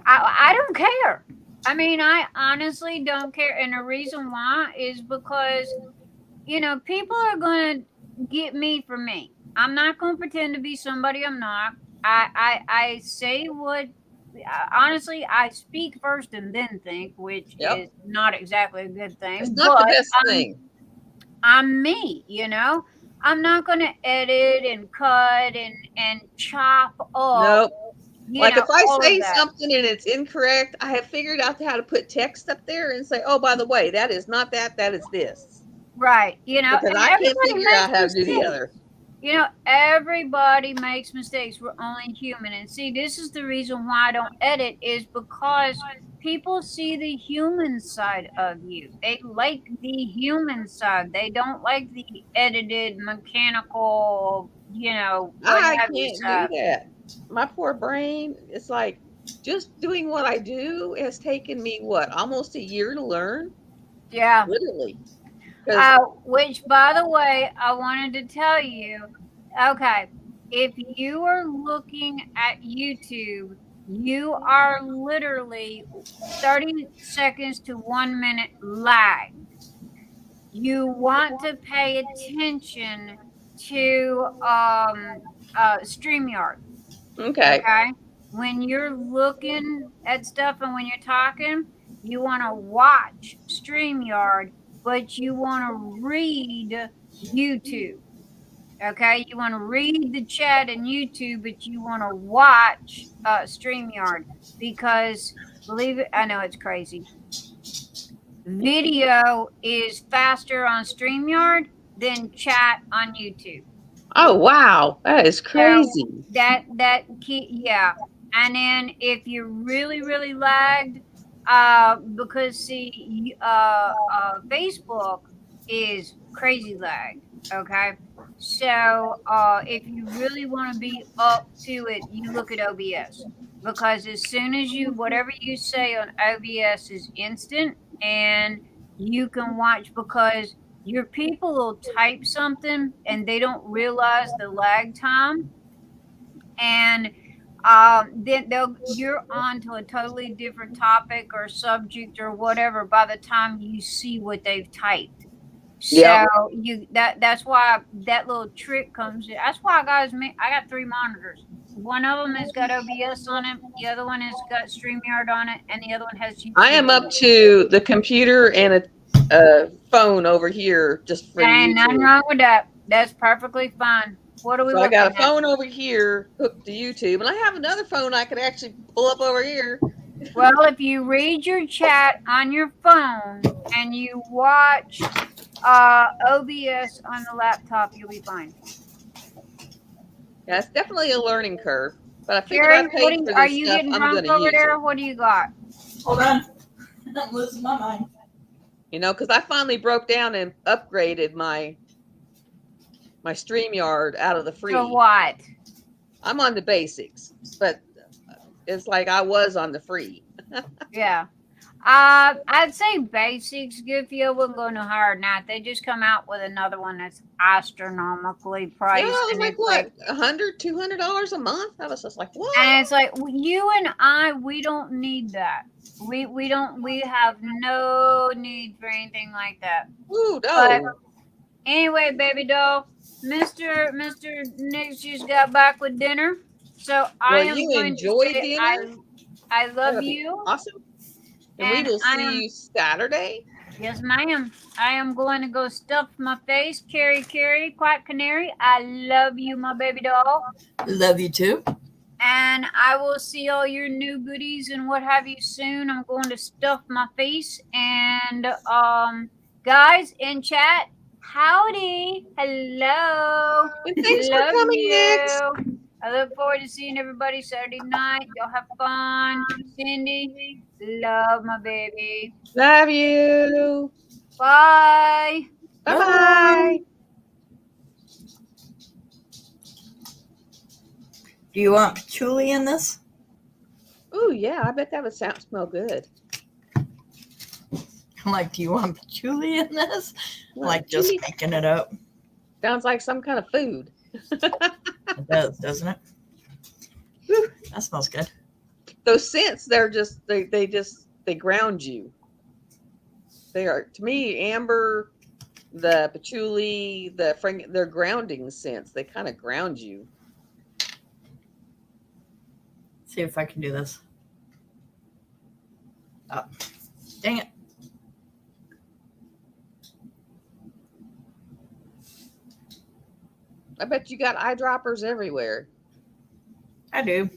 I don't care. I mean, I honestly don't care, and the reason why is because, people are gonna get me for me. I'm not gonna pretend to be somebody I'm not. I say what. Honestly, I speak first and then think, which is not exactly a good thing. It's not the best thing. I'm me, I'm not going to edit and cut and chop up. Nope. Like if I say something and it's incorrect, I have figured out how to put text up there and say, oh, by the way, that is not that, that is this. Right. Because I can't figure out how to do the other. Everybody makes mistakes. We're only human. And see, this is the reason why I don't edit is because people see the human side of you. They like the human side. They don't like the edited, mechanical, I can't do that. My poor brain, it's like just doing what I do has taken me, almost a year to learn? Yeah. Literally. Which, by the way, I wanted to tell you, okay, if you are looking at YouTube, you are literally 30 seconds to 1 minute lag. You want to pay attention to StreamYard. Okay. When you're looking at stuff and when you're talking, you want to watch StreamYard, but you want to read YouTube. Okay, you want to read the chat in YouTube, but you want to watch StreamYard because, believe it, I know it's crazy. Video is faster on StreamYard than chat on YouTube. Oh wow, that is crazy. So yeah. And then if you're really lagged, because see, Facebook is crazy lagged. Okay, so if you really want to be up to it, you look at OBS because as soon as whatever you say on OBS is instant and you can watch because your people will type something and they don't realize the lag time, and then you're on to a totally different topic or subject or whatever by the time you see what they've typed. So that's why that little trick comes in. That's why I got 3 monitors. One of them has got OBS on it. The other one has got StreamYard on it, and the other one has YouTube. I am up to the computer and a phone over here just for YouTube. Nothing wrong with that. That's perfectly fine. What are we? So I got a phone over here hooked to YouTube, and I have another phone I could actually pull up over here. Well, if you read your chat on your phone and you watch OBS on the laptop, you'll be fine. Yeah, it's definitely a learning curve. But I figured I paid for this are you getting drunk over there? What do you got? Hold on. I'm losing my mind. Because I finally broke down and upgraded my StreamYard out of the free. So what? I'm on the basics, but it's like I was on the free. Yeah. I'd say basics good for you. I wouldn't go no higher than that. They just come out with another one that's astronomically priced. Yeah, I was like, what, $100, $200 a month? I was just like, what? And it's like, you and I, we don't need that. We have no need for anything like that. Ooh, no. But anyway, baby doll, Mr. Nix just got back with dinner. So I am going to say dinner? I love you. Awesome. And we will see you Saturday. Yes, ma'am. I am going to go stuff my face. Carrie, Quiet Canary. I love you, my baby doll. Love you too. And I will see all your new goodies and what have you soon. I'm going to stuff my face. And guys in chat, howdy. Hello. And thanks for coming, Nix. I look forward to seeing everybody Saturday night. Y'all have fun. Cindy, love my baby. Love you. Bye. Bye-bye. Do you want patchouli in this? Oh, yeah. I bet that would smell good. I'm like, do you want patchouli in this? Well, Like just making it up. Sounds like some kind of food. It does, doesn't it? Whew, that smells good. Those scents, they ground you. They are, to me, amber, the patchouli, they're grounding scents. They kind of ground you. See if I can do this. Oh, dang it. I bet you got eyedroppers everywhere. I do.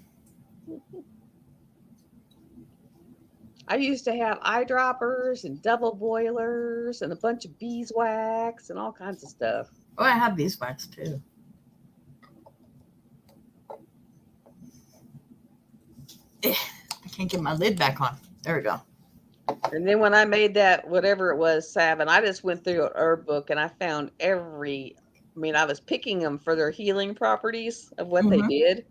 I used to have eyedroppers and double boilers and a bunch of beeswax and all kinds of stuff. Oh, I have beeswax too. I can't get my lid back on. There we go. And then when I made that, whatever it was, salve, I just went through an herb book and I found I was picking them for their healing properties of what they did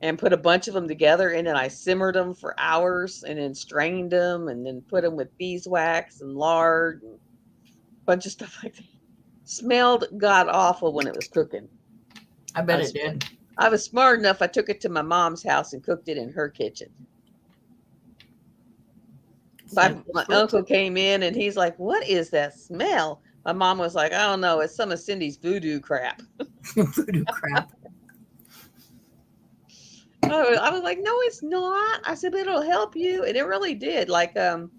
and put a bunch of them together. And then I simmered them for hours and then strained them and then put them with beeswax and lard and a bunch of stuff like that. Smelled god awful when it was cooking. I bet it did. I was smart enough. I took it to my mom's house and cooked it in her kitchen. My uncle came in and he's like, "What is that smell?" My mom was like, "I don't know. It's some of Cindy's voodoo crap." Voodoo crap. I was like, "No, it's not." I said, "But it'll help you," and it really did. Like, you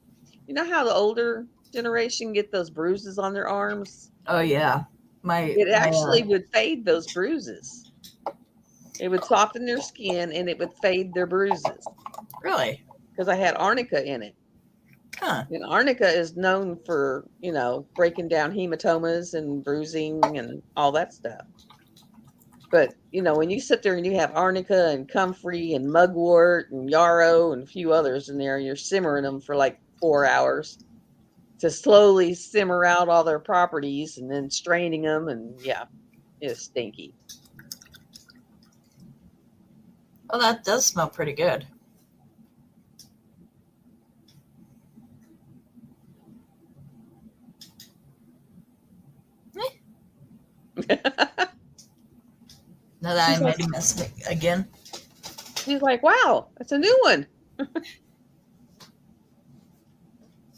know how the older generation get those bruises on their arms? Oh yeah, It actually would fade those bruises. It would soften their skin and it would fade their bruises. Really? Because I had arnica in it. Huh. And arnica is known for, breaking down hematomas and bruising and all that stuff. But, when you sit there and you have arnica and comfrey and mugwort and yarrow and a few others in there, and you're simmering them for like 4 hours to slowly simmer out all their properties and then straining them. And yeah, it's stinky. Well, that does smell pretty good. Now that I made a mistake again. She's like, "Wow, that's a new one."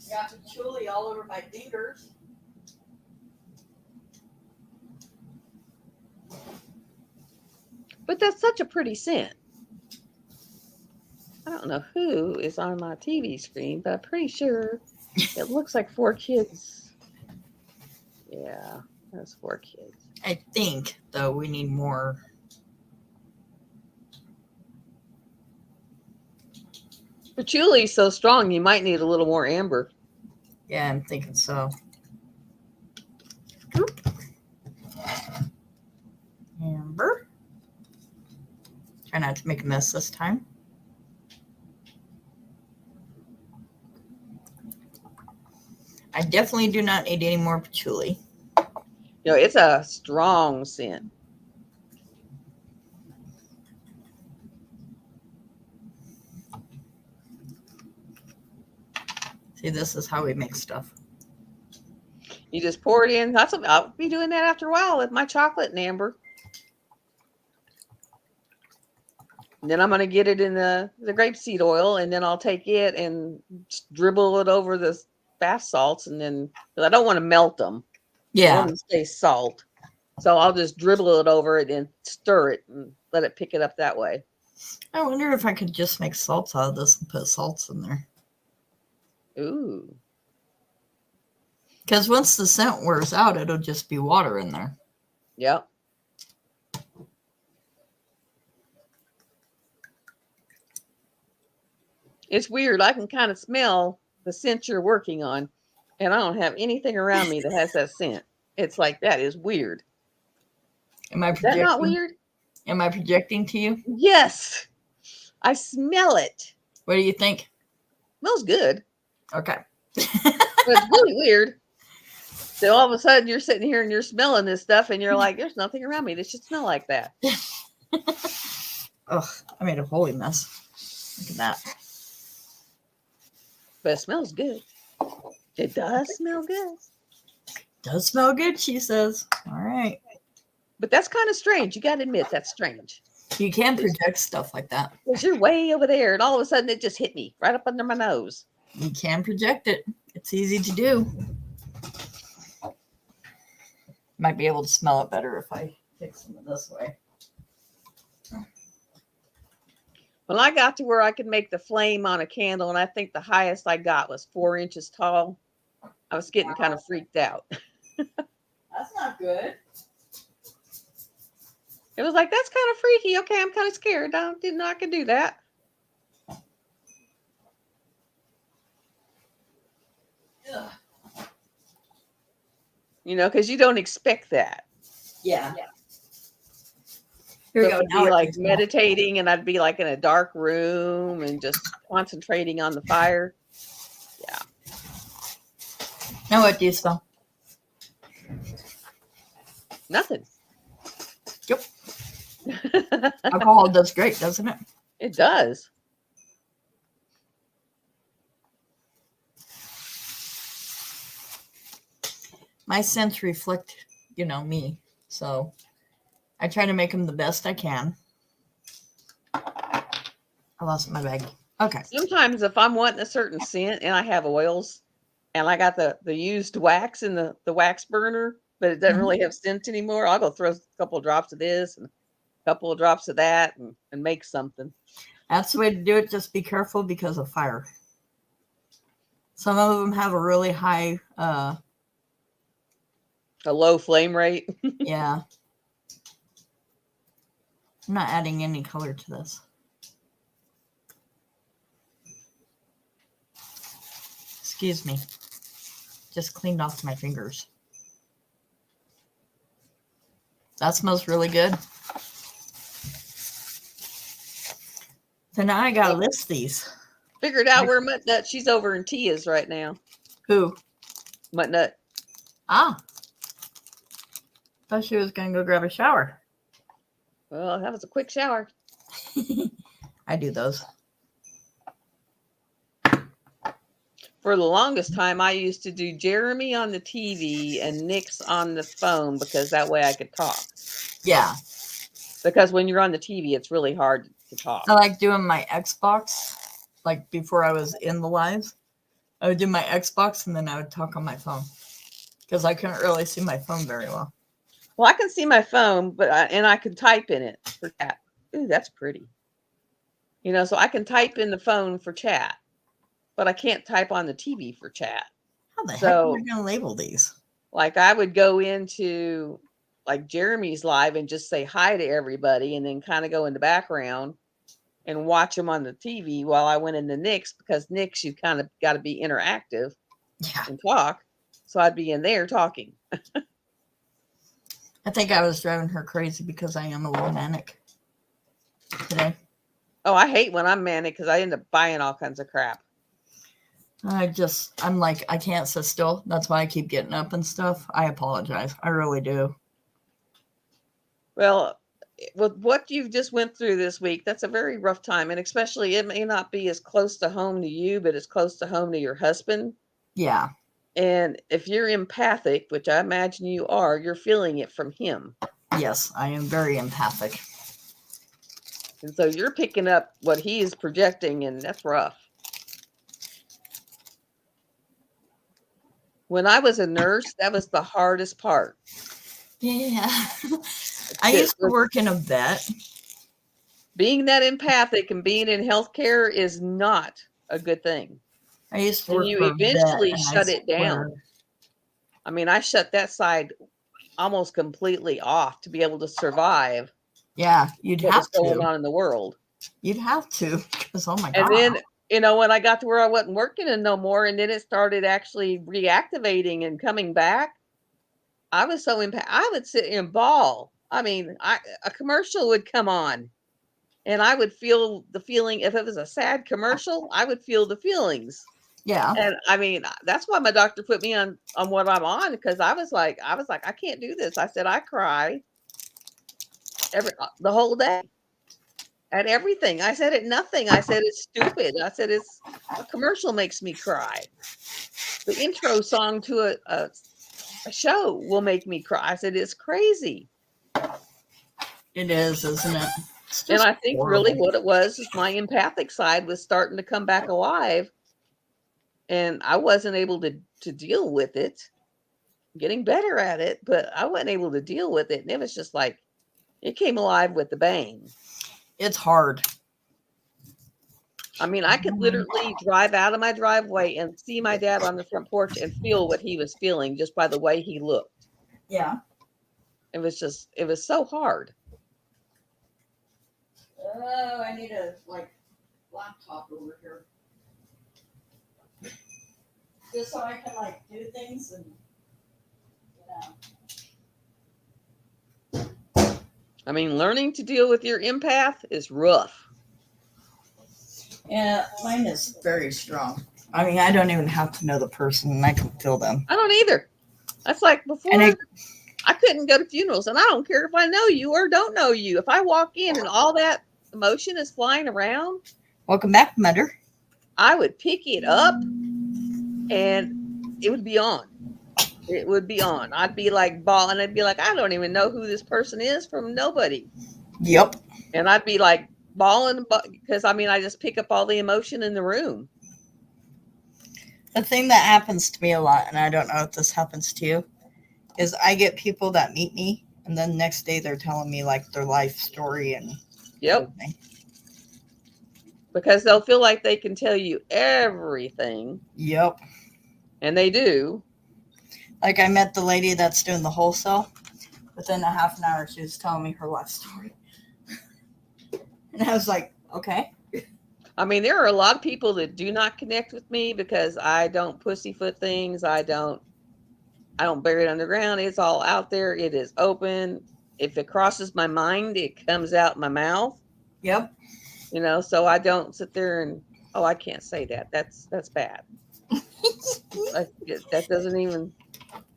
Got patchouli all over my fingers. But that's such a pretty scent. I don't know who is on my TV screen, but I'm pretty sure it looks like 4 kids. Yeah, that's 4 kids. I think, though, we need more. Patchouli's so strong, you might need a little more amber. Yeah, I'm thinking so. Amber. Try not to make a mess this time. I definitely do not need any more patchouli. It's a strong scent. See, this is how we make stuff. You just pour it in. I'll be doing that after a while with my chocolate and amber. And then I'm going to get it in the grapeseed oil, and then I'll take it and dribble it over the bath salts, and then because I don't want to melt them. Yeah. I want them to stay salt. So I'll just dribble it over it and stir it and let it pick it up that way. I wonder if I could just make salts out of this and put salts in there. Ooh. Because once the scent wears out, it'll just be water in there. Yep. It's weird. I can kind of smell the scent you're working on, and I don't have anything around me that has that scent. It's like, that is weird. Am I Is that not weird? Am I projecting to you? Yes. I smell it. What do you think? Smells good. Okay. But it's really weird. So all of a sudden you're sitting here and you're smelling this stuff and you're like, there's nothing around me that should smell like that. Ugh, I made a holy mess. Look at that. But it smells good. It does smell good. Does smell good, she says. All right. But that's kind of strange. You got to admit, that's strange. You can project stuff like that. Because you're way over there and all of a sudden it just hit me right up under my nose. You can project it. It's easy to do. Might be able to smell it better if I take some of this way. When I got to where I could make the flame on a candle, and I think the highest I got was 4 inches tall, I was getting kind of freaked out. That's not good. It was like, that's kind of freaky. Okay, I'm kind of scared. I didn't know I could do that. Ugh. You know, because you don't expect that. Yeah. Here we So go. I'd be like meditating and I'd be like in a dark room and just concentrating on the fire. Yeah. Now what do you smell? Nothing. Yep. Alcohol does great, doesn't it? It does. My scents reflect, me. So I try to make them the best I can. I lost my bag. Okay. Sometimes if I'm wanting a certain scent and I have oils and I got the used wax in the wax burner, but it doesn't really have scent anymore, I'll go throw a couple of drops of this and a couple of drops of that and make something. That's the way to do it. Just be careful because of fire. Some of them have a really high, A low flame rate. yeah. I'm not adding any color to this. Excuse me. Just cleaned off my fingers. That smells really good. So now I gotta list these. Figured out where Mutt Nut, she's over in Tia's right now. Who? Mutt Nut. Ah. Thought she was gonna go grab a shower. Well, that was a quick shower. I do those. For the longest time, I used to do Jeremy on the TV and Nick's on the phone because that way I could talk. Yeah. Because when you're on the TV, it's really hard to talk. I like doing my Xbox, like before I was in the lives. I would do my Xbox and then I would talk on my phone because I couldn't really see my phone very well. Well, I can see my phone, but I can type in it for chat. Ooh, that's pretty. So I can type in the phone for chat, but I can't type on the TV for chat. How the heck are we going to label these? Like I would go into like Jeremy's live and just say hi to everybody and then kind of go in the background and watch them on the TV while I went into Nick's, because Nick's, you kind of got to be interactive and talk. So I'd be in there talking. I think I was driving her crazy because I am a little manic today. Oh, I hate when I'm manic because I end up buying all kinds of crap. I'm like, I can't sit still. That's why I keep getting up and stuff. I apologize. I really do. Well, with what you've just went through this week, that's a very rough time. And especially it may not be as close to home to you, but it's close to home to your husband. Yeah. And if you're empathic, which I imagine you are, you're feeling it from him. Yes, I am very empathic. And so you're picking up what he is projecting, and that's rough. When I was a nurse, that was the hardest part. Yeah. I used to work in a vet. Being that empathic and being in healthcare is not a good thing. I used to work you for eventually a vet, shut it down. I mean, I shut that side almost completely off to be able to survive. Yeah, you'd have to. What's going on in the world? You'd have to, because oh my god. And then when I got to where I wasn't working and no more, and then it started actually reactivating and coming back, I was so I would sit and bawl. I mean, a commercial would come on and I would feel the feeling. If it was a sad commercial, I would feel the feelings. Yeah. And I mean, that's why my doctor put me on what I'm on, because I was like, I can't do this. I said, I cry the whole day at everything. I said, at nothing. I said, it's stupid. I said, it's a commercial makes me cry. The intro song to a show will make me cry. I said, it's crazy. It is, isn't it? And I think really what it was is my empathic side was starting to come back alive. And I wasn't able to deal with it, getting better at it, but I wasn't able to deal with it. And it was just like, it came alive with a bang. It's hard. I mean, I could literally drive out of my driveway and see my dad on the front porch and feel what he was feeling just by the way he looked. Yeah. It was so hard. Oh, I need a laptop over here. Just so I can do things and I mean, learning to deal with your empath is rough. Yeah, mine is very strong. I mean, I don't even have to know the person and I can feel them. I don't either. That's like before. I couldn't go to funerals, and I don't care if I know you or don't know you. If I walk in and all that emotion is flying around, welcome back, Mother. I would pick it up and it would be on. It would be on. I'd be like bawling. I'd be like, I don't even know who this person is from nobody. Yep. And I'd be like bawling because I mean, I just pick up all the emotion in the room. The thing that happens to me a lot, and I don't know if this happens to you, is I get people that meet me and then next day they're telling me their life story and everything. Because they'll feel like they can tell you everything. Yep. And they do. Like I met the lady that's doing the wholesale. Within a half an hour, she was telling me her life story. And I was like, okay. I mean, there are a lot of people that do not connect with me because I don't pussyfoot things. I don't bury it underground. It's all out there. It is open. If it crosses my mind, it comes out my mouth. Yep. So I don't sit there and, oh, I can't say that. That's bad.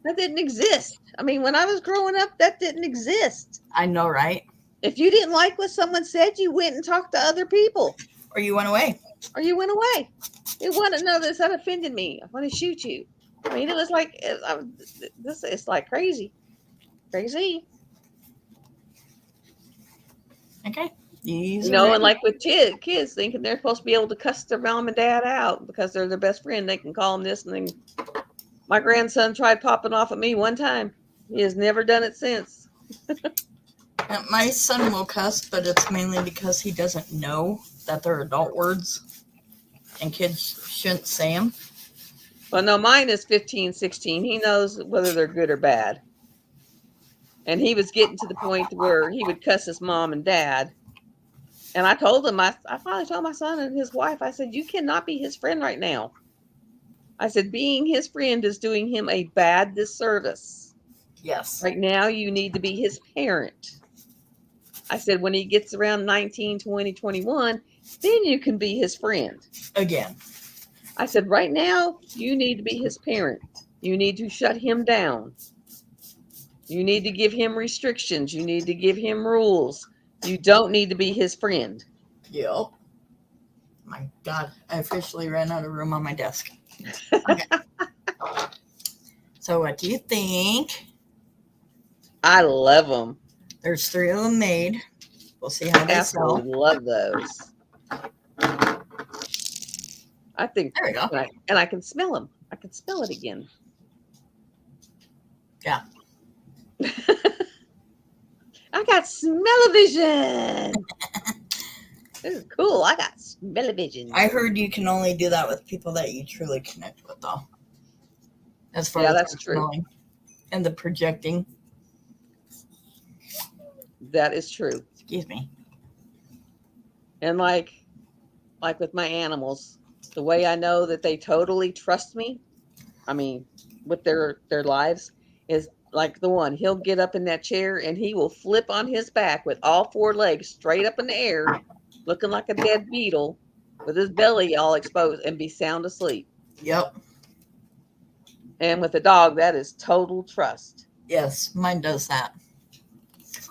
That didn't exist. I mean, when I was growing up, that didn't exist. I know, right? If you didn't like what someone said, you went and talked to other people. Or you went away. It wasn't, no, that offended me. I want to shoot you. I mean, it was like, it's like crazy. Crazy. Okay. And like with kids thinking they're supposed to be able to cuss their mom and dad out because they're their best friend. They can call them this and then. My grandson tried popping off at me one time. He has never done it since. My son will cuss, but it's mainly because he doesn't know that they're adult words and kids shouldn't say them. Well, no, mine is 15, 16. He knows whether they're good or bad. And he was getting to the point where he would cuss his mom and dad. And I told him, I finally told my son and his wife, I said, you cannot be his friend right now. I said, being his friend is doing him a bad disservice. Yes. Right now, you need to be his parent. I said, when he gets around 19, 20, 21, then you can be his friend. Again. I said, right now, you need to be his parent. You need to shut him down. You need to give him restrictions. You need to give him rules. You don't need to be his friend. Yep. My God, I officially ran out of room on my desk. Okay. So what do you think? I love them. There's 3 of them made. We'll see how they sell. I love those. I think there we go. And I can smell them. I can smell it again. Yeah. I got smell-o-vision. This is cool. I got smell-o-vision. I heard you can only do that with people that you truly connect with, though. As far as that's true. And the projecting. That is true. Excuse me. And like with my animals, the way I know that they totally trust me, I mean, with their lives, is like the one, he'll get up in that chair and he will flip on his back with all four legs straight up in the air, looking like a dead beetle with his belly all exposed and be sound asleep. Yep. And with a dog, that is total trust. Yes, mine does that.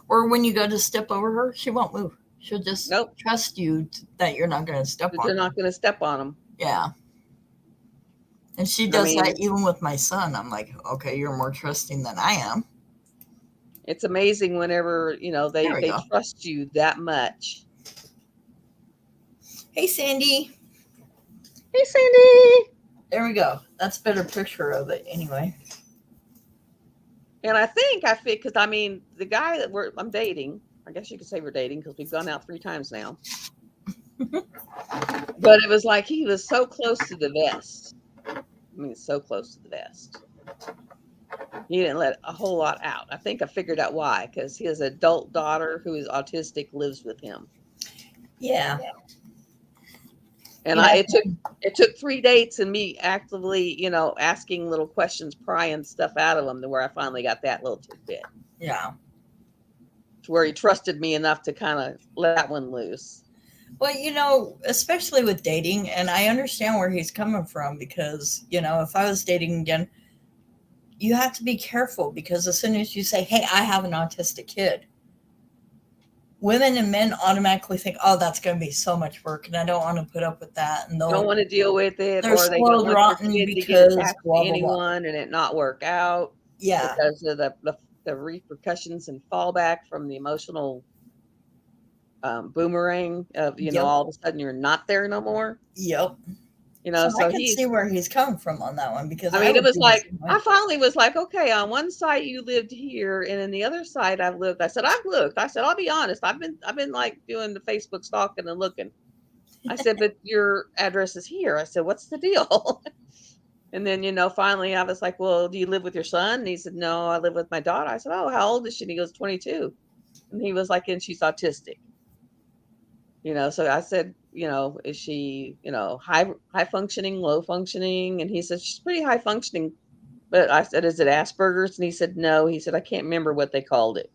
Or when you go to step over her, she won't move. She'll just trust you that you're not going to step on her. You're not going to step on them. Yeah. And she does that even with my son. I'm like, okay, you're more trusting than I am. It's amazing whenever, they trust you that much. Hey, Sandy. Hey, Sandy. There we go. That's a better picture of it anyway. And I think because the guy that I'm dating, I guess you could say we're dating because we've gone out 3 times now. But it was like he was so close to the vest. So close to the vest. He didn't let a whole lot out. I think I figured out why, because his adult daughter, who is autistic, lives with him. Yeah. And it took 3 dates and me actively, asking little questions, prying stuff out of him to where I finally got that little tidbit. Yeah. To where he trusted me enough to kind of let that one loose. Well, especially with dating, and I understand where he's coming from because, if I was dating again, you have to be careful because as soon as you say, hey, I have an autistic kid, women and men automatically think, oh, that's going to be so much work and I don't want to put up with that. And they don't want to deal with it, or they don't want their kid to get attached to anyone and it not work out. Yeah. Because of the repercussions and fallback from the emotional boomerang of, all of a sudden you're not there no more. Yep. So I can see where he's coming from on that one because it was like, I finally was like, okay, on one side you lived here and in the other side I've lived. I said, I'll be honest. I've been like doing the Facebook stalking and looking. I said, but your address is here. I said, what's the deal? And then, finally I was like, well, do you live with your son? And he said, no, I live with my daughter. I said, oh, how old is she? And he goes, 22. And he was like, and she's autistic. So I said, is she, high functioning, low functioning? And he said, she's pretty high functioning. But I said, is it Asperger's? And he said, no. He said, I can't remember what they called it.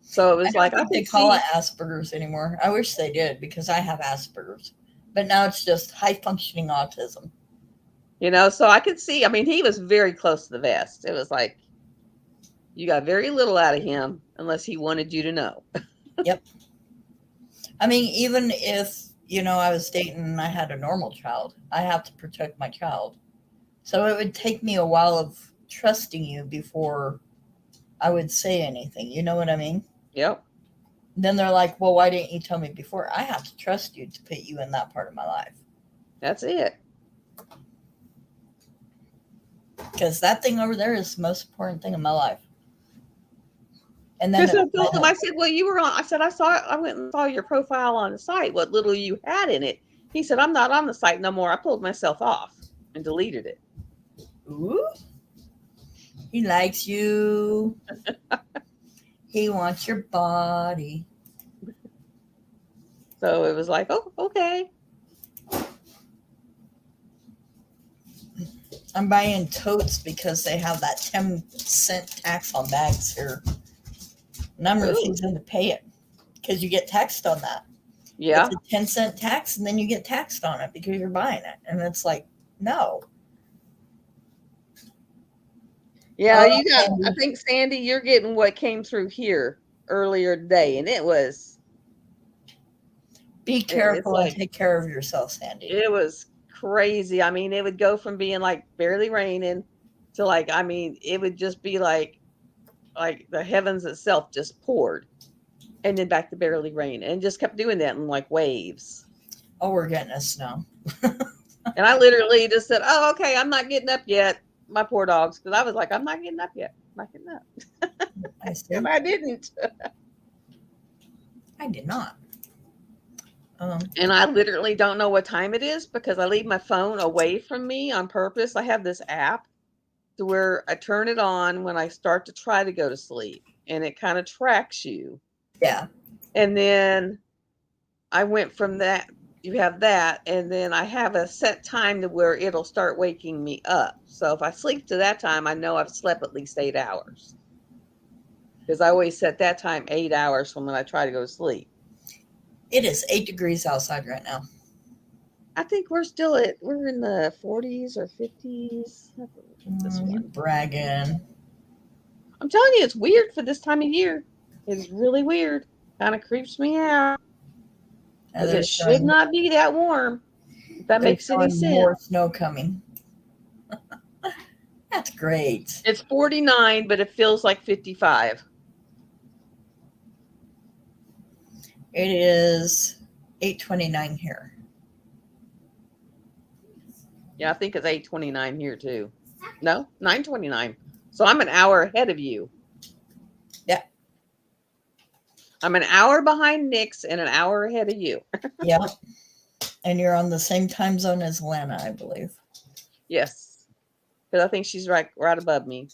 So it was I don't think they call it Asperger's anymore. I wish they did because I have Asperger's. But now it's just high functioning autism. So I could see, he was very close to the vest. It was like, you got very little out of him unless he wanted you to know. Yep. Even if, I was dating and I had a normal child, I have to protect my child. So it would take me a while of trusting you before I would say anything. You know what I mean? Yep. Then they're like, well, why didn't you tell me before? I have to trust you to put you in that part of my life. That's it. Because that thing over there is the most important thing in my life. And then I told him, I said, well, you were on. I said, I went and saw your profile on the site, what little you had in it. He said, I'm not on the site no more. I pulled myself off and deleted it. Ooh. He likes you. He wants your body. So it was like, oh, okay. I'm buying totes because they have that 10-cent tax on bags here. And I'm refusing to pay it because you get taxed on that. Yeah. It's a 10-cent tax and then you get taxed on it because you're buying it. And it's like, no. Yeah, I think, Sandy, you're getting what came through here earlier today. And it was. Be careful and take care of yourself, Sandy. It was crazy. It would go from being like barely raining to like, it would just be like the heavens itself just poured and then back to barely rain and just kept doing that in like waves. Oh, we're getting a snow. And I literally just said, oh, okay, I'm not getting up yet. My poor dogs. Cause I was like, I'm not getting up yet. I'm not getting up. And I didn't. I did not. And I literally don't know what time it is because I leave my phone away from me on purpose. I have this app to where I turn it on when I start to try to go to sleep and it kind of tracks you. Yeah. And then I went from that you have that, and then I have a set time to where it'll start waking me up. So if I sleep to that time, I know I've slept at least 8 hours. Because I always set that time 8 hours from when I try to go to sleep. It is 8 degrees outside right now. I think we're in the 40s or 50s. You're bragging. I'm telling you, it's weird for this time of year. It's really weird. Kind of creeps me out. Because it should not be that warm. If that makes any sense. More snow coming. That's great. It's 49, but it feels like 55. It is 8:29 here. Yeah, I think it's 8:29 here too. No, 9:29. So I'm an hour ahead of you. Yeah. I'm an hour behind Nick's and an hour ahead of you. Yeah. And you're on the same time zone as Lana, I believe. Yes. Because I think she's right above me.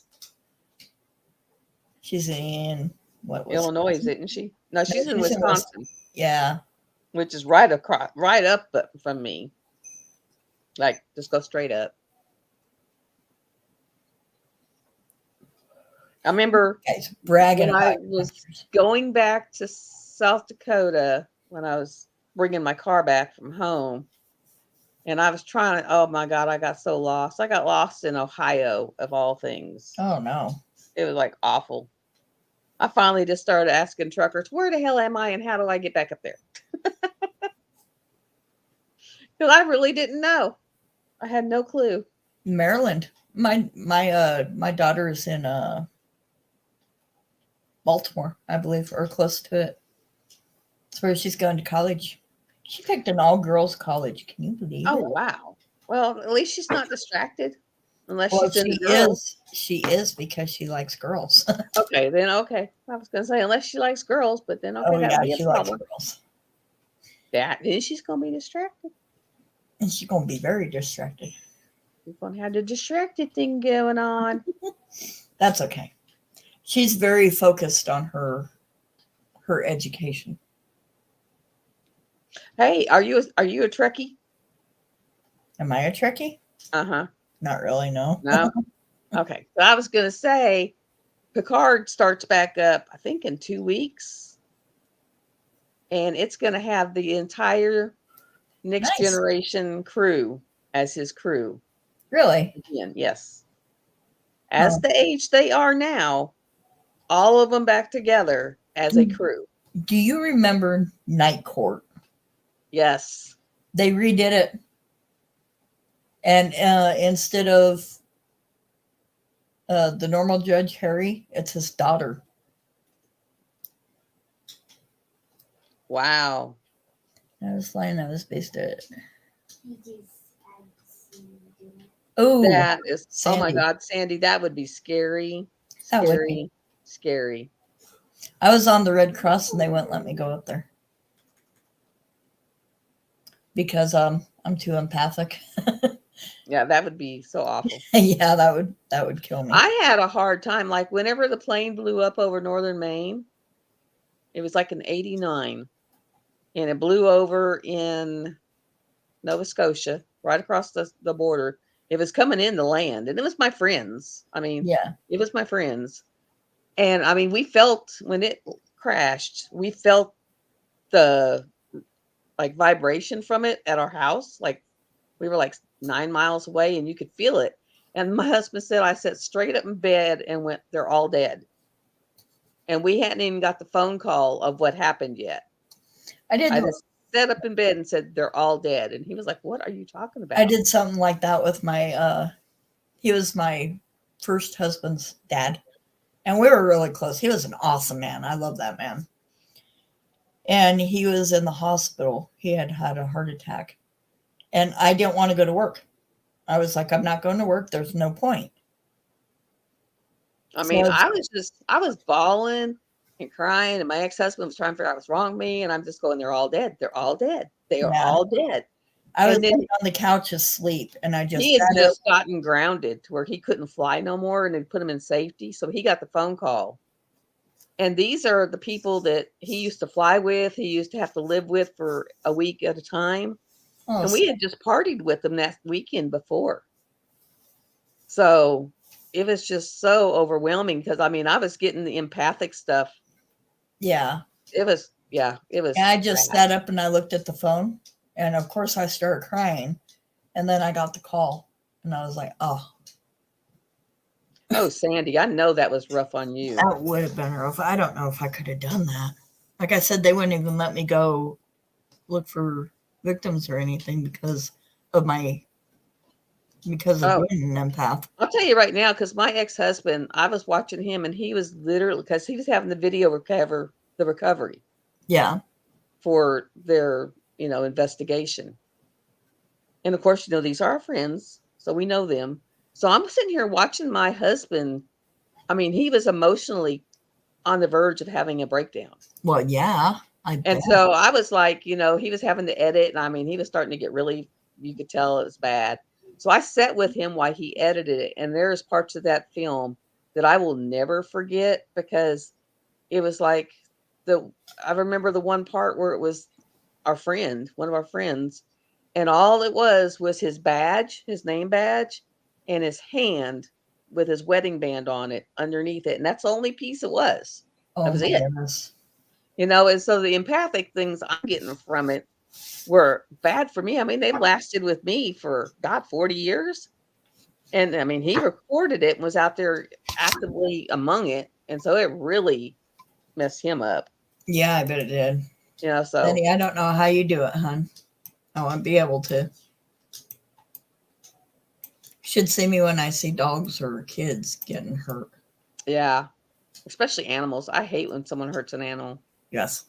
She's in Illinois, isn't she? No, she's in Wisconsin. Yeah. Which is right up from me. Like, just go straight up. I remember bragging when I was going back to South Dakota when I was bringing my car back from home, and I was trying to, oh my God, I got so lost. I got lost in Ohio, of all things. Oh, no. It was like awful. I finally just started asking truckers, where the hell am I and how do I get back up there? Because I really didn't know. I had no clue. Maryland. My daughter is in Baltimore, I believe, or close to it. That's where she's going to college. She picked an all-girls college. Can you believe it? Oh, wow. Well, at least she's not distracted. Unless she's in the girls. She is because she likes girls. Okay, then okay. I was going to say, unless she likes girls, but then okay, that would be a problem. Likes girls. Then she's going to be distracted. And she's going to be very distracted. You're going to have the distracted thing going on. That's okay. She's very focused on her education. Hey, are you a Trekkie? Am I a Trekkie? Uh-huh. Not really, no. No? Okay. So I was going to say, Picard starts back up, I think, in 2 weeks. And it's going to have the entire Next Generation crew as his crew. Really? Again, yes. As the age they are now, all of them back together as a crew. Do you remember Night Court? Yes. They redid it. And instead of the normal Judge Harry, it's his daughter. Wow. I was lying. I was based it. Oh, that is, Sandy. Oh my God, Sandy, that would be scary. Scary. Scary. I was on the Red Cross and they wouldn't let me go up there. Because I'm too empathic. Yeah, that would be so awful. Yeah, that would kill me. I had a hard time. Like whenever the plane blew up over northern Maine, it was like in '89. And it blew over in Nova Scotia, right across the border. It was coming in the land. And it was my friends. I mean, yeah, it was my friends. And I mean, we felt when it crashed, we felt the like vibration from it at our house. Like we were like 9 miles away and you could feel it. And my husband said, I sat straight up in bed and went, they're all dead. And we hadn't even got the phone call of what happened yet. I just sat up in bed and said, they're all dead. And he was like, what are you talking about? I did something like that with my, he was my first husband's dad. And we were really close. He was an awesome man. I love that man. And he was in the hospital. He had had a heart attack. And I didn't want to go to work. I was like, I'm not going to work. There's no point. I mean, I was bawling and crying. And my ex-husband was trying to figure out what's wrong with me. And I'm just going, they're all dead. They're all dead. They are all dead. I was on the couch asleep. And he had just gotten grounded to where he couldn't fly no more. And they put him in safety. So he got the phone call. And these are the people that he used to fly with, he used to have to live with for a week at a time. Oh, And we had just partied with them that weekend before. So it was just so overwhelming because I mean, I was getting the empathic stuff. yeah. It was, yeah, it was. And I just sat up and I looked at the phone, and of course I started crying. And then I got the call, and I was like, oh. Oh, Sandy, I know that was rough on you. That would have been rough. I don't know if I could have done that. Like I said, they wouldn't even let me go look for victims or anything because of being an empath. I'll tell you right now, because my ex-husband, I was watching him, and he was literally, because he was having the video recovery. Yeah. For their, investigation. And of course, these are our friends, so we know them. So I'm sitting here watching my husband. I mean, he was emotionally on the verge of having a breakdown. Well, yeah. And so I was like, he was having to edit. And I mean, he was starting to get really, you could tell it was bad. So I sat with him while he edited it. And there's parts of that film that I will never forget because it was like I remember the one part where it was one of our friends, and all it was his badge, his name badge, and his hand with his wedding band on it underneath it. And that's the only piece it was. Oh, that was my it. Goodness. And so the empathic things I'm getting from it were bad for me. I mean, they lasted with me for 40 years. And I mean, he recorded it and was out there actively among it. And so it really messed him up. Yeah, I bet it did. So Benny, I don't know how you do it, hon. I won't be able to. Should see me when I see dogs or kids getting hurt. Yeah. Especially animals. I hate when someone hurts an animal. Yes.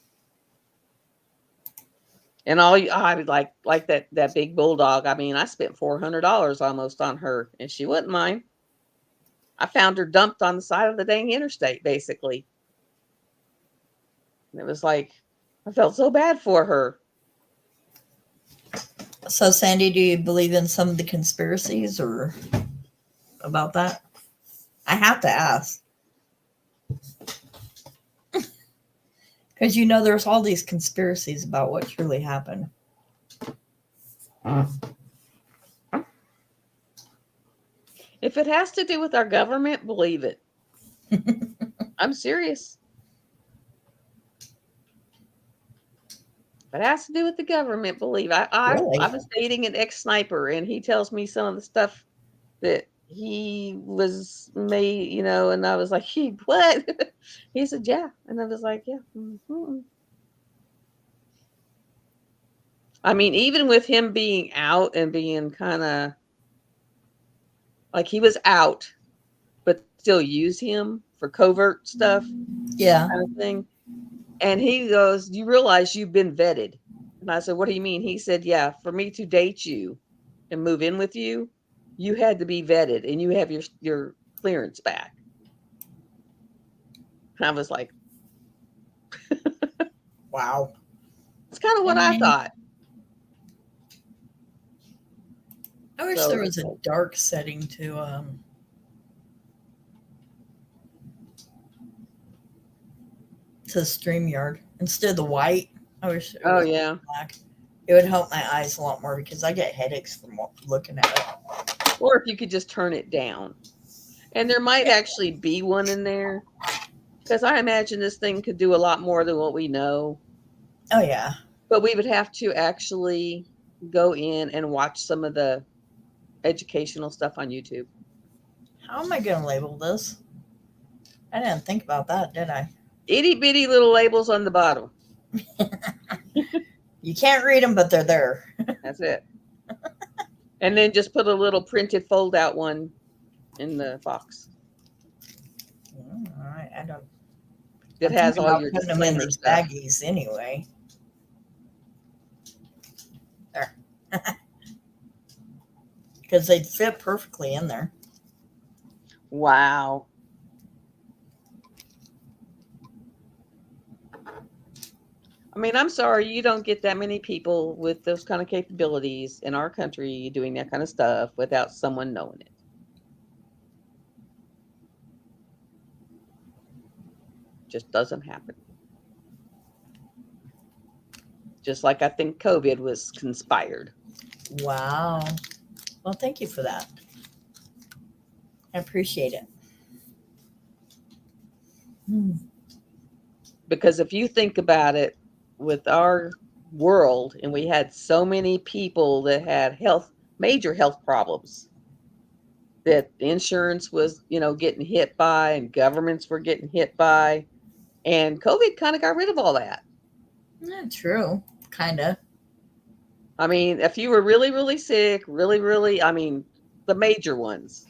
And I would like that big bulldog. I mean, I spent $400 almost on her, and she wouldn't mind. I found her dumped on the side of the dang interstate, basically. And it was like, I felt so bad for her. So, Sandy, do you believe in some of the conspiracies or about that? I have to ask. Because there's all these conspiracies about what truly happened. If it has to do with our government, believe it. I'm serious. If it has to do with the government, believe it. I was dating an ex-sniper, and he tells me some of the stuff that he was made, and I was like, what? He said, yeah. And I was like, yeah. Mm-hmm. I mean, even with him being out and being kind of like he was out, but still use him for covert stuff. Yeah. Kind of thing. And he goes, you realize you've been vetted. And I said, what do you mean? He said, yeah, for me to date you and move in with you, you had to be vetted and you have your clearance back. And I was like, wow. It's kind of what I thought. I wish there was a dark setting to StreamYard instead of the white. I wish it was black. It would help my eyes a lot more because I get headaches from looking at it. Or if you could just turn it down. And there might actually be one in there because I imagine this thing could do a lot more than what we know. Oh, yeah. But we would have to actually go in and watch some of the educational stuff on YouTube. How am I going to label this? I didn't think about that, did I? Itty bitty little labels on the bottom. You can't read them, but they're there. That's it. And then just put a little printed fold out one in the box. All right. I don't. It has all your putting them in these baggies anyway. There. Because they'd fit perfectly in there. Wow. I mean, I'm sorry, you don't get that many people with those kind of capabilities in our country doing that kind of stuff without someone knowing it. just doesn't happen. Just like I think COVID was conspired. Wow. Well, thank you for that. I appreciate it. Because if you think about it, with our world, and we had so many people that had major health problems, that insurance was, getting hit by, and governments were getting hit by, and COVID kind of got rid of all that. Yeah, true. Kind of. I mean, if you were really, really sick, really, really, the major ones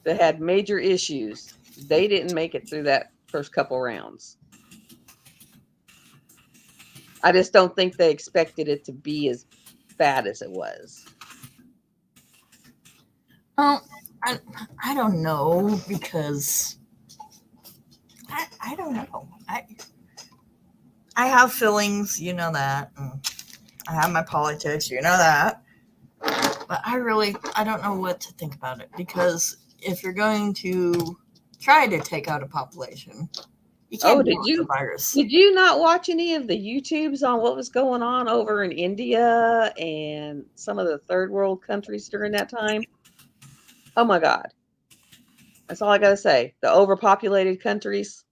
that had major issues, they didn't make it through that first couple rounds. I just don't think they expected it to be as bad as it was. Oh, I don't know, because I don't know. I have feelings, you know that. And I have my politics, you know that. But I don't know what to think about it, because if you're going to try to take out a population, you can't do the virus. Did you not watch any of the YouTubes on what was going on over in India and some of the third world countries during that time? Oh my God. That's all I got to say. The overpopulated countries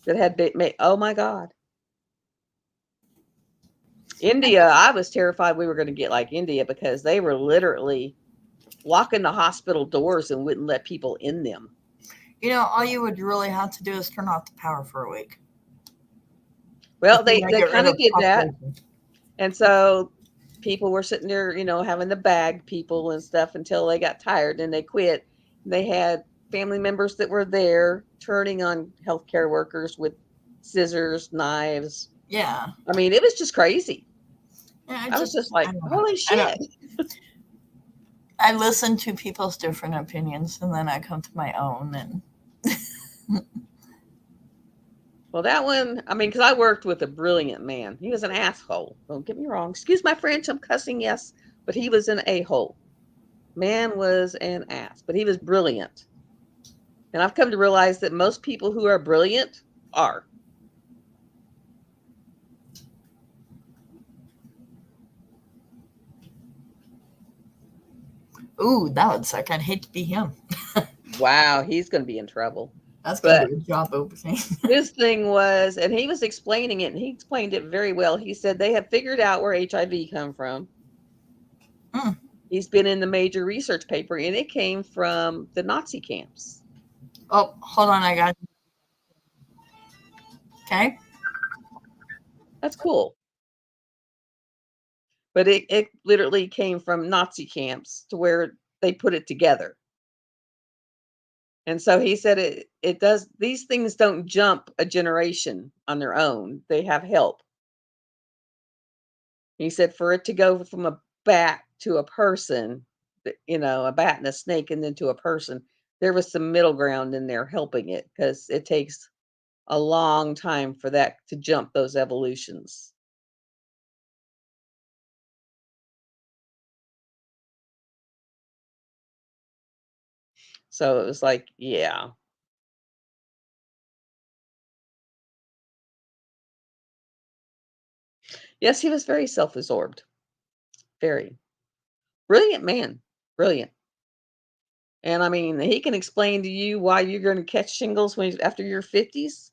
that had oh my God. India, I was terrified we were going to get like India, because they were literally locking the hospital doors and wouldn't let people in them. All you would really have to do is turn off the power for a week. Well, they kind of did that. And so people were sitting there, having to bag people and stuff until they got tired and they quit. They had family members that were there turning on healthcare workers with scissors, knives. Yeah. I mean, it was just crazy. Yeah, I was just like, holy shit. I listen to people's different opinions, and then I come to my own. And well, that one, because I worked with a brilliant man. He was an asshole. Don't get me wrong. Excuse my French, I'm cussing, yes. But he was an a-hole. Man was an ass, but he was brilliant. And I've come to realize that most people who are brilliant are. Ooh, that would suck. I'd hate to be him. Wow, he's going to be in trouble. That's going to be a job opening. His thing was, and he was explaining it, and he explained it very well. He said they have figured out where HIV come from. He's been in the major research paper, and it came from the Nazi camps. Oh, hold on. I got it. Okay. That's cool. But it literally came from Nazi camps to where they put it together. And so he said it does, these things don't jump a generation on their own. They have help. He said for it to go from a bat to a person, a bat and a snake, and then to a person, there was some middle ground in there helping it, because it takes a long time for that to jump those evolutions. So it was like, yeah. Yes, he was very self-absorbed. Very. Brilliant man. Brilliant. And he can explain to you why you're going to catch shingles after your 50s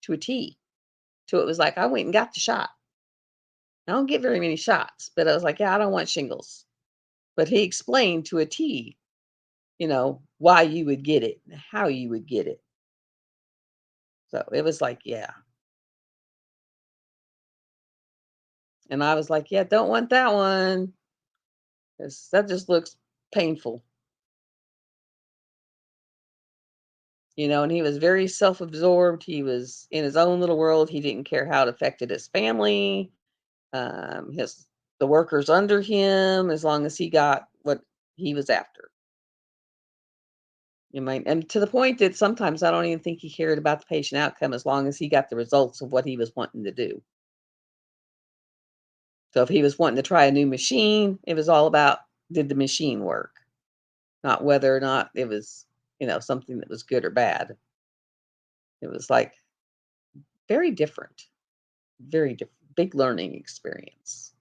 to a T. So it was like, I went and got the shot. I don't get very many shots, but I was like, yeah, I don't want shingles. But he explained to a T, why you would get it and how you would get it. So it was like, yeah. And I was like, yeah, don't want that one. That just looks painful. And he was very self-absorbed. He was in his own little world. He didn't care how it affected his family, the workers under him, as long as he got what he was after. And to the point that sometimes I don't even think he cared about the patient outcome, as long as he got the results of what he was wanting to do. So if he was wanting to try a new machine, it was all about, did the machine work? Not whether or not it was, something that was good or bad. It was like very different, big learning experience.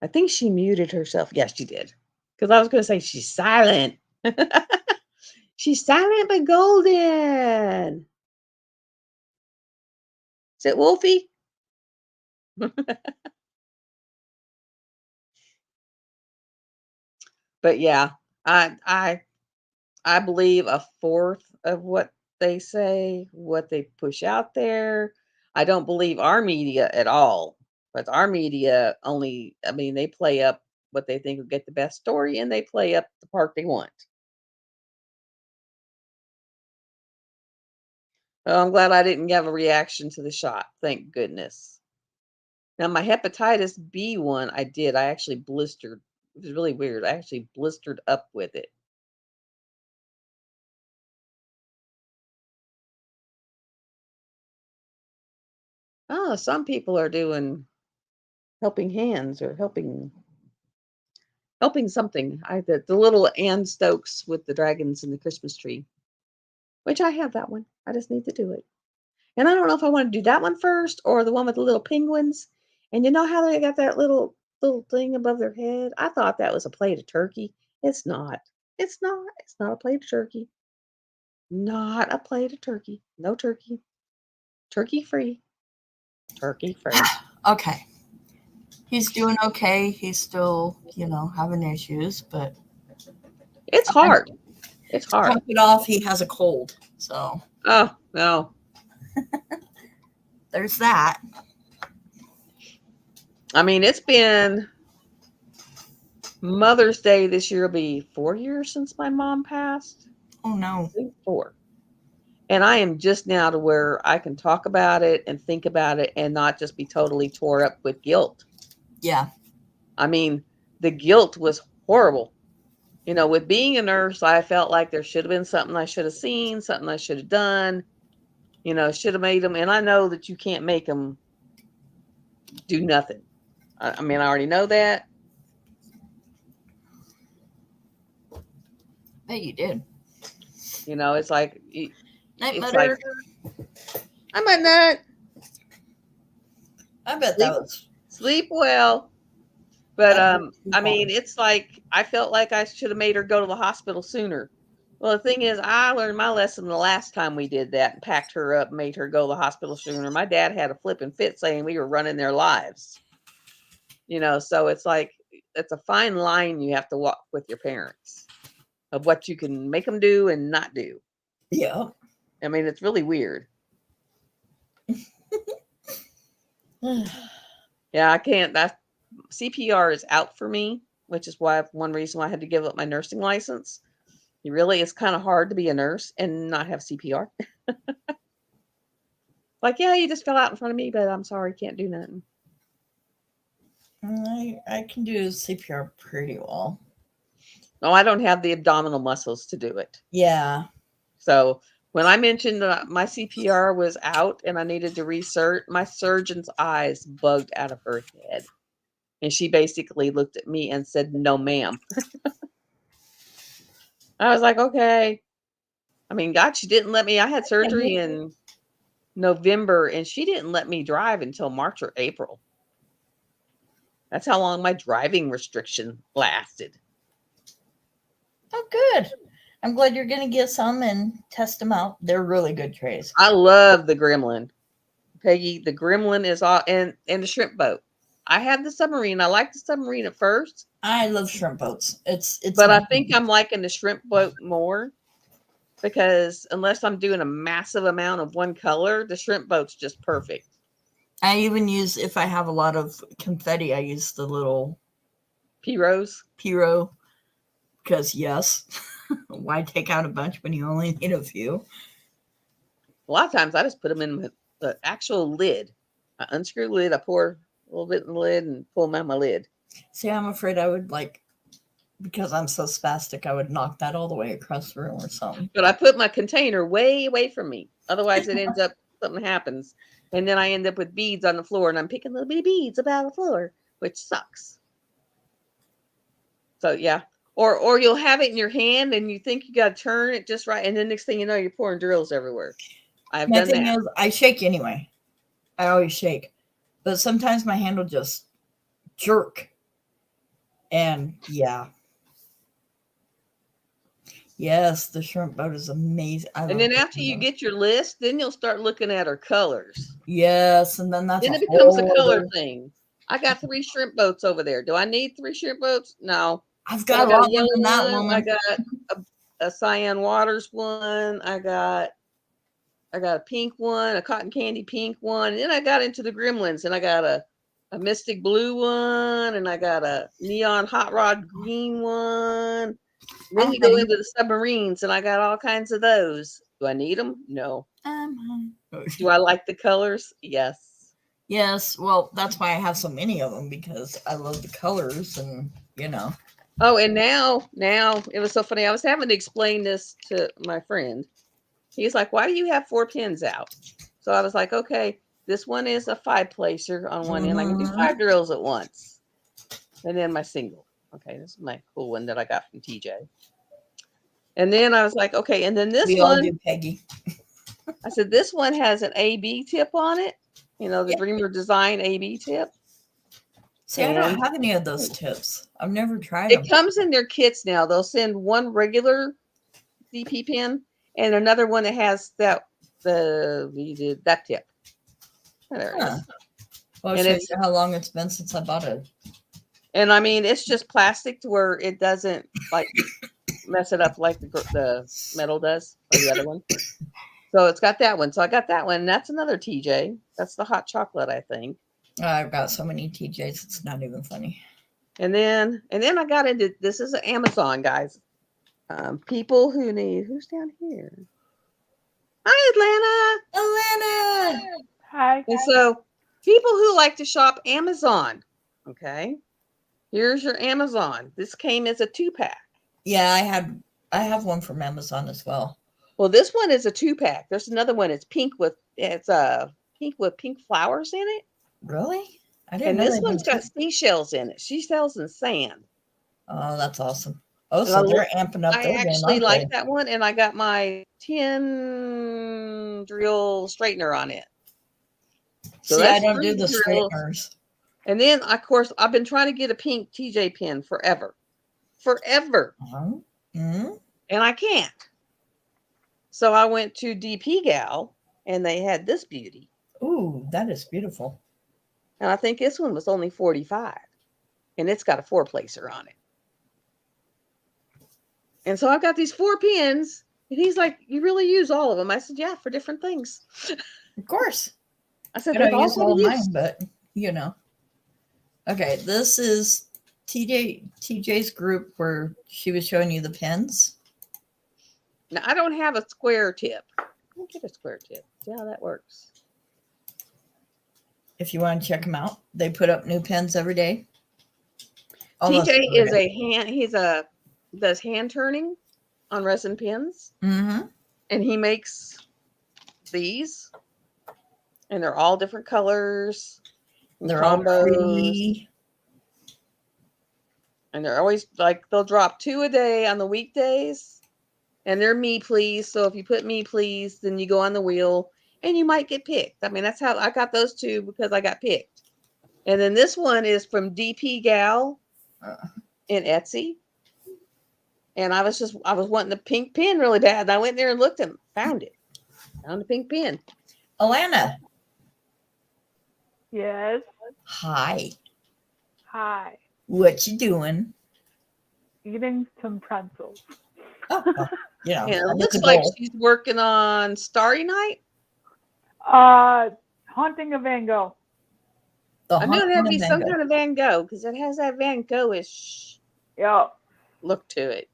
I think she muted herself. Yes, she did. Because I was going to say she's silent. She's silent but golden. Is it Wolfie? But yeah, I believe a fourth of what they say, what they push out there. I don't believe our media at all. But our media only, I mean, they play up what they think will get the best story and they play up the part they want. Oh, I'm glad I didn't have a reaction to the shot. Thank goodness. Now, my hepatitis B one, I did. I actually blistered. It was really weird. I actually blistered up with it. Oh, some people are doing helping hands or helping something. The little Ann Stokes with the dragons and the Christmas tree, which I have that one. I just need to do it. And I don't know if I want to do that one first or the one with the little penguins. And you know how they got that little thing above their head? I thought that was a plate of turkey. It's not. It's not. It's not a plate of turkey. Not a plate of turkey. No turkey. Turkey free. Turkey free. Okay. He's doing okay. He's still, having issues, but it's hard. It's hard. To top it off, he has a cold. So. Oh, no. There's that. I mean, it's been Mother's Day this year will be 4 years since my mom passed. Oh, no. 4. And I am just now to where I can talk about it and think about it and not just be totally tore up with guilt. Yeah. I mean, the guilt was horrible. With being a nurse, I felt like there should have been something I should have seen, something I should have done. Should have made them. And I know that you can't make them do nothing. I mean, I already know that. Bet you did. It's like... Night, Mother. I might not. I bet that was... Sleep well. But, I mean, it's like, I felt like I should have made her go to the hospital sooner. Well, the thing is, I learned my lesson the last time we did that and packed her up, made her go to the hospital sooner. My dad had a flipping fit saying we were running their lives. So it's like, it's a fine line you have to walk with your parents of what you can make them do and not do. Yeah. I mean, it's really weird. Yeah, I can't. That CPR is out for me, which is one reason why I had to give up my nursing license. It's kind of hard to be a nurse and not have CPR. Like, yeah, you just fell out in front of me, but I'm sorry, can't do nothing. I can do CPR pretty well. No, I don't have the abdominal muscles to do it. Yeah. So when I mentioned that my CPR was out and I needed to reinsert, my surgeon's eyes bugged out of her head. And she basically looked at me and said, "No, ma'am." I was like, okay. I mean, God, she didn't let me. I had surgery in November and she didn't let me drive until March or April. That's how long my driving restriction lasted. Oh, good. I'm glad you're going to get some and test them out. They're really good trays. I love the Gremlin. Peggy, the Gremlin is all, and the shrimp boat. I had the submarine. I liked the submarine at first. I love shrimp boats. It's But I think I'm liking the shrimp boat more because unless I'm doing a massive amount of one color, the shrimp boat's just perfect. I even use, if I have a lot of confetti, I use the little Pyro. Because yes, why take out a bunch when you only need a few? A lot of times I just put them in the actual lid. I unscrew the lid, I pour a little bit in the lid and pull them out of my lid. See, I'm afraid I would because I'm so spastic, I would knock that all the way across the room or something. But I put my container way away from me. Otherwise it ends up, something happens. And then I end up with beads on the floor and I'm picking little bitty beads about the floor, which sucks. So yeah. Or you'll have it in your hand and you think you got to turn it just right, and then next thing you know, you're pouring drills everywhere. I've My done thing that. is, I shake anyway. I always shake, but sometimes my hand will just jerk, and yeah. Yes, the shrimp boat is amazing. I And love then the after shrimp you boat. get your list, then you'll start looking at her colors. Yes, and then that's Then a it becomes a whole color other. thing. I got 3 shrimp boats over there. Do I need 3 shrimp boats? No. I've But I got a got a lot more yellow than that, one. I woman. got a cyan waters one. I got a pink one, a cotton candy pink one. And then I got into the gremlins, and I got a mystic blue one, and I got a neon hot rod green one. Then you go into the submarines, and I got all kinds of those. Do I need them? No. Do I like the colors? Yes. Yes, well, that's why I have so many of them, because I love the colors, and Oh, and now it was so funny. I was having to explain this to my friend. He's like, "Why do you have 4 pins out?" So I was like, "Okay, this one is a 5 placer on one end. I can do 5 drills at once." And then my single. Okay, this is my cool one that I got from TJ. And then I was like, "Okay," and then this we all one, do, Peggy. I said, "This one has an AB tip on it. You know, the Dreamer Design AB tip." See, I don't have any of those tips. I've never tried them. It comes in their kits now. They'll send one regular DP pin and another one that has that tip. Oh, there it is. Well, I'll show you how long it's been since I bought it. And I mean, it's just plastic to where it doesn't like mess it up like the metal does, or the other one. So it's got that one. So I got that one. And that's another TJ. That's the hot chocolate, I think. I've got so many TJs, it's not even funny. And then I got into this is Amazon, guys. People who need who's down here. Hi, Atlanta. Hi. And so people who like to shop Amazon, okay, here's your Amazon. This came as a 2-pack. Yeah, I have one from Amazon as well. Well, this one is a 2-pack. There's another one. It's pink with pink flowers in it. Really? I didn't And know this one's got seashells in it. Seashells and sand. Oh, that's awesome. Oh, so they're amping up. I actually like that one, and I got my 10 drill straightener on it. So see, I don't do the straighteners. And then, of course, I've been trying to get a pink TJ pin forever. Mm-hmm. And I can't. So I went to DP Gal, and they had this beauty. Ooh, that is beautiful. And I think this one was only $45, and it's got a 4-placer on it. And so I've got these 4 pins, and he's like, "You really use all of them?" I said, "Yeah, for different things." Of course. I said, I don't use all mine, but Okay, this is TJ's group where she was showing you the pins. Now, I don't have a square tip. Let me get a square tip. See how that works. If you want to check them out, they put up new pins every day. TJ is does hand turning on resin pins. Mm-hmm. And he makes these. And they're all different colors. They're all pretty. And they're always like, they'll drop 2 a day on the weekdays. And they're me, please. So if you put me, please, then you go on the wheel and you might get picked. I mean, that's how I got those 2 because I got picked. And then this one is from DP Gal in Etsy. And I was wanting the pink pin really bad. And I went there and looked and found it. Found the pink pin. Alana. Yes. Hi. Hi. What you doing? Eating some pretzels. Oh, yeah. It looks like she's working on Starry Night. Haunting of Van Gogh. I knew it had to be some kind of Van Gogh because it has that Van Gogh-ish look to it.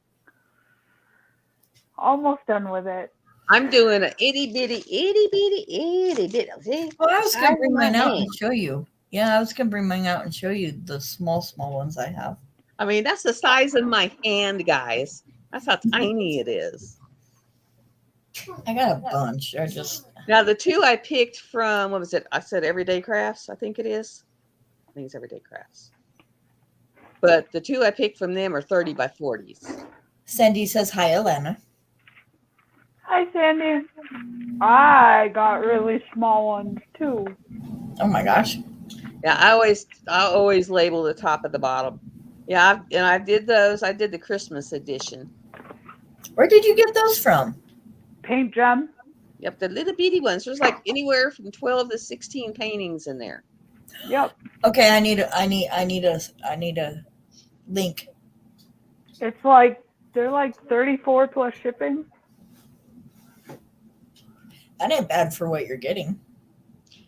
Almost done with it. I'm doing an itty bitty. See? Well, I was going to bring mine out and show you. Yeah, I was going to bring mine out and show you the small ones I have. I mean, that's the size of my hand, guys. That's how tiny it is. I got a bunch. Now, the 2 I picked from, what was it? I said Everyday Crafts, I think it is. I think it's Everyday Crafts. But the two I picked from them are 30 by 40s. Sandy says hi, Alana. Hi, Sandy. I got really small ones too. Oh my gosh. Yeah, I always label the top and the bottom. Yeah, I did those. I did the Christmas edition. Where did you get those from? Paint Gem. Yep, the little bitty ones. There's like anywhere from 12 to 16 paintings in there. Yep. Okay, I need a link. It's like they're like 34 plus shipping. That ain't bad for what you're getting.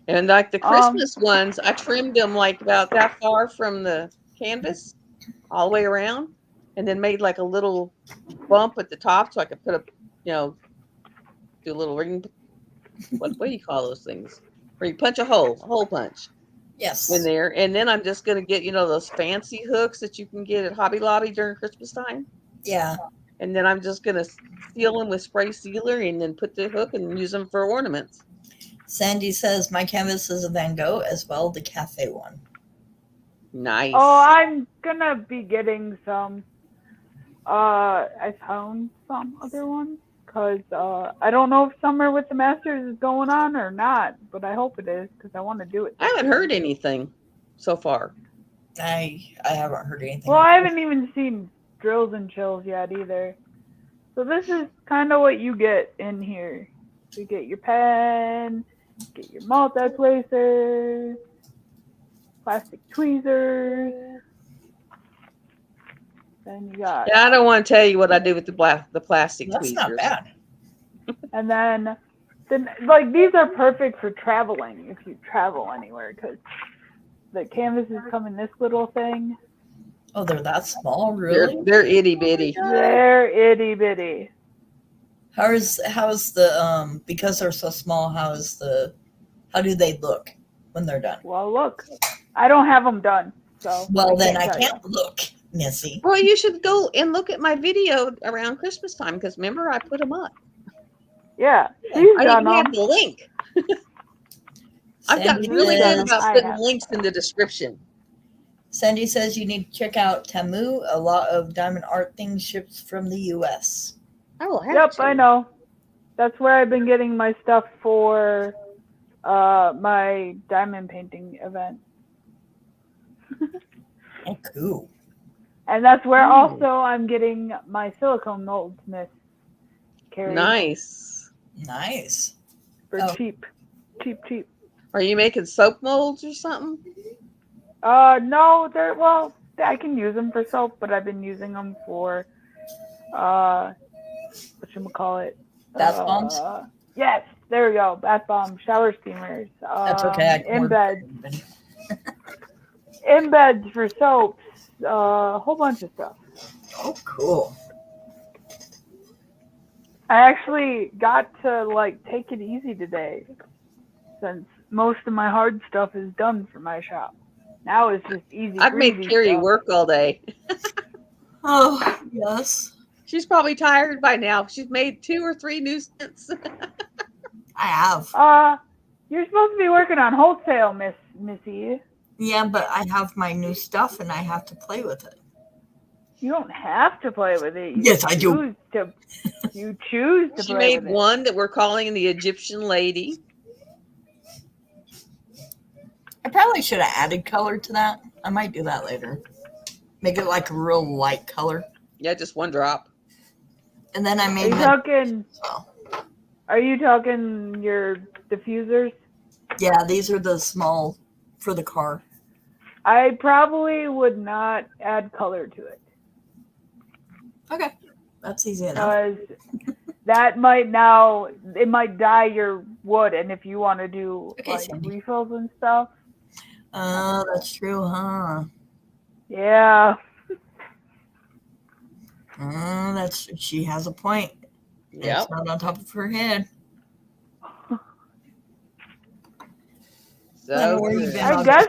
And like the Christmas ones, I trimmed them like about that far from the canvas, all the way around, and then made like a little bump at the top so I could put do a little ring. What do you call those things? Where you punch a hole punch. Yes. In there, and then I'm just gonna get those fancy hooks that you can get at Hobby Lobby during Christmas time. Yeah. And then I'm just gonna seal them with spray sealer, and then put the hook and use them for ornaments. Sandy says my canvas is a Van Gogh as well, the cafe one. Nice. Oh, I'm gonna be getting some. I found some other ones because I don't know if Summer with the Masters is going on or not, but I hope it is because I want to do it. I haven't heard anything so far. I haven't heard anything. Well, I haven't even seen Drills and Chills yet either. So this is kind of what you get in here. You get your pen, get your multi-placers, plastic tweezers. Then you got. Yeah, I don't want to tell you what I do with the plastic That's tweezers. not bad. And then like these are perfect for traveling if you travel anywhere because the canvases come in this little thing. Oh, they're that small, really? They're itty bitty. They're itty bitty. How's the because they're so small? How do they look when they're done? Well, look, I don't have them done, so. Well, then I tell you. can't look, Missy. Well, you should go and look at my video around Christmas time because remember I put them up. Yeah, she's I done even have them. the link. I've got Sandy really good says- about I putting have. links in the description. Sandy says you need to check out Temu. A lot of diamond art things ships from the U.S. I will have Yep, to. I know. That's where I've been getting my stuff for my diamond painting event. Oh, cool. And that's where also I'm getting my silicone molds, Miss Carrie. Nice. Nice. For Oh. cheap. Cheap. Are you making soap molds or something? No, I can use them for soap, but I've been using them for, whatchamacallit? Bath bombs? Yes, there we go. Bath bombs, shower steamers. That's okay. Embeds. Embeds for soaps. A whole bunch of stuff. Oh, cool. I actually got to take it easy today, since most of my hard stuff is done for my shop. Now it's just easy. I've made breezy Carrie stuff. work all day. Oh, yes. She's probably tired by now. She's made 2 or 3 new scents. I have. You're supposed to be working on wholesale, Missy. Yeah, but I have my new stuff and I have to play with it. You don't have to play with it. Yes, I do. You choose to She play made with one that we're calling the Egyptian Lady. I probably should have added color to that. I might do that later. Make it like a real light color. Yeah, just 1 drop. And then I it. made Are you talking your diffusers? Yeah, these are the small for the car. I probably would not add color to it. Okay. That's easy enough. Because that might dye your wood, and if you want to do Sandy. refills and stuff. Oh, that's true, huh? Yeah. She has a point. Yeah. It's not on top of her head. So Where you good. been? I guess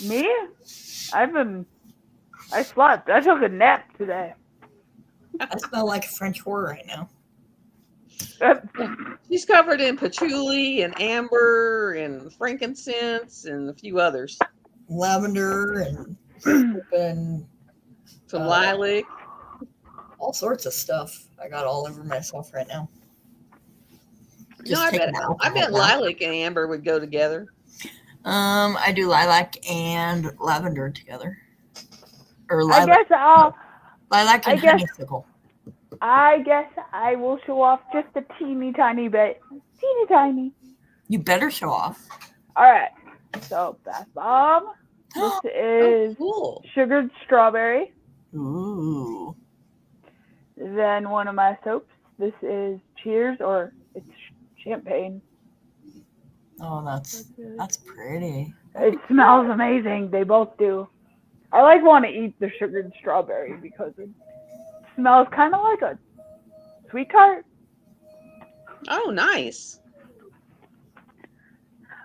me? I slept. I took a nap today. I smell like a French whore right now. She's covered in patchouli and amber and frankincense and a few others. Lavender and and Some lilac. All sorts of stuff. I got all over myself right now. No, I bet lilac and amber would go together. I do lilac and lavender together. Or lilac. Lilac and honeysuckle. I guess I will show off just a teeny tiny bit. Teeny tiny. You better show off. All right. So bath bomb. This is cool. Sugared strawberry. Ooh. Then one of my soaps. This is Cheers, or it's champagne. Oh, that's pretty. It smells amazing. They both do. I want to eat the sugared strawberry because it smells kind of like a sweet tart. Oh, nice.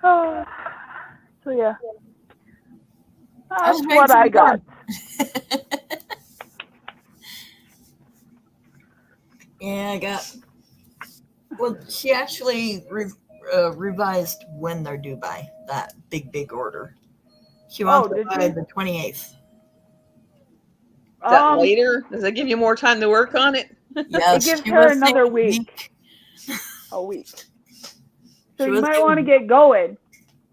So yeah, that's what I got. Yeah, I got. Well, she actually revised when they're due by that big order. She wants it by the 28th. Is that later? Does that give you more time to work on it? Yes, it gives her another week. A week. So you might want to get going.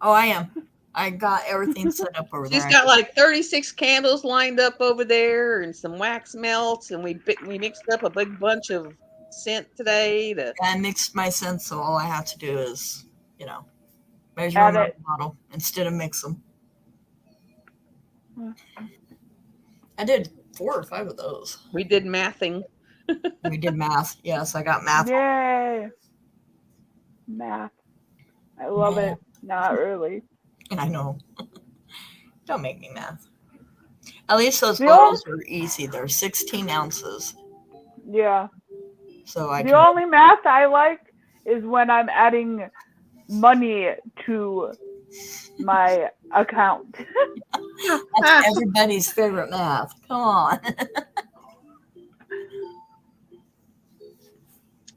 Oh, I am. I got everything set up over there. She's got like 36 candles lined up over there and some wax melts, and we mixed up a big bunch of scent today. I mixed my scents, so all I have to do is, measure them on the bottle instead of mix them. I did 4 or 5 of those. We did mathing. We did math. Yes, I got math. Yay. Math. I love it. Not really. I know. Don't make me math. At least those bottles are easy. They're 16 ounces. Yeah. So the only math I like is when I'm adding money to my account. That's everybody's favorite math. Come on.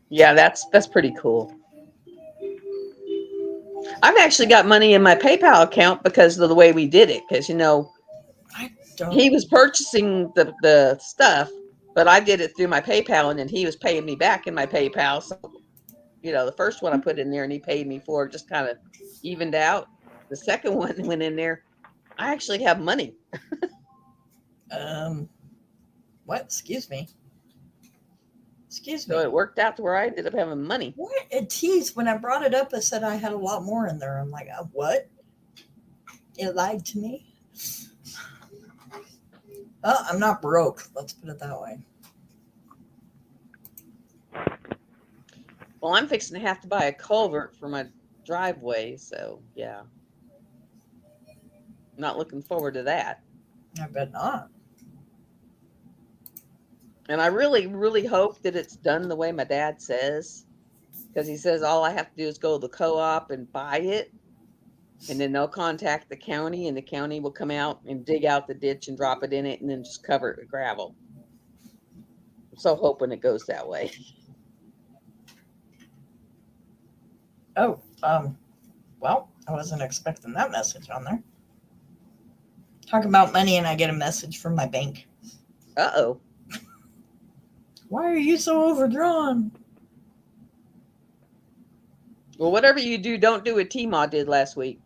Yeah, that's pretty cool. I've actually got money in my PayPal account because of the way we did it. Because he was purchasing the stuff, but I did it through my PayPal, and then he was paying me back in my PayPal. So, the first one I put in there and he paid me for, just kind of evened out. The second one went in there. I actually have money. What? Excuse me. So it worked out to where I ended up having money. What a tease. When I brought it up, I said I had a lot more in there. I'm like, what? It lied to me? Oh, I'm not broke. Let's put it that way. Well, I'm fixing to have to buy a culvert for my driveway. So, yeah. Not looking forward to that. I bet not. And I really, really hope that it's done the way my dad says. Because he says all I have to do is go to the co-op and buy it. And then they'll contact the county, and the county will come out and dig out the ditch and drop it in it and then just cover it with gravel. I'm so hoping it goes that way. Oh, well, I wasn't expecting that message on there. Talk about money and I get a message from my bank. Uh-oh. Why are you so overdrawn? Well, whatever you do, don't do what T-Ma did last week.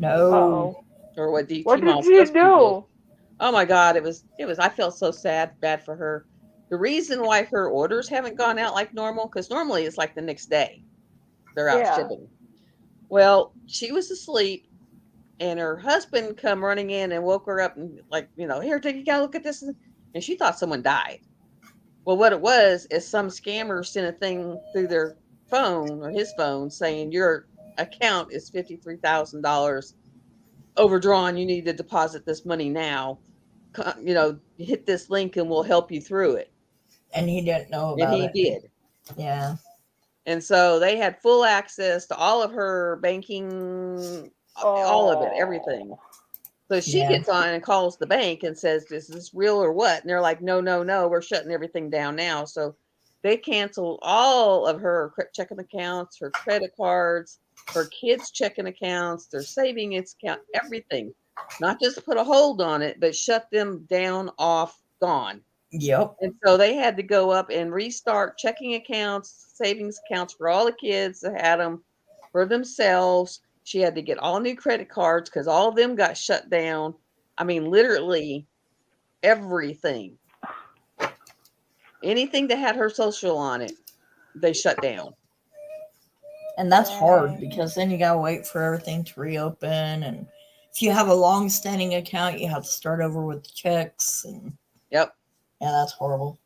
No. Or what did you do? Oh my God, it was, I felt so bad for her. The reason why her orders haven't gone out like normal, because normally it's like the next day they're out shipping. Well, she was asleep and her husband come running in and woke her up and here, take a look at this. And she thought someone died. Well, what it was is some scammer sent a thing through their phone or his phone saying your account is $53,000 overdrawn. You need to deposit this money now. Hit this link and we'll help you through it. And he didn't know about it. And he did. Yeah. And so they had full access to all of her banking, all of it, everything. So she gets on and calls the bank and says, is this real or what? And they're like, no, we're shutting everything down now. So they canceled all of her checking accounts, her credit cards, her kids' checking accounts, their savings account, everything. Not just put a hold on it, but shut them down, off, gone. Yep. And so they had to go up and restart checking accounts, savings accounts for all the kids that had them for themselves. She had to get all new credit cards because all of them got shut down. I mean, literally everything. Anything that had her social on it, they shut down. And that's hard because then you gotta wait for everything to reopen. And if you have a long-standing account, you have to start over with the checks. And Yep. Yeah, that's horrible.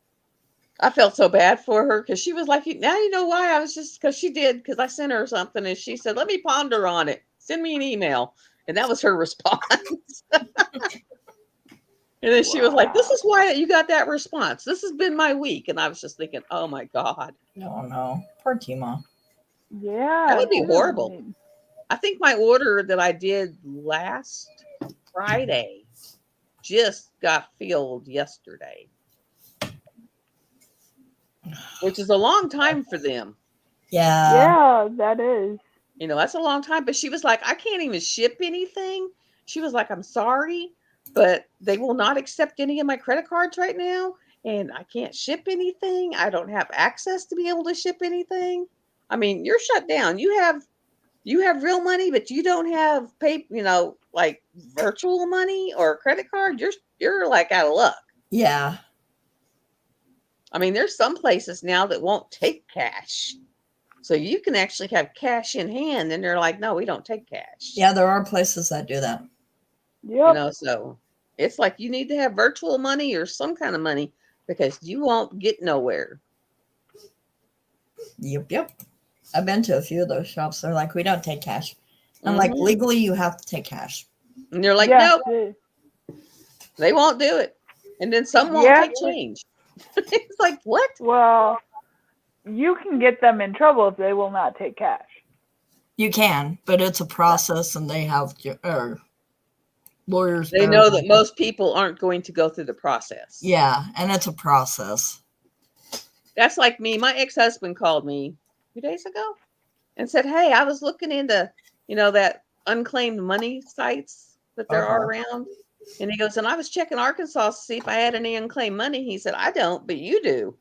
I felt so bad for her because she was like, now you know why. I was just because she did, because I sent her something and she said, let me ponder on it. Send me an email. And that was her response. And then she was like, this is why you got that response. This has been my week. And I was just thinking, oh my God. No. Poor Tima. Yeah. That would be horrible. I think my order that I did last Friday just got filled yesterday, which is a long time for them. Yeah. Yeah, that is. You know, that's a long time. But she was like, I can't even ship anything. She was like, I'm sorry, but they will not accept any of my credit cards right now. And I can't ship anything. I don't have access to be able to ship anything. I mean, you're shut down. You have real money, but you don't have paper, like virtual money or a credit card. You're like out of luck. Yeah. I mean, there's some places now that won't take cash. So you can actually have cash in hand, and they're like, no, we don't take cash. Yeah, there are places that do that. Yep. So it's like you need to have virtual money or some kind of money because you won't get nowhere. Yep. I've been to a few of those shops. They're like, we don't take cash. I'm like, legally, you have to take cash. And they're like, Yeah, nope, they won't do it. And then some won't take change. It's like, what? Well, you can get them in trouble if they will not take cash. You can, but it's a process, and they have lawyers. They know that most people aren't going to go through the process. Yeah, and it's a process. That's like me. My ex-husband called me 2 days ago and said, hey, I was looking into, that unclaimed money sites that there are around. And he goes, and I was checking Arkansas to see if I had any unclaimed money. He said, I don't, but you do.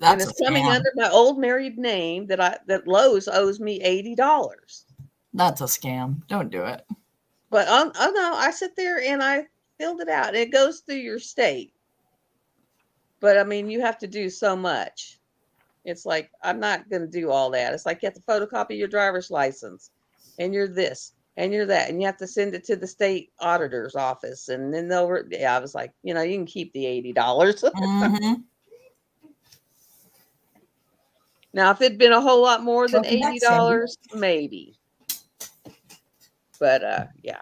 And it's coming under my old married name that Lowe's owes me $80. That's a scam. Don't do it. But oh no, I sit there and I filled it out. It goes through your state. But I mean, you have to do so much. It's like, I'm not going to do all that. It's like you have to photocopy your driver's license and you're this and you're that. And you have to send it to the state auditor's office. And then I was like, you can keep the $80. Mm-hmm. Now, if it'd been a whole lot more than $80, maybe. But yeah.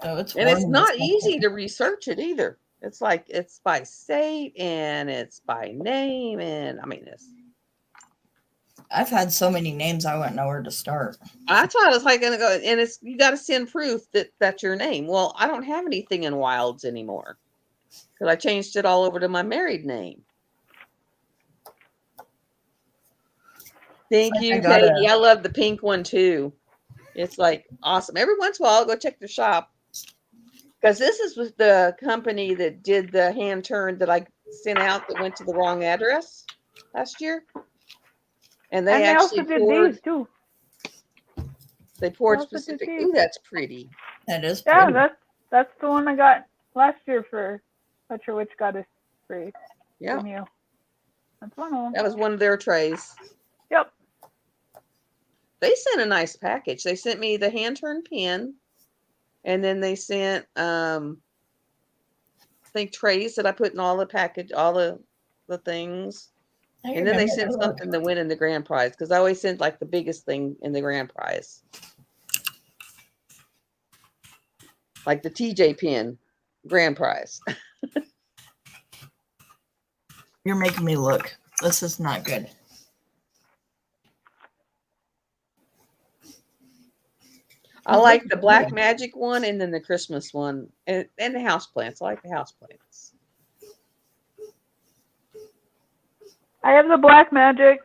Oh, and it's not easy to research it either. It's like it's by state and it's by name, and I mean I've had so many names I wouldn't know where to start. I thought it was like gonna go, and you got to send proof that that's your name. Well, I don't have anything in Wilds anymore because I changed it all over to my married name. Thank you, Katie. I love the pink one too. It's like awesome. Every once in a while, I'll go check the shop because this is with the company that did the hand turn that I sent out that went to the wrong address last year. And they actually also did these too. They poured specific. Ooh, that's pretty. That is pretty. Yeah, that's the one I got last year for Not Sure Which Goddess free. Yeah. From you. That's one of them. That was one of their trays. Yep. They sent a nice package. They sent me the hand turn pin, and then they sent I think trays that I put in all the package, all the things. And then they sent something that went in the grand prize because I always send like the biggest thing in the grand prize. Like the TJ pin, grand prize. You're making me look. This is not good. I like the Black Magic one and then the Christmas one and the house plants. I like the house plants. I have the Black Magic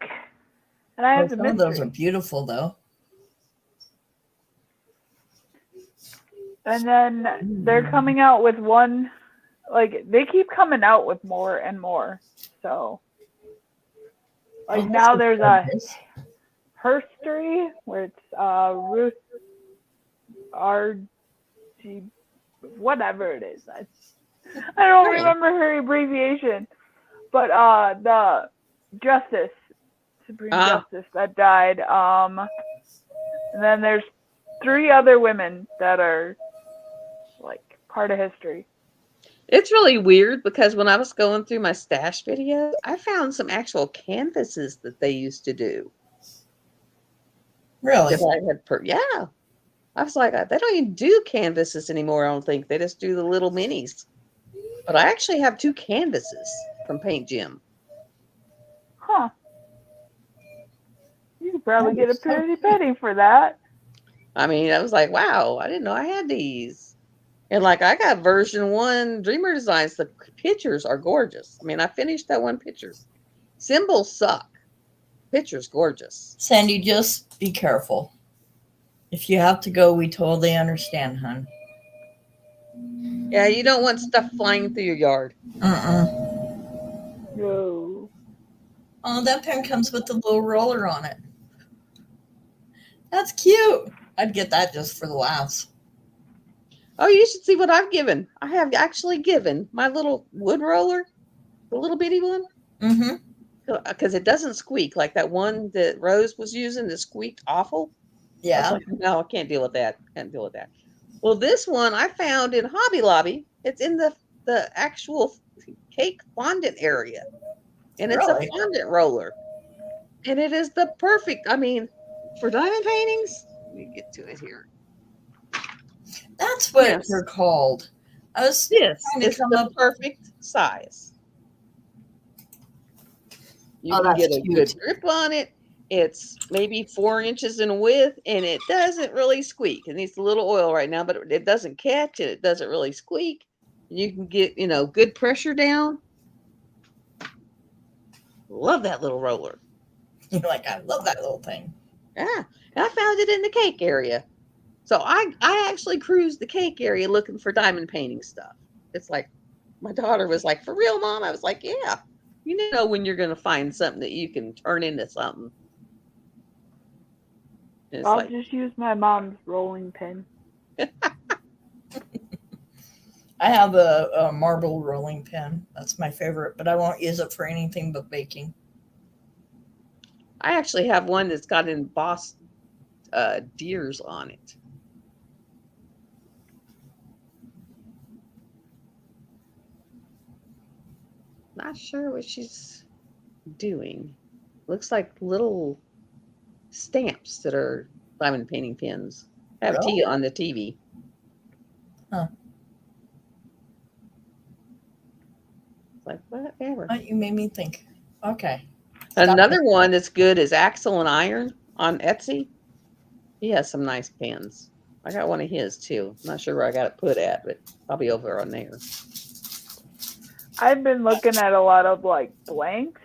and I have the Some mystery. of those are beautiful though. And then they're coming out with one, like, they keep coming out with more and more. So, like, now there's a herstory where it's Ruth R.G. whatever it is. I don't remember her abbreviation. But the Supreme Justice that died. And then there's 3 other women that are like part of history. It's really weird because when I was going through my stash videos, I found some actual canvases that they used to do. Really? Yeah. I was like, they don't even do canvases anymore, I don't think. They just do the little minis. But I actually have 2 canvases from Paint Gym. Huh. You could probably get a pretty penny for that. I mean, I was like, wow, I didn't know I had these. And like, I got version 1 Dreamer Designs. The pictures are gorgeous. I mean, I finished that one picture. Symbols suck. Picture's gorgeous. Sandy, just be careful. If you have to go, we totally understand, hon. Yeah, you don't want stuff flying through your yard. No. Oh, that pen comes with a little roller on it. That's cute. I'd get that just for the laughs. Oh, you should see what I've given. I have actually given my little wood roller, the little bitty one. Because it doesn't squeak like that one that Rose was using that squeaked awful. Yeah. I was like, no, I can't deal with that. Can't deal with that. Well, this one I found in Hobby Lobby. It's in the actual cake fondant area. And it's a fondant roller. And it is the perfect, I mean, for diamond paintings. Let me get to it here. That's what they're called. This is the perfect size. You can get a good grip on it. It's maybe 4 inches in width, and it doesn't really squeak. It needs a little oil right now, but it doesn't catch it. It doesn't really squeak. You can get, good pressure down. Love that little roller. You're like, I love that little thing. Yeah, and I found it in the cake area. So I actually cruised the cake area looking for diamond painting stuff. It's like, my daughter was like, for real, Mom? I was like, yeah. You know when you're going to find something that you can turn into something. I'll just use my mom's rolling pin. I have a marble rolling pin. That's my favorite, but I won't use it for anything but baking. I actually have one that's got embossed deers on it. Not sure what she's doing. Looks like little stamps that are diamond painting pins. I have tea on the TV. Huh. It's like, whatever. You made me think. Okay. Another one that's good is Axel and Iron on Etsy. He has some nice pens. I got one of his too. I'm not sure where I got it put at, but I'll be over on there. I've been looking at a lot of like blanks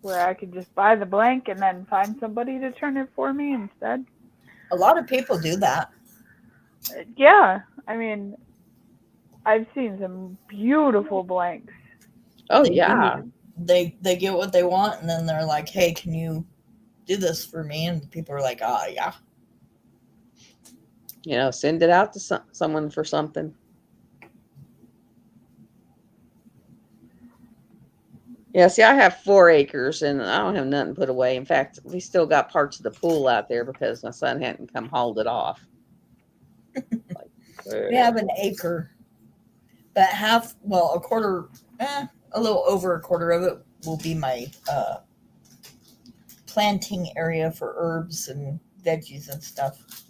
where I could just buy the blank and then find somebody to turn it for me instead. A lot of people do that. Yeah. I mean, I've seen some beautiful blanks. Oh, yeah. They get what they want, and then they're like, hey, can you do this for me? And people are like, yeah. Send it out to someone for something. Yeah, see, I have 4 acres, and I don't have nothing put away. In fact, we still got parts of the pool out there because my son hadn't come hauled it off. We have an acre, but a quarter, a little over a quarter of it will be my planting area for herbs and veggies and stuff.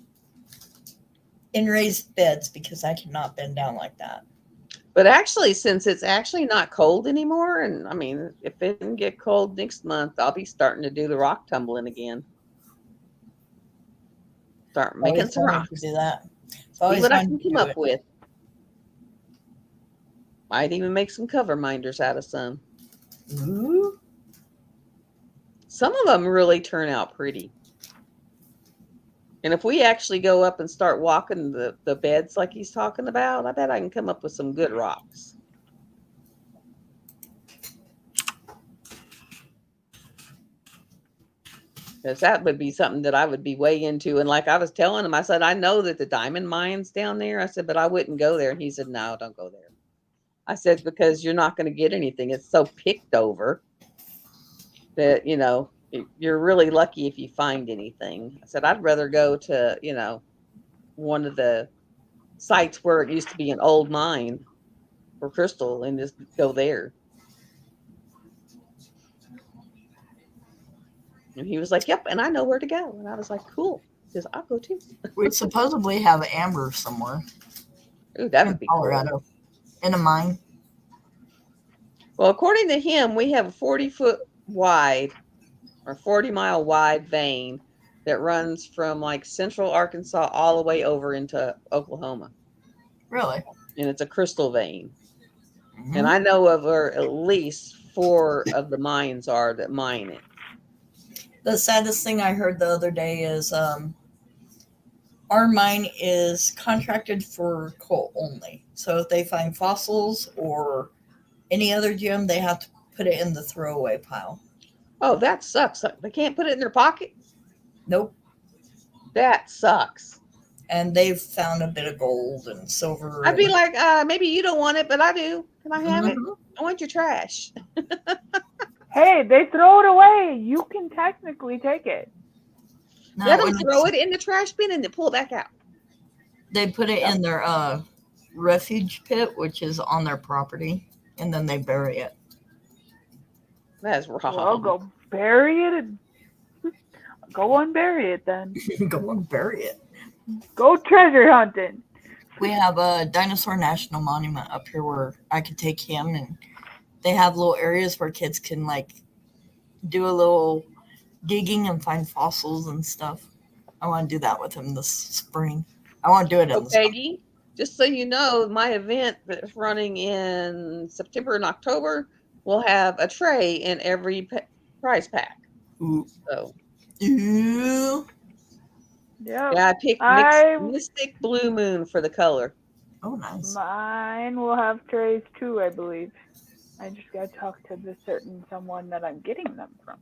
In raised beds, because I cannot bend down like that. But actually, since it's actually not cold anymore, and I mean, if it can get cold next month, I'll be starting to do the rock tumbling again. Start making some rocks. Do that. See what I can come up with. Might even make some cover minders out of some. Ooh. Some of them really turn out pretty. And if we actually go up and start walking the beds like he's talking about, I bet I can come up with some good rocks. Because that would be something that I would be way into. And like I was telling him, I said, I know that the diamond mine's down there. I said, but I wouldn't go there. And he said, no, don't go there. I said, because you're not going to get anything. It's so picked over that, you're really lucky if you find anything. I said, I'd rather go to, one of the sites where it used to be an old mine for crystal and just go there. And he was like, yep, and I know where to go. And I was like, cool, because I'll go too. We supposedly have amber somewhere. Ooh, that would be Colorado. Cool. In a mine. Well, according to him, we have a 40-foot wide or 40-mile wide vein that runs from like central Arkansas all the way over into Oklahoma. Really? And it's a crystal vein. Mm-hmm. And I know of where at least 4 of the mines are that mine it. The saddest thing I heard the other day is our mine is contracted for coal only. So if they find fossils or any other gem, they have to put it in the throwaway pile. Oh, that sucks. They can't put it in their pocket? Nope. That sucks. And they've found a bit of gold and silver. I'd be like, maybe you don't want it, but I do. Can I have it? I want your trash. Hey, they throw it away. You can technically take it. No, let them throw it in the trash bin and then pull it back out. They put it in their refuge pit, which is on their property, and then they bury it. That's wrong. Well, go bury it. Go unbury it then. Go unbury it. Go treasure hunting. We have a dinosaur national monument up here where I could take him, and they have little areas where kids can like do a little digging and find fossils and stuff. I want to do that with him this spring. I want to do it in the Peggy, just so you know, my event that's running in September and October will have a tray in every prize pack. Ooh. So. Ooh. Yeah, I picked Mystic Blue Moon for the color. Oh, nice. Mine will have trays too, I believe. I just got to talk to the certain someone that I'm getting them from.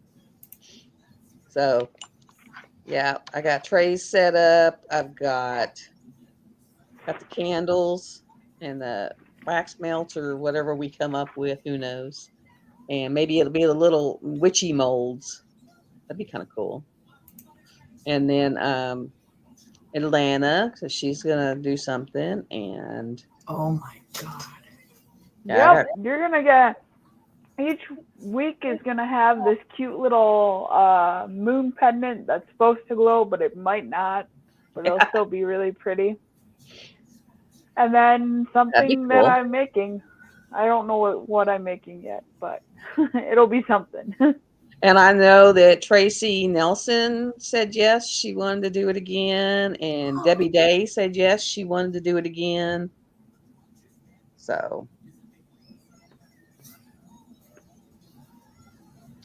So, yeah, I got trays set up. I've got the candles and the wax melts or whatever we come up with. Who knows? And maybe it'll be the little witchy molds. That'd be kind of cool. And then Atlanta, so she's gonna do something. And oh my god! Yeah, yep, you're gonna get. Each week is gonna have this cute little moon pendant that's supposed to glow, but it might not. But it'll still be really pretty. And then something that I'm making. I don't know what I'm making yet, but it'll be something. And I know that Tracy Nelson said yes, she wanted to do it again. And Debbie Day said yes, she wanted to do it again. So.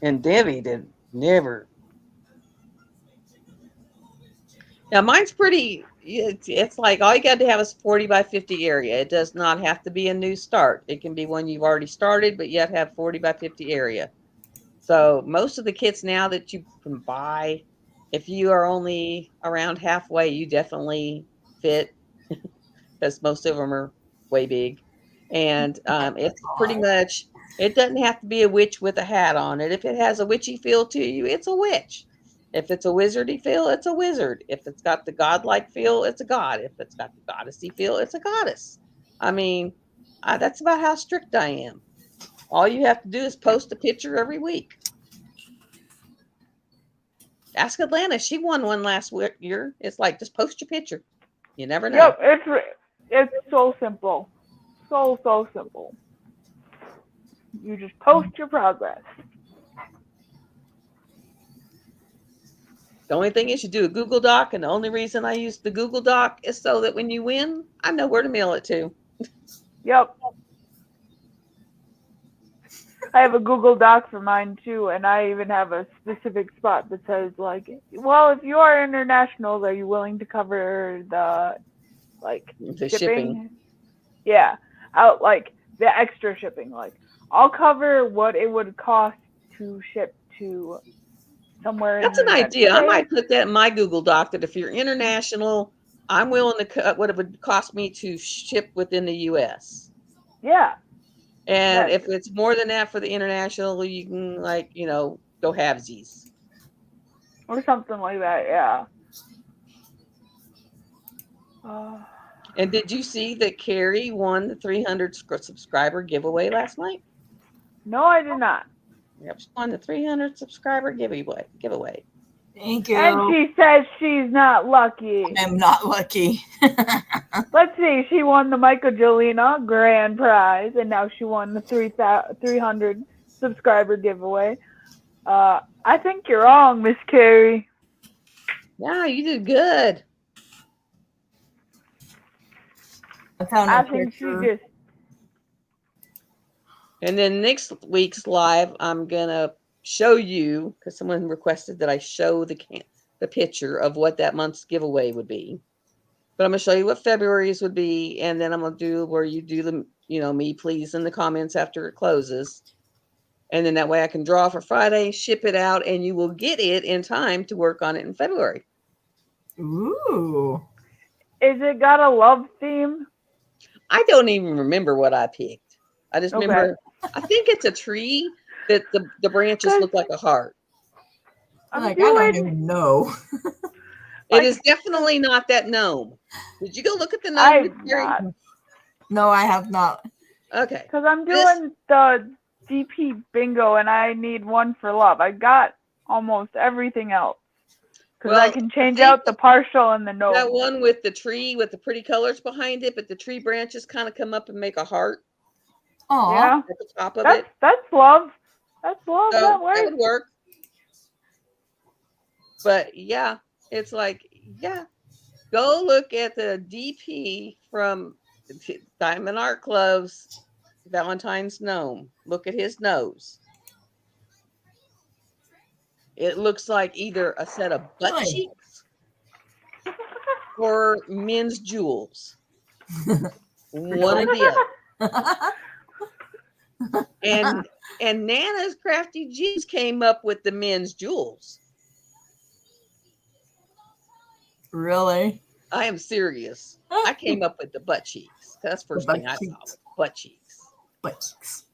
And Debbie did never. Now mine's pretty, it's like all you got to have is 40 by 50 area. It does not have to be a new start. It can be one you've already started, but yet have 40 by 50 area. So most of the kits now that you can buy, if you are only around halfway, you definitely fit because most of them are way big. And it's pretty much, it doesn't have to be a witch with a hat on it. If it has a witchy feel to you, it's a witch. If it's a wizardy feel, it's a wizard. If it's got the godlike feel, it's a god. If it's got the goddessy feel, it's a goddess. I mean, that's about how strict I am. All you have to do is post a picture every week. Ask Atlanta. She won one last year. It's like, just post your picture. You never know. Yep, it's so simple. So simple. You just post your progress. The only thing is you do a Google Doc, and the only reason I use the Google Doc is so that when you win, I know where to mail it to. Yep. I have a Google Doc for mine too, and I even have a specific spot that says like, well, if you are international, are you willing to cover the like The shipping? shipping. Yeah, out like the extra shipping. Like, I'll cover what it would cost to ship to somewhere That's in an the United idea. I States. might put that in my Google Doc that if you're international, I'm willing to cut what it would cost me to ship within the U.S. Yeah. And Yes. if it's more than that for the international, you can go halvesies. Or something like that, yeah. And did you see that Carrie won the 300 subscriber giveaway last night? No, I did not. Yep, she won the 300 subscriber giveaway. Thank you. And she says she's not lucky. I'm not lucky. Let's see. She won the Michaelgelina grand prize, and now she won the 300 subscriber giveaway. I think you're wrong, Miss Carrie. Yeah, you did good. I think she just. And then next week's live, I'm gonna show you because someone requested that I show the picture of what that month's giveaway would be. But I'm gonna show you what February's would be, and then I'm gonna do where you do the me please in the comments after it closes, and then that way I can draw for Friday, ship it out, and you will get it in time to work on it in February. Ooh. Is it got a love theme? I don't even remember what I picked. I just remember, I think it's a tree that the branches look like a heart. I don't even know. It is definitely not that gnome. Did you go look at the gnome? No, I have not. Okay. Because I'm doing the DP bingo and I need one for love. I got almost everything else. Because I can change out the partial and the gnome. That one with the tree with the pretty colors behind it, but the tree branches kind of come up and make a heart. Oh, yeah. At the top of it. That's love. That's love. So that works. would work. But yeah, it's like, yeah. Go look at the DP from Diamond Art Club's Valentine's gnome. Look at his nose. It looks like either a set of butt cheeks or men's jewels. One or the other. And Nana's Crafty Jeans came up with the men's jewels. Really? I am serious. I came up with the butt cheeks. That's the first thing I saw. Butt cheeks. Butt cheeks.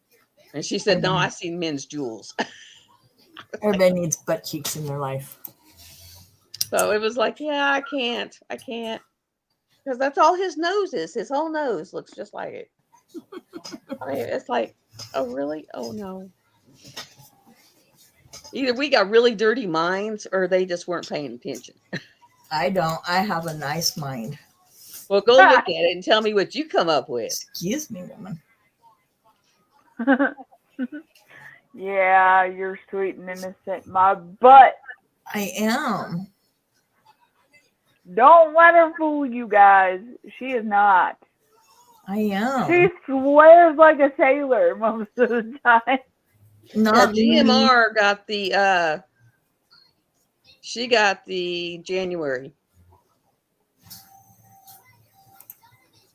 And she said, no, I see men's jewels. Everybody needs butt cheeks in their life. So it was like, yeah, I can't. Because that's all his nose is. His whole nose looks just like it. I mean, it's like, oh, really? Oh, no. Either we got really dirty minds or they just weren't paying attention. I don't. I have a nice mind. Well, go look at it and tell me what you come up with. Excuse me, woman. Yeah, you're sweet and innocent, my butt. I am. Don't let her fool you guys. She is not. I am. She swears like a sailor most of the time. Not GMR got the she got the January.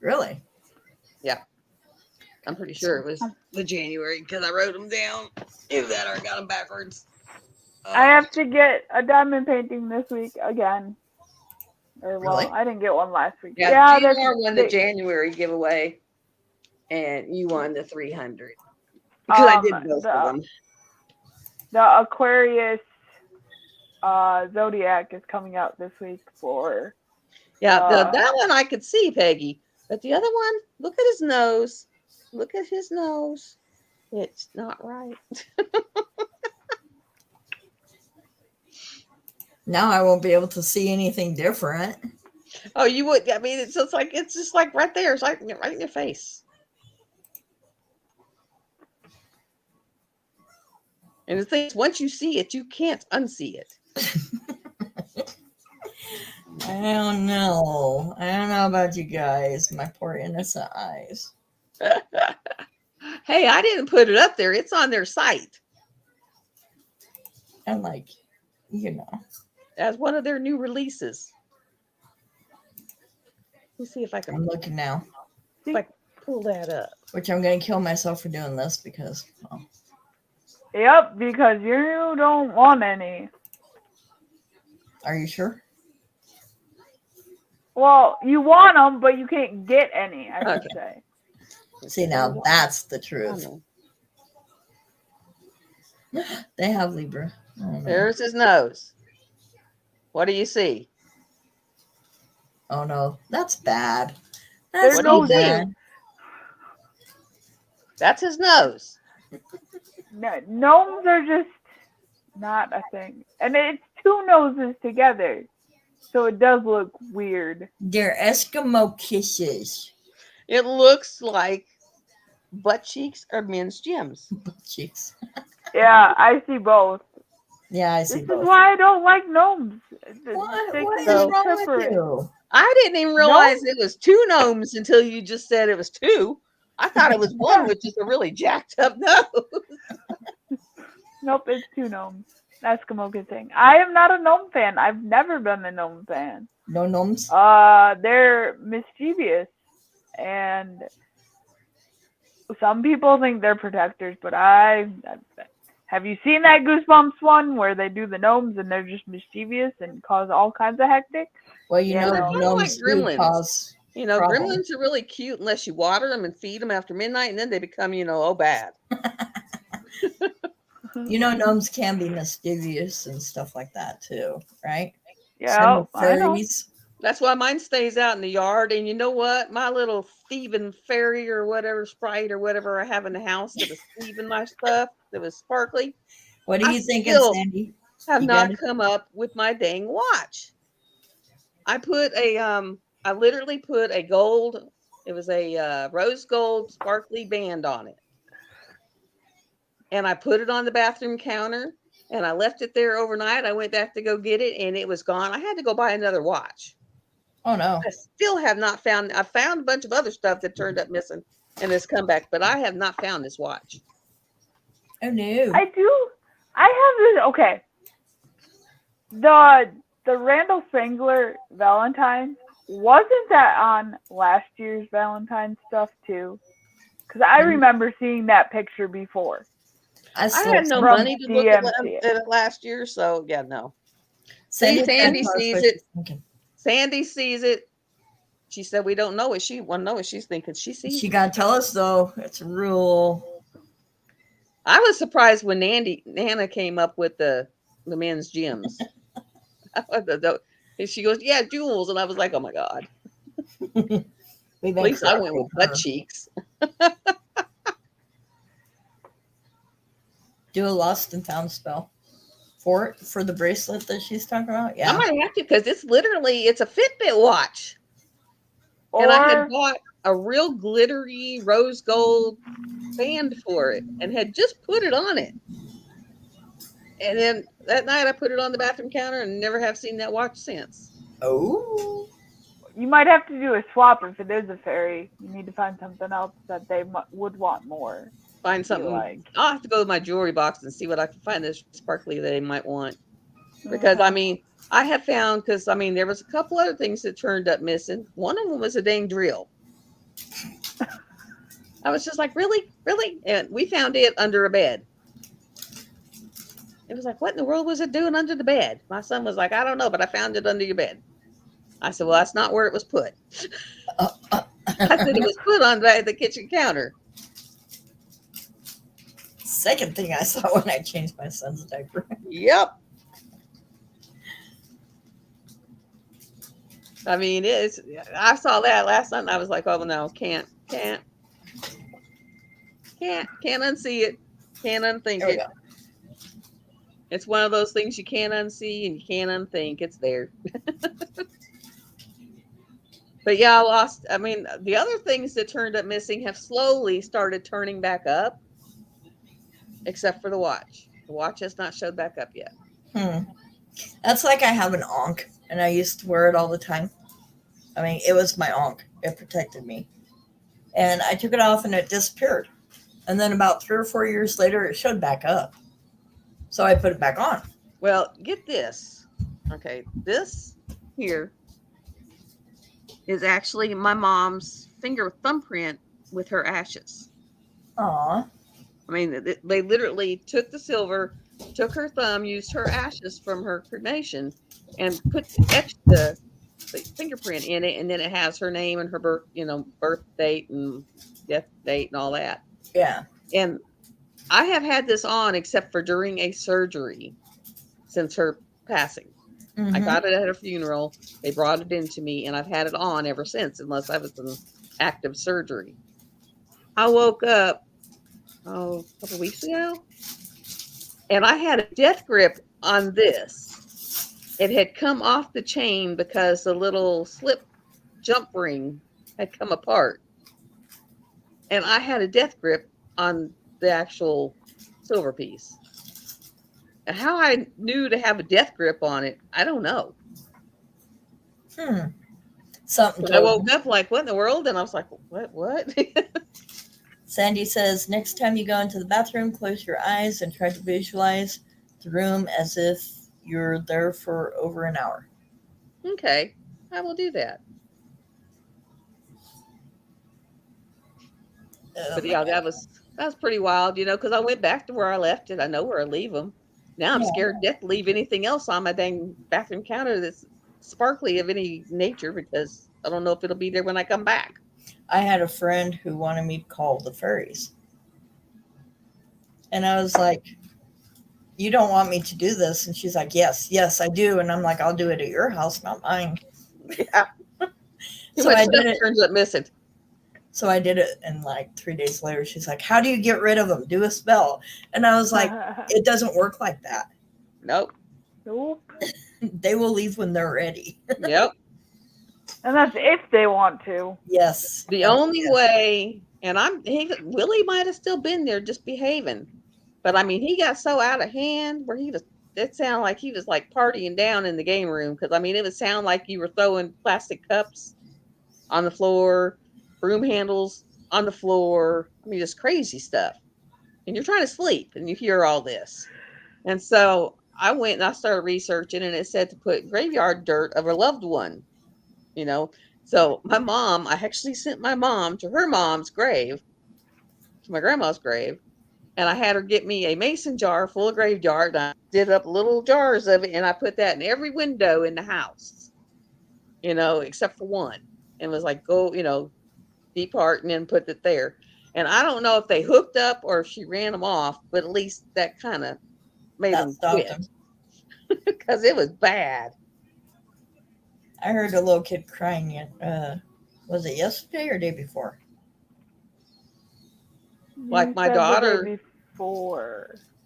Really? Yeah. I'm pretty sure it was the January because I wrote them down. Either that or I got them backwards. I have to get a diamond painting this week again. Or well, Really? I didn't get one last week. Yeah, GMR won the January giveaway, and you won the 300 because I did both of them. The Aquarius Zodiac is coming out this week for. Yeah, that one I could see, Peggy, but the other one, look at his nose. Look at his nose. It's not right. Now I won't be able to see anything different. Oh, you would. I mean, it's just like right there. It's like right in your face. And the thing is, once you see it, you can't unsee it. I don't know. I don't know about you guys. My poor innocent eyes. Hey, I didn't put it up there. It's on their site. And like, as one of their new releases. Let's see if I can. I'm looking now. If I can pull that up. Which I'm going to kill myself for doing this because. Well. Yep, because you don't want any. Are you sure? Well, you want them, but you can't get any, I should say. See, now that's the truth. They have Libra. Oh, there's his nose. What do you see? Oh no, that's bad. That's no bad. That's his nose. No, gnomes are just not a thing. And it's two noses together. So it does look weird. They're Eskimo kisses. It looks like butt cheeks or men's gyms. Butt cheeks. Yeah, I see both. Yeah, I see both. This is why I don't like gnomes. What is wrong with you? I didn't even realize it was two gnomes until you just said it was two. I thought it was one with just a really jacked up nose. Nope, it's two gnomes. Eskimo kid thing. I am not a gnome fan. I've never been a gnome fan. No gnomes? They're mischievous, and some people think they're protectors, but have you seen that Goosebumps one where they do the gnomes and they're just mischievous and cause all kinds of hectic? Well, gnomes like gremlins. Cause gremlins are really cute unless you water them and feed them after midnight, and then they become, bad. Gnomes can be mischievous and stuff like that too, right? Yeah, I know. That's why mine stays out in the yard. And you know what? My little thieving fairy or whatever, sprite or whatever I have in the house that was thieving my stuff, that was sparkly. What do you think, Sandy? Have not come up with my dang watch. I literally put a gold, it was a rose gold sparkly band on it. And I put it on the bathroom counter and I left it there overnight. I went back to go get it and it was gone. I had to go buy another watch. Oh no. I still have not found, I found a bunch of other stuff that turned up missing and has come back, but I have not found this watch. Oh no. I have this, okay. The Randall Spangler Valentine, wasn't that on last year's Valentine stuff too? Because I remember seeing that picture before. I had no money to look at it last year, so yeah, no. Sandy sees it. Okay. Sandy sees it. She said we don't know what she want to know what she's thinking. She sees. She gotta tell us though. It's real. I was surprised when Nana came up with the men's gyms. And she goes, "Yeah, jewels," and I was like, "Oh my god." At least I went with butt cheeks. Do a lost and found spell for the bracelet that she's talking about. Yeah, I might have to because it's a Fitbit watch, and I had bought a real glittery rose gold band for it, and had just put it on it. And then that night I put it on the bathroom counter and never have seen that watch since. Oh, you might have to do a swap if it is a fairy. You need to find something else that they would want more. Find something. I'll have to go to my jewelry box and see what I can find that's sparkly that they might want. Because I have found, there was a couple other things that turned up missing. One of them was a dang drill. I was just like, really? And we found it under a bed. It was like, what in the world was it doing under the bed? My son was like, I don't know, but I found it under your bed. I said, well, that's not where it was put. I said it was put on the kitchen counter. Second thing I saw when I changed my son's diaper. Yep. I saw that last night and I was like, oh no, can't unsee it. Can't unthink it. It's one of those things you can't unsee and you can't unthink. It's there. But yeah, I lost. The other things that turned up missing have slowly started turning back up. Except for the watch. The watch has not showed back up yet. That's like I have an Ankh, and I used to wear it all the time. It was my Ankh. It protected me. And I took it off, and it disappeared. And then about 3 or 4 years later, it showed back up. So I put it back on. Well, get this. Okay, this here is actually my mom's thumbprint with her ashes. Aw. I mean, they literally took the silver, took her thumb, used her ashes from her cremation, and etched the fingerprint in it, and then it has her name and her birth date and death date and all that. Yeah. And I have had this on except for during a surgery since her passing. I got it at her funeral. They brought it into me, and I've had it on ever since, unless I was in active surgery. I woke up a couple weeks ago, and I had a death grip on this. It had come off the chain because the little slip jump ring had come apart, and I had a death grip on the actual silver piece. And how I knew to have a death grip on it, I don't know. Something. I woke up like, what in the world? And I was like, what? Sandy says, next time you go into the bathroom, close your eyes and try to visualize the room as if you're there for over an hour. Okay, I will do that. But yeah, that was pretty wild, because I went back to where I left it. I know where I leave them. Now I'm scared to death to leave anything else on my dang bathroom counter that's sparkly of any nature, because I don't know if it'll be there when I come back. I had a friend who wanted me to call the fairies. And I was like, you don't want me to do this? And she's like, yes, I do. And I'm like, I'll do it at your house, not mine. Yeah. So I did it. Turns up missing. So I did it, and like 3 days later, she's like, how do you get rid of them? Do a spell. And I was like, it doesn't work like that. Nope. They will leave when they're ready. Yep. And that's if they want to. Yes. The only way, and Willie might have still been there just behaving. But I mean, he got so out of hand where it sounded like he was like partying down in the game room. Because I mean, it would sound like you were throwing plastic cups on the floor, broom handles on the floor. I mean, just crazy stuff. And you're trying to sleep and you hear all this. And so I went and I started researching, and it said to put graveyard dirt of a loved one, So my mom, I actually sent my mom to her mom's grave, to my grandma's grave. And I had her get me a mason jar full of graveyard. And I did up little jars of it, and I put that in every window in the house, except for one. And was like, go, depart, and then put it there. And I don't know if they hooked up or if she ran them off, but at least that kind of made them quit. Because it was bad. I heard a little kid crying. Was it yesterday or day before? Like my daughter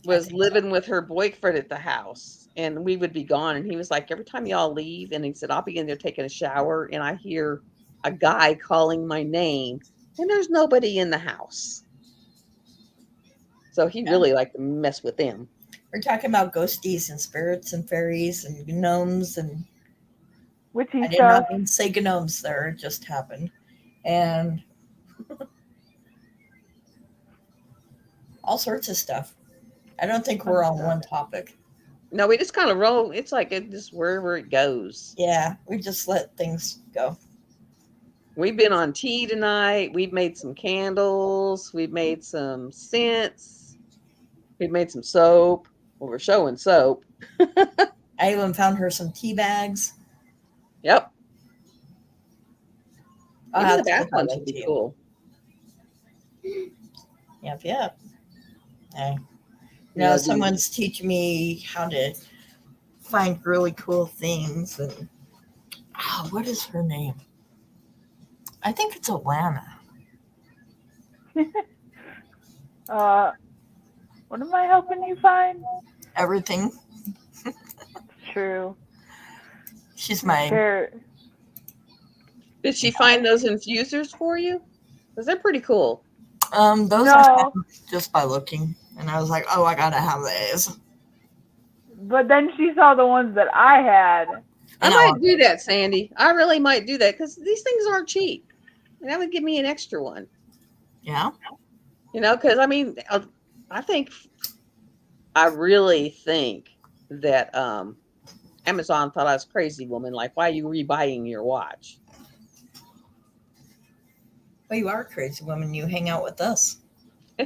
was living with her boyfriend at the house, and we would be gone. And he was like, every time y'all leave, and he said, I'll be in there taking a shower, and I hear a guy calling my name, and there's nobody in the house. So he really liked to mess with them. We're talking about ghosties and spirits and fairies and gnomes and witchy I did stuff. not mean to say gnomes there. It just happened. And all sorts of stuff. I don't think we're on one topic. No, we just kind of roll. It's like it just wherever it goes. Yeah, we just let things go. We've been on tea tonight. We've made some candles. We've made some scents. We've made some soap. Well, we're showing soap. I even found her some tea bags. Yep. Maybe the bath ones would be cool. Yep. Okay. Now someone's teaching me how to find really cool things. And what is her name? I think it's Alana. What am I helping you find? Everything. True. She's my... Did she find those infusers for you? Because they're pretty cool. Those are just by looking. And I was like, oh, I gotta have these. But then she saw the ones that I had. I might do that, Sandy. I really might do that because these things aren't cheap. And that would give me an extra one. Yeah? Because I mean, I think I really think that Amazon thought I was a crazy woman. Like, why are you rebuying your watch? Well, you are a crazy woman. You hang out with us. I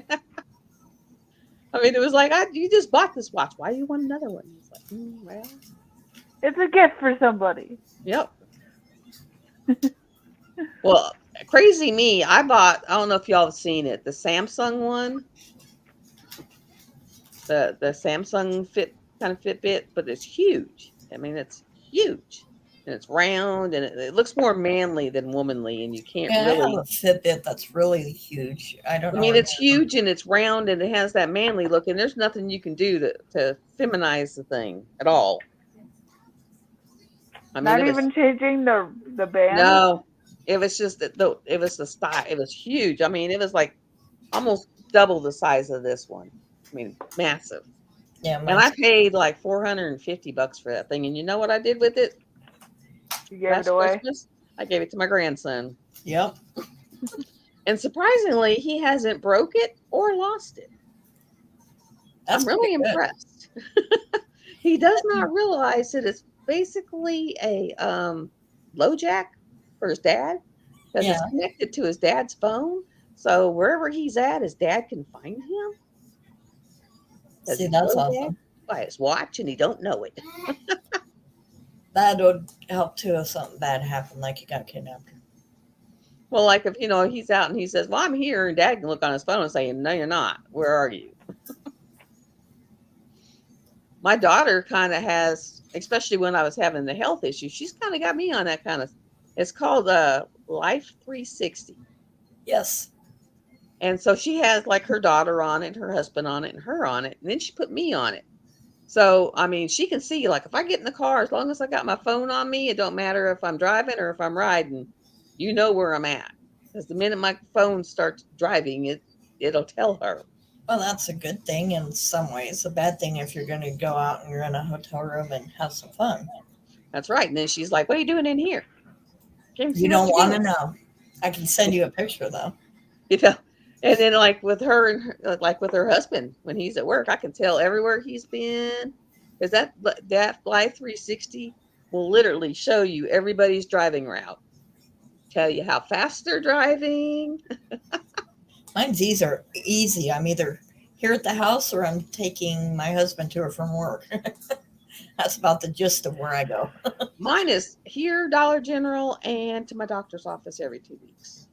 mean, it was like, you just bought this watch. Why do you want another one? It's like, well, It's a gift for somebody. yep. Well, crazy me, I don't know if y'all have seen it, the Samsung one, the Samsung kind of Fitbit, but it's huge. I mean, it's huge. And it's round and it looks more manly than womanly, and you can't Yeah, I have really. a Fitbit that's really huge. I don't I know. mean, it's huge and it's round and it has that manly look, and there's nothing you can do to feminize the thing at all. I mean, Not even changing the band. no, it was just it was the style. It was huge. I mean, it was like almost double the size of this one. I mean, massive. Yeah, And I paid like $450 for that thing. And you know what I did with it? You gave Last it away. Christmas, I gave it to my grandson. Yep. And surprisingly, he hasn't broke it or lost it. That's I'm really pretty good. impressed. He does not realize that it's basically a low jack for his dad, because Yeah. it's connected to his dad's phone. So wherever he's at, his dad can find him. See, that's awesome. By his watch, and he don't know it. That would help too if something bad happened, like you got kidnapped. Well, like if he's out and he says, "Well, I'm here," and Dad can look on his phone and say, "No, you're not. Where are you?" My daughter kind of has, especially when I was having the health issue, she's kind of got me on that kind of. It's called Life 360. Yes. And so she has like her daughter on it, her husband on it, and her on it, and then she put me on it. So I mean, she can see, like, if I get in the car, as long as I got my phone on me, it don't matter if I'm driving or if I'm riding, where I'm at. Because the minute my phone starts driving, it'll tell her. Well, that's a good thing in some ways. A bad thing if you're going to go out and you're in a hotel room and have some fun. That's right. And then she's like, "What are you doing in here?" You don't want to know. I can send you a picture though. And then like with her, like with her husband, when he's at work, I can tell everywhere he's been, because that Life 360 will literally show you everybody's driving route, tell you how fast they're driving. Mine's easy. I'm either here at the house or I'm taking my husband to or from work. That's about the gist of where I go. Mine is here, Dollar General, and to my doctor's office every 2 weeks.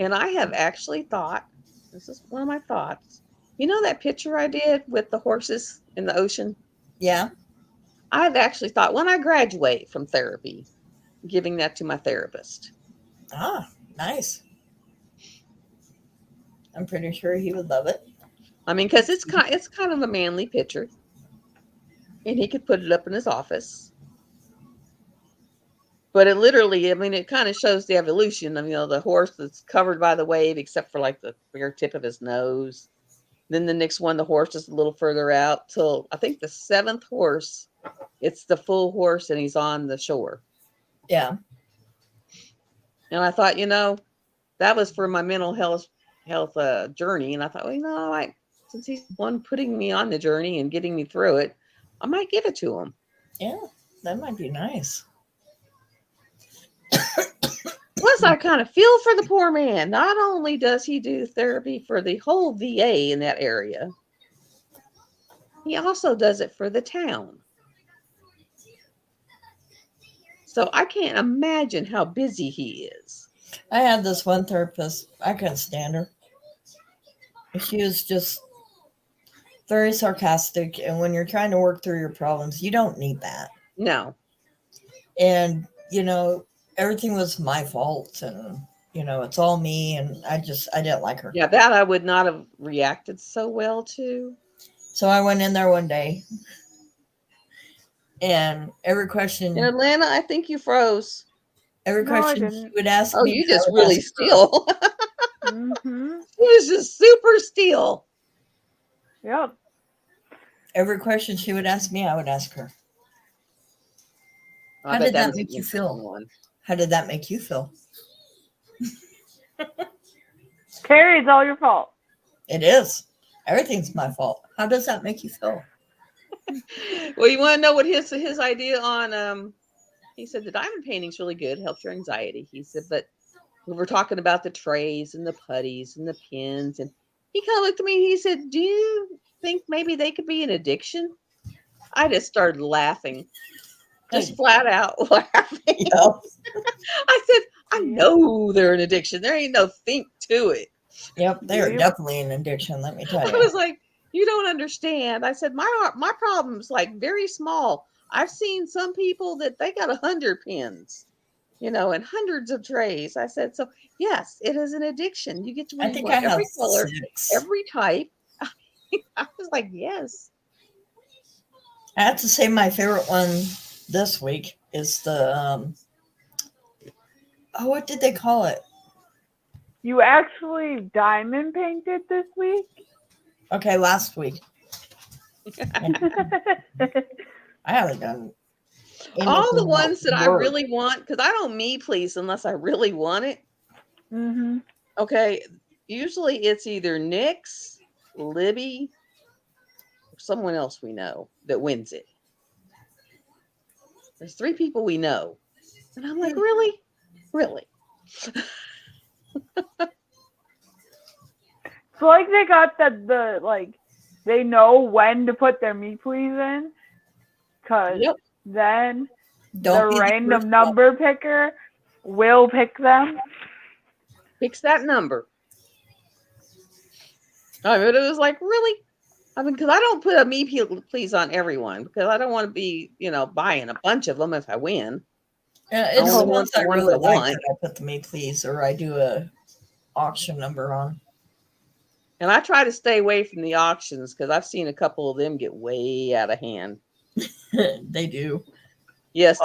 And I have actually thought, this is one of my thoughts, that picture I did with the horses in the ocean? Yeah. I've actually thought, when I graduate from therapy, giving that to my therapist. Ah, nice. I'm pretty sure he would love it. I mean, because it's kind of a manly picture, and he could put it up in his office. But it literally, I mean, it kind of shows the evolution of, the horse that's covered by the wave, except for like the bigger tip of his nose. Then the next one, the horse is a little further out, till I think the 7th horse, it's the full horse and he's on the shore. Yeah. And I thought, that was for my mental health journey. And I thought, well, since he's the one putting me on the journey and getting me through it, I might give it to him. Yeah, that might be nice. Plus, I kind of feel for the poor man. Not only does he do therapy for the whole VA in that area, he also does it for the town. So I can't imagine how busy he is. I had this one therapist, I couldn't stand her. She was just very sarcastic, and when you're trying to work through your problems, you don't need that. No. And, everything was my fault, and, it's all me, and I didn't like her. Yeah, that I would not have reacted so well to. So I went in there one day, and every question... In Atlanta, I think you froze. Every question she would ask me... Oh, you just really still. Mm-hmm. It was just super still. Yep. Every question she would ask me, I would ask her. How did that make you feel? How did that make you feel? Carrie, it's all your fault. It is. Everything's my fault. How does that make you feel? Well, you want to know what his idea on? He said the diamond painting's really good, helps your anxiety. He said, but we were talking about the trays and the putties and the pins, and he kind of looked at me and he said, "Do you think maybe they could be an addiction?" I just started laughing, just flat out laughing. Yeah. I said, "I know they're an addiction. There ain't no think to it." Yep, they are definitely an addiction. Let me tell you. I was like, "You don't understand." I said, "My problem's like very small. I've seen some people that they got 100 pins, and hundreds of trays." I said, "So yes, it is an addiction. You get to I think I have every color, 6. every type." I was like, "Yes." I have to say my favorite one this week is the what did they call it? You actually diamond painted this week? Okay, last week. I haven't done all the ones that I really want, because I don't please unless I really want it. Mm-hmm. Okay, usually it's either Nyx, Libby, or someone else we know that wins it. There's 3 people we know, and I'm like, really? So like they got the like they know when to put their me please in, because then the random number picker will pick them. Picks that number. I mean, it was like, really? I mean, because I don't put a me please on everyone, because I don't want to be, buying a bunch of them if I win. Yeah, it's the ones I really like that I put the me please, or I do a auction number on. And I try to stay away from the auctions, because I've seen a couple of them get way out of hand. They do. Yes,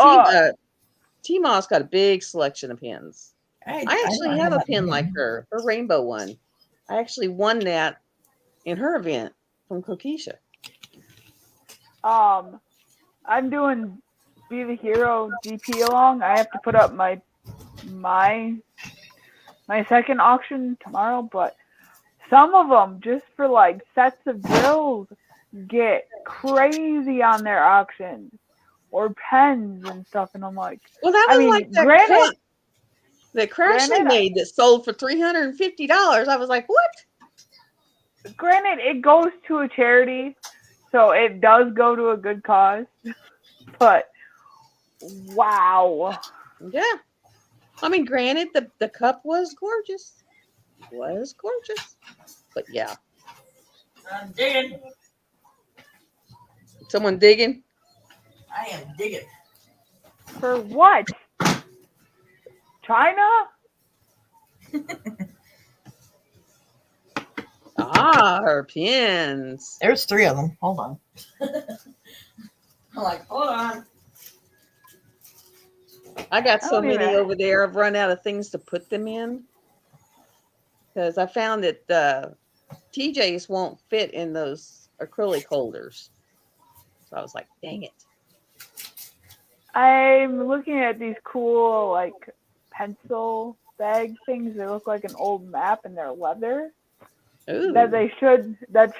T-Maw's got a big selection of pins. I actually have a pin like her rainbow one. I actually won that in her event from Kokisha. I'm doing Be the Hero GP along. I have to put up my second auction tomorrow, but some of them, just for like sets of drills, get crazy on their auctions, or pens and stuff, and I'm like, well, that was like that cup that Crashly made that sold for $350. I was like, what? Granted, it goes to a charity, so it does go to a good cause, but wow. Yeah. I mean, granted, the cup was gorgeous. But yeah. I'm digging. Someone digging? I am digging. For what? China? Her pins. There's 3 of them. Hold on. I'm like, hold on. I got so many over there. I've run out of things to put them in, because I found that TJs won't fit in those acrylic holders. So I was like, dang it. I'm looking at these cool like pencil bag things. They look like an old map, and they're leather. Ooh. That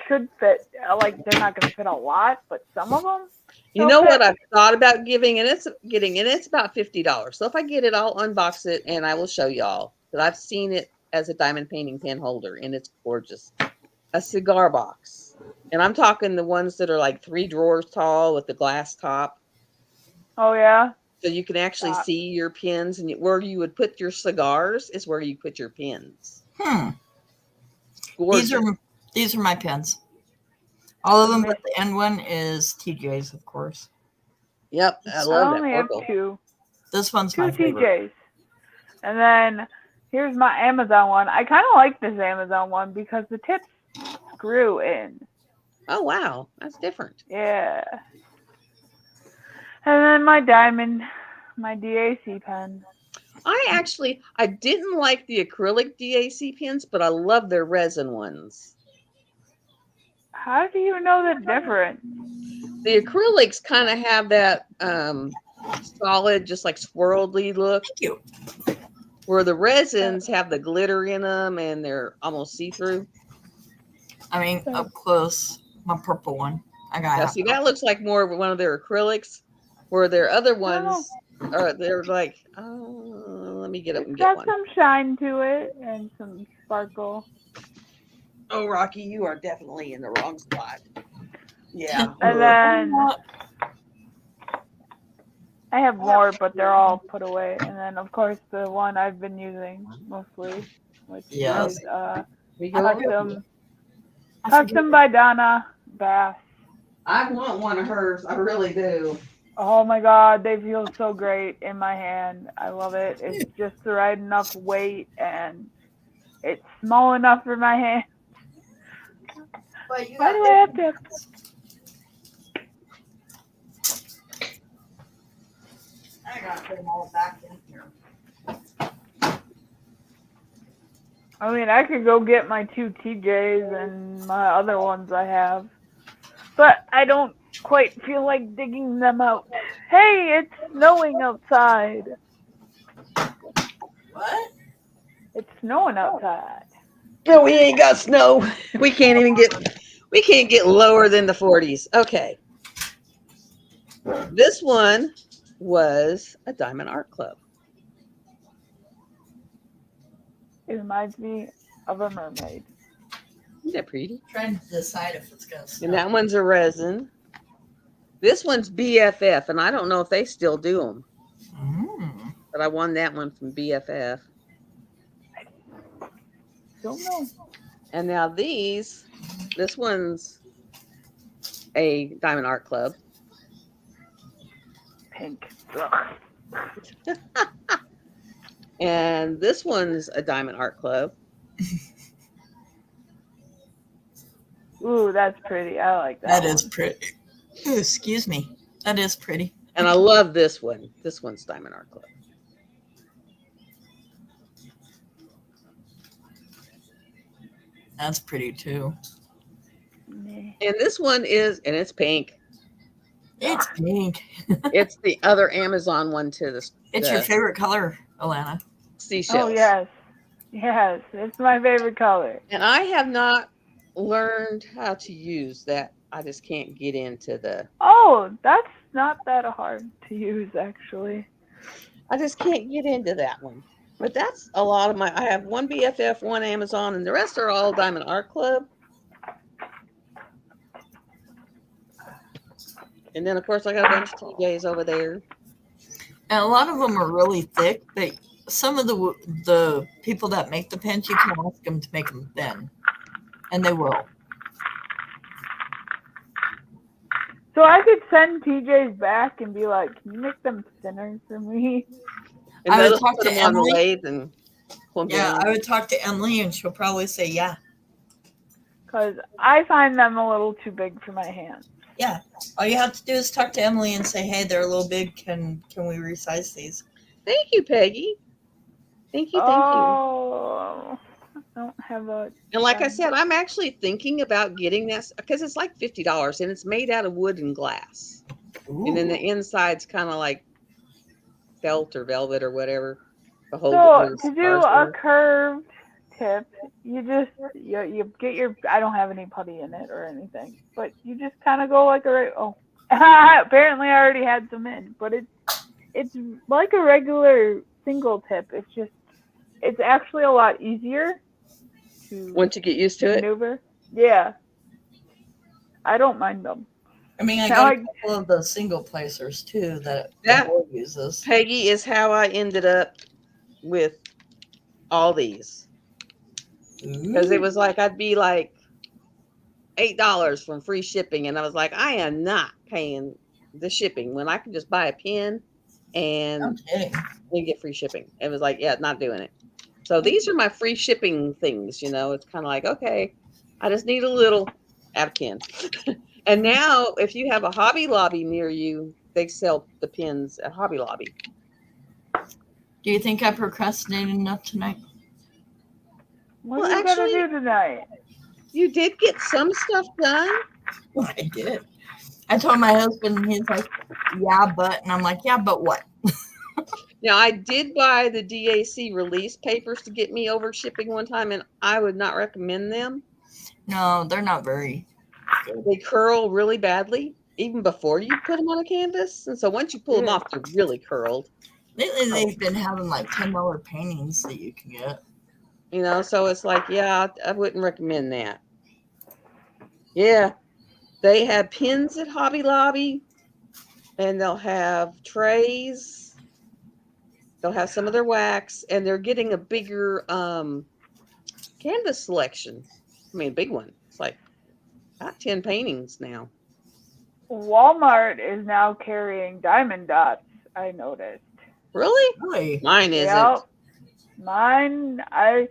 should fit. Like, they're not going to fit a lot, but some of them. You know what I've thought about getting, and it's about $50. So if I get it, I'll unbox it and I will show y'all, because I've seen it as a diamond painting pen holder, and it's gorgeous. A cigar box, and I'm talking the ones that are like 3 drawers tall with the glass top. Oh yeah. So you can actually see your pins, and where you would put your cigars is where you put your pins. Gorgeous. These are my pins. All of them, but the end one is TJ's, of course. Yep, I love that. I only have 2. This one's 2 my favorite. TJs. And then here's my Amazon one. I kind of like this Amazon one because the tips screw in. Oh wow, that's different. Yeah. And then my diamond, my DAC pen. I didn't like the acrylic DAC pens, but I love their resin ones. How do you know the difference? The acrylics kind of have that solid, just like swirly look. Thank you. where the resins have the glitter in them and they're almost see-through. I mean, up close, my purple one. I got. Yeah, see, that looks like more of one of their acrylics, where their other ones are. They're like, oh, let me get up and get one. It's got some shine to it and some sparkle. Oh, Rocky, you are definitely in the wrong spot. Yeah. And then I have more, but they're all put away. And then, of course, the one I've been using mostly, which is Custom by Donna Bass. I want one of hers. I really do. Oh my God, they feel so great in my hand. I love it. It's just the right enough weight, and it's small enough for my hand. Why do I have to? I got to put them all back in here. I mean, I could go get my 2 TJs and my other ones I have, but I don't quite feel like digging them out. Hey, it's snowing outside. What? It's snowing outside. No, we ain't got snow. We can't get lower than the 40s. Okay. This one was a Diamond Art Club. It reminds me of a mermaid. Isn't that pretty? I'm trying to decide if it's going to snow. And that one's a resin. This one's BFF, and I don't know if they still do them. But I won that one from BFF. Don't know. And now this one's a Diamond Art Club. Pink. And this one's a Diamond Art Club. Ooh, that's pretty. I like that. That is pretty. Ooh, excuse me. That is pretty. And I love this one. This one's Diamond Art Club. That's pretty too. And this one is, and it's pink. It's pink. It's the other Amazon one too. It's your favorite color, Alana. Seashells. Oh, yes. Yes, it's my favorite color. And I have not learned how to use that. I just can't get into the... Oh, that's not that hard to use, actually. I just can't get into that one. But that's a lot of my... I have one BFF, one Amazon, and the rest are all Diamond Art Club. And then, of course, I got a bunch of TJs over there. And a lot of them are really thick, but some of the people that make the pens, you can ask them to make them thin. And they will. So I could send TJs back and be like, can you make them thinner for me? And I would talk to Emily. I would talk to Emily, and she'll probably say, yeah. Because I find them a little too big for my hands. Yeah. All you have to do is talk to Emily and say, hey, they're a little big. Can we resize these? Thank you, Peggy. Thank you. Oh, I don't have a... And like I said, I'm actually thinking about getting this because it's like $50 and it's made out of wood and glass. Ooh. And then the inside's kind of like felt or velvet or whatever. So to do a curved tip, you just you get your... I don't have any putty in it or anything, but you just kind of go like a... Oh, apparently I already had some in, but it's like a regular single tip. It's actually a lot easier to once you get used to maneuver. Yeah, I don't mind them. I mean, I got a couple of the single placers too that uses. Peggy is how I ended up with all these because it was like I'd be like $8 from free shipping, and I was like, I am not paying the shipping when I can just buy a pen and get free shipping. It was like, yeah, not doing it. So these are my free shipping things, you know. It's kind of like, okay, I just need a little out of pen. And now if you have a Hobby Lobby near you, they sell the pens at Hobby Lobby. Do you think I procrastinated enough tonight? What are you going to do tonight? You did get some stuff done. Well, I did. I told my husband, and he's like, yeah, but, and I'm like, yeah, but what? Now, I did buy the DAC release papers to get me over shipping one time, and I would not recommend them. No, they're not very good. They curl really badly, even before you put them on a canvas. And so once you pull them off, they're really curled. Lately, they've been having like $10 paintings that you can get. You know, so it's like, yeah, I wouldn't recommend that. Yeah, they have pins at Hobby Lobby, and they'll have trays. They'll have some of their wax, and they're getting a bigger canvas selection. I mean, a big one. It's like about 10 paintings now. Walmart is now carrying diamond dots, I noticed. Really? Mine isn't. Yep. Mine, I'm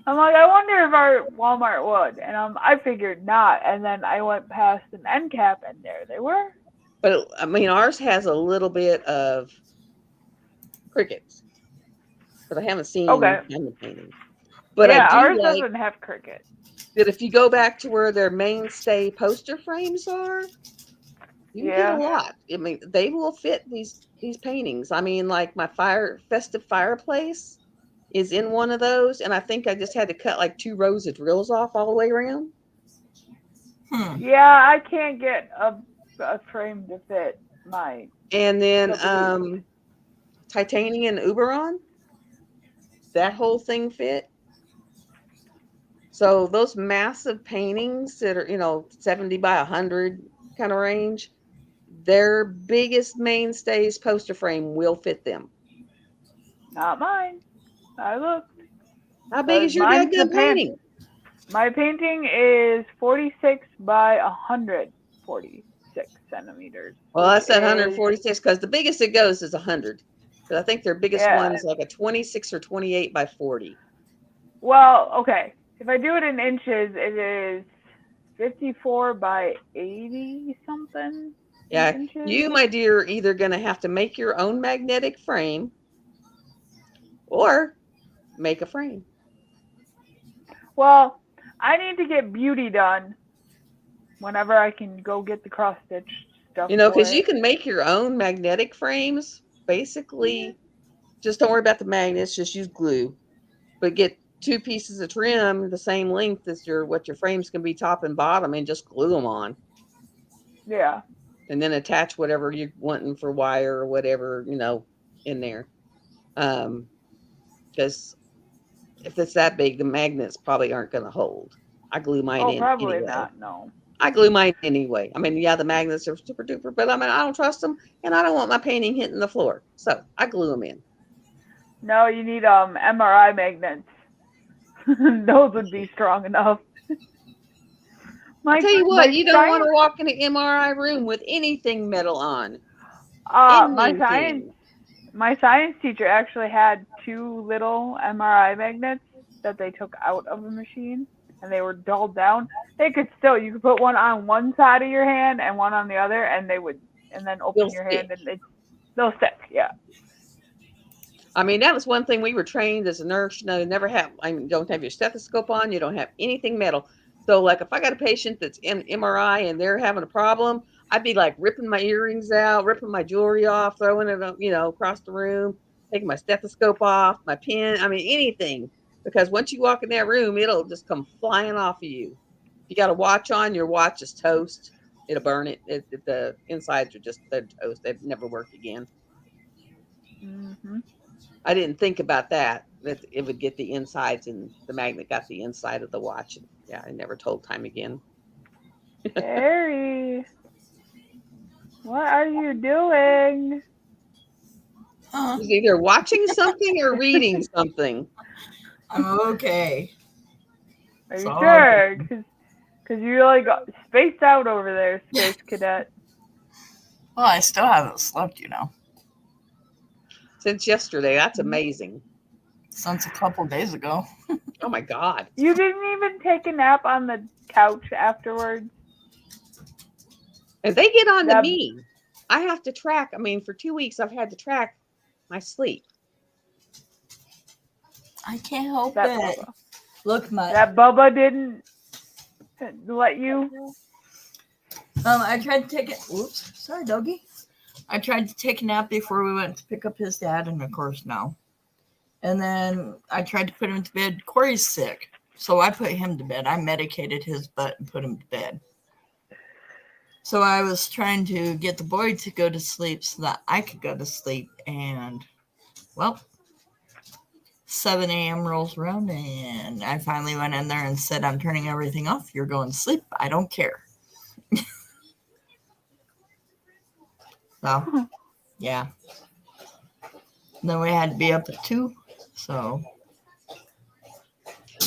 like, I wonder if our Walmart would. And I figured not. And then I went past an end cap, and there they were. But, I mean, ours has a little bit of crickets. But I haven't seen diamond paintings. But yeah, I do ours like doesn't have cricket. that if you go back to where their mainstay poster frames are, you can get a lot. I mean, they will fit these paintings. I mean, like my festive fireplace is in one of those, and I think I just had to cut like 2 rows of drills off all the way around. Yeah, I can't get a frame to fit my. And then titanium and Uberon, that whole thing fit. So those massive paintings that are 70 by 100 kind of range, their biggest mainstays poster frame will fit them. Not mine. I looked. How big is your good painting? My painting is 46 by 146 centimeters. Well, that's that 146 because the biggest it goes is 100. Because I think their biggest one is like a 26 or 28 by 40. Well, okay. If I do it in inches, it is 54 by 80 something. Yeah, inches. You, my dear, are either going to have to make your own magnetic frame or make a frame. Well, I need to get beauty done whenever I can go get the cross stitch stuff. Because you can make your own magnetic frames. Basically, just don't worry about the magnets. Just use glue, but get 2 pieces of trim the same length as what your frames can be top and bottom, and just glue them on. Yeah. And then attach whatever you're wanting for wire or whatever in there. Because if it's that big, the magnets probably aren't going to hold. I glue mine in probably anyway. not. No. I glue mine anyway. I mean, yeah, the magnets are super duper, but I mean, I don't trust them, and I don't want my painting hitting the floor, so I glue them in. No, you need MRI magnets. Those would be strong enough. I tell you what, you don't want to walk in an MRI room with anything metal on. My science teacher actually had 2 little MRI magnets that they took out of the machine, and they were dulled down. You could put one on one side of your hand and one on the other, and then open your hand, and they'll stick. Yeah. I mean, that was one thing we were trained as a nurse. Don't have your stethoscope on. You don't have anything metal. So, like, if I got a patient that's in MRI and they're having a problem, I'd be like ripping my earrings out, ripping my jewelry off, throwing it, across the room, taking my stethoscope off, my pen. I mean, anything. Because once you walk in that room, it'll just come flying off of you. If you got a watch on, your watch is toast. It'll burn it. The insides are they're toast. They'd never work again. Mm-hmm. I didn't think about that it would get the insides, and the magnet got the inside of the watch. Yeah, I never told time again. Carrie, what are you doing? He's either watching something or reading something. Okay. Are you sure? Because you're like spaced out over there, Space Cadet. Well, I still haven't slept, Since yesterday. That's amazing. Since a couple days ago. Oh my God. You didn't even take a nap on the couch afterwards? And they get on to me. I have to track. I mean, for 2 weeks, I've had to track my sleep. I can't help it. Look, that Bubba didn't let you. I tried to take it. Oops, sorry, doggy. I tried to take a nap before we went to pick up his dad, and of course, no. And then I tried to put him to bed. Corey's sick, so I put him to bed. I medicated his butt and put him to bed. So I was trying to get the boy to go to sleep so that I could go to sleep. And, well, 7 a.m. rolls around, and I finally went in there and said, I'm turning everything off. You're going to sleep. I don't care. So, yeah. Then we had to be up at 2. So,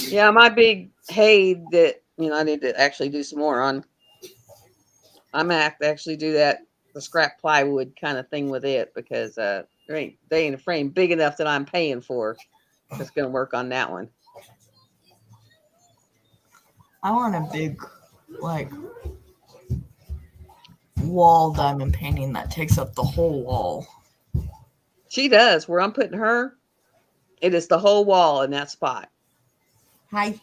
yeah, my big hay that I need to actually do some more on. I'm gonna have to actually do the scrap plywood kind of thing with it because they ain't a frame big enough that I'm paying for. That's gonna work on that one. I want a big, wall diamond painting that takes up the whole wall. She does. Where I'm putting her, it is the whole wall in that spot. Hi.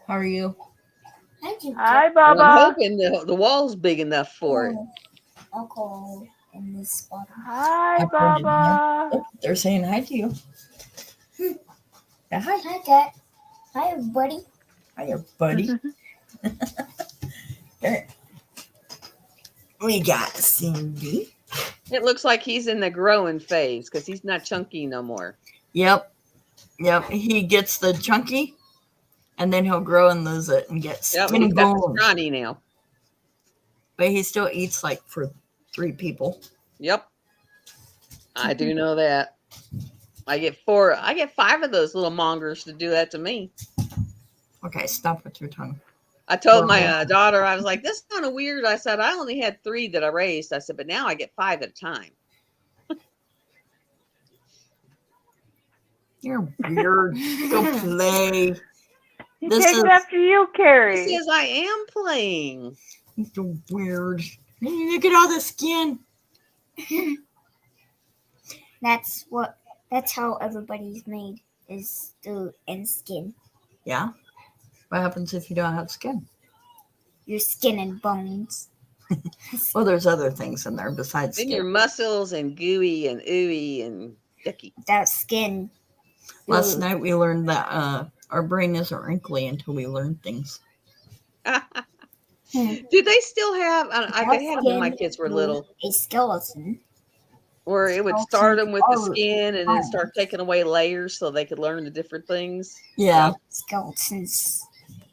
How are you? Hi, Baba. I'm hoping the wall's big enough for it. I'll call in this spot. Hi, Baba. Oh, they're saying hi to you. Yeah, hi. Hi, Cat. Hi, everybody. Hi, buddy. There. We got Cindy. It looks like he's in the growing phase because he's not chunky no more. Yep. He gets the chunky, and then he'll grow and lose it and get skinny he's got the bones. scrawny now. But he still eats for 3 people. Yep. I do know that. I get 5 of those little mongers to do that to me. Okay, stop with your tongue. I told my daughter, I was like, this is kind of weird. I said, I only had 3 that I raised. I said, but now I get 5 at a time. You're weird. Go play. He takes after you, Carrie. He says, I am playing. You're weird. Look at all the skin. That's how everybody's made, is through and skin. Yeah? What happens if you don't have skin? Your skin and bones. Well, there's other things in there besides Then skin. your muscles and gooey and ooey and yucky. Without skin. Last night we learned that our brain isn't wrinkly until we learn things. Do they still have? I had them when my kids were little. A skeleton. Where it would start them with the skin and then start taking away layers so they could learn the different things. Yeah. Skeletons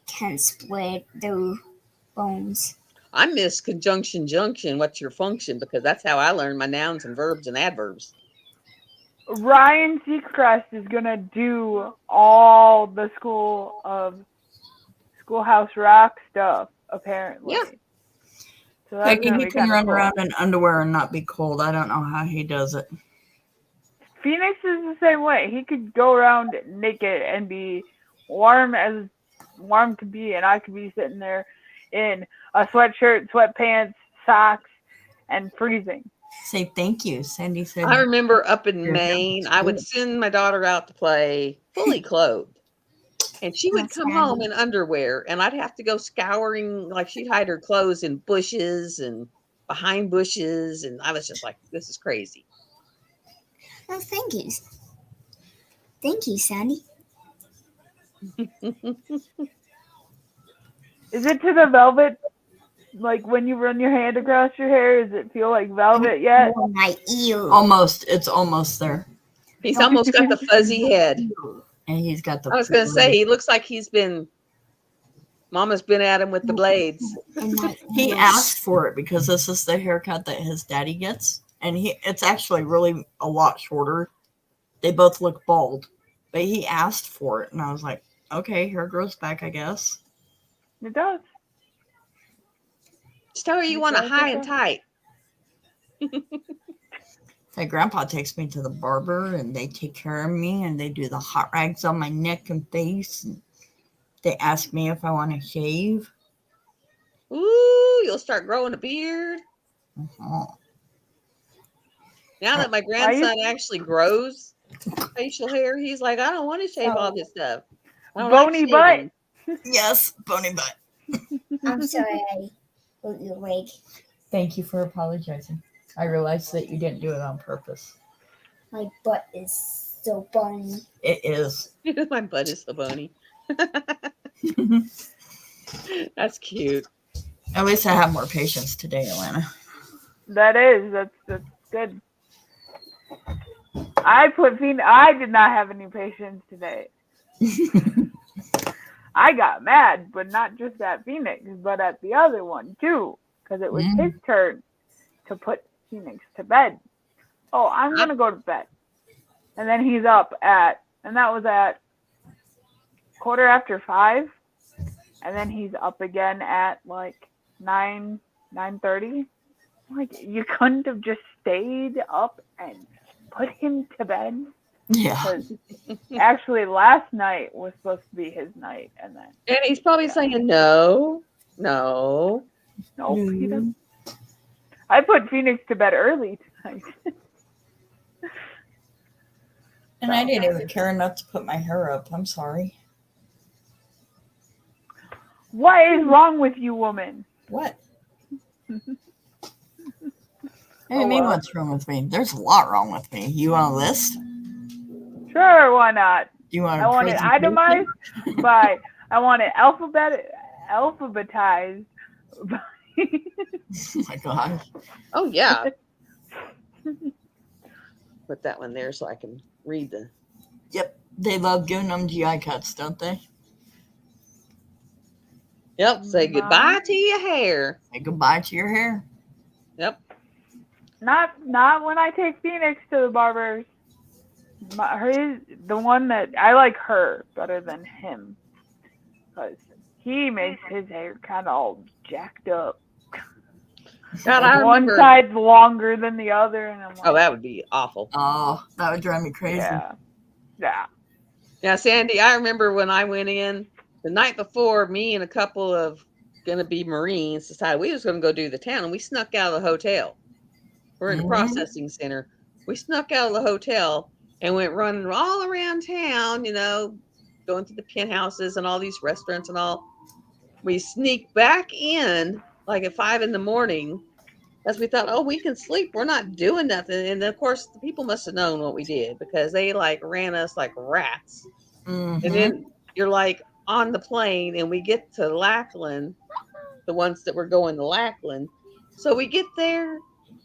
can split their bones. I miss conjunction junction. What's your function? Because that's how I learned my nouns and verbs and adverbs. Ryan Seacrest is gonna do all the Schoolhouse Rock stuff, apparently. Yeah. So that's He can run around in underwear and not be cold. I don't know how he does it. Phoenix is the same way. He could go around naked and be warm as warm could be, and I could be sitting there in a sweatshirt, sweatpants, socks, and freezing. Say thank you. Sandy said. I remember up in Maine, I would send my daughter out to play fully clothed. And she would come home in underwear, and I'd have to go scouring, like she'd hide her clothes in bushes and behind bushes. And I was just like, this is crazy. Oh, thank you. Thank you, Sandy. Is it to the velvet? Like when you run your hand across your hair, does it feel like velvet yet? Oh, my ear. Almost. It's almost there. He's almost got the fuzzy head. And he's got the. I was going to say, he looks like Mama's been at him with the blades. He asked for it because this is the haircut that his daddy gets. And it's actually really a lot shorter. They both look bald. But he asked for it. And I was like, okay, hair grows back, I guess. It does. Just tell her you want it high and tight. My grandpa takes me to the barber and they take care of me and they do the hot rags on my neck and face. And they ask me if I want to shave. Ooh, you'll start growing a beard. Uh-huh. Now that my grandson actually grows facial hair, he's like, I don't want to shave all this stuff. Bony butt. Yes, bony butt. I'm sorry I wrote your wig. Thank you for apologizing. I realized that you didn't do it on purpose. My butt is so bony. It is. My butt is so bony. That's cute. At least I have more patience today, Alana. That's good. I did not have any patience today. I got mad, but not just at Phoenix, but at the other one too, because it was his turn to put Phoenix to bed. Oh, I'm gonna go to bed, and then he's up and that was at 5:15, and then he's up again at like 9:30. Like, you couldn't have just stayed up and put him to bed? Yeah. Because actually last night was supposed to be his night, and he's probably saying no. Nope, he doesn't. I put Phoenix to bed early tonight. And I didn't even care enough to put my hair up. I'm sorry. What is wrong with you, woman? What? Hey, what's wrong with me? There's a lot wrong with me. You want a list? Sure, why not? Do you want? I want it itemized by. I want it alphabetized. By Oh my gosh. Oh yeah. Put that one there so I can read the. Yep, they love giving them GI cuts, don't they? Yep. Say goodbye to your hair. Say goodbye to your hair. Yep. Not when I take Phoenix to the barber's. The one that I like her better than him, because he makes his hair kind of all jacked up. God, I remember. One side's longer than the other, and I'm like, oh, that would be awful. Oh, that would drive me crazy. Yeah. Now, Sandy, I remember when I went in the night before, me and a couple of going to be Marines decided we was going to go do the town, and we snuck out of the hotel. We're in the processing center. We snuck out of the hotel and went running all around town, going to the penthouses and all these restaurants and all. We sneaked back in like at 5 a.m. as we thought, oh, we can sleep. We're not doing nothing. And then, of course, the people must have known what we did, because they like ran us like rats. And then you're like on the plane, and we get to Lackland, the ones that were going to Lackland. So we get there,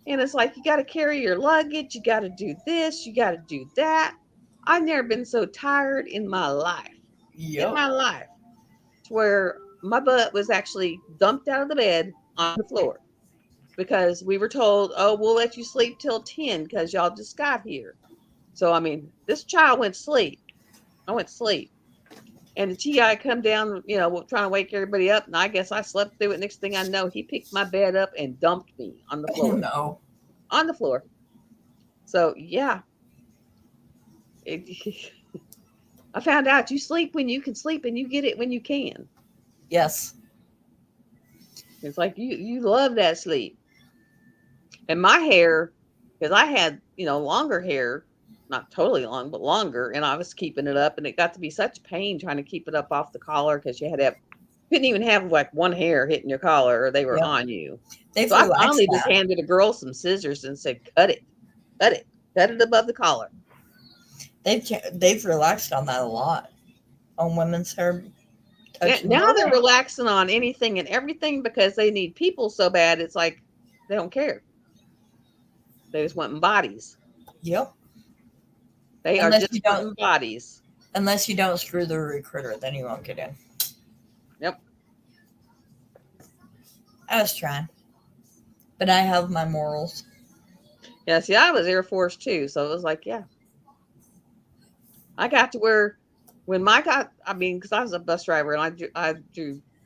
and it's like, you got to carry your luggage. You got to do this. You got to do that. I've never been so tired in my life. Yep. In my life. To where my butt was actually dumped out of the bed on the floor. Because we were told, oh, we'll let you sleep till 10 because y'all just got here. So, I mean, this child went to sleep. I went to sleep. And the TI come down, trying to wake everybody up. And I guess I slept through it. Next thing I know, he picked my bed up and dumped me on the floor. Oh, no. On the floor. So, yeah. I found out you sleep when you can sleep, and you get it when you can. Yes. It's like you love that sleep. And my hair, because I had, longer hair, not totally long, but longer, and I was keeping it up, and it got to be such pain trying to keep it up off the collar, because you couldn't even have like one hair hitting your collar, or they were on you. So I finally just handed a girl some scissors and said, cut it above the collar. They've relaxed on that a lot, on women's hair. Now they're relaxing on anything and everything, because they need people so bad. It's like they don't care. They just want bodies. Yep. They are just wanting bodies. Unless you don't screw the recruiter, then you won't get in. Yep. I was trying, but I have my morals. Yeah, see, I was Air Force too, so it was like, yeah. I got to where because I was a bus driver, and I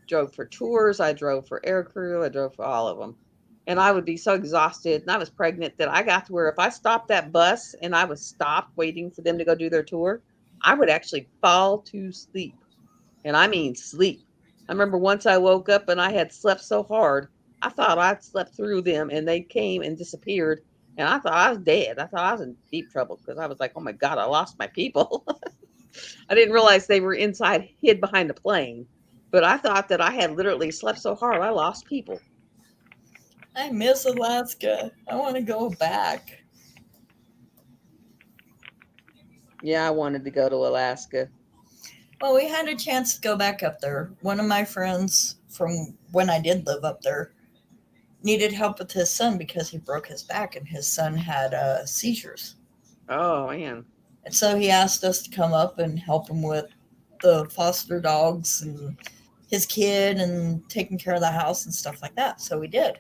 drove for tours, I drove for air crew, I drove for all of them. And I would be so exhausted, and I was pregnant, that I got to where if I stopped that bus and I was stopped waiting for them to go do their tour, I would actually fall to sleep. And I mean sleep. I remember once I woke up and I had slept so hard, I thought I'd slept through them, and they came and disappeared. And I thought I was dead. I thought I was in deep trouble, because I was like, oh my God, I lost my people. I didn't realize they were inside, hid behind the plane. But I thought that I had literally slept so hard, I lost people. I miss Alaska. I want to go back. Yeah, I wanted to go to Alaska. Well, we had a chance to go back up there. One of my friends from when I did live up there needed help with his son because he broke his back and his son had seizures. Oh, man. And so he asked us to come up and help him with the foster dogs and his kid and taking care of the house and stuff like that. So we did.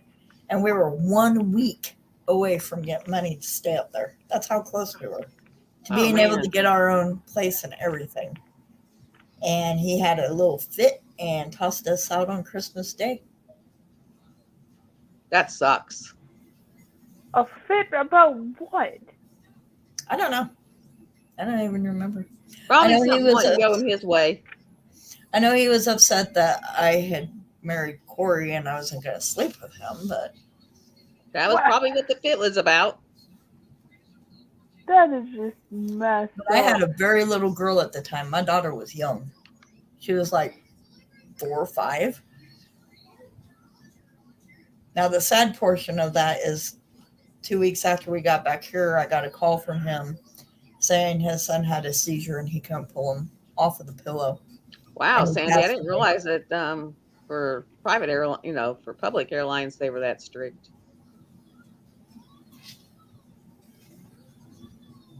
And we were 1 week away from getting money to stay up there. That's how close we were to being able to get our own place and everything. And he had a little fit and tossed us out on Christmas Day. That sucks. A fit about what? I don't know. I don't even remember. Probably something wasn't going his way. I know he was upset that I had married Corey and I wasn't going to sleep with him, but that was probably what the fit was about. That is just messed up. I had a very little girl at the time. My daughter was young. She was like 4 or 5. Now, the sad portion of that is 2 weeks after we got back here, I got a call from him saying his son had a seizure and he couldn't pull him off of the pillow. Wow, Sandy, I didn't realize that for private airline, for public airlines, they were that strict.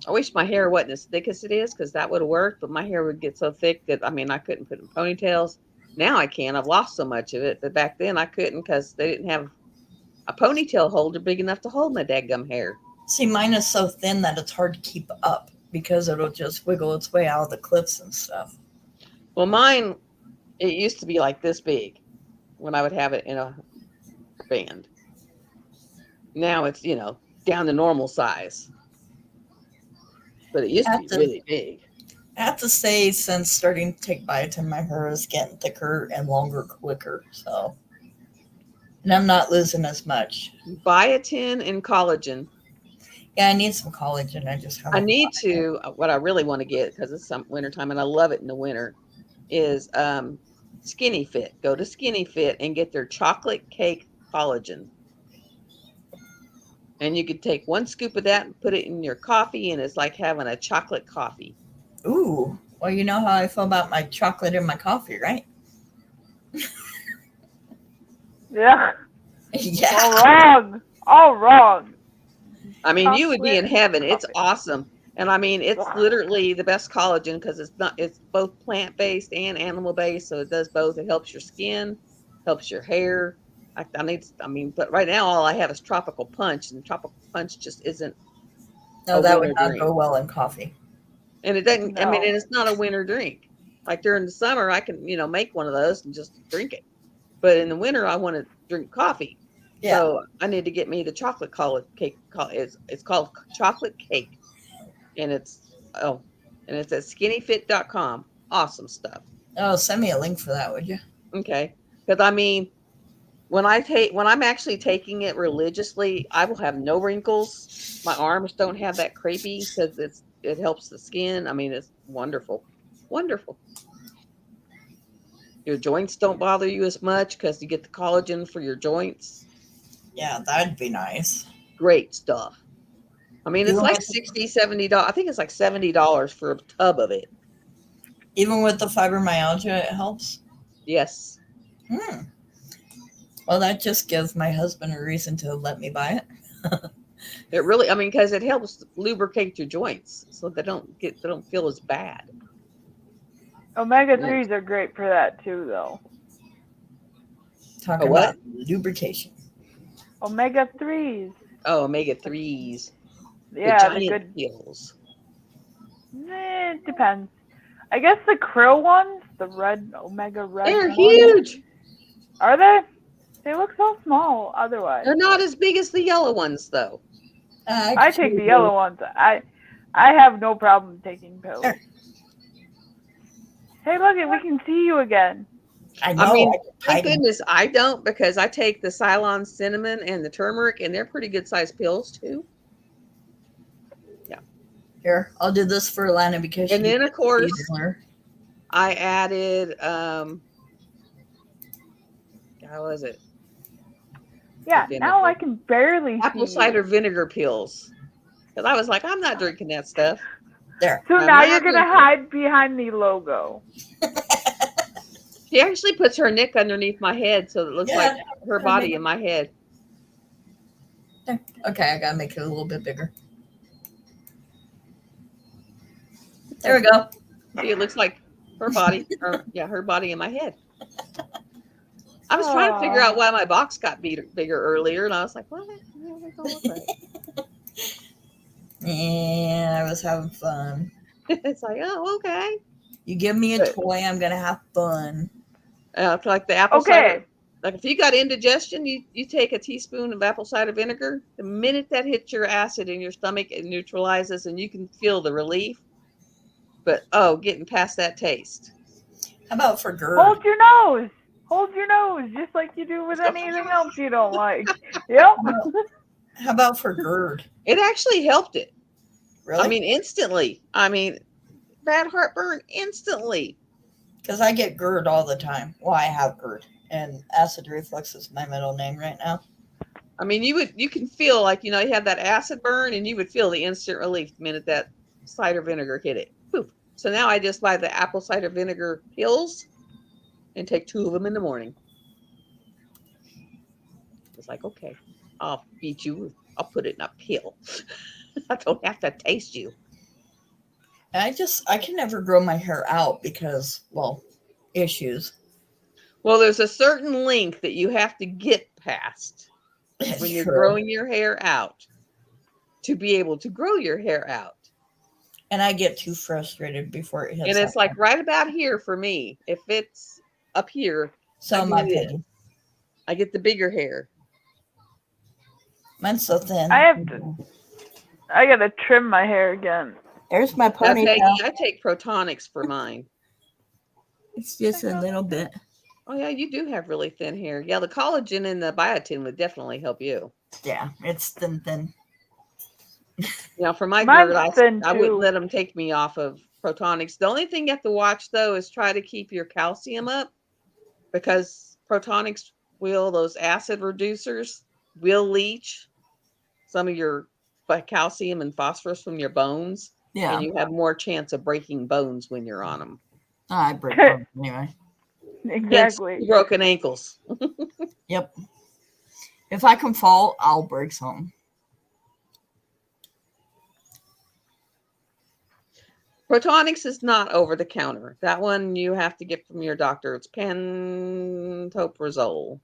I wish my hair wasn't as thick as it is, because that would have worked, but my hair would get so thick that, I couldn't put it in ponytails. Now I can. I've lost so much of it, but back then I couldn't because they didn't have a ponytail holder big enough to hold my dadgum hair. See, mine is so thin that it's hard to keep up because it'll just wiggle its way out of the clips and stuff. Well, mine, it used to be like this big when I would have it in a band. Now it's, down to normal size. But it used to be really big. I have to say, since starting to take biotin, my hair is getting thicker and longer quicker. So, and I'm not losing as much. Biotin and collagen. Yeah, I need some collagen. I need to. What I really want to get, because it's some wintertime and I love it in the winter, is Skinny Fit. Go to Skinny Fit and get their chocolate cake collagen. And you could take 1 scoop of that and put it in your coffee, and it's like having a chocolate coffee. Ooh, well, you know how I feel about my chocolate in my coffee, right? Yeah. Yeah. All wrong. You would be in heaven. It's awesome. And it's literally the best collagen because it's both plant-based and animal-based. So it does both. It helps your skin, helps your hair. But right now all I have is Tropical Punch, and Tropical Punch just isn't. No, that would not go well in coffee. And it doesn't, and it's not a winter drink. Like during the summer, I can, make one of those and just drink it. But in the winter, I want to drink coffee. Yeah. So I need to get me the chocolate cake. It's called chocolate cake. And it's at skinnyfit.com. Awesome stuff. Oh, send me a link for that, would you? Okay. Because when I'm actually taking it religiously, I will have no wrinkles. My arms don't have that crepey because it helps the skin. It's wonderful. Wonderful. Your joints don't bother you as much because you get the collagen for your joints. Yeah, that'd be nice. Great stuff. It's like $60, $70. I think it's like $70 for a tub of it. Even with the fibromyalgia, it helps? Yes. Well, that just gives my husband a reason to let me buy it. It really, because it helps lubricate your joints so they don't feel as bad. Omega-3s are great for that too, though. Talking about lubrication. Omega-3s. Oh, omega-3s. Yeah, the giant pills. It depends. I guess the krill ones, the omega red. They're huge. Are they? They look so small otherwise. They're not as big as the yellow ones, though. I take the yellow ones. I have no problem taking pills. Sure. Hey, look, we can see you again. I know. Thank goodness I don't, because I take the Ceylon cinnamon and the turmeric, and they're pretty good sized pills too. Yeah. Here, I'll do this for Alana because. And then of course, I added. How was it? Yeah, now I can barely apple see cider you. vinegar pills. Because I was like, I'm not drinking that stuff. There. So I'm now not you're gonna drinking. hide behind the logo. She actually puts her neck underneath my head so it looks Yeah. like her body in my head. There. Okay, I gotta make it a little bit bigger. There we go. See, it looks like her body, or yeah, her body in my head. I was trying to figure out why my box got bigger earlier, and I was like, what? Yeah, I was having fun. It's like, oh, okay. You give me a toy, I'm gonna have fun. Like the apple cider. Like if you got indigestion, you take a teaspoon of apple cider vinegar. The minute that hits your acid in your stomach, it neutralizes, and you can feel the relief. But getting past that taste. How about for GERD? Hold your nose. Hold your nose, just like you do with anything else you don't like. Yep. How about for GERD? It actually helped it. Really? I mean, instantly. I mean, bad heartburn instantly. Because I get GERD all the time. Well, I have GERD, and acid reflux is my middle name right now. I mean, you can feel like, you have that acid burn, and you would feel the instant relief the minute that cider vinegar hit it. Poof. So now I just buy the apple cider vinegar pills and take 2 of them in the morning. It's like, okay, I'll beat you. I'll put it in a pill. I don't have to taste you. I can never grow my hair out because, well, issues. Well, there's a certain length that you have to get past when you're growing your hair out to be able to grow your hair out. And I get too frustrated before it hits. And it's like right about here for me. If it's up here, so in my opinion, I get the bigger hair. Mine's so thin. I gotta trim my hair again. There's my ponytail. I take Protonics for mine. It's just a little bit. Oh yeah, you do have really thin hair. Yeah, the collagen and the biotin would definitely help you. Yeah, it's thin. For my GERD, I wouldn't let them take me off of Protonics. The only thing you have to watch though is try to keep your calcium up, because Protonics those acid reducers will leach some of your calcium and phosphorus from your bones. Yeah. And you have more chance of breaking bones when you're on them. I break bones anyway. Exactly. Hence broken ankles. Yep. If I can fall, I'll break something. Protonics is not over the counter. That one you have to get from your doctor. It's pantoprazole.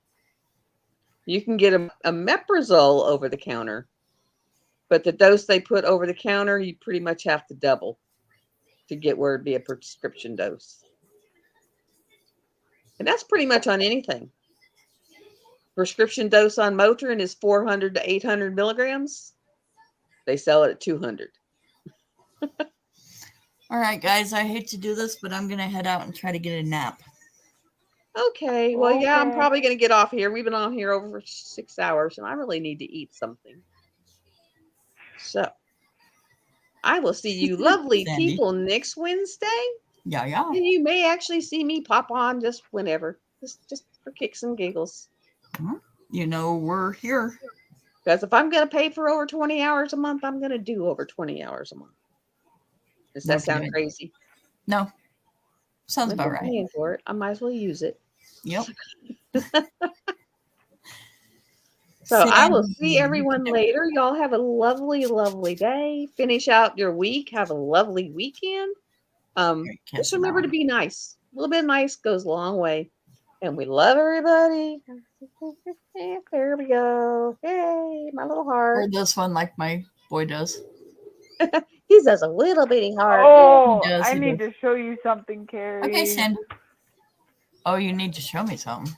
You can get a meprazole over the counter, but the dose they put over the counter, you pretty much have to double to get where it'd be a prescription dose. And that's pretty much on anything. Prescription dose on Motrin is 400 to 800 milligrams. They sell it at 200. All right, guys, I hate to do this, but I'm going to head out and try to get a nap. Okay. Well, yeah, I'm probably going to get off here. We've been on here over 6 hours, and I really need to eat something. So, I will see you lovely people next Wednesday. Yeah. And you may actually see me pop on just whenever. Just for kicks and giggles. We're here. Because if I'm going to pay for over 20 hours a month, I'm going to do over 20 hours a month. Does that sound crazy? No. Sounds about right. Paying for it, I might as well use it. Yep. So I will see everyone later. Y'all have a lovely, lovely day. Finish out your week. Have a lovely weekend. Just remember to be nice. A little bit nice goes a long way. And we love everybody. There we go. Hey, my little heart. Or this one like my boy does. He does a little bitty heart. Oh, I need to show you something, Carrie. Okay, Sandy. Oh, you need to show me something.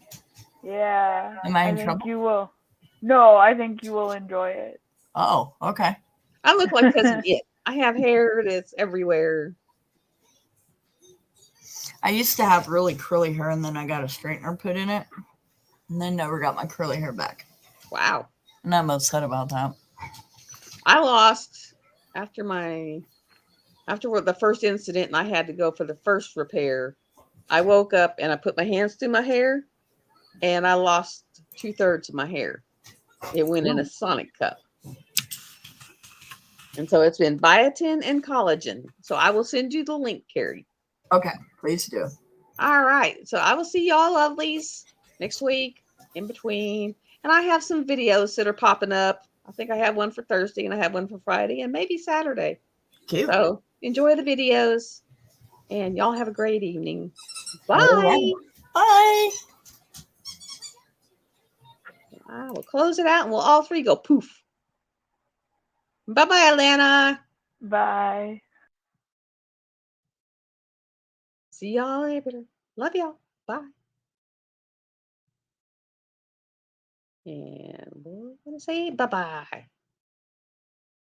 Yeah. Am I in trouble? You will. No, I think you will enjoy it. Oh, okay. I look like Cousin It. I have hair that's everywhere. I used to have really curly hair, and then I got a straightener put in it, and then never got my curly hair back. Wow. And I'm upset about that. I lost after the first incident, and I had to go for the first repair. I woke up and I put my hands through my hair, and I lost 2/3 of my hair. It went in a Sonic cup. And so it's been biotin and collagen. So I will send you the link, Carrie. Okay, please do. All right. So I will see y'all lovelies next week in between. And I have some videos that are popping up. I think I have one for Thursday and I have one for Friday and maybe Saturday. Cute. So enjoy the videos and y'all have a great evening. Bye. Right. Bye. I will close it out and we'll all three go poof. Bye-bye, Atlanta. Bye. See y'all later. Love y'all. Bye. And we're going to say bye-bye.